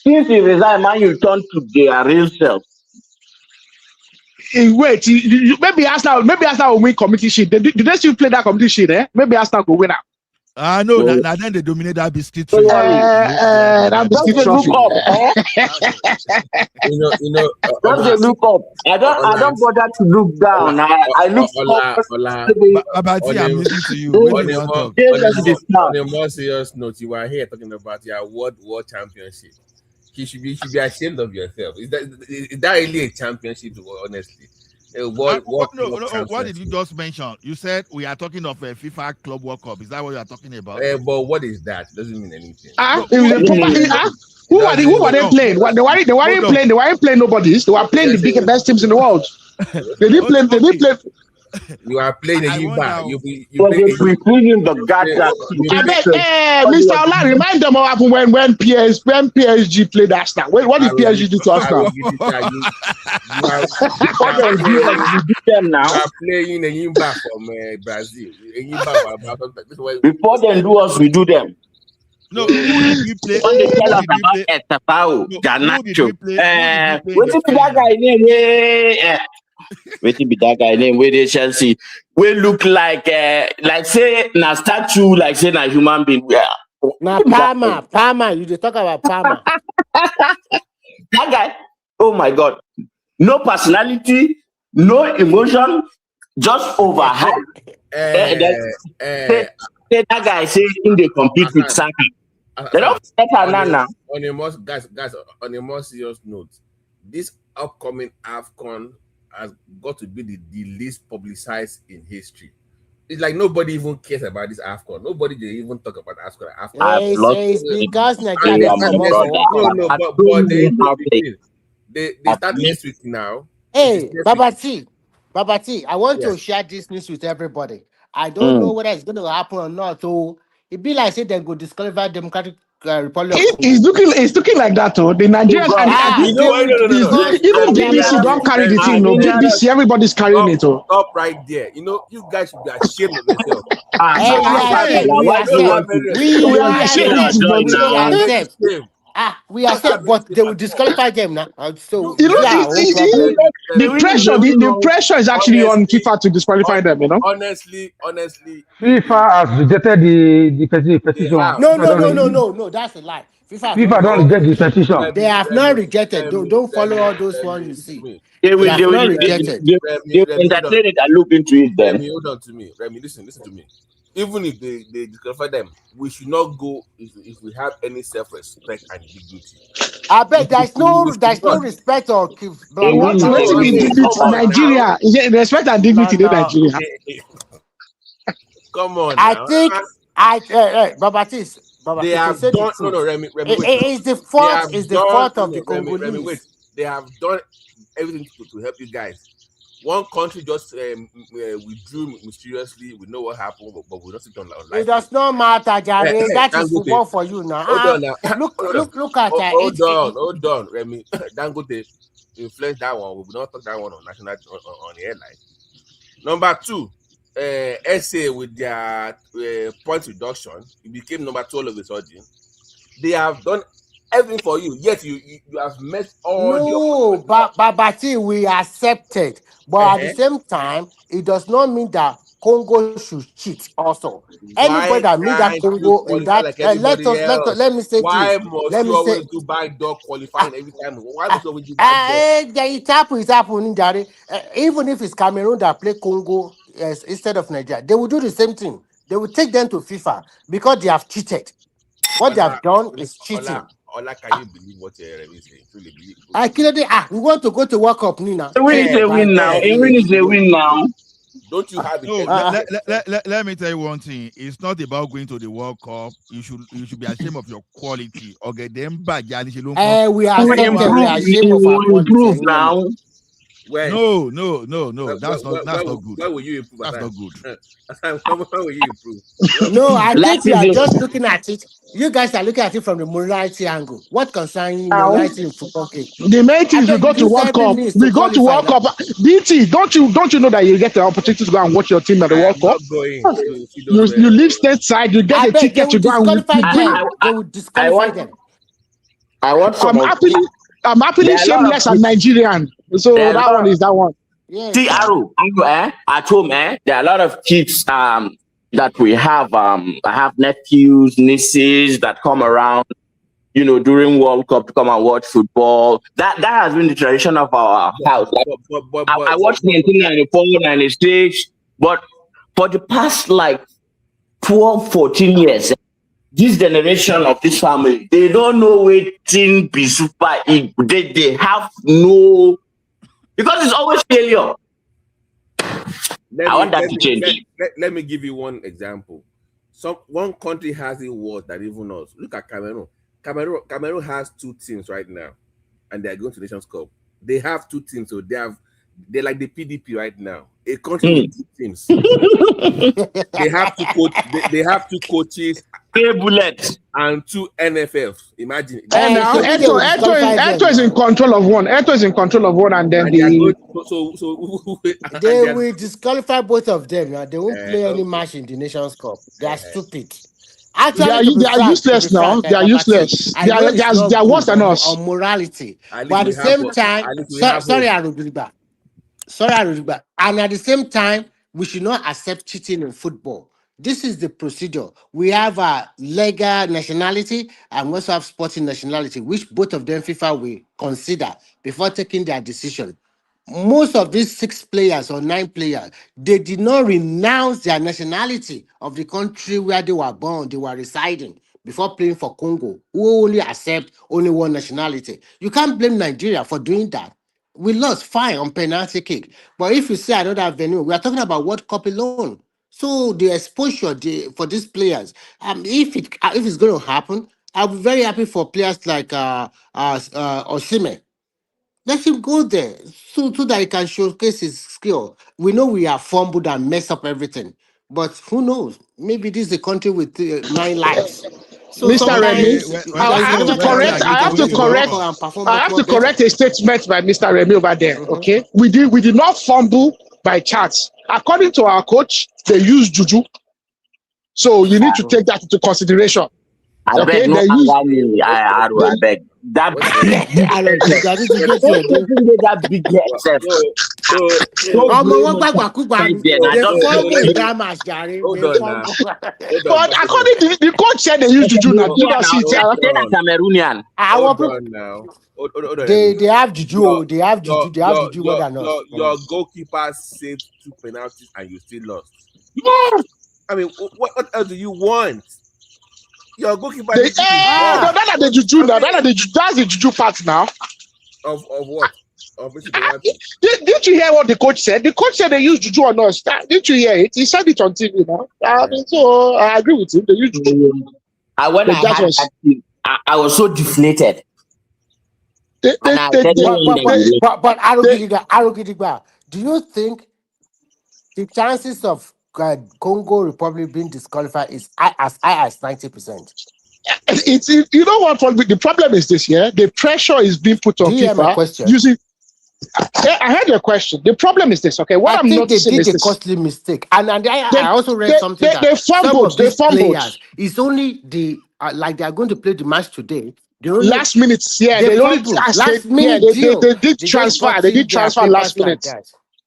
Since he resigned, man, you turn to their real self. Wait, maybe Arsenal will win community shield. Did they still play that community shield? Maybe Arsenal will win out. No, now then they dominate that biscuit. That biscuit trophy. Just look up. I don't bother to look down. I look up. Babati, I'm listening to you. On a more serious note, you are here talking about your world championship. You should be ashamed of yourself. Is that really a championship? Honestly. What did you just mention? You said we are talking of a FIFA Club World Cup. Is that what you are talking about? But what is that? Doesn't mean anything. Who were they playing? They weren't playing nobodies. They were playing the best teams in the world. They didn't play. You are playing a Yimba. Mr. Ola, remind them what happened when PSG played Arsenal. What did PSG do to Arsenal? You are playing a Yimba from Brazil. Before they do us, we do them. No, who did we play? When they tell us about Etafao, Garnacho, what is that guy name? Waiting be that guy name where they Chelsea we look like say na statue, like say na human being. Now Palmer, you just talk about Palmer. That guy, oh my God, no personality, no emotion, just overhype. Say that guy say in they compete with Saka. They don't set now. On a more serious note, this upcoming AFCON has got to be the least publicized in history. It's like nobody even cares about this AFCON. Nobody they even talk about AFCON. It's because Nigeria. They start next week now. Hey, Babati, I want to share this news with everybody. I don't know whether it's going to happen or not. So it be like say they go disqualify Democratic Republic. It's looking like that, though. The Nigerians even BBC don't carry the thing. No, BBC, everybody's carrying it. Stop right there. You guys should be ashamed of yourself. We are safe, but they will disqualify them now. So the pressure is actually on FIFA to disqualify them. Honestly, FIFA has rejected the petition. No, that's a lie. FIFA don't reject the petition. They have not rejected. Don't follow all those ones you see. They will reject it. They entertain it and look into it then. Remy, hold on to me. Remy, listen to me. even if they disqualify them, we should not go if we have any self-respect and dignity. I bet there's no not. respect or What No, to be I mean, dignity? come on now. Nigeria, is it respect and dignity in Nigeria? Come on I now. think Babatis, They have say the done truth. Remy, It wait now. is the They have fault done of the Remy, Congolese. wait. They have done everything to help you guys. One country just withdrew mysteriously. We know what happened, but we don't sit on live. It does not matter, Jare. That is football for you now. Hold on now. Look at Hold on, Remy. Dangote influenced that one. We will not talk that one on national on the airline. Number 2, SA with their point reduction, it became number 2 all of a sudden. They have done everything for you, yet you have met all the Babati, we accepted, but at the same time, it does not mean that Congo should cheat also. Anybody that meet that Congo in that like let me say why this. Must you always do backdoor qualifying every time? Why must you always do backdoor? It's happening, Jare. Even if it's Cameroon that play Congo instead of Nigeria, they will do the same thing. They will take them to FIFA because they have cheated. What they have done is cheating. Ola, can you believe what Remy is saying? Truly believe. We want to go to World Cup, Nina. A win is a win now. A win is a win now. Don't you have it? No, let me tell you one thing. It's not about going to the World Cup. You should be ashamed of your quality. Okay, them bad. We are ashamed of our improve now. When? No. That's not good. Why will you improve? That's not good. How will you improve? No, I think we are just looking at it. You guys are looking at it from the morality angle. What concerns morality in football game? The main thing is we go to World Cup. We go to World Cup. BT, don't you know that you get the opportunity to go and watch your team at the World Cup? You live stateside. You get a ticket to go and they will disqualify them. I'm happily shameless and Nigerian. So that one is that one. See, Aro, at home, there are a lot of kids that we have. I have nephews, nieces that come around, during World Cup to come and watch football. That has been the tradition of our house. I watched 1994, 96, but for the past 12, 14 years, this generation of this family, they don't know waiting be Super Eagles. They have no, because it's always failure. I want that to change. Let me give you one example. One country has a war that even us. Look at Cameroon. Cameroon has 2 teams right now, and they are going to Nations Cup. They have 2 teams, so they're like the PDP right now. A country with 2 teams. They have 2 coaches. Bullets and 2 NFLs. Imagine. And now Eto is in control of one. Eto is in control of one, and then they will disqualify both of them. Now they won't play any match in the Nations Cup. They are stupid. Actually, they are useless now. They are useless. They are worse than us on morality. But at the same time, sorry, Arugba. And at the same time, we should not accept cheating in football. This is the procedure. We have a legal nationality and we also have sporting nationality, which both of them FIFA will consider before taking their decision. Most of these 6 players or 9 players, they did not renounce their nationality of the country where they were born, they were residing before playing for Congo, who only accept only one nationality. You can't blame Nigeria for doing that. We lost fine on penalty kick. But if you say another venue, we are talking about World Cup alone. So the exposure for these players, if it's going to happen, I'll be very happy for players like Osimhen. Let him go there so that he can showcase his skill. We know we are fumbled and messed up everything, but who knows? Maybe this is a country with 9 lives. So Mr. Remy, I have to correct a statement by Mr. Remy over there. Okay, we did not fumble by chance. According to our coach, they use juju. So you need to take that into consideration. I beg. That big But according to the coach said they use juju now. Cameroonian. They have juju. They have juju. Your goalkeeper saved 2 penalties and you still lost. Yes. I mean, what else do you want? Your goalkeeper. That's the juju now. That's the juju part now. Of what? Didn't you hear what the coach said? The coach said they use juju on us. Didn't you hear it? He said it on TV now. I mean, so I agree with him. They use juju. When I had that team, I was so deflated. But Arugidigba, do you think the chances of Congo Republic being disqualified is as high as 90%? It's you know what? The problem is this: the pressure is being put on FIFA using. I heard your question. The problem is this, okay? What I think they did a costly mistake, and I also read something that they fumbled. Players, it's only the like they are going to play the match today. Last minute, they did transfer. They did transfer last minute.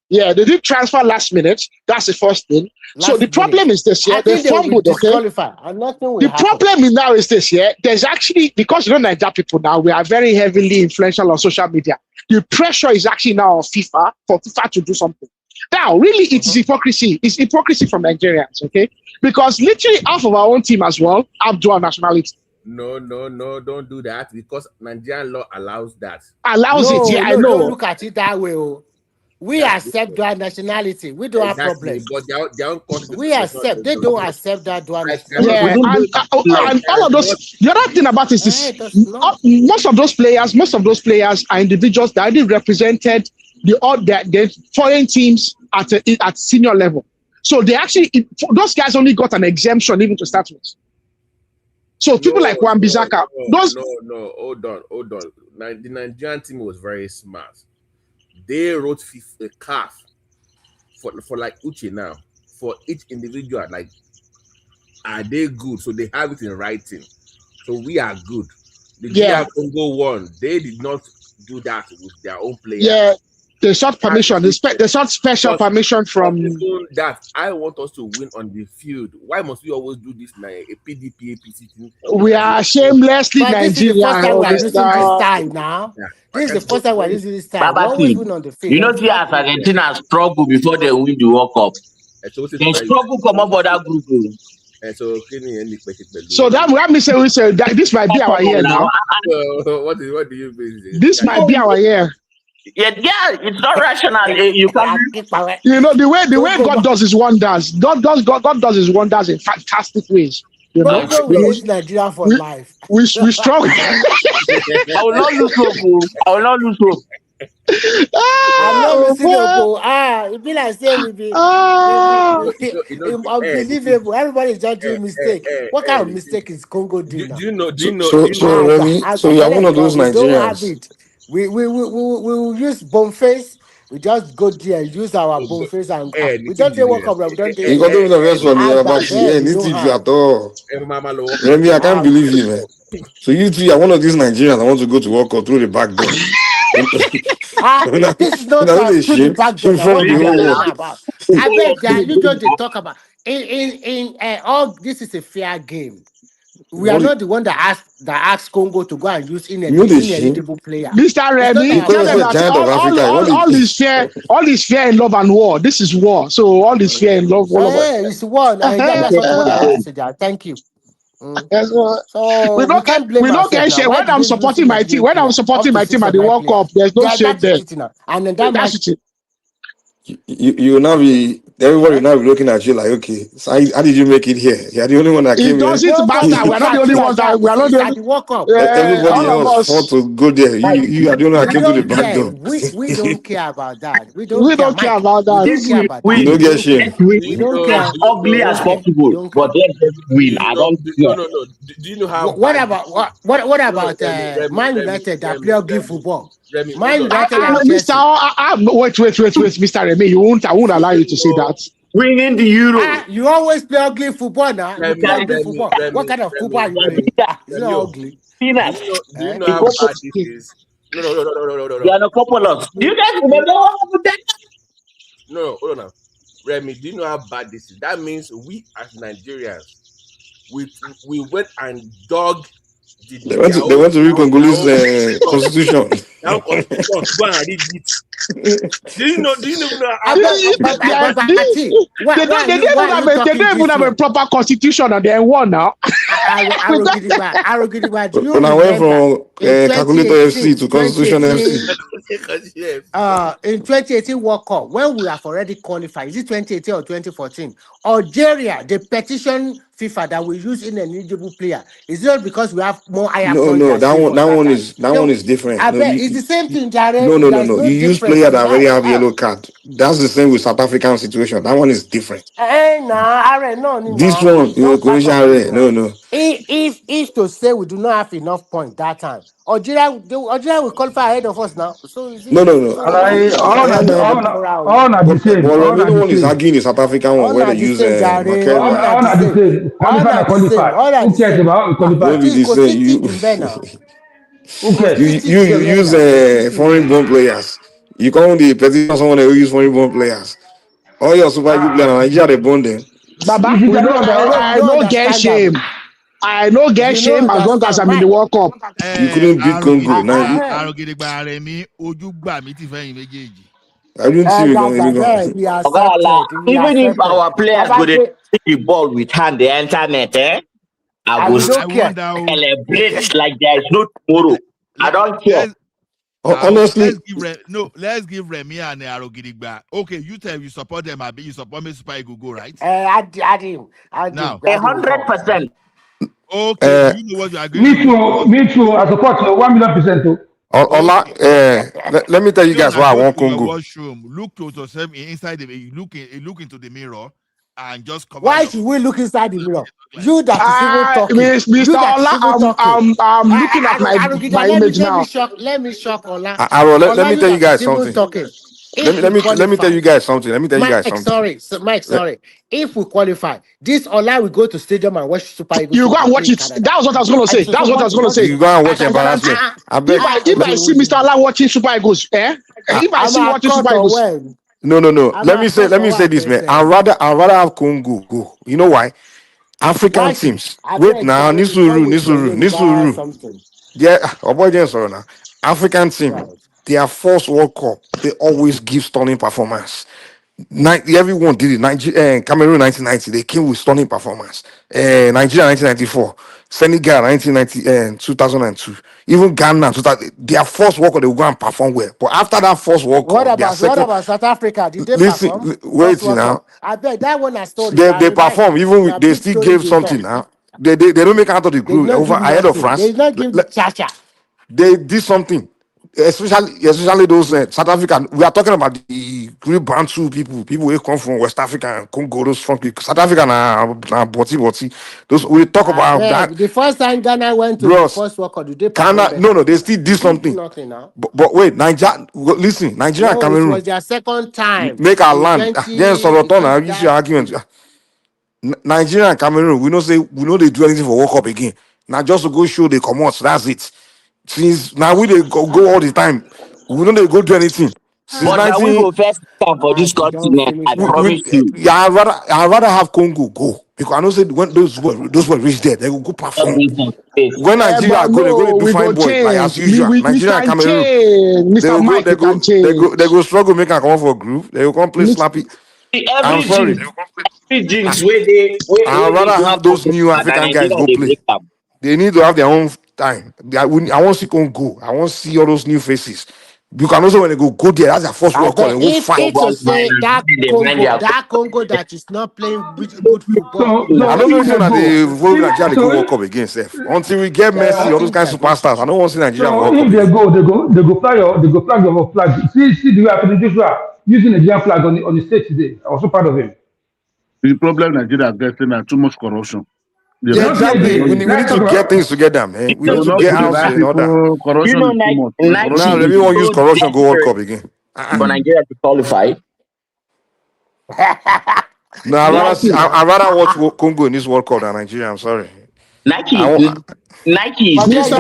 Yeah, they did transfer last minute. That's the first thing. So the problem is this year, they fumbled, okay? The problem now is this year, there's actually, because Nigeria people now, we are very heavily influential on social media. The pressure is actually now on FIFA for FIFA to do something. Now, really, it's hypocrisy. It's hypocrisy from Nigerians, okay? Because literally half of our own team as well have dual nationality. No, don't do that because Nigerian law allows that. I know. Don't look at it that way. We accept dual nationality. We don't have problems. But we accept. They don't accept that dual nationality. Yeah, and all of those. The other thing about it is most of those players are individuals that already represented the foreign teams at senior level. So they actually those guys only got an exemption even to start with. So people like Wan-Bissaka, hold on. The Nigerian team was very smart. They wrote a CAF for like Uche now for each individual. Like, are they good? So they have it in writing. So we are good. The Congo won. They did not do that with their own players. Yeah, they sought permission. They sought special permission from that. I want us to win on the field. Why must we always do this now? A PDP, APC thing? We are shamelessly Nigerian. This is the first time we're using this time now. This is the first time we're using this time. We always win on the field. You know, see, as Argentina struggle before they win the World Cup. They struggle come up for that group. So that me say we say that this might be our year now. What do you mean? This might be our year. Yeah, it's not rational. You can't. You know the way God does His wonders. God does His wonders in fantastic ways. You know, we Nigeria for life. We struggle. I will not lose hope. It be like saying we be unbelievable. Everybody's just doing mistake. What kind of mistake is Congo doing now? So Remy, so you are one of those Nigerians. We will use Boneface. We just go there, use our Boneface, and we don't do World Cup. We don't do. You got to the rest from here, but at all. Remy, I can't believe you, man. So you three are one of these Nigerians. I want to go to World Cup through the back door. This is not through the back door. I bet that you don't talk about in all. This is a fair game. We are not the one that asked Congo to go and use ineligible player. Mr. Remy, all this fear in love and war. This is war. So all this fear in love. It's war. That's what I said. Thank you. So we don't get share. When I'm supporting my team, at the World Cup, there's no shame there. And then that's it. You will now be. Everybody will now be looking at you like, okay, so how did you make it here? You're the only one that came here. It doesn't matter. We're not the only ones that we are not the World Cup. Everybody else fought to go there. You are the only one that came to the back door. We don't care about that. We don't care about that. We don't get shame. We don't care as ugly as possible, but let's just win. I don't care. No. Do you know how? What about Man United that play ugly football? Man United Mr. Wait, Mr. Remy, I won't allow you to say that. Winning the Euro. You always play ugly football now. You play ugly football. What kind of football are you playing? It's not ugly. Do you know how bad this is? No. There are a couple of. Do you guys remember what happened then? No, hold on now. Remy, do you know how bad this is? That means we as Nigerians, we went and dug. They went to read Congolese constitution. Now constitution, go and read it. Do you know? They don't even have a proper constitution on their one now. Arogidigba, do you When I went remember from calculator FC to constitution FC. In 2018 World Cup, when we have already qualified, is it 2018 or 2014? Algeria, they petition FIFA that we use ineligible player. Is it because we have more higher points? No, that one is different. I bet it's the same thing, Jared. No. You use players that already have yellow card. That's the same with South African situation. That one is different. This one, no. If to say we do not have enough points that time, Algeria will qualify ahead of us now. So is it? No. All not the same. Well, the one is arguing the South African one where they use Makeba. All not the same. Qualify. Who cares about qualify? Don't be the same. You use foreign born players. You can't the petition someone who use foreign born players. All your Super Eagles players in Nigeria they born them. Baba, I don't get shame. I don't get shame as long as I'm in the World Cup. You couldn't beat Congo. I didn't see you. Even if our players go to take the ball with hand, the internet, I will celebrate like there is no tomorrow. I don't care. Honestly, let's give Remy and Arogidigba. Okay, you tell you support them. I you support me Super Eagles go right. I do. Now 100%. Okay, you know what you agree. Me too. I support you 1,000,000% too. Ola, let me tell you guys why I want Congo. Washroom, look to yourself inside the look into the mirror and just cover. Why should we look inside the mirror? You that is even talking. Mr. Ola, I'm looking at my image now. Let me shock Ola. Let me tell you guys something. Let me tell you guys something. Sorry. If we qualify, this Ola will go to stadium and watch Super Eagles. You go and watch it. That was what I was going to say. You go and watch embarrassment. If I see Mr. Ola watching Super Eagles, if I see watching Super Eagles. No. Let me say this, man. I'd rather have Congo go. You know why? African teams. Wait now, Nisuru. Yeah, now. African team. Their first World Cup, they always give stunning performance. Everyone did it. Cameroon 1990, they came with stunning performance. Nigeria 1994, Senegal 1990, 2002, even Ghana 2000. Their first World Cup, they will go and perform well. But after that first World Cup, what about South Africa? Did they perform? Wait now. I bet that one has story. They perform. Even they still gave something now. They don't make out of the group over ahead of France. They not give Chacha. They did something. Especially those South African. We are talking about the great Bantu people who come from West Africa and Congo. Those from South Africa and Boti. Those we talk about that. The first time Ghana went to the first World Cup, did they Ghana? No, they still did something. Nothing now. But wait, Nigeria and Cameroon. It was their second time. Make our land. Then Sorotona, use your argument. Nigeria and Cameroon, we know they do anything for World Cup again. Now just to go show they come out. So that's it. Since now we they go all the time. We don't they go do anything. Since but we go first time for this continent. I promise you. Yeah, I'd rather have Congo go because I know say when those were reach there, they will go perform. When Nigeria go, they go to fine boy like as usual. Nigeria and Cameroon, they go struggle make a come out for a group. They will come play slappy. I'm sorry. I'd rather have those new African guys go play. They need to have their own time. I want to see Congo. I want to see all those new faces. You can also when they go there, that's their first World Cup. They fight. That Congo that is not playing good football. I don't know if they vote Nigeria to World Cup against them. Until we get Messi, all those kinds of superstars. I don't want to see Nigeria World Cup. If they go fly your flag. See the way after Joshua using the Nigerian flag on the stage today. I was so proud of him. The problem Nigeria getting too much corruption. Yeah, exactly. We need to get things together, man. We need to get out in order. Now, everyone use corruption go World Cup again. For Nigeria to qualify. No, I'd rather watch Congo in this World Cup than Nigeria. I'm sorry. Nike. Mr.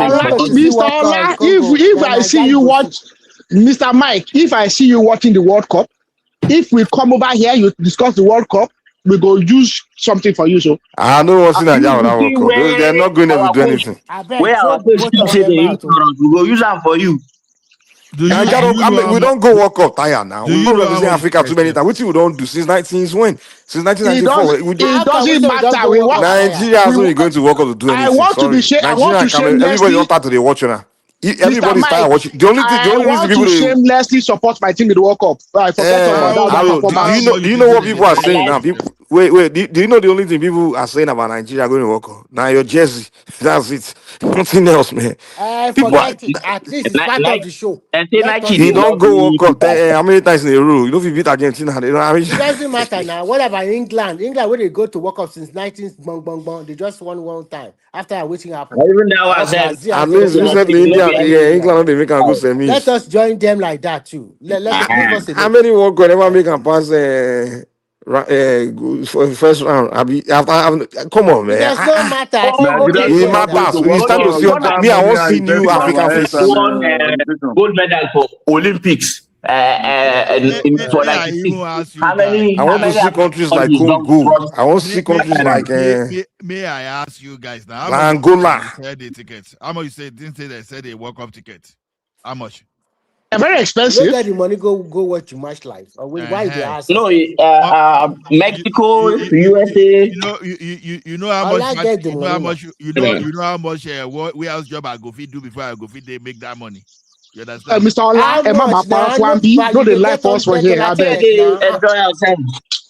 Ola, if I see you watch, Mr. Mike, if I see you watching the World Cup, if we come over here, you discuss the World Cup, we go use something for you. So I don't want to see Nigeria that World Cup. They're not going to do anything. Where our coach say they use for us, we go use them for you. We don't go World Cup tire now. We don't represent Africa too many times. Which we don't do since 1994. It doesn't matter. We want Nigeria hasn't been going to World Cup to do anything. I want to be everybody don't start to the watch now. Everybody start watching. The only reason people shamelessly support my team in the World Cup. I forget about that performance. Do you know what people are saying now? Wait. Do you know the only thing people are saying about Nigeria going to World Cup? Now your jersey. That's it. Nothing else, man. Forget it. At least it's part of the show. He don't go World Cup. How many times in a row? You know if you beat Argentina, it doesn't matter now. What about England? England, when they go to World Cup since 19 they just won one time. After waiting happened. Even now, at least recently, England they make a good semi. Let us join them like that too. Let us how many World Cup never make a pass? First round, come on, man. It does not matter. It matters. It's time to see. Me, I want to see new African faces. Gold medal for Olympics. I want to see countries like Congo. I want to see countries like. May I ask you guys now? Angola. The tickets. How much you say? Didn't say they said they World Cup ticket. How much? They're very expensive. You get the money, go watch your match live. Why they ask? No, Mexico, USA. You know how much. You know how much warehouse job I go fit do before I go fit they make that money. You understand? Mr. Ola, Emma, no, they lie for us for here. I beg.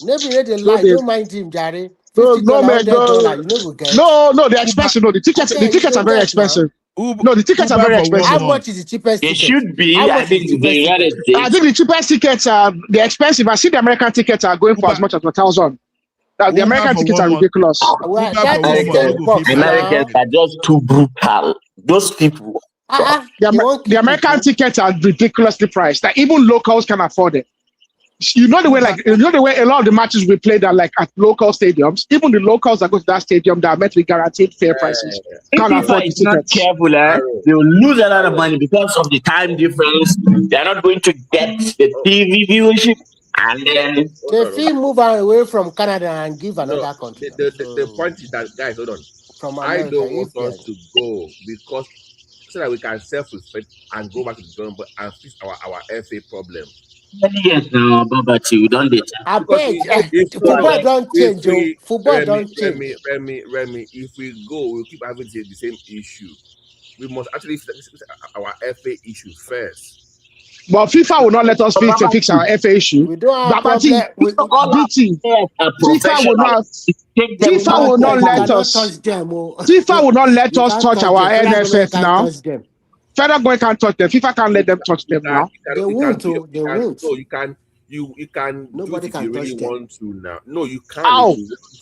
Maybe they lie. Don't mind him, Jerry. No, man, no, they're expensive. No, the tickets are very expensive. No, the tickets are very expensive. How much is the cheapest ticket? It should be. I think the cheapest tickets are expensive. I see the American tickets are going for as much as 1,000. The American tickets are ridiculous. Americans are just too brutal. Those people. The American tickets are ridiculously priced. That even locals can afford it. You know the way a lot of the matches we played are like at local stadiums. Even the locals that go to that stadium that are meant to be guaranteed fair prices can't afford the tickets. Not careful, they will lose a lot of money because of the time difference. They are not going to get the TV viewership, and then the film move away from Canada and give another country. The point is that, guys, hold on. From America, I don't want us to go because so that we can self-respect and go back to the drawing board and fix our FA problem. Yes, no, but you don't do it. I beg. Football don't change. Football don't change. Remy, if we go, we'll keep having the same issue. We must actually fix our FA issue first. But FIFA will not let us fix our FA issue. We don't have problem. FIFA will not let us. FIFA will not let us touch our NFF now. Federal government can't touch them. FIFA can't let them touch them now. They won't. They won't. No, you can. Nobody can touch them. Want to now. No, you can't. Ow.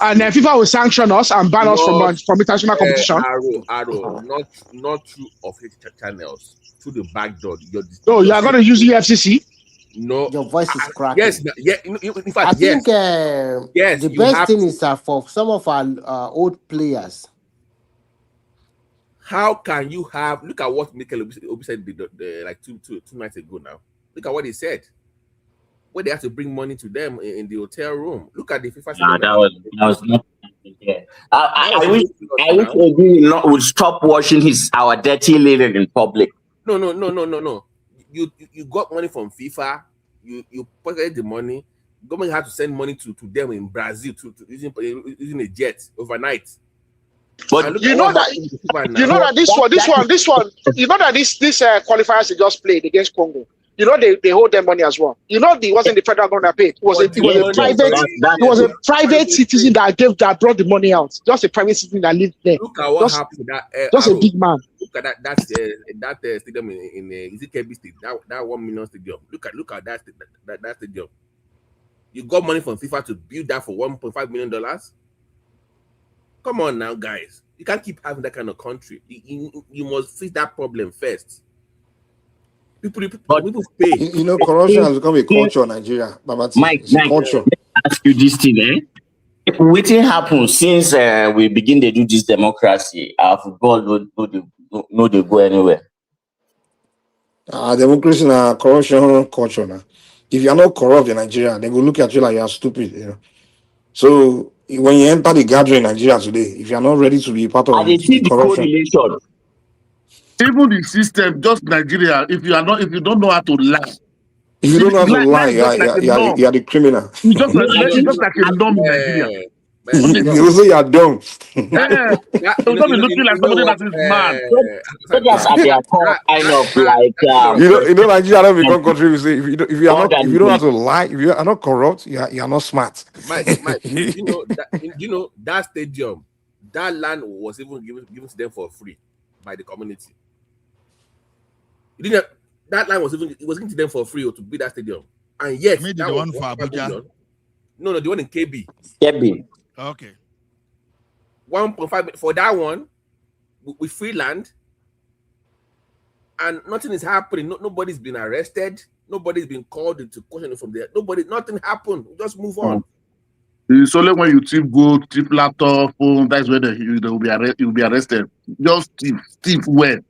And then FIFA will sanction us and ban us from international competition. Arrow, not through official channels, through the back door. No, you are going to use EFCC. No, your voice is cracking. Yes, yeah. In fact, I think the best thing is for some of our old players. How can you have? Look at what Mikel Obi said like two nights ago. Now, look at what he said. Where they have to bring money to them in the hotel room. Look at the FIFA. That was not. Yeah. I wish Obi would stop washing our dirty linen in public. No. You got money from FIFA. You pocketed the money. Government had to send money to them in Brazil to using a jet overnight. But you know that this one, you know that this qualifiers they just played against Congo. You know they hold their money as well. You know it wasn't the federal government that paid. It was a private citizen that brought the money out. Just a private citizen that lived there. Look at what happened. Just a big man. Look at that stadium in is it KB Stadium? That 1 million stadium. Look at that stadium. You got money from FIFA to build that for $1.5 million. Come on now, guys. You can't keep having that kind of country. You must fix that problem first. People pay. You know, corruption has become a culture in Nigeria. Mike, culture. Let me ask you this thing, What happens since we begin to do this democracy? Our football no they go anywhere. Democracy and corruption culture now. If you are not corrupt in Nigeria, they will look at you like you are stupid, you know. So when you enter the gathering in Nigeria today, if you are not ready to be part of the corruption, Even the system, just Nigeria. If you don't know how to lie, If you don't know how to lie, lie just like a norm. you are the criminal. It's just like a norm in Nigeria. You say you are dumb. Yeah. So don't be looking like somebody that is mad. Soldiers at their core kind of like you know Nigeria don't become country. We say if you don't know how to lie, if you are not corrupt, you are not smart. Mike, you know that stadium, that land was even given to them for free by the community. That land was given to them for free to build that stadium, and yet maybe that the was one for Abuja. No, the one in KB. KB. Okay. 1.5 for that one with free land, and nothing is happening. Nobody's been arrested. Nobody's been called into question from there. Nothing happened. Just move on. It's only when you go thief laptop, phone, that's where you'll be arrested. Just thief well,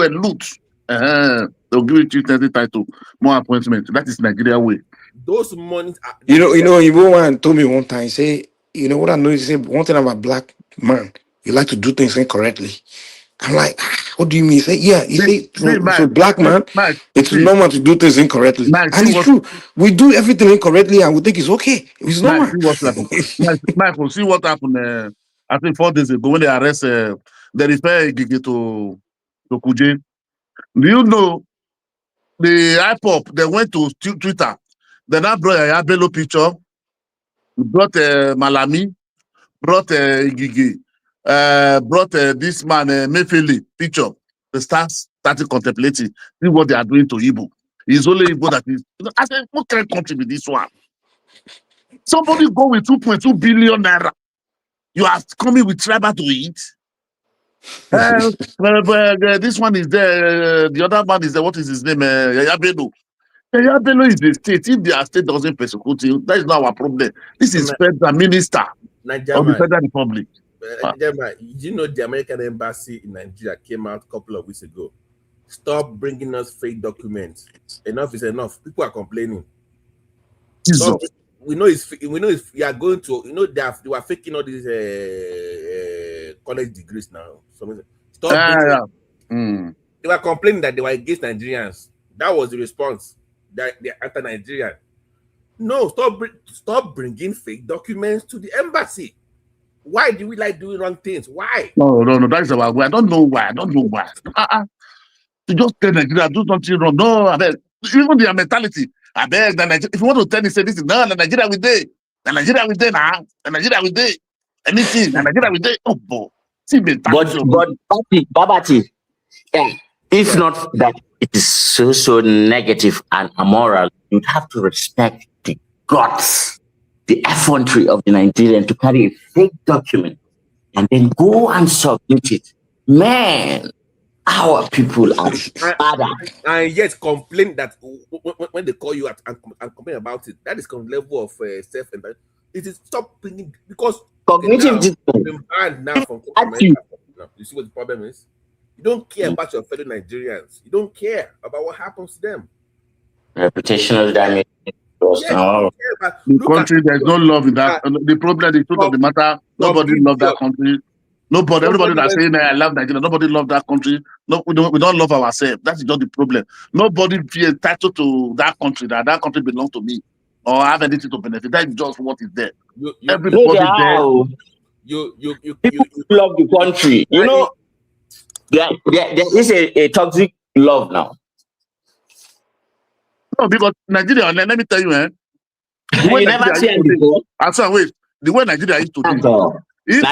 loot. They'll give you chief title, more appointment. That is Nigeria way. Those monies. You know, one told me one time, say, you know what I know? He said, one thing about black man, you like to do things incorrectly. I'm like, what do you mean? He said, yeah. He said, so black man, it's normal to do things incorrectly. And it's true. We do everything incorrectly and we think it's okay. It's normal. Mike, see what happened, I think 4 days ago when they arrest, they refer Gigi to Kuje. Do you know the IPOP, they went to Twitter. They now brought a Bello picture, brought Malami, brought Gigi, brought this man Mefele picture. They started contemplating, see what they are doing to Igbo. It's only Igbo that is. I said, what kind of country with this one? Somebody go with 2.2 billion naira. You are coming with tribal to eat. This one is there. The other man is there. What is his name? Yaya Bello. Yaya Bello is the state. If their state doesn't persecute you, that is not our problem. This is federal minister of the Federal Republic. You know the American embassy in Nigeria came out a couple of weeks ago. Stop bringing us fake documents. Enough is enough. People are complaining. Stop. We know it's you are going to, you know, they were faking all these college degrees now. Stop. They were complaining that they were against Nigerians. That was the response. That they're anti-Nigerian. No, stop bringing fake documents to the embassy. Why do we like doing wrong things? Why? No, that's about why. I don't know why. To just tell Nigeria do something wrong. No, I beg. Even their mentality. I beg that Nigeria. If you want to tell me, say this is no, the Nigeria we day. The Nigeria we day now. The Nigeria we day. Anything. The Nigeria we day. Oh boy. See mentality. But Babati, if not that it is so negative and immoral, you'd have to respect the guts, the effrontery of the Nigerian to carry a fake document and then go and submit it. Man, our people are bad. And yet complain that when they call you and complain about it, that is kind of level of self-entitlement. It is stop bringing, because cognitive banned now from America. You see what the problem is? You don't care about your fellow Nigerians. You don't care about what happens to them. Reputational damage. The country, there's no love in that. The problem, the truth of the matter, nobody loves that country. Everybody that's saying I love Nigeria, nobody loves that country. No, we don't love ourselves. That's just the problem. Nobody feels entitled to that country, that country belongs to me, or have anything to benefit. That's just what is there. Everybody there. You love the country. You know, there is a toxic love now. No, because Nigeria, let me tell you, you never seen it before. The way Nigeria is today. If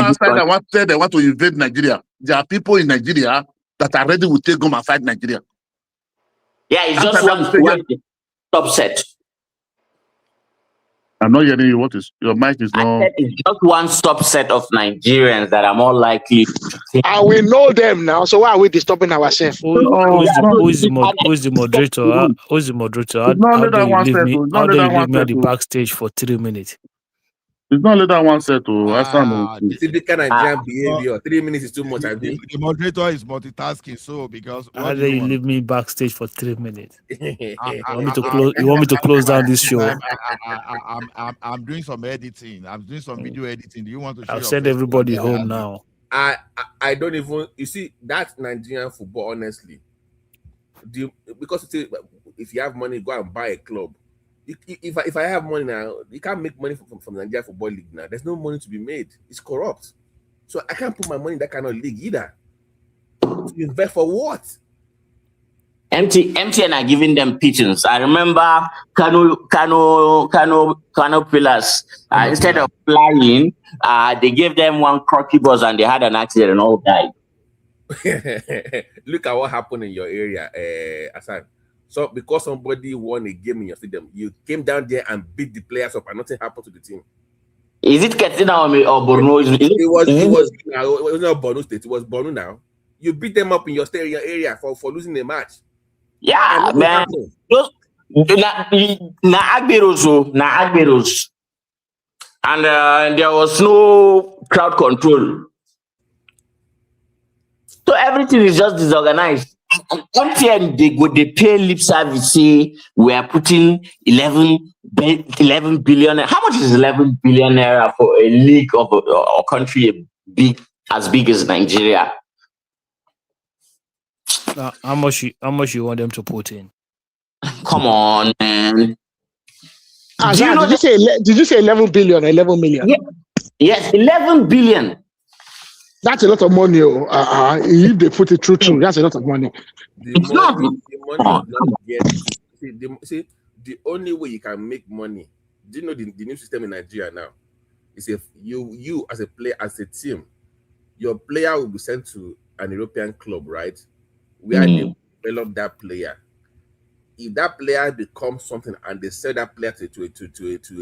outside they want to invade Nigeria, there are people in Nigeria that are ready to take them and fight Nigeria. Yeah, it's just one subset. I'm not hearing you. What is your mic is not? I said it's just one subset of Nigerians that are more likely to think. And we know them now, so why are we disturbing ourselves? Who is the moderator? Who's the moderator? How do you leave me at the backstage for 3 minutes? It's not let that one settle. Typical Nigerian behavior. 3 minutes is too much. The moderator is multitasking, so because how do you leave me backstage for 3 minutes? You want me to close down this show? I'm doing some editing. I'm doing some video editing. Do you want to? I'll send everybody home now. I don't even, you see, that Nigerian football, honestly, because if you have money, go and buy a club. If I have money now, you can't make money from the Nigerian Football League now. There's no money to be made. It's corrupt. So I can't put my money in that kind of league either. To invest for what? MTN are giving them pigeons. I remember Kano Pillars. Instead of flying, they gave them one crocky bus and they had an accident and all died. Look at what happened in your area, Asan. So because somebody won a game in your stadium, you came down there and beat the players up and nothing happened to the team. Is it Katsina or Borno? It was not Borno State. It was Borno now. You beat them up in your area for losing the match. Yeah, man. Na Agberos. And there was no crowd control. So everything is just disorganized. MTN, they pay lip service, say we are putting 11 billion. How much is 11 billion naira for a league of a country as big as Nigeria? How much you want them to put in? Come on, man. Did you say 11 billion or 11 million? Yeah. Yes, 11 billion. That's a lot of money. If they put it through, that's a lot of money. The only way you can make money, do you know the new system in Nigeria now? Is if you as a player, as a team, your player will be sent to an European club, right? Where they develop that player. If that player becomes something and they sell that player to a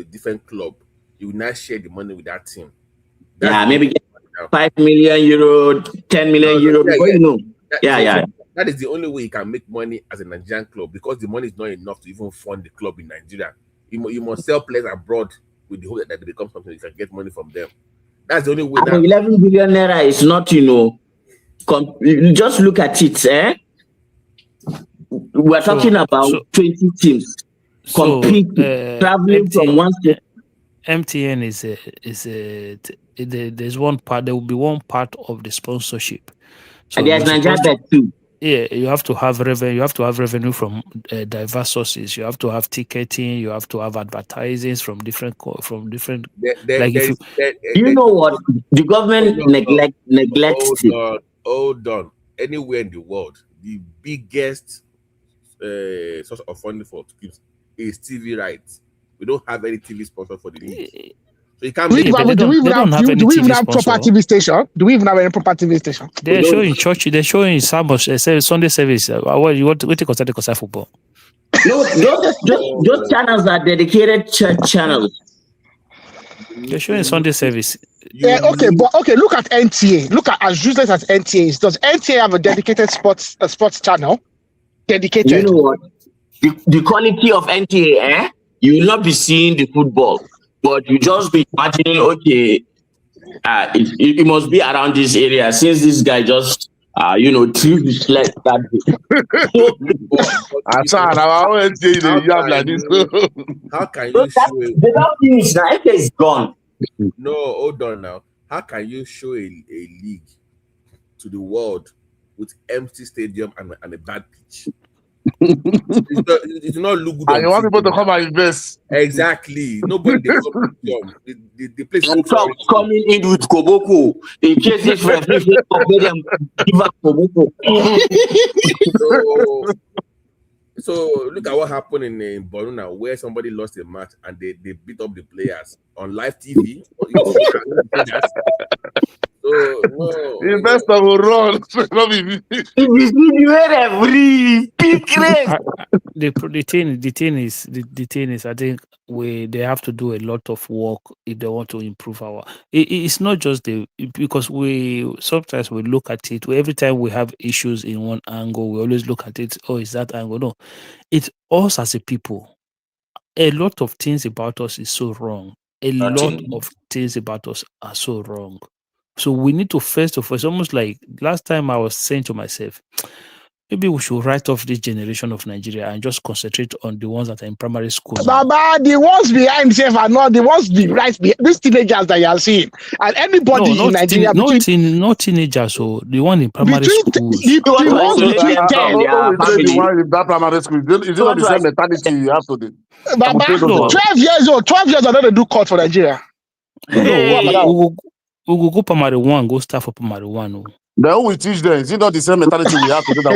different club, you will not share the money with that team. Maybe get 5 million euro, 10 million euro. That is the only way you can make money as a Nigerian club, because the money is not enough to even fund the club in Nigeria. You must sell players abroad with the hope that they become something, you can get money from them. That's the only way. 11 billion naira is not, just look at it. We're talking about 20 teams traveling from one state. MTN there's one part. There will be one part of the sponsorship. So and there's Nigeria too. Yeah, you have to have revenue. You have to have revenue from diverse sources. You have to have ticketing. You have to have advertisings from different. You know what? The government neglects it. Hold on. Anywhere in the world, the biggest source of funding for teams is TV rights. We don't have any TV sponsor for the league. So you can't. Do we even have proper TV station? Do we even have any proper TV station? They're showing church. They're showing Sunday service. What you want to consider football? No, those channels are dedicated church channels. They're showing Sunday service. Okay. Look at NTA. Look at as useless as NTA is. Does NTA have a dedicated sports channel? Dedicated. You know what? The quality of NTA, you will not be seeing the football, but you just be imagining, okay, it must be around this area since this guy just, threw his leg that How can you show it? The bad thing is now, NTA is gone. No, hold on now. How can you show a league to the world with empty stadium and a bad pitch? It's not look good. And you want people to come and invest. Exactly. Nobody the place and talks coming in with Koboko in case this referee them give up Koboko. So look at what happened in Borno now, where somebody lost a match and they beat up the players on live TV. Investor will run. The thing is, I think they have to do a lot of work if they want to improve our. It's not just because sometimes we look at it. Every time we have issues in one angle, we always look at it. Oh, is that angle? No, it's us as a people. A lot of things about us is so wrong. Lot of things about us are so wrong. So we need to first of all, it's almost like last time I was saying to myself, maybe we should write off this generation of Nigeria and just concentrate on the ones that are in primary school now. Baba, the ones behind safe are not the ones right behind these teenagers that you are seeing. And anybody in Nigeria not teenagers, so the one in primary school. The ones between 10. The one in that primary school. Is it not the same mentality you have to do? Baba, 12 years old. 12 years old, don't do court for Nigeria. No, we will go primary one, go start for primary one. Then we teach them. Is it not the same mentality we have to do? They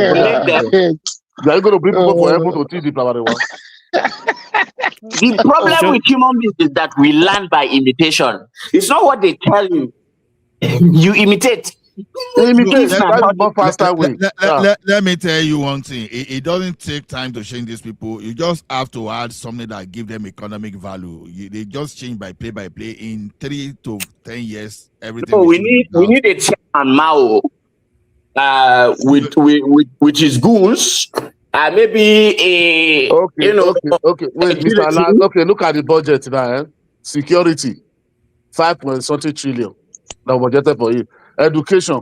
are going to bring people for heaven to teach the primary one. The problem with human beings is that we learn by imitation. It's not what they tell you. You imitate. Let me tell you one thing. It doesn't take time to change these people. You just have to add something that give them economic value. They just change by play in 3 to 10 years. Everything. So we need a chairman Mao with his goons. Maybe a okay. Wait, Mr. Alan, okay, look at the budget now. Security, 5.something trillion. Now budgeted for it. Education,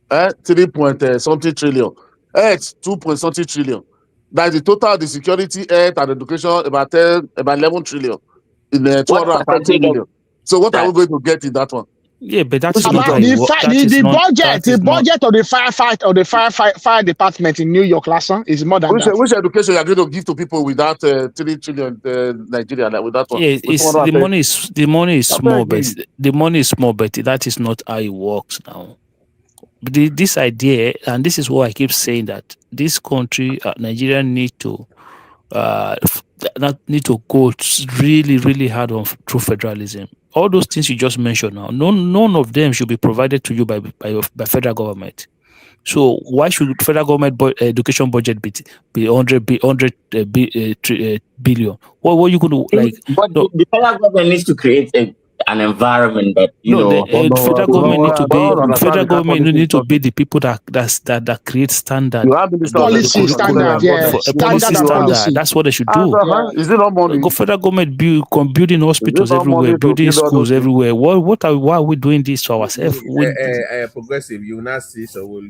3.something trillion. Health, 2.something trillion. That's the total of the security, health, and education about 11 trillion in the 230 million. So what are we going to get in that one? Yeah, but that's not the budget of the fire department in New York last one is more than that. Which education you are going to give to people with that 3 trillion Nigeria, like with that one? Yeah, the money is small, but that is not how it works now. This idea, and this is what I keep saying, that this country, Nigeria, need to go really, really hard on true federalism. All those things you just mentioned now, none of them should be provided to you by federal government. So why should federal government education budget be 100 billion? What are you going to like? But the federal government needs to create an environment that federal government need to be the people that create standard, policy standard. That's what they should do. Is it not money? Federal government building hospitals everywhere, building schools everywhere. Why are we doing this to ourselves? Progressive, you will not see. So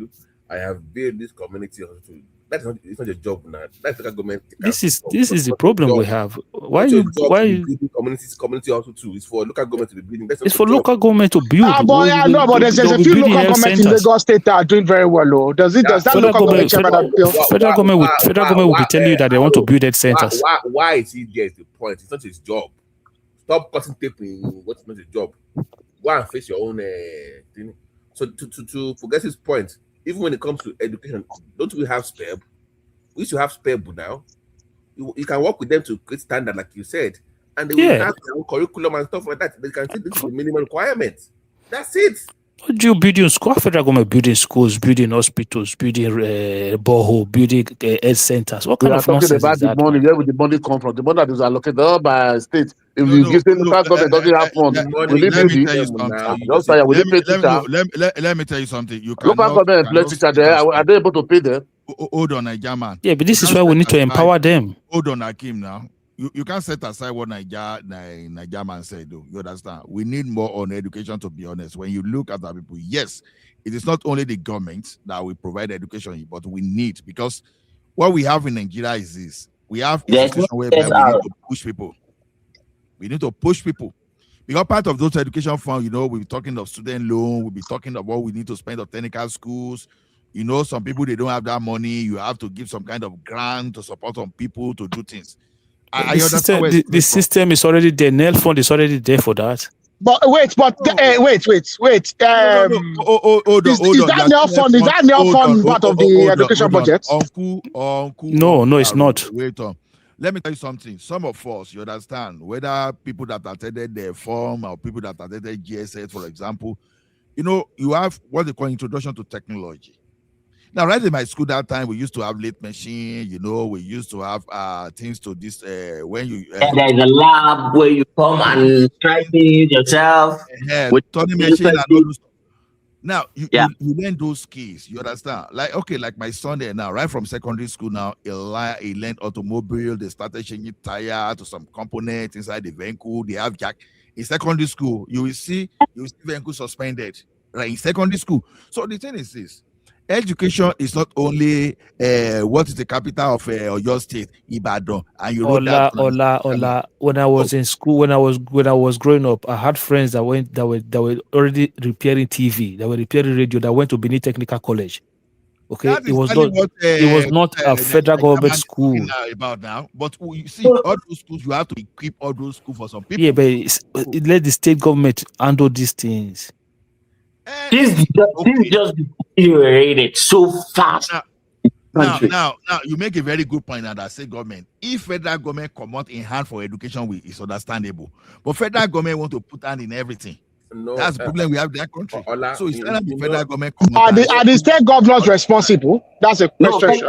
I have built this community hospital. It's not a job now. That's the government. This is the problem we have. Why community also too? It's for local government to be building. It's for local government to build. But there's a few local governments in Lagos State that are doing very well. Does that local government federal government will be telling you that they want to build health centers? Why is he there? Is the point? It's not his job. Stop cutting tape in what's not his job. Go and face your own thing. So to forget his point. Even when it comes to education, don't we have SPEB? We used to have SPEB now. You can work with them to create standard, like you said, and they will have their own curriculum and stuff like that. They can say this is the minimum requirements. That's it. What do you building schools? Federal government building schools, building hospitals, building borehole, building health centers. What kind of nonsense about is that? The money? Where would the money come from? The money that is allocated by state. If you give the local government doesn't have fund, let me tell you something. Local government employ teacher there. Are they able to pay them? Hold on, Niger man. Yeah, but this is why we need to empower them. Hold on, Akim. Now you can't set aside what Niger man said, though. You understand? We need more on education, to be honest. When you look at the people, yes, it is not only the government that will provide education, but we need, because what we have in Nigeria is this. We have a situation whereby we need to push people. We need to push people. Because part of those education funds, we'll be talking of student loan, we'll be talking about what we need to spend on technical schools. Some people, they don't have that money. You have to give some kind of grant to support some people to do things. The system is already there. NEL fund is already there for that. But wait. Hold on. Is that NEL fund part of the education budget? No, it's not. Wait on. Let me tell you something. Some of us, you understand, whether people that attended the form or people that attended GSS, for example, you have what they call introduction to technology. Now, right in my school that time, we used to have lathe machine, we used to have things to this, when you... there's a lab where you come and try to use yourself. With turning machine and all those stuff. Now, you learn those skills, you understand? Like my son there now, right from secondary school now, he learned automobile, they started changing tire to some components inside the vehicle, they have jack. In secondary school, you will see vehicle suspended, right, in secondary school. So the thing is this, education is not only what is the capital of your state, Ibadan, and you wrote that. Ola. When I was in school, when I was growing up, I had friends that were already repairing TV, that were repairing radio, that went to Benin Technical College. Okay, it was not a federal government school. About now, but you see, all those schools, you have to equip all those schools for some people. Yeah, but let the state government handle these things. This just deteriorated so fast. Now, you make a very good point. That state government, if federal government come out in hand for education, it's understandable. But federal government want to put hand in everything. No, that's the problem we have in that country. So it's not the federal government. Are the state governors responsible? That's a question.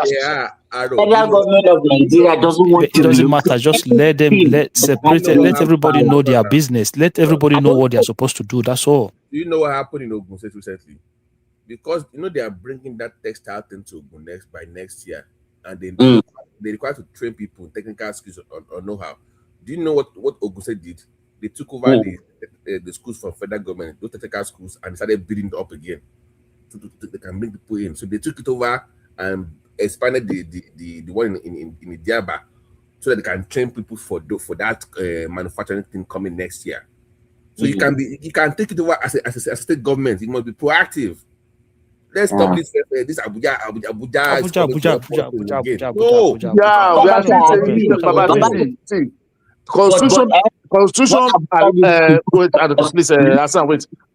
Federal government of Nigeria doesn't want to. It doesn't matter. Just let them separate. Let everybody know their business. Let everybody know what they are supposed to do. That's all. Do you know what happened in Ogun State recently? Because they are bringing that textile thing to Ogun by next year, and they require to train people in technical skills or know-how. Do you know what Ogun State did? They took over the schools from federal government, those technical schools, and started building it up again. So they can bring people in. So they took it over and expanded the one in Diaba, so that they can train people for that manufacturing thing coming next year. So you can take it over as a state government. You must be proactive. Let's stop this Abuja. Constitution.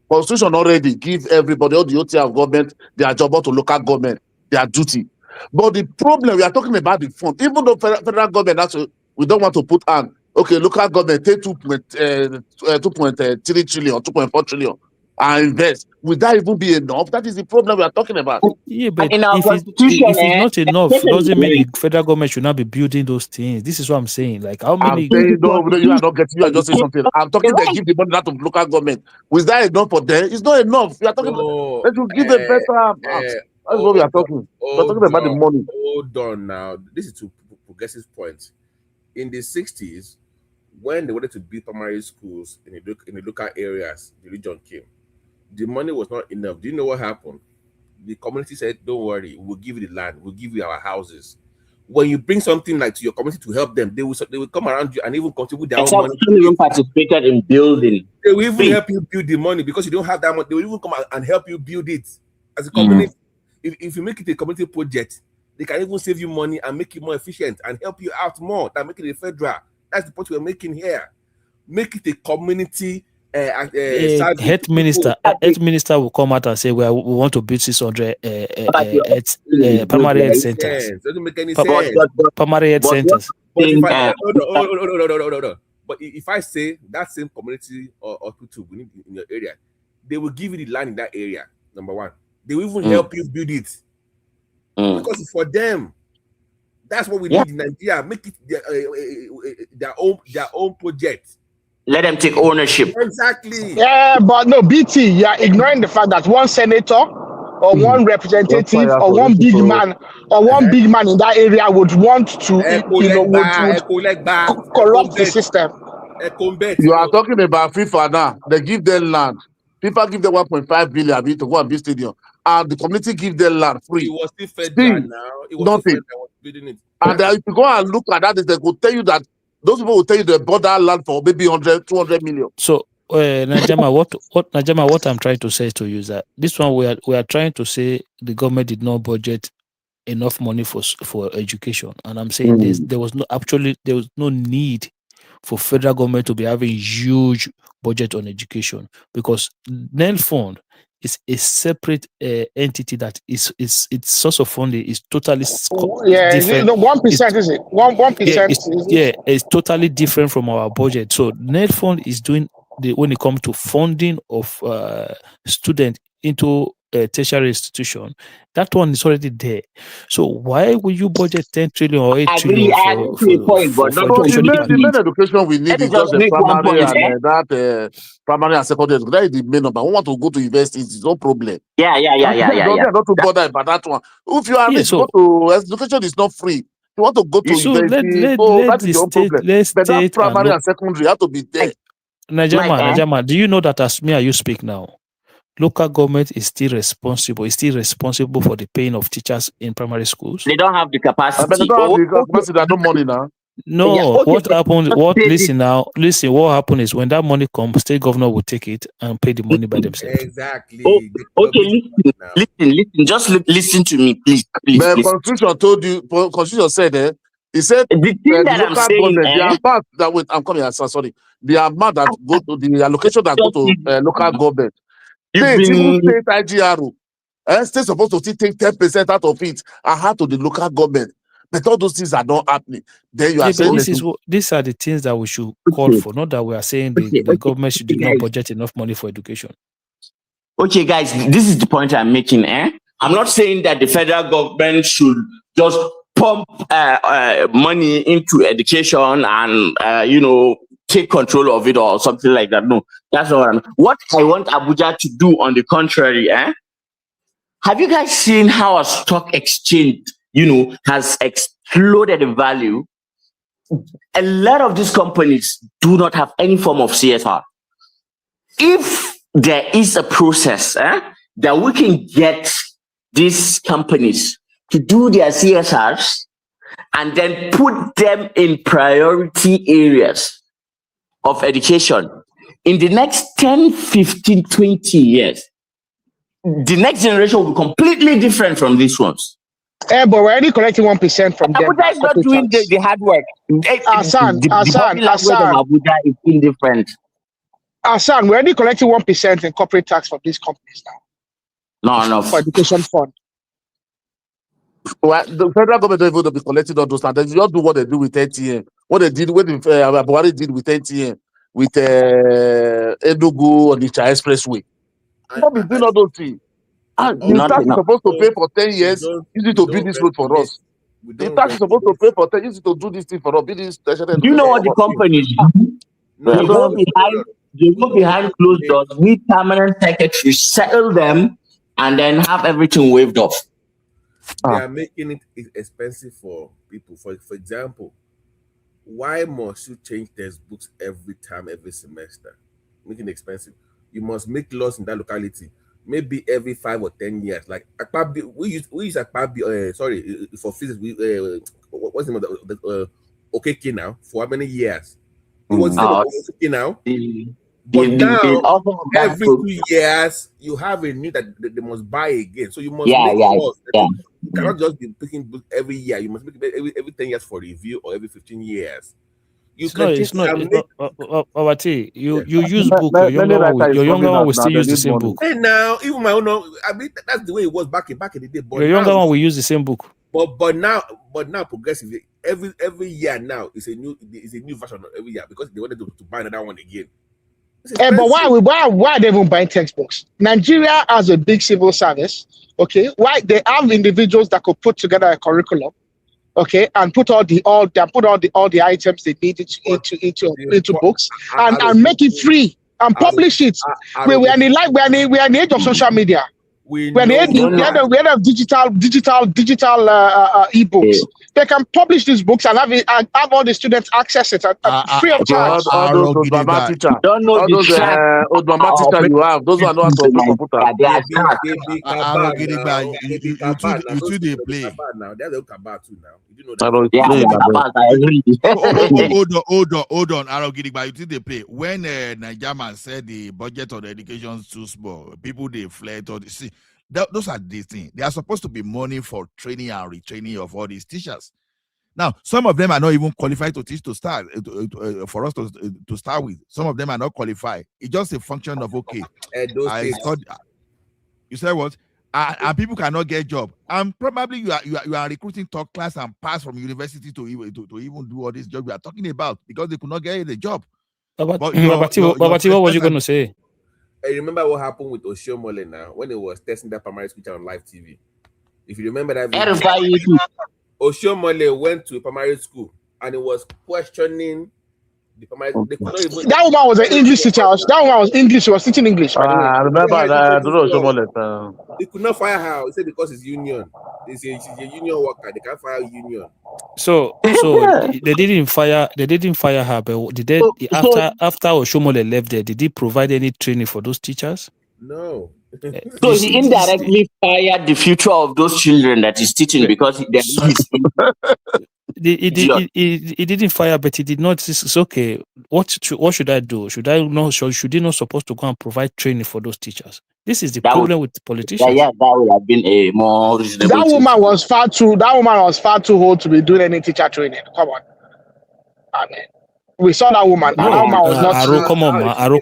Constitution already give everybody, all the OT of government, their job to local government, their duty. But the problem we are talking about the fund, even though federal government, we don't want to put on. Okay, local government take 2.3 trillion, 2.4 trillion, and invest. Would that even be enough? That is the problem we are talking about. Yeah, but if it's not enough, doesn't mean the federal government should not be building those things. This is what I'm saying. Like, how many? No, you are not getting. You are just saying something. I'm talking. They give the money out of local government. Was that enough for them? It's not enough. We are talking. Let you give a better. That's what we are talking. We're talking about the money. Hold on now. This is to Progressive's point. In the 60s, when they wanted to build primary schools in the local areas, the region came. The money was not enough. Do you know what happened? The community said, "Don't worry, we'll give you the land, we'll give you our houses." When you bring something like to your community to help them, they will come around you and even contribute their own money. Some even participated in building. They will even help you build the money because you don't have that money. They will even come and help you build it as a community. If you make it a community project, they can even save you money and make it more efficient and help you out more than making it federal. That's the point we're making here. Make it a community. Health minister will come out and say, "Well, we want to build 600 primary health centers." Doesn't make any sense. Primary health centers. But if I say that same community or hospital in your area, they will give you the land in that area. Number one, they will even help you build it because it's for them. That's what we need in Nigeria. Make it their own project. Let them take ownership. Exactly. Yeah, but no, BT, you are ignoring the fact that one senator or one representative or one big man or one big man in that area would want to, corrupt the system. You are talking about FIFA now. They give them land. FIFA give them 1.5 billion to go and build stadium, and the community give them land free. It was still federal now. It was nothing. Building it. And if you go and look at that, they will tell you that those people will tell you they bought that land for maybe 100, 200 million. So, Najama, what I'm trying to say to you is that this one we are trying to say the government did not budget enough money for education, and I'm saying there was no need for federal government to be having huge budget on education, because NEL fund is a separate entity that its source of funding is totally different. 1% is it? 1%. It's totally different from our budget. So NEL fund is doing when it comes to funding of students into a tertiary institution, that one is already there. So why will you budget 10 trillion or 8 trillion for education? The main education we need is just the primary and primary and secondary. That is the main number. We want to go to university, it's no problem. Yeah. Not to bother about that one. If you are rich, go to education is not free. You want to go to university, that is your problem. But that primary and secondary have to be there. Najama, do you know that as me you speak now? local government is still responsible. Is still responsible for the paying of teachers in primary schools. They don't have the But they capacity. don't have the capacity, they have no money now. No, Yeah, okay, what but happened? just What say this. listen now? Listen, what happened is when that money comes, state governor will take it and pay the money by themselves. Exactly. Oh, okay, listen. Just listen to me, please. The constitution told you. Constitution said he said the thing that the I'm local saying, government, the amount that wait, I'm coming. Sorry, the amount that go to the allocation that go to local government. State, even state IGRO, state supposed to still take 10% out of it and hand to the local government. But all those things are not happening. Then you are saying these are the things that we should call for, not that we are saying the government should not budget enough money for education. Okay, guys, this is the point I'm making. I'm not saying that the federal government should just pump money into education and take control of it or something like that. No, that's not what I want Abuja to do. On the contrary, have you guys seen how a stock exchange, has exploded in value? A lot of these companies do not have any form of CSR. If there is a process that we can get these companies to do their CSRs and then put them in priority areas of education, in the next 10, 15, 20 years, the next generation will be completely different from these ones. But we're already collecting 1% from them. Abuja is not doing the hard work. Hassan, the body language of Abuja is indifferent. Hassan, we're already collecting 1% in corporate tax from these companies now. No. For education fund. Well, the federal government don't even be collecting all those. They just do what they do with ATM. What they did, what Buhari did with ATM, with Enugu on the Expressway. What be doing all those things? The tax is supposed to pay for 10 years. Use it to build this road for us. The tax is supposed to pay for 10 years. Use it to do this thing for us. Do you know what the companies do? They go behind closed doors, meet permanent secretaries, settle them, and then have everything waived off. They are making it expensive for people. For example, why must you change textbooks every semester? Making it expensive. You must make laws in that locality. Maybe every 5 or 10 years. Like we use Akpabi, for physics. What's the name of the OKK now? For how many years? It was OKK now. But now, every 2 years, you have a new that they must buy again. So you must make laws. You cannot just be picking books every year. You must make it every 10 years for review or every 15 years. You use book. Your younger one will still use the same book. And now, even my own, I mean, that's the way it was back in the day. But your younger one will use the same book. But now progressively, every year now is a new version every year because they wanted to buy another one again. But why are they even buying textbooks? Nigeria has a big civil service. Okay, why they have individuals that could put together a curriculum, okay, and put all the items they need into books and make it free and publish it. We're in the age of social media. We're in the age of digital ebooks. They can publish these books and have all the students access it free of charge. All those Obama teacher, all those Obama teacher you have, those are not on computer. You two they play. Now they're the Cabal too now. You know that. Hold on. Arogiriba, you two they play. When Nigerian said the budget of the education is too small, people they fled or see. Those are the things. They are supposed to be money for training and retraining of all these teachers. Now, some of them are not even qualified to teach to start for us to start with. Some of them are not qualified. It's just a function of you said what? And people cannot get job. And probably you are recruiting top class and pass from university to even do all this job we are talking about because they could not get a job. What was you going to say? I remember what happened with Oshiomhole now when it was testing that primary school on live TV. If you remember that video, Oshiomhole went to a primary school and it was questioning the primary school. That woman was an English teacher. That woman was English. She was teaching English. I remember that. Oshiomhole. They could not fire her. He said because it's union. She's a union worker. They can't fire union. So they didn't fire her, but after Oshiomhole left there, did he provide any training for those teachers? No. So he indirectly fired the future of those children that he's teaching because they're He didn't fire, but he did not. It's okay. What should I do? Should he not supposed to go and provide training for those teachers? This is the problem with politicians. Yeah, that would have been a more reasonable. That woman was far too old to be doing any teacher training. Come on. I mean, we saw that woman. No, and that woman was not. Aro,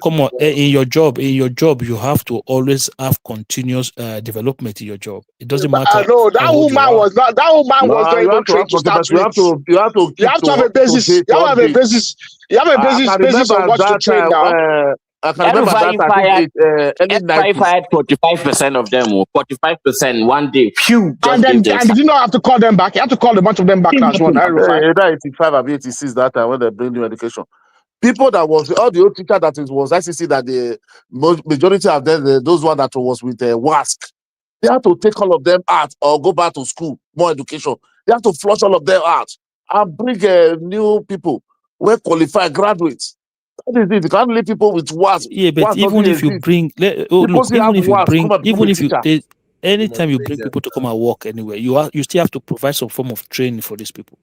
come on. In your job, you have to always have continuous development in your job. It doesn't matter. No, that woman was not. That woman was not even trained to start with. You have to have a basis. You have a basis. You have a basis of what to train now. I can remember that I fired 45% of them, 45% one day. Phew, and did you not have to call them back? You have to call a bunch of them back last one. 85 and 86 that time when they bring new education. People that was all the old teacher that it was ICC that the majority of them, those one that was with WASC, they have to take all of them out or go back to school, more education. They have to flush all of them out and bring new people, well qualified graduates. That is it. You can't leave people with WASC. Yeah, but even if you bring, anytime you bring people to come and work anywhere, you still have to provide some form of training for these people.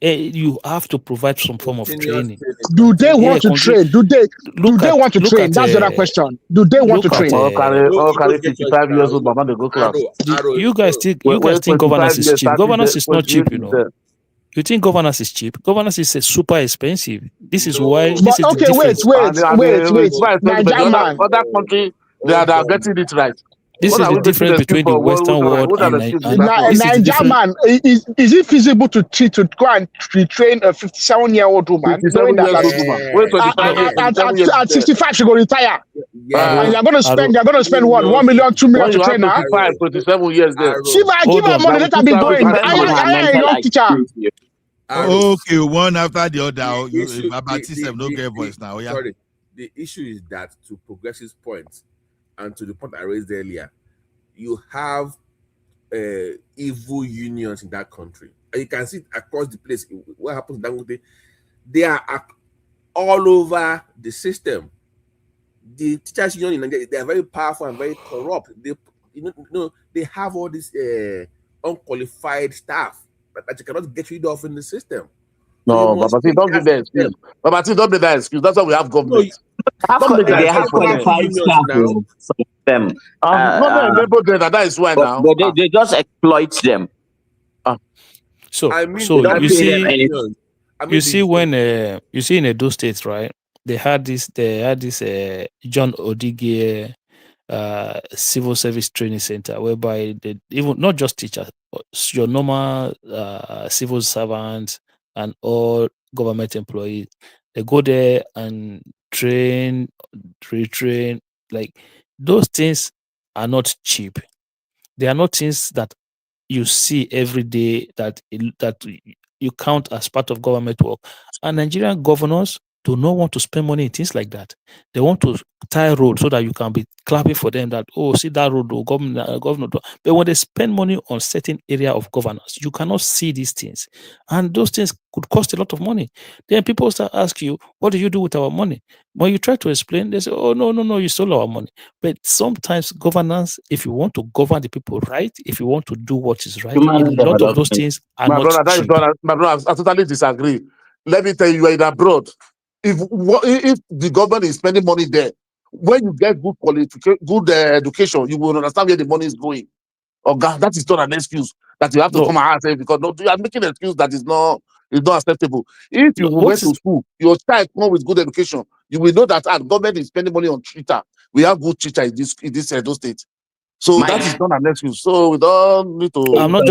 You have to provide some form of training. Do they want to train? Do they want to train? That's the other question. Do they want to train? Carry 55 years old mama, they go class. You guys think governance is cheap? Governance is not cheap, you know. You think governance is cheap? Governance is super expensive. This is why. But okay, wait. Nigerian man. Other country, they are getting it right. This is the difference between the Western world and Nigerian man. Is it feasible to go and retrain a 57-year-old woman? At 65 she go retire. And you're going to spend what, 1 million, 2 million to train her? 27 years there. Give her money. Let her be going. I am a young teacher. Okay, one after the other. About system, no get voice now. Yeah. Sorry, the issue is that to Progressive's point, and to the point I raised earlier, you have evil unions in that country. And you can see it across the place. What happens in Dangote? They are all over the system. The teachers union in Nigeria, they are very powerful and very corrupt. They have all this unqualified staff that you cannot get rid of in the system. No, Babati, don't give that excuse. Babati, don't be that excuse. That's why we have government. They have qualified staff. Them. That is why now. But they just exploit them. You see in Edo State, right? They had this John Odigwe civil service training center whereby they even not just teachers, but your normal civil servants and all government employees, they go there and train, retrain. Like those things are not cheap. They are not things that you see every day that you count as part of government work. And Nigerian governors do not want to spend money in things like that. They want to tie road so that you can be clapping for them that, oh, see that road, oh, governor. But when they spend money on certain area of governance, you cannot see these things. And those things could cost a lot of money. Then people start asking you, what do you do with our money? When you try to explain, they say, oh, no, you stole our money. But sometimes governance, if you want to govern the people right, if you want to do what is right, a lot of those things are not cheap. My brother, I totally disagree. Let me tell you, you are in abroad. If the government is spending money there, when you get good qualification, good education, you will understand where the money is going. Oh God, that is not an excuse that you have to come and say because you are making an excuse that is not acceptable. If you went to school, your child come with good education, you will know that government is spending money on teacher. We have good teacher in this Edo state. So that is not an excuse. So we don't need to. I'm not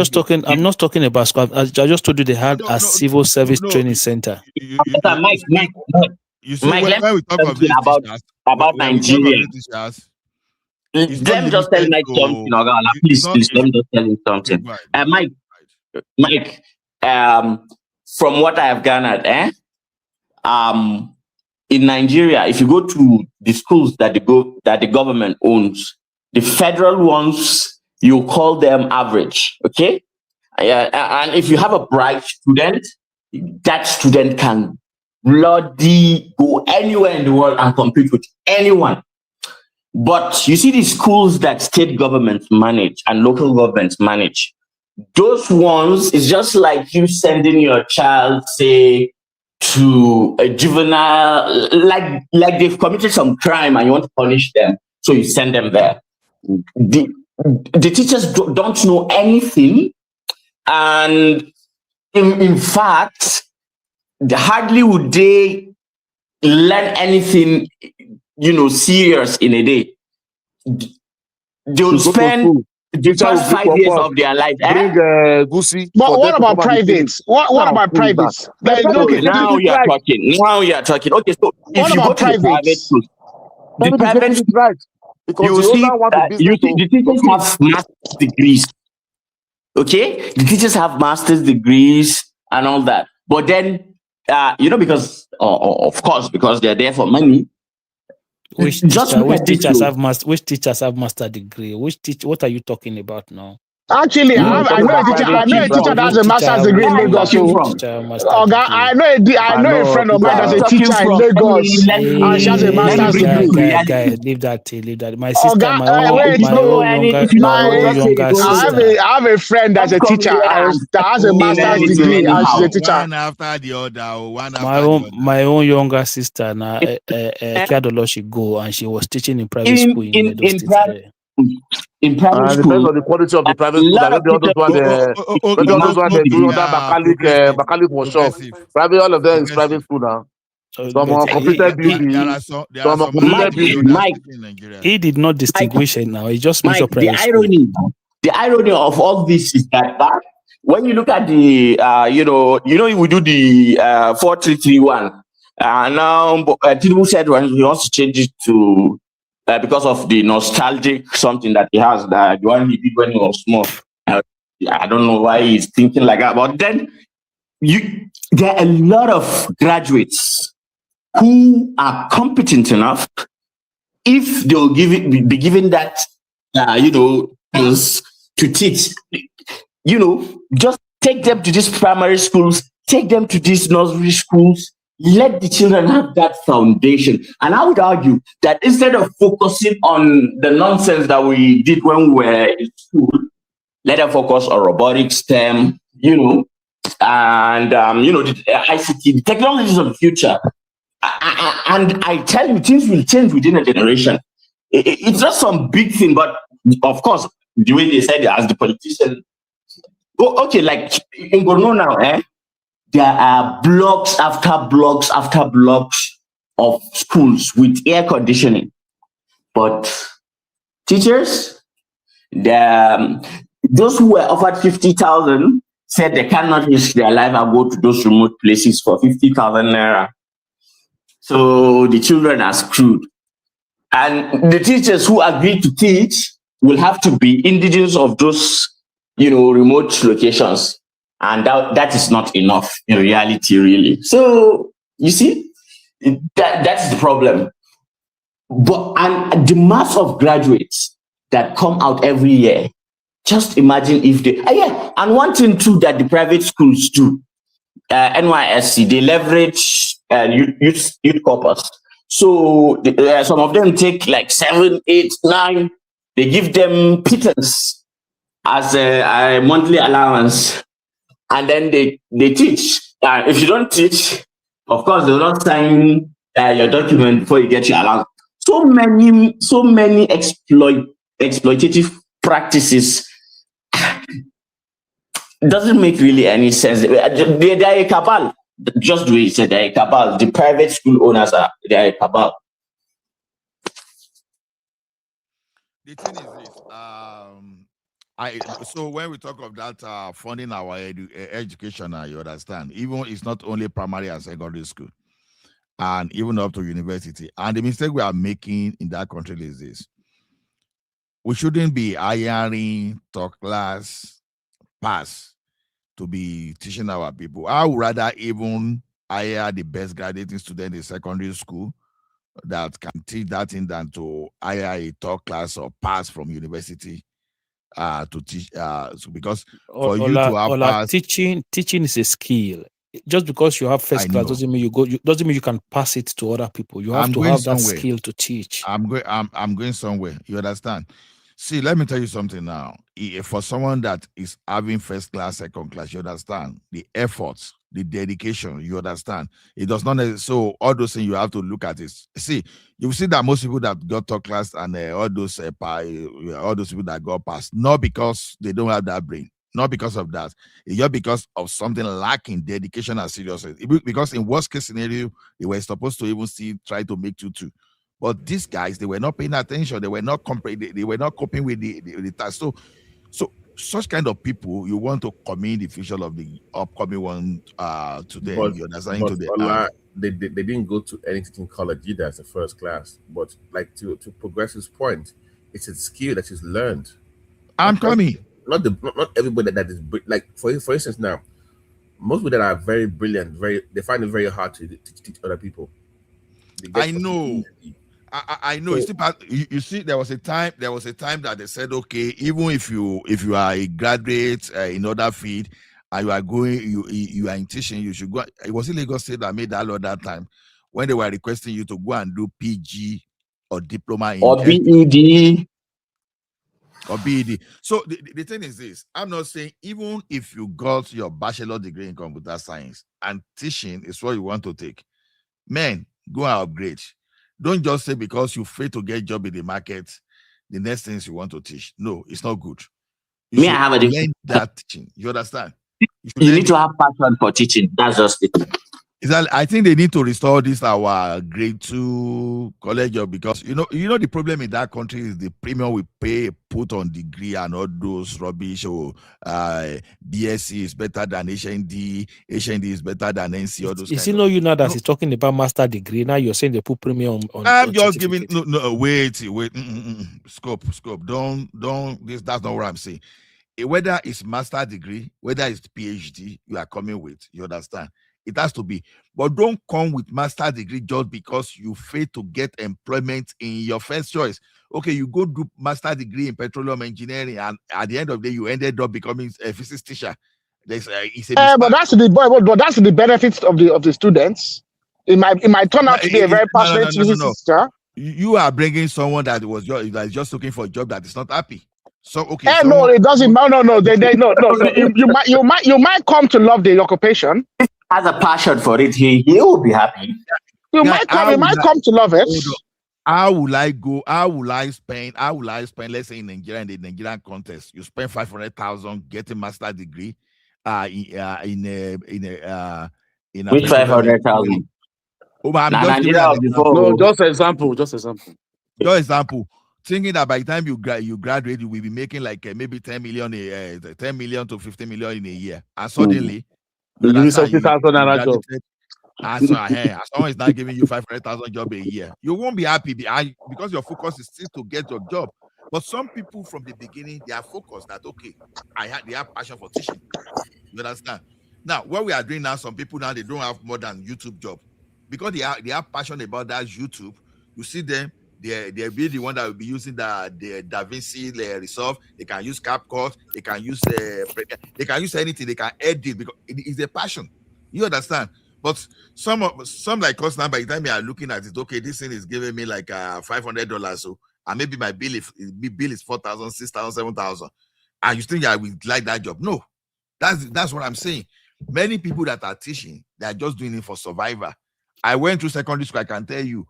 talking about school. I just told you they had a civil service training center. Mike, let me talk about Nigeria. Let me just tell Mike something. Please, let me just tell him something. Mike, from what I have garnered, in Nigeria, if you go to the schools that the government owns, the federal ones, you call them average, okay? And if you have a bright student, that student can bloody go anywhere in the world and compete with anyone. But you see the schools that state governments manage and local governments manage, those ones is just like you sending your child, say, to a juvenile, like they've committed some crime and you want to punish them, so you send them there. The teachers don't know anything, and in fact, hardly would they learn anything, serious in a day. They'll spend the first 5 years of their life. Bring Gusi. But what about private? What about private? Now you are talking. Okay, so if you go to the private school, the private right, because you see the teachers have master's degrees. Okay, the teachers have master's degrees and all that. But then, because of course, because they're there for money. Which teachers have master degree? What are you talking about now? Actually, I know a teacher that has a master's degree in Lagos. I know a friend of mine that's a teacher in Lagos, and she has a master's degree. Guy, leave that. My sister, I have a friend that's a teacher that has a master's degree, and she's a teacher. One after the other. My own younger sister, now, she go, and she was teaching in private school in Edo State. In private school, depends on the quality of the private school. Maybe all those ones they do under Bacalic workshop. Private, all of them is private school now. Some are completed building. Some are completed building. Mike, he did not distinguish it now. He just mentioned private school. The irony of all this is that when you look at the, we do the 4331. Now Tinubu said when he wants to change it to. Because of the nostalgic something that he has, that the one he did when he was small. I don't know why he's thinking like that. But then there are a lot of graduates who are competent enough if they'll be given that, to teach. Just take them to these primary schools, take them to these nursery schools. Let the children have that foundation. And I would argue that instead of focusing on the nonsense that we did when we were in school, let them focus on robotics, STEM, and, the ICT, the technologies of the future. And I tell you, things will change within a generation. It's not some big thing, but of course, the way they said it as the politician. Okay, like in Borno now, there are blocks after blocks after blocks of schools with air conditioning. But teachers, those who were offered 50,000 said they cannot risk their life and go to those remote places for 50,000 naira. So the children are screwed. And the teachers who agreed to teach will have to be indigenous of those, remote locations. And that is not enough in reality, really. So you see, that's the problem. And the mass of graduates that come out every year, just imagine if they. And one thing too that the private schools do, NYSC, they leverage youth corpus. So some of them take like 7, 8, 9. They give them pittance as a monthly allowance. And then they teach. If you don't teach, of course, they will not sign your document before you get your allowance. So many exploitative practices. Doesn't make really any sense. They are a cabal. Just the way you said, they're a cabal. The private school owners they are a cabal. The thing is this. So when we talk of that funding our education, you understand, even it's not only primary and secondary school, and even up to university. And the mistake we are making in that country is this: we shouldn't be hiring top class pass to be teaching our people. I would rather even hire the best graduating student in secondary school that can teach that thing than to hire a top class or pass from university. To teach, because for you to have teaching is a skill. just because you have first I class know. doesn't mean doesn't mean you can pass it to other people. You have I'm to going have that somewhere. skill to teach. I'm going somewhere. You understand? See, let me tell you something now. For someone that is having first class, second class, you understand the efforts, the dedication. You understand? It does not. So all those things you have to look at is. See, you see that most people that got top class and all those people that got past, not because they don't have that brain, not because of that. It's just because of something lacking dedication and seriousness. Because in worst case scenario, they were supposed to even try to make 2-2. But these guys, they were not paying attention. They were not they were not coping with the task. So such kind of people, you want to commit the future of the upcoming one to them. You understand? But Into the Ola, they didn't go to any teaching college either as a first class. But like to Progressive's point, it's a skill that is learned. I'm coming. Not everybody that is like for instance now, most people that are very brilliant, they find it very hard to teach other people. I know. I know. So, you see, there was a time that they said, okay, even if you are a graduate in other field and you are going, you are in teaching, you should go. It was Lagos State that made that law that time when they were requesting you to go and do PG or diploma in or BEd. Or BEd. So the thing is this: I'm not saying even if you got your bachelor degree in computer science and teaching is what you want to take, man, go and upgrade. Don't just say because you fail to get a job in the market, the next things you want to teach. No, it's not good. You Me, I have a learn that teaching. You understand? You need to have passion for teaching. That's just it. I think they need to restore this our grade 2 college job because you know the problem in that country is the premium we put on degree and all those rubbish. Or BSc is better than HND is better than NC. All those. Is it not you now that is talking about master degree? Now you're saying they put premium on. I'm just giving wait. Scope. Don't this. That's not what I'm saying. Whether it's master degree, whether it's PhD, you are coming with. You understand? It has to be, but don't come with master degree just because you fail to get employment in your first choice. Okay, you go do master degree in petroleum engineering, and at the end of the day, you ended up becoming a physics teacher. But that's the benefits of the students. It might turn out to be a very passionate physics teacher. You are bringing someone that is just looking for a job that is not happy. So okay, no, it doesn't. No. You might come to love the occupation. Has a passion for it, he will be happy. You might come to love it. How will I go? How will I spend? Let's say in Nigeria, in the Nigerian contest, you spend 500,000 getting master degree. Which 500,000? No, just example. Thinking that by the time you graduate, you will be making like maybe 10 million to 15 million in a year, and suddenly. You give 70,000 naira job. As someone is not giving you 500,000 job a year, you won't be happy because your focus is still to get your job. But some people from the beginning, they are focused that okay, they have passion for teaching. You understand? Now, what we are doing now, some people now they don't have more than YouTube job because they are passionate about that YouTube. You see them. They'll be the one that will be using the DaVinci Resolve. They can use CapCut. They can use anything. They can edit because it is a passion. You understand? But some like us now, by the time they are looking at it, okay, this thing is giving me like $500. So and maybe my bill is 4,000, 6,000, 7,000. And you think I would like that job? No, that's what I'm saying. Many people that are teaching, they are just doing it for survival. I went through secondary school. I can tell you.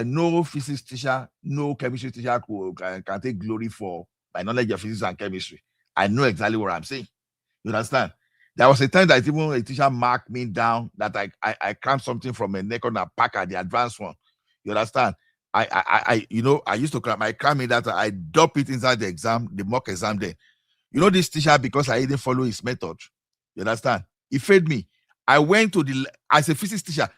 No physics teacher, no chemistry teacher can take glory for my knowledge of physics and chemistry. I know exactly what I'm saying. You understand? There was a time that even a teacher marked me down that I crammed something from a neck on a packer, the advanced one. You understand? I used to cram that I dump it inside the mock exam then. You know this teacher, because I didn't follow his method. You understand? He failed me. I went to as a physics teacher.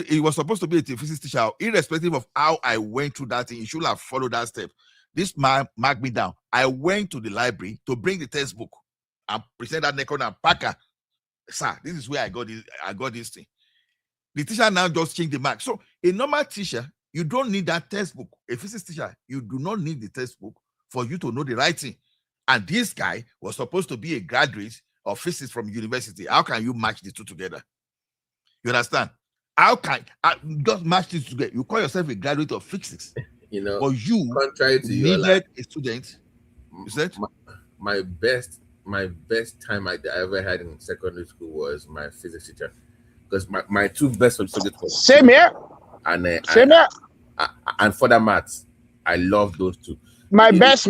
He was supposed to be a physics teacher, irrespective of how I went through that thing. He should have followed that step. This man marked me down. I went to the library to bring the textbook and present that neck on a packer. Sir, this is where I got this thing. The teacher now just changed the mark. So a normal teacher, you don't need that textbook. A physics teacher, you do not need the textbook for you to know the right thing. And this guy was supposed to be a graduate of physics from university. How can you match the two together? You understand? How can I just match this together? You call yourself a graduate of physics, You know, but you contrary to your needed a student. You said my best time I ever had in secondary school was my physics teacher, because my two best subjects were same here. And Same here. And further maths. I love those two. My best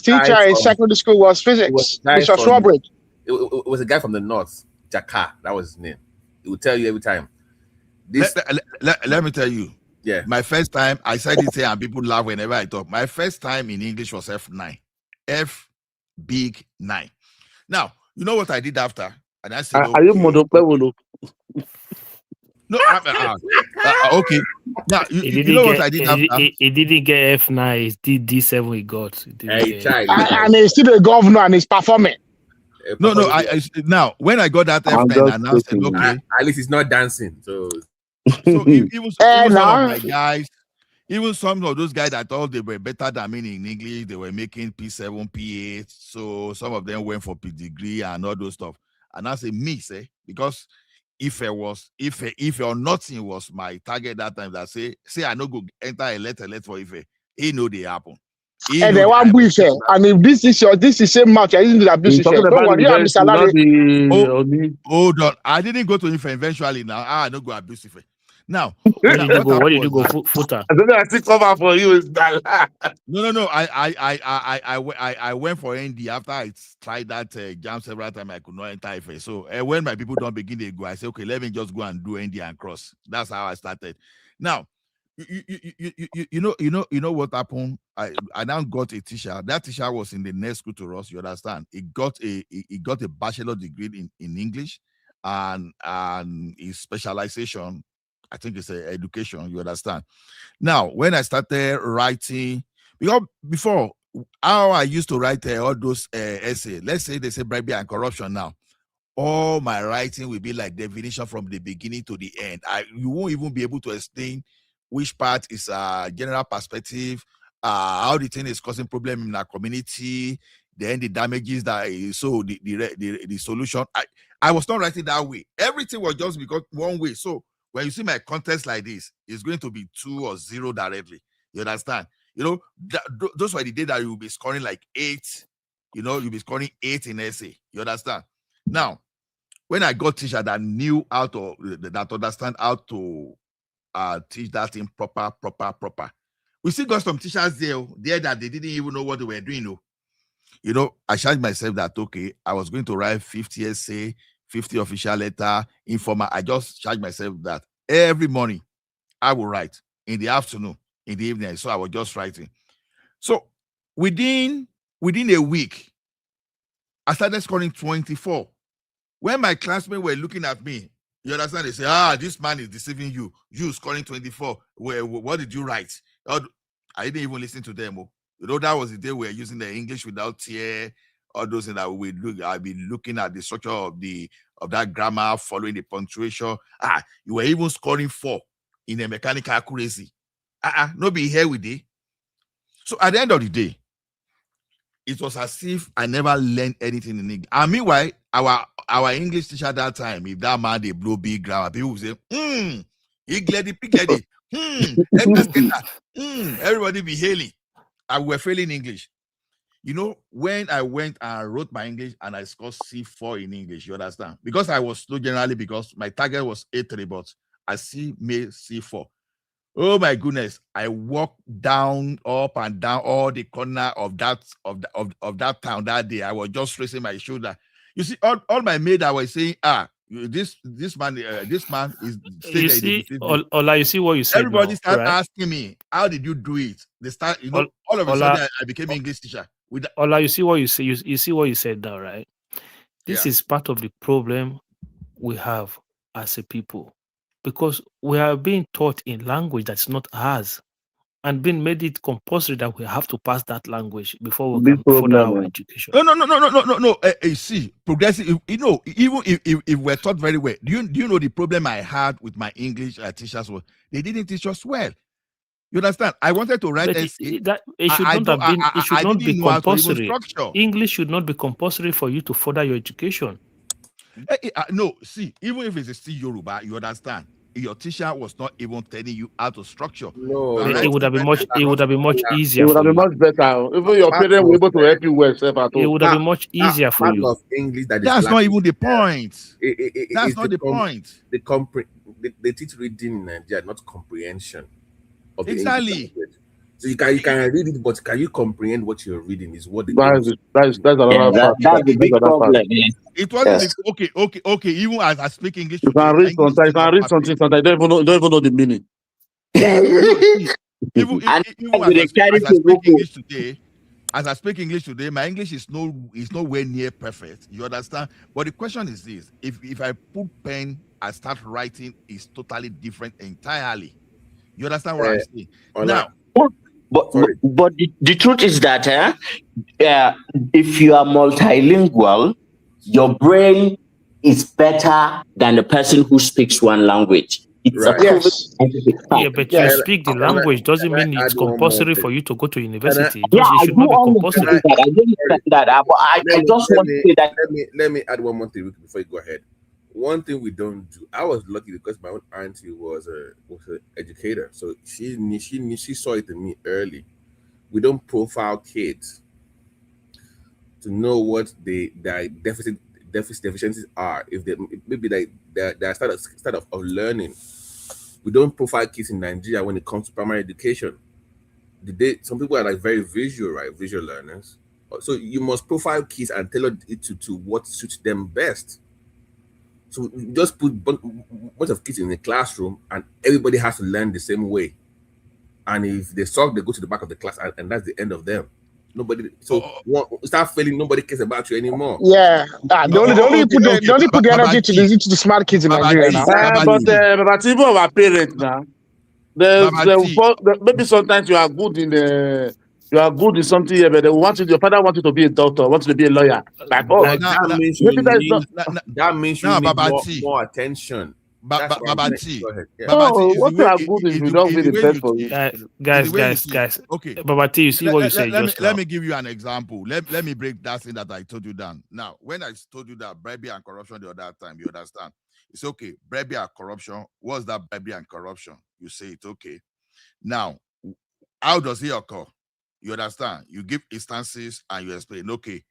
teacher in secondary school was physics. Mr. Swabridge. It was a guy from the north, Jaka. That was his name. He would tell you every time. Let me tell you. Yeah. My first time, I said it here and people laugh whenever I talk. My first time in English was F9. F big 9. Now, you know what I did after? And I said, Are you Modopewolo? No, okay. Now, you know what I did after? He didn't get F9. He did D7 he got. And he's still a governor and he's performing. No. Now, when I got that F9, and I said, okay. At least he's not dancing. So even some of my guys, even some of those guys that thought they were better than me in English, they were making P7, P8. So some of them went for P degree and all those stuff. And I say, me, because if or nothing was my target that time, that say I no go enter a letter for Ife, he know they happen. And they want Ife. And if this is same match, I didn't do that business. Don't worry, you have the salary. Hold on. I didn't go to Ife eventually now. I no go abuse Ife. Now, where did you go? Footer. I don't know. I still cover for you. No. I went for ND after I tried that jam several times. I could not enter Ife. So when my people don't begin to go, I say, okay, let me just go and do ND and cross. That's how I started. Now, you know what happened? I now got a teacher. That teacher was in the next school to us. You understand? He got a bachelor degree in English, and his specialization, I think it's education. You understand? Now, when I started writing, because before, how I used to write all those essays, let's say they say bribery and corruption now, all my writing will be like definition from the beginning to the end. You won't even be able to explain which part is general perspective, how the thing is causing problem in our community, then the damages that so the solution. I was not writing that way. Everything was just because one way. So when you see my contest like this, it's going to be 2 or 0 directly. You understand? You know, those were the days that you will be scoring like 8. You know, you'll be scoring 8 in essay. You understand? Now, when I got teacher that knew how to, that understand how to teach that thing proper. We still got some teachers there that they didn't even know what they were doing. You know, I charged myself that, okay, I was going to write 50 essay, 50 official letter, informal. I just charged myself that every morning I will write, in the afternoon, in the evening. So I was just writing. So within a week, I started scoring 24. When my classmates were looking at me, you understand, they say, this man is deceiving you. You scoring 24. What did you write? I didn't even listen to them. You know, that was the day we were using the English without tear, all those things that we look. I've been looking at the structure of that grammar, following the punctuation. You were even scoring 4 in a mechanical accuracy. No be here with it. So at the end of the day, it was as if I never learned anything in English. And meanwhile, our English teacher at that time, if that man they blow big grammar, people would say, Igledy, everybody be hailing. I were failing English. You know, when I went and wrote my English and I scored C4 in English, you understand? Because I was slow generally, because my target was A3, but I made C4. Oh my goodness! I walked up and down all the corner of that town that day. I was just raising my shoulder. You see, all my mates I was saying, this man is. You see, Ola, you see what you said. Everybody started right? asking me, how did you do it? They start, you know, all of a sudden I became English teacher. Ola, you see what you say. You see what you said now, right? This is part of the problem we have as a people, because we are being taught in language that's not ours, and being made it compulsory that we have to pass that language before we can further our education. No. See, progressive. You know, even if we're taught very well, do you know the problem I had with my English teachers was they didn't teach us well. You understand? I wanted to write essay. It should not be compulsory. English should not be compulsory for you to further your education. No, see, even if it's still Yoruba, you understand. Your teacher was not even telling you how to structure. No, It no. would have been much. It would have been much It easier would for have been you. much better. Even your Part parents were of able to help you well, self at It home. would have been much easier for part you. of English that is That's not lacking even the point. That's is not the point. they teach reading in Nigeria, not comprehension of the English Exactly. language. So you can read it, but can you comprehend what you're reading? Is what the That's another Yeah, part. that's the That's big another part. problem. Yeah. It wasn't Yes. okay. Even as I speak English You today, can my read English sometimes. You is can not read perfect. something sometimes. You don't even know the meaning. No, see, even And as I speak English today, my English is nowhere near perfect. You understand? But the question is this: if I put pen and start writing, it's totally different entirely. You understand what I'm saying? Now, but the truth is that if you are multilingual, your brain is better than the person who speaks one language. It's a Right. proven Yes. scientific fact. Yeah, but you Yes. speak the language doesn't mean it's add one more compulsory thing? for you to go to Can university. Yeah, It I should do not be understand compulsory. that. I do understand that. But I just want to say that. Let me add one more thing before you go ahead. One thing we don't do. I was lucky because my own auntie was an educator, so she saw it in me early. We don't profile kids to know what their deficiencies are. If they maybe they start of learning. We don't profile kids in Nigeria when it comes to primary education. Some people are like very visual, right? Visual learners. So you must profile kids and tailor it to what suits them best. So you just put bunch of kids in a classroom and everybody has to learn the same way. And if they suck, they go to the back of the class and that's the end of them. Nobody start failing, nobody cares about you anymore. Yeah. They only put the energy to the smart kids in Nigeria now. But even our parents now, maybe sometimes you are good in something here, but your father wants you to be a doctor, wants you to be a lawyer. Like, that means you need more attention. That's what I'm saying. Go ahead. Yeah. What you are good if you don't feel the best for you. Guys. Okay. Babati, you see what you said just now. Let me give you an example. Let me break that thing that I told you down. Now, when I told you that bribery and corruption the other time, you understand? It's okay. Bribery and corruption. What's that bribery and corruption? You say it's okay. Now, how does it occur? You understand? You give instances and you explain. Okay.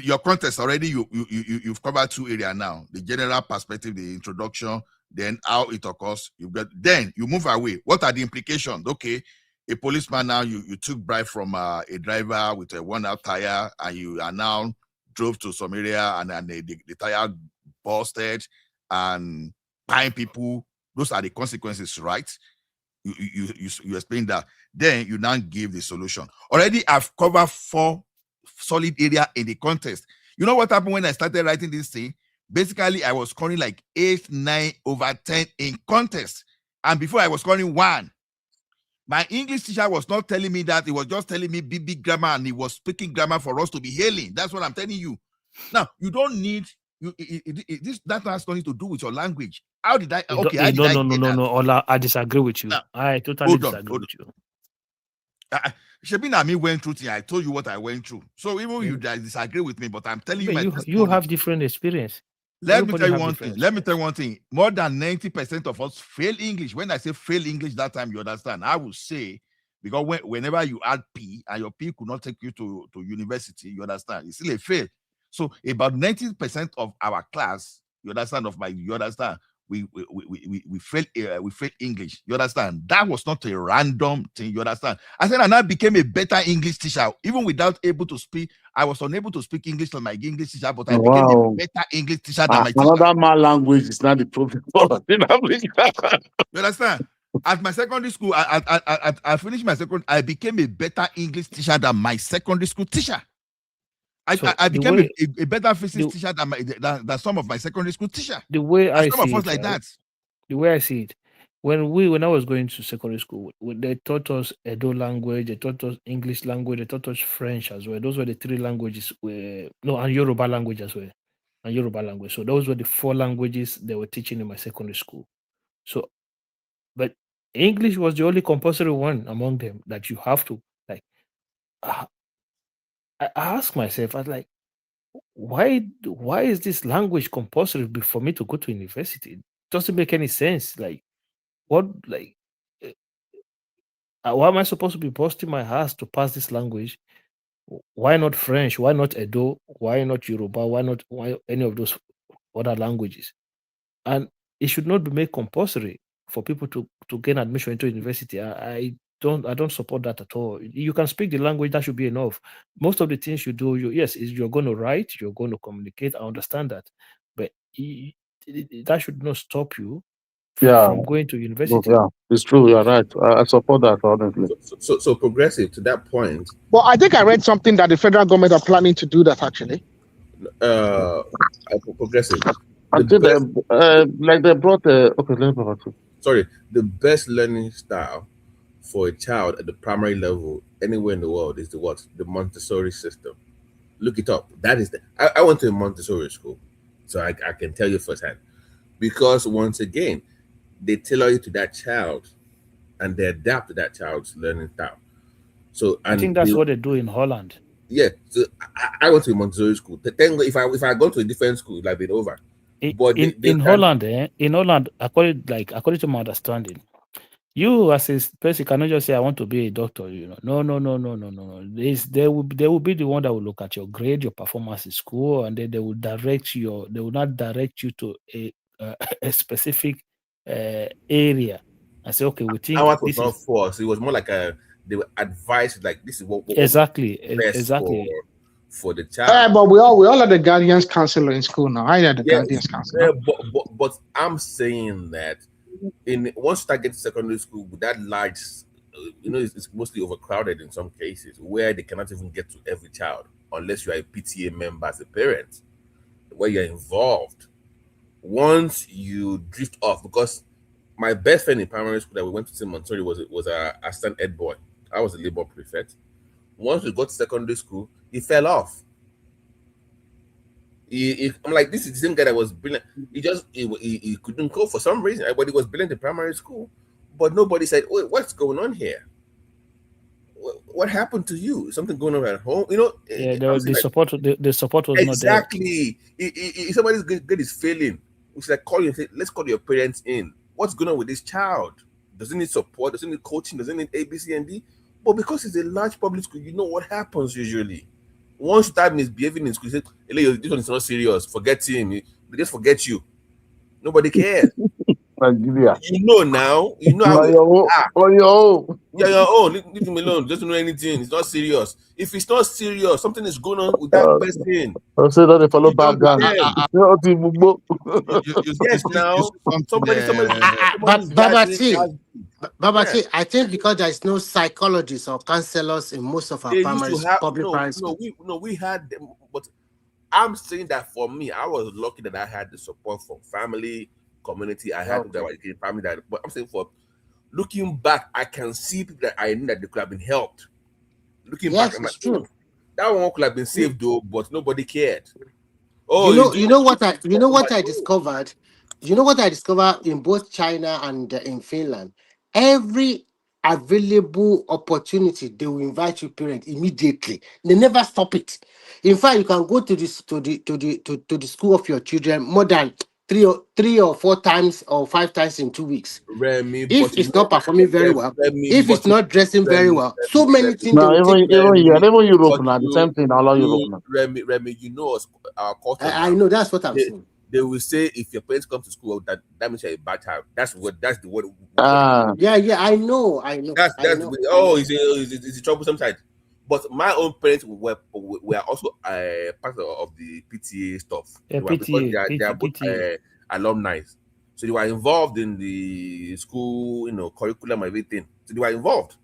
Your context already you've covered two areas now: the general perspective, the introduction, then how it occurs. Then you move away. What are the implications? Okay, a policeman now you took bribe from a driver with a worn-out tire, and you are now drove to some area and the tire busted and buying people. Those are the consequences, right? You explain that. Then you now give the solution. Already I've covered 4 solid area in the contest. You know what happened when I started writing this thing? Basically, I was scoring like 8, 9 over 10 in contest. And before I was scoring 1. My English teacher was not telling me that. He was just telling me big grammar, and he was speaking grammar for us to be hailing. That's what I'm telling you. Now, you don't need that has nothing to do with your language. How did I? Okay, no. Ola, I disagree with you. Now, I totally disagree with you. Shabina, me went through things. I told you what I went through. So even you disagree with me, but I'm telling you my testimony. You have different experience. Let me tell you one thing. More than 90% of us fail English. When I say fail English that time, you understand. I will say, because whenever you add P and your P could not take you to university, you understand, it's still a fail. So about 90% of our class, you understand, we failed English. You understand? That was not a random thing. You understand? I said, and I became a better English teacher. Even without able to speak, I was unable to speak English to my English teacher, but I became a better English teacher than my teacher. Another man language is not the problem. You understand? At my secondary school, I finished my second. I became a better English teacher than my secondary school teacher. I became a better physics teacher than some of my secondary school teacher. The way I see it, like that. The way I see it, when I was going to secondary school, they taught us Edo language, they taught us English language, they taught us French as well. Those were the 3 languages. And Yoruba language as well, and Yoruba language. So those were the 4 languages they were teaching in my secondary school. So, but English was the only compulsory one among them that you have to like. I asked myself, I was like, why is this language compulsory for me to go to university? It doesn't make any sense. Like, what, like, why am I supposed to be busting my ass to pass this language? Why not French? Why not Edo? Why not Yoruba? Why any of those other languages? And it should not be made compulsory for people to gain admission into university. I don't support that at all. You can speak the language, that should be enough. Most of the things you do, you're going to write, you're going to communicate. I understand that, but that should not stop you Yeah, from going to university. yeah, it's true. You're right. I support that honestly. So progressive to that point. Well, I think I read something that the federal government are planning to do that actually. Progressive. Until like they brought okay, let me sorry, the best learning style for a child at the primary level anywhere in the world is the Montessori system. Look it up. That is I went to a Montessori school, so I can tell you firsthand. Because once again, they tailor you to that child, and they adapt to that child's learning style. So I think that's what they do in Holland. Yeah, so I went to a Montessori school. If I go to a different school, it would have been over. But in Holland, according to my understanding, you as a person cannot just say I want to be a doctor. No. They will be the one that will look at your grade, your performance in school, and then they will They will not direct you to a specific area and say, okay, we think ours was this not is forced. It was more like they were advised, like this is what exactly best for the child. Yeah, but we all have the guardians counselor in school now. I had the guardians counselor. Yeah, but I'm saying that once you start getting to secondary school with that large, it's mostly overcrowded in some cases where they cannot even get to every child unless you are a PTA member as a parent, where you're involved. Once you drift off, because my best friend in primary school that we went to St. Montessori was a assistant ed boy. I was a labor prefect. Once we got to secondary school, he fell off. I'm like, this is the same guy that was brilliant. He couldn't go for some reason, but he was brilliant in primary school. But nobody said, "Wait, what's going on here? What happened to you? Something going on at home?" Yeah, the support was exactly. If somebody's good is failing, we should call you and say, "Let's call your parents in. What's going on with this child? Does it need support? Does it need coaching? Does it need A, B, C, and D?" But because it's a large public school, you know what happens usually. Once you start misbehaving in school, you say, "Hey, this one is not serious. Forget him. They just forget you. Nobody cares." Nigeria. You know now. You know how on your own. Yeah, your own. Leave him alone. Doesn't know anything. It's not serious. If it's not serious, something is going on with that person. I'll say that they follow back down. Yes, now somebody. Babati, I think because there is no psychologists or counselors in most of our public primary schools. We had them, but I'm saying that for me, I was lucky that I had the support from family, community. I had the family that. But I'm saying for looking back, I can see people that I knew that they could have been helped. Looking back, I'm like, true. That one could have been saved though, but nobody cared. You know what I discovered? You know what I discovered in both China and in Finland? Every available opportunity, they will invite your parents immediately. They never stop it. In fact, you can go to the school of your children more than three or 4 times or 5 times in 2 weeks. Remy, if it's not performing very well, if it's not dressing very well, so many things. No, even Europe now, the same thing all over Europe now. Remy, our culture. I know that's what I'm saying. They will say if your parents come to school, that means you're a bad child. That's the word. Yeah, I know. That's it's a troublesome side. But my own parents were also part of the PTA stuff. Yeah, they are both alumni, so they were involved in the school, curriculum, everything. So they were involved.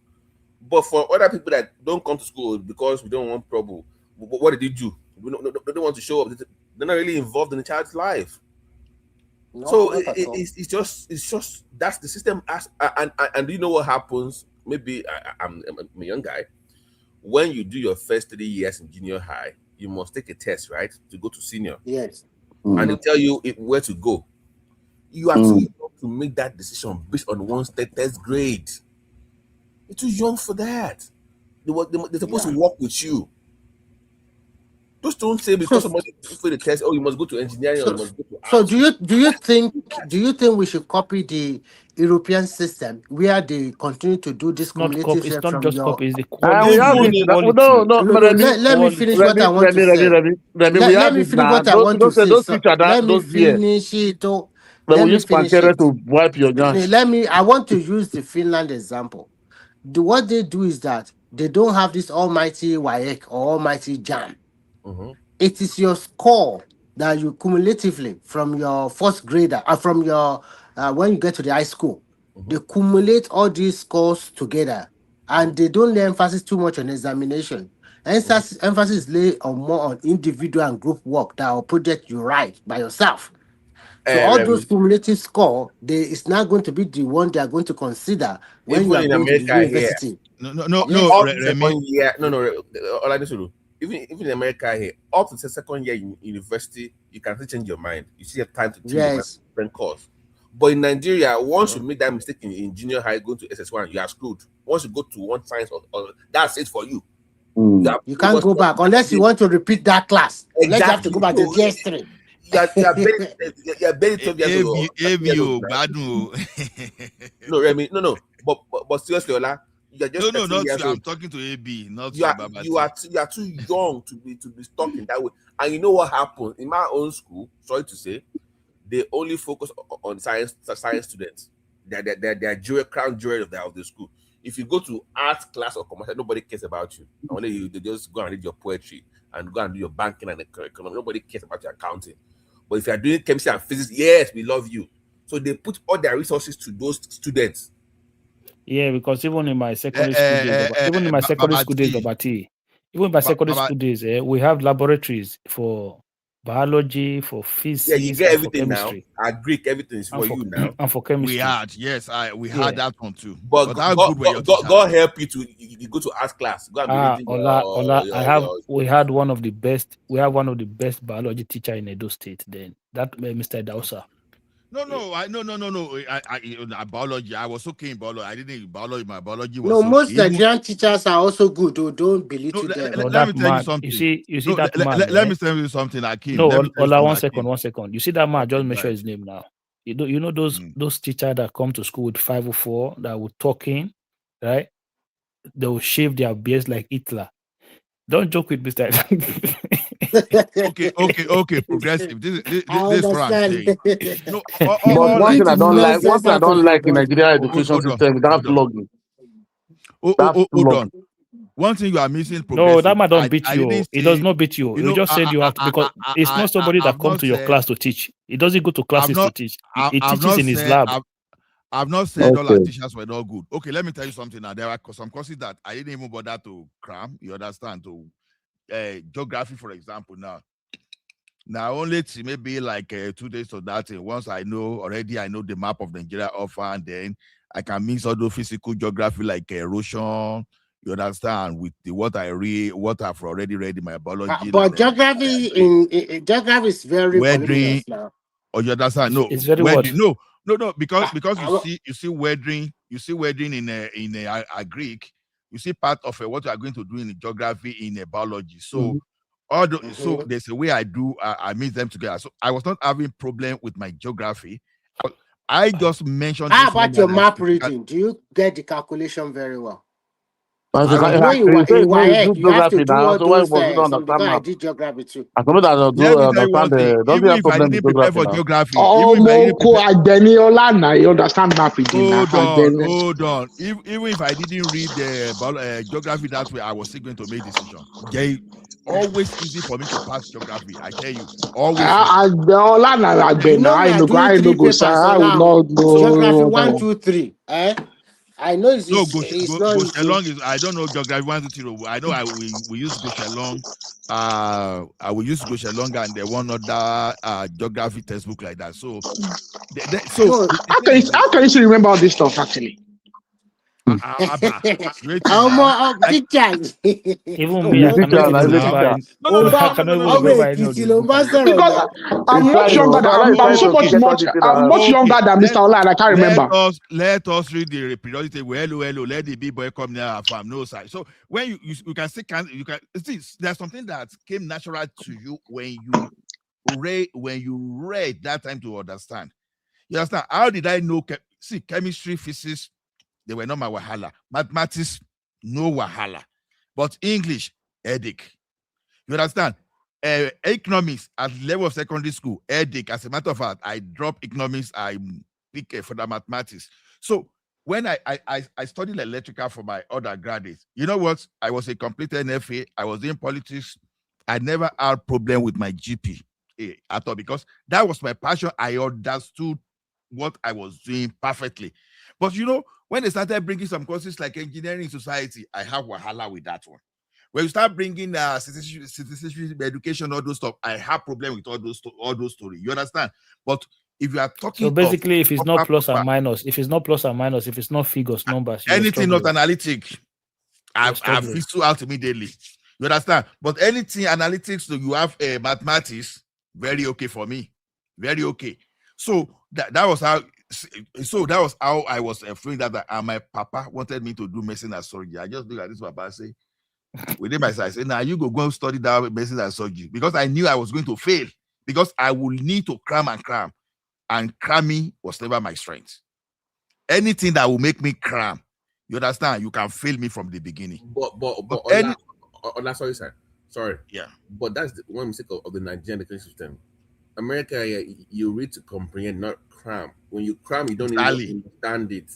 But for other people that don't come to school because we don't want trouble, what did they do? They don't want to show up. They're not really involved in the child's life. So it's just that's the system. And do you know what happens? Maybe I'm a young guy. When you do your first 3 years in junior high, you must take a test, right, to go to senior. Yes. And they tell you where to go. You are too young to make that decision based on one's test grade. You're too young for that. They're supposed to work with you. Just don't say because somebody for the test, oh, you must go to engineering or you must go to So arts. do you think we should copy the European system where they continue to do this cumulative It's share not from just your? copy, it's the We quality. have The it. quality. No, No, Remy, let me finish what I Quality. want to say. Remy, we Let have me it finish now. what I want to Don't say say. those So teacher that let me those fear. finish it. Oh, But let we me use finish Pancere it. to wipe your gas. I want to use the Finland example. What they do is that they don't have this almighty WAEC or almighty JAM. It is your score that you cumulatively from your first grader, from your when you get to the high school, they cumulate all these scores together, and they don't lay emphasis too much on examination. Emphasis lay on more on individual and group work that or project you write by yourself. So all those Remy, cumulative score, it's not going to be the one they are going to consider when you even are in going to the America here, university. up to second year, all I need to do, even in America here, up to the second year in university, you can still change your mind. You still have time to change your mind, different course. But in Nigeria, once you make that mistake in junior high, going to SS1, you are screwed. Once you go to one science, or that's it for you. You can't go back unless you want to repeat that class. Unless you have to Exactly. go back to GS3. You're very 12 years old. No, Remy, no. But seriously, Ola, you're just No, 13 not years you. I'm old. talking to AB, not You are too young to be stuck in that way. And you know what happened in my own school? Sorry to say, they only focus on science students. They're crown jewel of the school. If you go to art class or commercial, nobody cares about you. Only they just go and read your poetry and go and do your banking and economy. Nobody cares about your accounting. But if you are doing chemistry and physics, yes, we love you. So they put all their resources to those students. Yeah, because even in my secondary school days, even in my secondary school days, we have laboratories for biology, for physics, Yeah, you get and everything for chemistry. now. Greek, everything is for you now. And for chemistry. We had that one too. But how good were your teachers? God help you you go to art class. Go and be reading we had one of the best. We have one of the best biology teacher in Edo State. Then that Mr. Dausa. No. Biology. I was okay in biology. I didn't biology. My biology was no. Most okay. Nigerian teachers are also good. Though. Don't belittle them. Let me tell you something. You see that man. Let me tell you something, Akeem. No, Ola, 1 second, 1 second. You see that man? Just mention his name now. You know those teachers that come to school with 504 that will talking, right? They will shave their beards like Hitler. Don't joke with Mr. Okay, progressive. This is what I'm saying. No, but one thing I don't like in Nigerian education system, that flogging. Hold on. One thing you are missing, no, that man don't beat you. He does not beat you. You just said you have to, because it's not somebody that comes to your class to teach. He doesn't go to classes to teach. He teaches in his lab. I've not said all our teachers were not good. Okay, let me tell you something now. There are some courses that I didn't even bother to cram. You understand? To geography, for example. Now only maybe like 2 days of that. Once I know the map of Nigeria offer, and then I can mix all the physical geography like erosion. You understand, with what I've already read in my biology. But geography geography is very voluminous now. Or you understand? No, it's very weathering. No, because you see weathering in a Greek. You see part of what you are going to do in geography in a biology. So so there's a way I mix them together. So I was not having problem with my geography. I just mentioned. How about your map reading? Do you get the calculation very well? When you have to do all those things because I did geography too. Even if I didn't prepare for geography, you understand map reading. Hold on. Even if I didn't read the geography that way, I was still going to make decision. Always easy for me to pass geography. I tell you, always. I geography 1, 2, 3. I know it's Goshelong I don't know geography 1, 2, 3. I know we use Goshelong. I will use Goshelong and the one other geography textbook like that. So how can you still remember all this stuff actually? teachers. Even me, I cannot even remember. I cannot even remember any of the book. Because I'm much younger than I'm much younger than Mr. Ola, and I can't remember. Let us read the periodic table. Hello, let the big boy come near farm. No side. So when you can see, you can see there's something that came natural to you when you read that time to understand. You understand? How did I know? See, chemistry, physics, they were not my wahala. Mathematics, no wahala. But English, headache. You understand? Economics at the level of secondary school, headache. As a matter of fact, I dropped economics, I pick for the mathematics. So when I studied electrical for my undergraduate, you know what? I was a complete NFA. I was in politics. I never had problem with my GP at all because that was my passion. I understood what I was doing perfectly. But you know, when they started bringing some courses like engineering society, I have wahala with that one. When you start bringing citizenship education, all those stuff, I have problem with all those stories. You understand? But if you are talking, so basically, if it's not plus and minus, if it's not figures, numbers, anything not analytic, I've fixed out immediately. You understand? But anything analytics, so you have mathematics, very okay for me, very okay. So that was how. So that was how I was feeling that my papa wanted me to do medicine and surgery. I just look at this papa and say, within my side, I said, now you go and study that medicine and surgery because I knew I was going to fail because I would need to cram, and cramming was never my strength. Anything that will make me cram, you understand? You can fail me from the beginning. Sorry, sir. Sorry. Yeah. But that's the one mistake of the Nigerian education system. America, you read to comprehend, not cram. When you cram, you don't even understand it.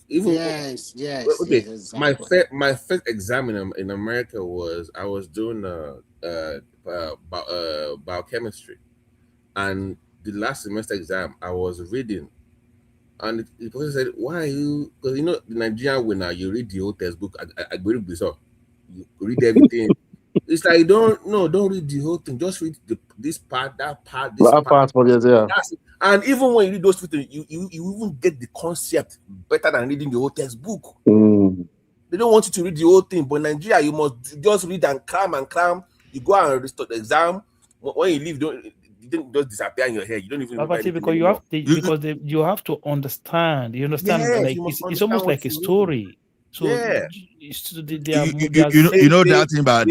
Even yes. Okay. Yes, exactly. My first exam in America was I was doing biochemistry, and the last semester exam I was reading, and the professor said, "Why are you?" Because you know the Nigerian way now you read the whole textbook. I go read this up. You read everything. It's like don't read the whole thing. Just read this part, that part, this part. That's it. And even when you read those things, you even get the concept better than reading the whole textbook. They don't want you to read the whole thing, but in Nigeria you must just read and cram. You go and restore the exam. When you leave, you don't just disappear in your head. You don't even remember because you have to understand. You understand? Yes, like it's almost like a story. So yeah. You know that thing about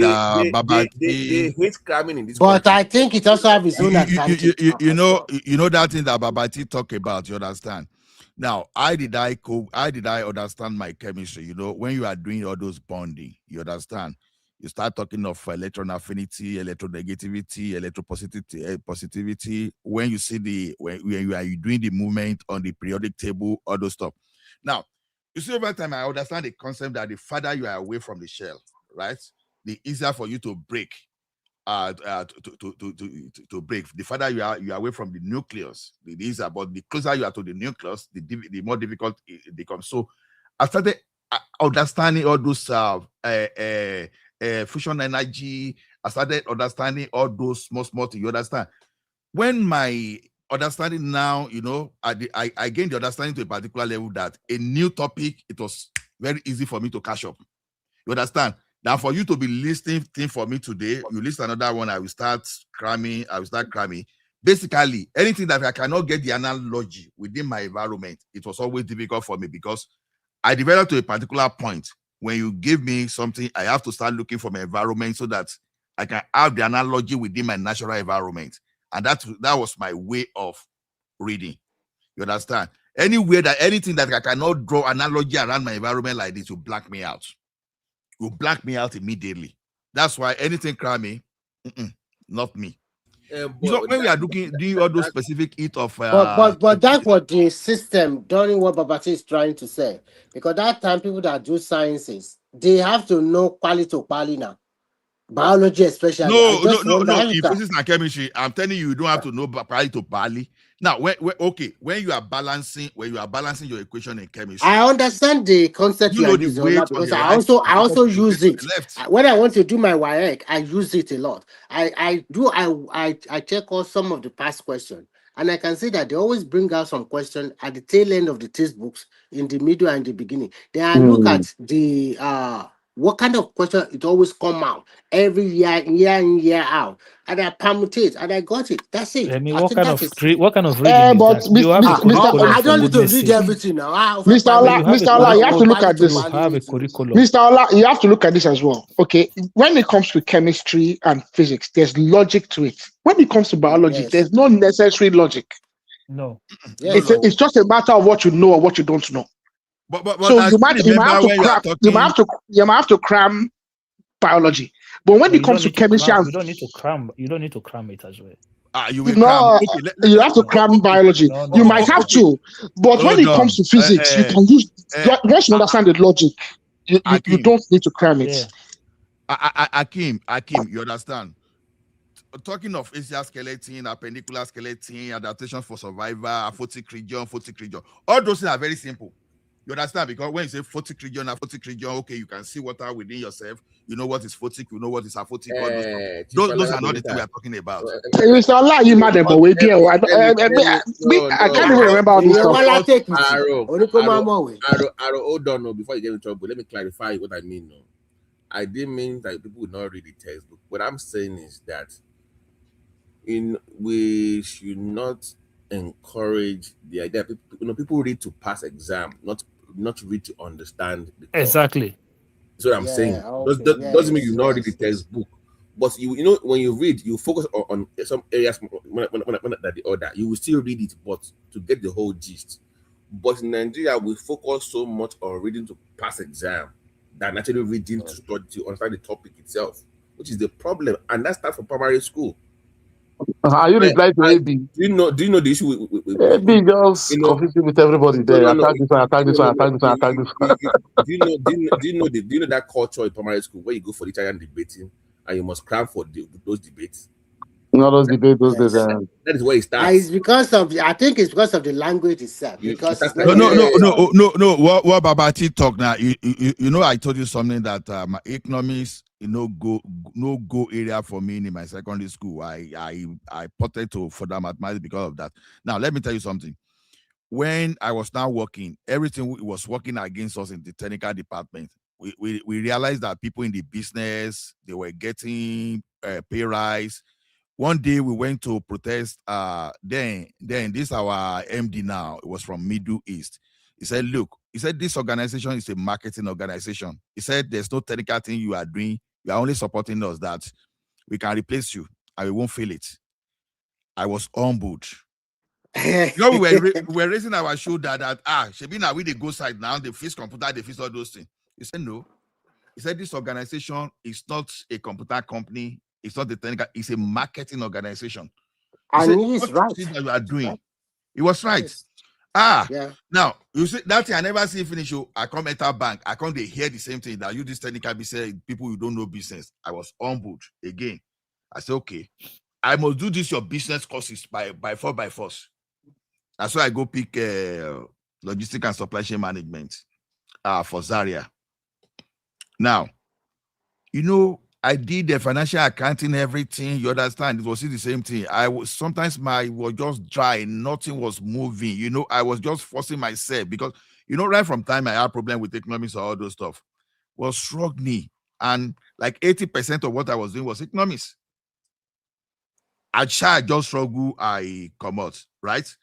they hate cramming in this but country. I think it also have its own advantage. You know that thing that Babati talk about. You understand? Now, how did I understand my chemistry? You know, when you are doing all those bonding, you understand. You start talking of electron affinity, electronegativity, electropositivity. When you see when you are doing the movement on the periodic table, all those stuff. Now, you see, over time, I understand the concept that the farther you are away from the shell, right, the easier for you to break. To break. The farther you are away from the nucleus, the easier. But the closer you are to the nucleus, the more difficult it becomes. So, I started understanding all those fusion energy. I started understanding all those small things. You understand? When my understanding now, you know, I gained the understanding to a particular level that a new topic, it was very easy for me to catch up. You understand? Now, for you to be listening for me today, you listen another one, I will start cramming. Basically, anything that I cannot get the analogy within my environment, it was always difficult for me because I developed to a particular point. When you give me something, I have to start looking for my environment so that I can have the analogy within my natural environment. And that was my way of reading. You understand? Anything that I cannot draw analogy around my environment like this will black me out. Will black me out immediately. That's why anything cramming, not me. You know, when we are doing all those specific hit of but that's what the system during what Babati is trying to say. Because that time people that do sciences, they have to know quality to quality now. Biology especially. No. In physics and chemistry, I'm telling you, you don't have to know quality to quality. Now, when you are balancing your equation in chemistry, I understand the concept you are using because I also use it. When I want to do my WAEC, I use it a lot. I check out some of the past questions And I can see that they always bring out some question at the tail end of the textbooks, in the middle and the beginning. Then I look at the what kind of question it always come out every year in, year out. And I permutate and I got it. That's it. I mean, I what think kind that of is what kind of reading is But that? You have a curriculum, I for don't need to goodness read sake. everything now. Mr. Ola, You have a Mr. Ola, you have to look at this. have a curriculum. Mr. Ola, you have to look at this as well. Okay, when it comes to chemistry and physics, there's logic to it. When it comes to biology, Yes. there's no necessary logic. No. Yes. It's just a matter of what you know or what you don't know. But So I you might still have remember when you are to cram, talking. you might have to cram biology. But when No, it comes to chemistry, you don't need to cram. You don't need to cram it as well. You will cram. Okay, you have to cram biology. You might have to, but when it comes to physics, you can use once you understand the logic, you don't need to cram it. Akim, you understand? Talking of facial skeleton, appendicular skeleton, adaptation for survival, aphotic region, all those things are very simple. You understand? Because when you say photic region, okay, you can see water within yourself. You know what is photic, you know what is aphotic. Those are not the things we are talking about. It's a lie, you madam, but we deal. I can't even remember all this stuff. Hold on, before you get in trouble, let me clarify what I mean. I didn't mean that people would not read the textbook. What I'm saying is that we should not encourage the idea. People read to pass exam, not read to understand the course. Exactly. That's what I'm saying. Doesn't mean you not read the textbook, but when you read, you focus on some areas one than the other. You will still read it, but to get the whole gist. But in Nigeria, we focus so much on reading to pass exam than actually reading to study to understand the topic itself, which is the problem, and that starts from primary school. Are you replying to AB? Do you know the issue with AB just confusing with everybody there. Attack this one. Do you know that culture in primary school where you go for the Italian debating and you must cram for those debates? No, those debates, those days. That is where it starts. It's because of I think it's because of the language itself. Because No. What Babati talk now? You know, I told you something that my economics, go area for me in my secondary school. I ported to further mathematics because of that. Now let me tell you something. When I was now working, everything was working against us in the technical department. We realized that people in the business, they were getting pay rise. One day we went to protest. Then this our MD now. It was from Middle East. He said, "Look," he said, "this organization is a marketing organization." He said, "There's no technical thing you are doing. You are only supporting us. That we can replace you, and we won't feel it." I was humbled. We were raising our shoulder that Shebina, we the go side now. They fix computer, they fix all those things. He said no. He said this organization is not a computer company. It's not the technical. It's a marketing organization. And he's right. That you are doing. He was right. Yes. Now you see that thing I never see finish. I come enter bank. I come they hear the same thing that you this technical business people who don't know business. I was humbled again. I said, okay, I must do this your business courses by force. That's why I go pick logistics and supply chain management for Zaria. Now, I did the financial accounting, everything. You understand? It was the same thing. Sometimes was just dry, nothing was moving. I was just forcing myself because right from time I had problem with economics or all those stuff. Was struck me, and like 80% of what I was doing was economics. I just struggle, I come out, right?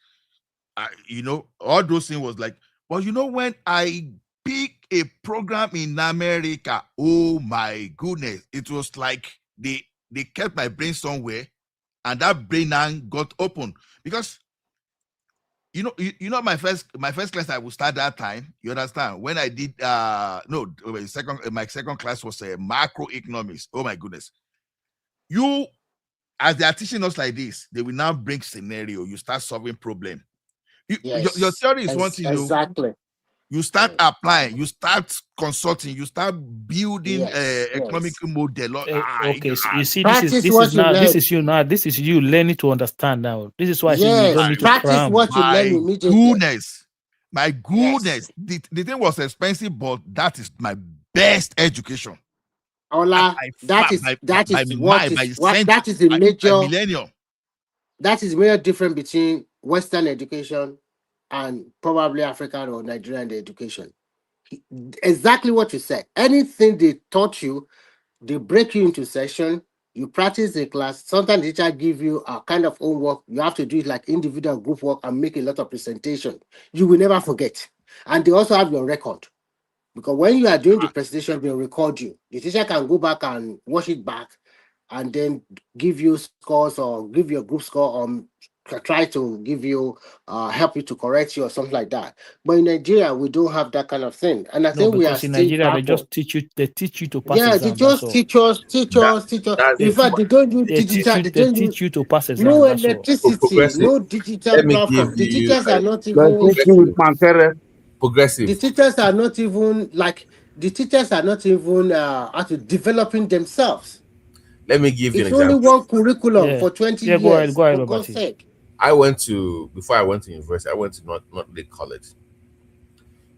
All those things was like, but when I pick a program in America, oh my goodness, it was like they kept my brain somewhere, and that brain now got open because my first class I would start that time. You understand? When I did my second class was macroeconomics. Oh my goodness, as they are teaching us like this, they will now bring scenario. You start solving problem. Your theory is one thing. Exactly. You start applying, you start consulting, you start building economic model. Okay, so you see, this is you learning to understand now. This is why I say you don't need to cram. What you learn immediately. My goodness. The thing was expensive, but that is my best education. Ola, that is the major. Millennium. That is the major difference between Western education and probably African or Nigerian education. Exactly what you said. Anything they taught you, they break you into session. You practice the class. Sometimes the teacher give you a kind of homework. You have to do it like individual group work and make a lot of presentation. You will never forget. And they also have your record. Because when you are doing the presentation, they'll record you. The teacher can go back and watch it back and then give you scores or give you a group score or try to give you help you to correct you or something like that. But in Nigeria, we don't have that kind of thing. And I No, think we are because in still Nigeria they backward. just teach you to pass Yeah, they exam. That's just all. teach us. In fact, they don't use digital. They don't use teach you to pass exam. no That's all. electricity, no digital Let me give platform. The you teachers are not Like even. if you with Mankere. progressive. The teachers are not even like the teachers are not even actually developing themselves. Let me give you an It's only example. one curriculum for 20 years. Go ahead, For God's Robert. sake. Before I went to university, I went to North Lake College.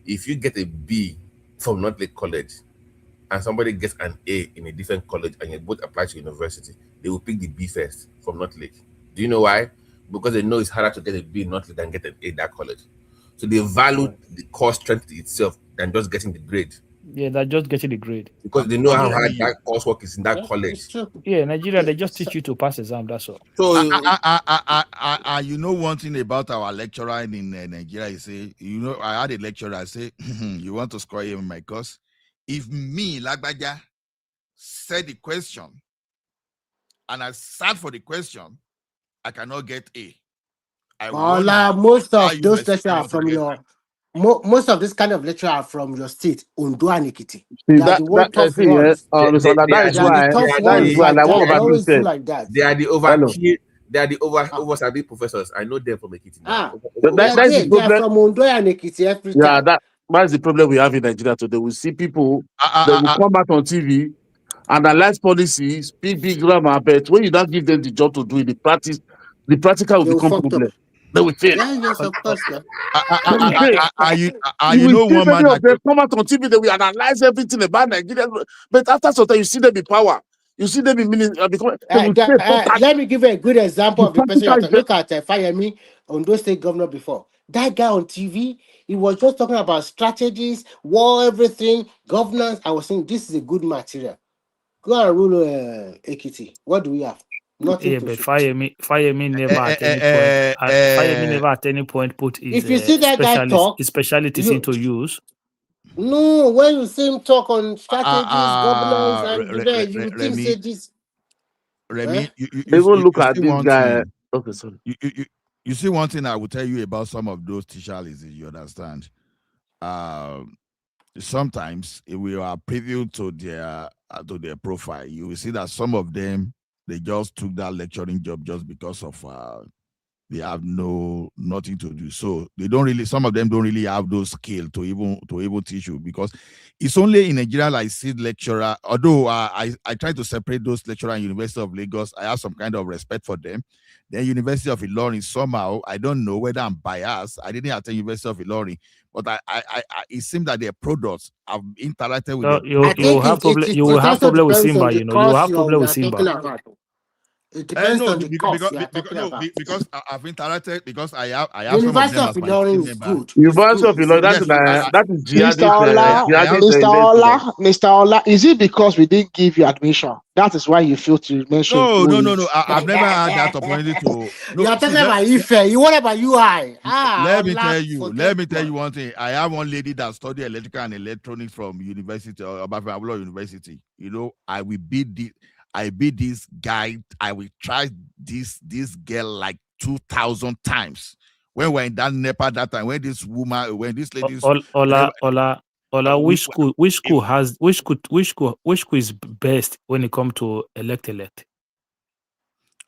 If you get a B from North Lake College and somebody gets an A in a different college and you both apply to university, they will pick the B first from North Lake. Do you know why? Because they know it's harder to get a B in North Lake than get an A in that college. So they value the core strength itself than just getting the grade. Yeah, they're just getting the grade. Because they know how hard that coursework is in that college. Yeah, Nigeria, they just teach you to pass exam, that's all. So you know one thing about our lecturer in Nigeria, he say, you know, I had a lecturer, I say, you want to score him in my course? If me, Lagbaja, said the question and I sat for the question, I cannot get A. Most of those lecturers are from your most of this kind of lecture are from your state, Ondo and Ekiti. They are the one tough ones. That is why like what about you said? Like that. They are the over professors. I know them from Ekiti now. They are from Ondo and Ekiti every time. That's the problem we have in Nigeria today. We see people that will come out on TV and analyze policies, speak big grammar, but when you don't give them the job to do it, the practical will become problem. They will fail. Yeah, yes, of course. You know one man that come out on TV, they will analyze everything about Nigeria, but after some time you see them in power. You see them in ministry. Let me give you a good example of the person you have to look at. Fayemi, Ondo State Governor before. That guy on TV, he was just talking about strategies, war, everything, governance. I was saying this is a good material. Go and rule Ekiti. What do we have? Nothing. Yeah, but Fayemi never at any point. Fayemi never at any point put his if you see that guy talk, his specialties into use. No, when you see him talk on strategies, governance, and you think say this. Remy, you look at this guy. Okay, sorry. You see one thing I will tell you about some of those teachers, you understand? Sometimes if we are preview to their profile, you will see that some of them they just took that lecturing job just because of they have nothing to do. So they don't really, some of them don't really have those skills to even teach you, because it's only in Nigeria I see lecturer, although I try to separate those lecturers in University of Lagos. I have some kind of respect for them. Then University of Ilorin, somehow, I don't know whether I'm biased. I didn't attend University of Ilorin, but it seems that their products have interacted with them. You will have problem with Simba, you know. You have problem with Simba. It depends on the course because I've interacted, because I have University of Ilorin is good. University of Ilorin, that is Mr. Ola, is it because we didn't give you admission? That is why you feel to mention. No. I've never had that opportunity to. You are talking about Ife. What about UI? Let me tell you one thing. I have one lady that studied electrical and electronics from University of University. You know, I beat this guy. I will try this girl like 2,000 times. When we're in that NEPA that time, when this lady Ola, which school is best when it comes to elect?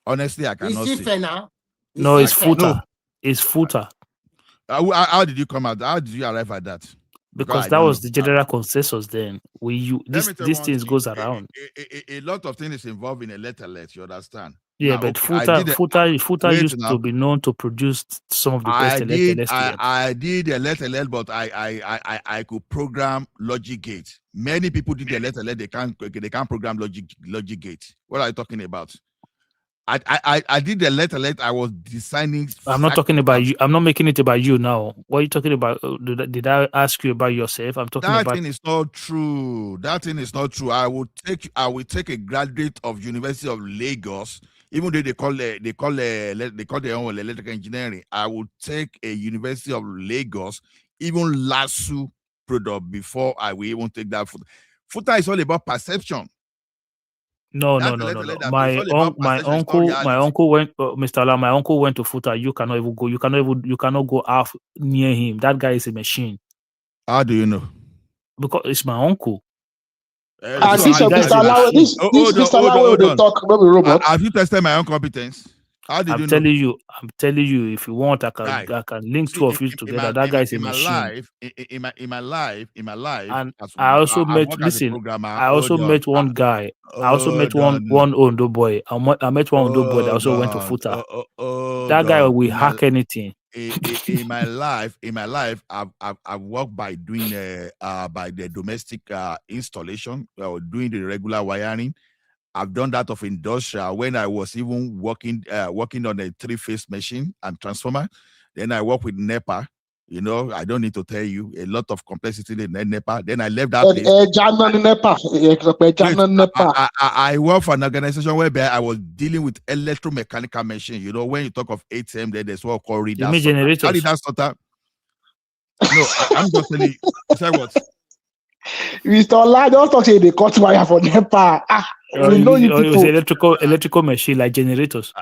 Honestly, I cannot say. No, it's Futa. It's Futa. How did you come out? How did you arrive at that? Because that was the general consensus then. These things goes around. A lot of things involved in elect, you understand? Yeah, now, but Futa used to be known to produce some of the best elect. I did elect, but I could program logic gate. Many people did elect, they can't program logic gate. What are you talking about? I did the letter. I was designing. I'm not talking about you. I'm not making it about you now. What are you talking about? Did I ask you about yourself? I'm talking That about. thing is not true. That thing is not true. I will take a graduate of University of Lagos, even though they call their own electrical engineering. I will take a University of Lagos, even LASU product before I will even take that. Futa is all about perception. No. My uncle went, Mr. Allah, my uncle went to Futa. You cannot even go. You cannot go half near him. That guy is a machine. How do you know? Because it's my uncle. And this Mr. Lawe, this Mr. Lawe will talk about robot. Have you tested my own competence? How did you know? I'm telling you, if you want, I can link two of you together. That guy is a machine. In my life, and I also met. Listen, I also met one guy. I also met one Ondo boy. I met one Ondo boy that also went to Futa. That guy will hack anything. In my life, I've worked by doing by the domestic installation, doing the regular wiring. I've done that of industrial when I was even working on a 3-phase machine and transformer. Then I work with NEPA. You know, I don't need to tell you a lot of complexity in NEPA. Then I left that place. I work for an organization whereby I was dealing with electromechanical machine. You know, when you talk of ATM, then there's what called reader. Generators. No, I'm just telling you. You say what? Mr. Ola, don't talk the cut wire for NEPA. It was electrical machine like generators.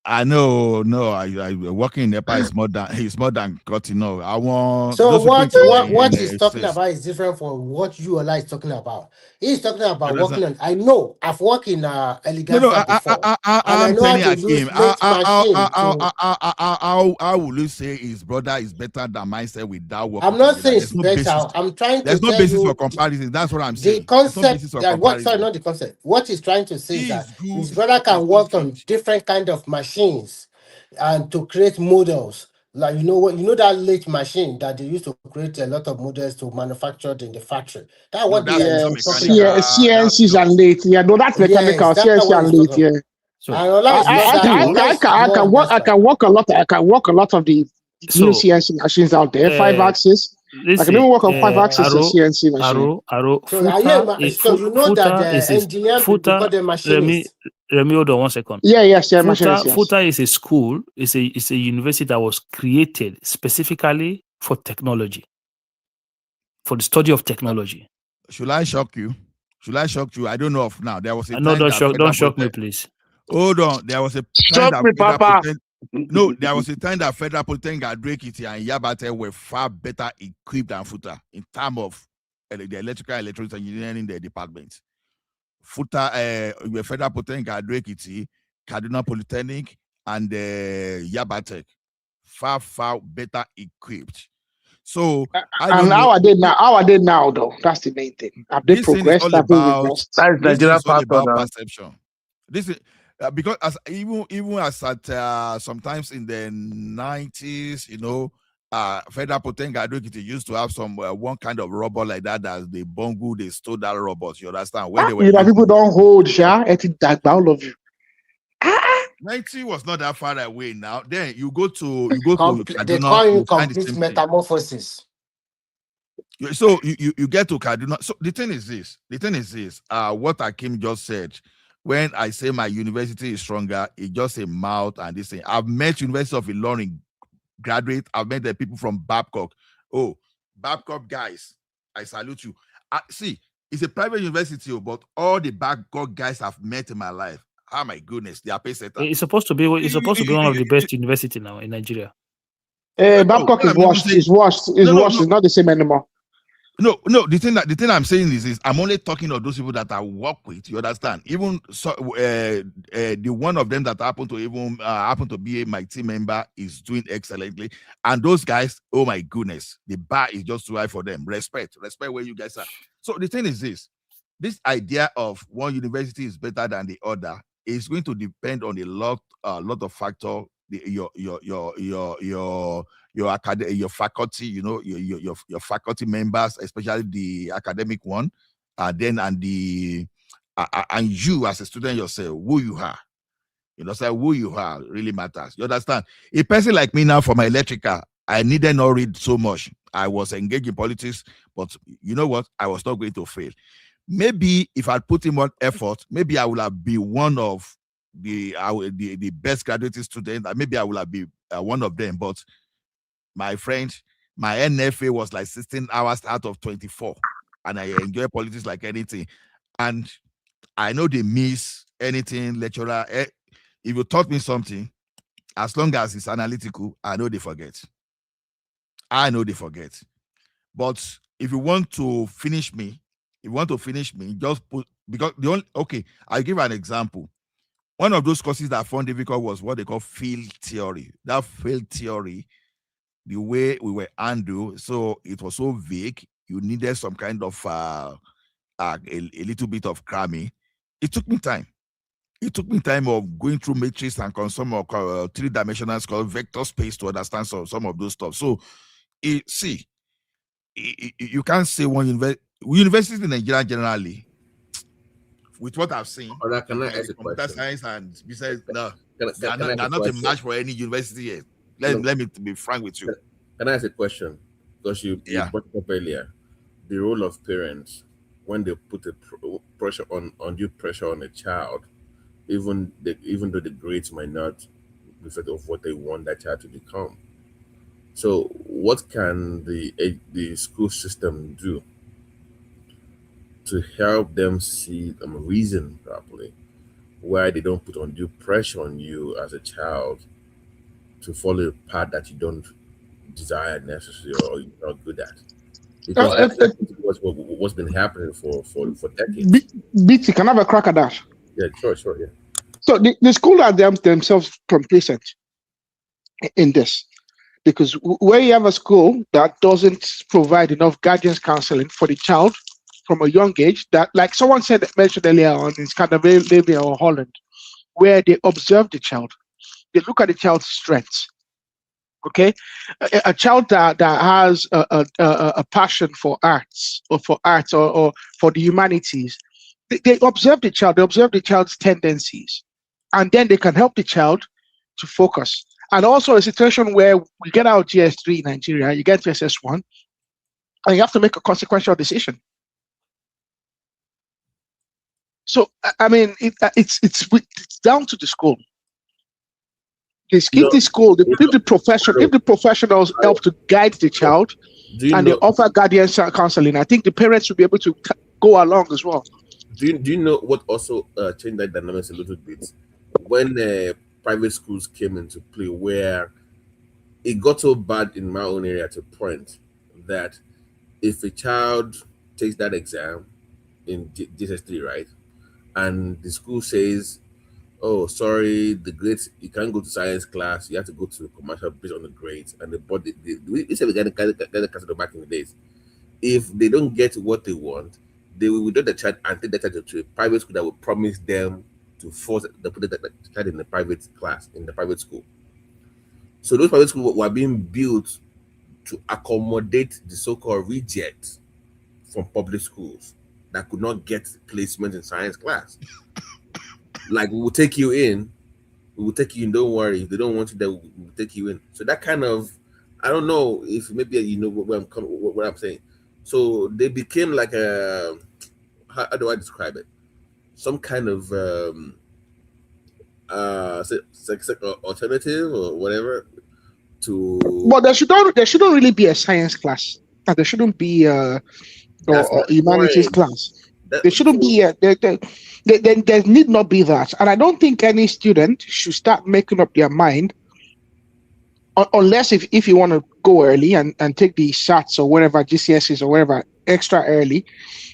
I know, no. I working in NEPA is more than cutting. No, I want. So what he's talking about is different from what you and I is talking about. He's talking about working on. I know I've worked in Eleganza before, and I know how to use machine. How will you say his brother is better than myself without working? I'm not saying it's better. I'm trying to. There's no basis for comparison. That's what I'm saying. The concept. Sorry, not the concept. What he's trying to say is that his brother can work on different kind of machines and to create models. Like you know that late machine that they used to create a lot of models to manufacture in the factory. That's what CNCs and late. Yeah, no, that's mechanical. CNC and late. Yeah. So I can work a lot. I can work a lot of the new CNC machines out there. 5-axis. I can even work on 5-axis CNC machine. Remy, hold on 1 second. Futa is a school. It's a university that was created specifically for technology, for the study of technology. Should I shock you? I don't know of now. There was a don't shock me, please. Hold on. There was a time shock me, Papa. No, there was a time that Federal Polytechnic and Drekiti and Yabate were far better equipped than Futa in terms of the electrical electronics engineering the department. Futa, Federal Polytechnic and Drekiti, Kaduna Polytechnic, and Yabate far better equipped. So how are they now though? That's the main thing. Have they progressed? That's Nigeria part of perception. This is because even as at sometimes in the 90s, you know, Federal Polytechnic used to have some one kind of robot like that as the Bongo, they stole that robot. You understand? When they were people don't hold, all of you. 90 was not that far away now. Then you go to Kaduna, they call you complete metamorphosis. So you get to Kaduna. So the thing is this. What Akim just said. When I say my university is stronger, it's just a mouth and this thing. I've met University of Ilorin graduate. I've met the people from Babcock. Oh, Babcock guys, I salute you. See, it's a private university, but all the Babcock guys I've met in my life. Oh my goodness, they are paid setter. It's supposed to be one of the best universities now in Nigeria. Babcock is washed. It's washed. It's not the same anymore. No. The thing I'm saying is I'm only talking of those people that I work with. You understand? Even so, the one of them that happened to be my team member is doing excellently. And those guys, oh my goodness, the bar is just too high for them. Respect where you guys are. So the thing is this idea of one university is better than the other is going to depend on a lot of factors. Your faculty, you know, your faculty members, especially the academic one, and you as a student yourself, who you are. You understand? Who you are really matters. You understand? A person like me now for my electrical, I needed not read so much. I was engaged in politics, but you know what? I was not going to fail. Maybe if I put in more effort, maybe I would have been one of the best graduating students. Maybe I would have been one of them. But my friend, my NFA was like 16 hours out of 24, and I enjoy politics like anything. And I know they miss anything lecturer. If you taught me something, as long as it's analytical, I know they forget. I know they forget. But if you want to finish me, just put, because the only, okay, I'll give an example. One of those courses that I found difficult was what they call field theory. That field theory, the way we were handled, so it was so vague, you needed some kind of a little bit of cramming. It took me time. It took me time of going through matrix and some three-dimensional called vector space to understand some of those stuff. So, you can't say one universities in Nigeria generally, with what I've seen, can I ask a computer question? science and besides, no, Can I they're ask not a question? match for any university yet. Let me be frank with you. Can I ask a question? Because you brought it up earlier, the role of parents when they put undue pressure on a child, even though the grades might not reflect of what they want that child to become. So, what can the school system do to help them see reason properly why they don't put undue pressure on you as a child to follow a path that you don't desire necessarily or you're not good at? Because that's what's been happening for decades. BT, can I have a crack at that? Yeah, sure, yeah. So the school are themselves complacent in this, because where you have a school that doesn't provide enough guidance counseling for the child from a young age, that, like someone mentioned earlier on, in Scandinavia or Holland, where they observe the child, they look at the child's strengths. Okay, a child that has a passion for arts or for the humanities, they observe the child, they observe the child's tendencies, and then they can help the child to focus. And also a situation where we get out GS3 in Nigeria, you get to SS1, and you have to make a consequential decision. So I mean, it's down to the school. They keep the school. They keep the profession. If the professionals help to guide the child, and they offer guidance counseling, I think the parents will be able to go along as well. Do you know what also changed that dynamics a little bit? When private schools came into play, where it got so bad in my own area to a point that if a child takes that exam in GS3, right, and the school says, "Oh, sorry, the grades, you can't go to science class, you have to go to commercial based on the grades," and we said we got the cancel back in the days. If they don't get what they want, they will withdraw the child and take the child to a private school that will promise them to force the put the child in the private class in the private school. So those private schools were being built to accommodate the so-called rejects from public schools that could not get placement in science class. Like, we will take you in, don't worry. If they don't want you there, we will take you in. So that kind of, I don't know if maybe you know what I'm saying. So they became like a, how do I describe it? Some kind of alternative or whatever to. But there shouldn't really be a science class, and there shouldn't be a humanities class. There shouldn't be there need not be that. And I don't think any student should start making up their mind unless if you want to go early and take the SATs or whatever, GCSEs or whatever extra early.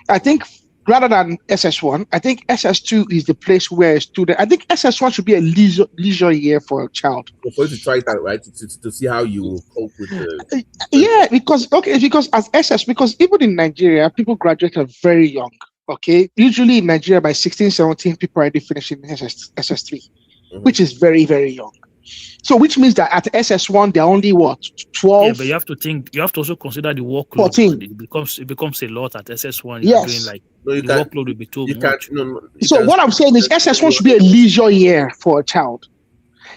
I think rather than SS1, I think SS2 is the place where a student, I think SS1 should be a leisure year for a child. For you to try it out, right? To see how you will cope with the... Yeah, because as SS, because even in Nigeria, people graduate are very young. Okay, usually in Nigeria by 16, 17, people are already finishing SS3, which is very, very young. So which means that at SS1 they're only what 12. Yeah, but you have to think. You have to also consider the workload. 14. It becomes a lot at SS1. Yes. You're doing like the workload will be too much. So what I'm saying is SS1 should be a leisure year for a child.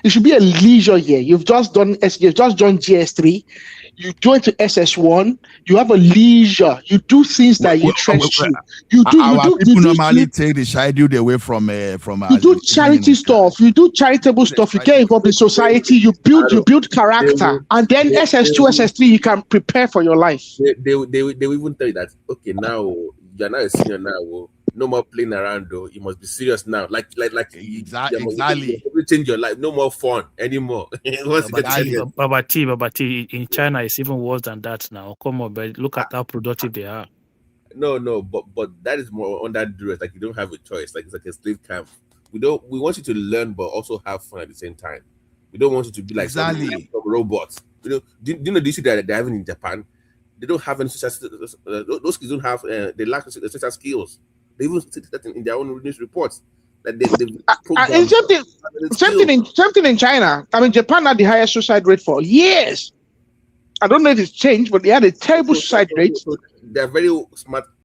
It should be a leisure year. You've just joined GS3. You go into SS1. You have a leisure. You do things that interest you. People normally take the child away from. You do charity stuff. You do charitable stuff. You get involved in society. You build character, and then SS2, SS3, you can prepare for your life. They will even tell you that okay, now you're not a senior now. No more playing around though. You must be serious now. Like exactly. You change your life. No more fun anymore. Baba T, in China it's even worse than that now. Come on, but look at how productive they are. No, but that is more under duress. Like you don't have a choice. Like it's like a slave camp. We want you to learn but also have fun at the same time. We don't want you to be like some robots. You know, do you know the issue that they're having in Japan? They don't have any social, those kids don't have they lack the social skills. They even say that in their own news reports that same thing in China. I mean, Japan had the highest suicide rate for years. I don't know if it's changed, but they had a terrible suicide rate. They're very smart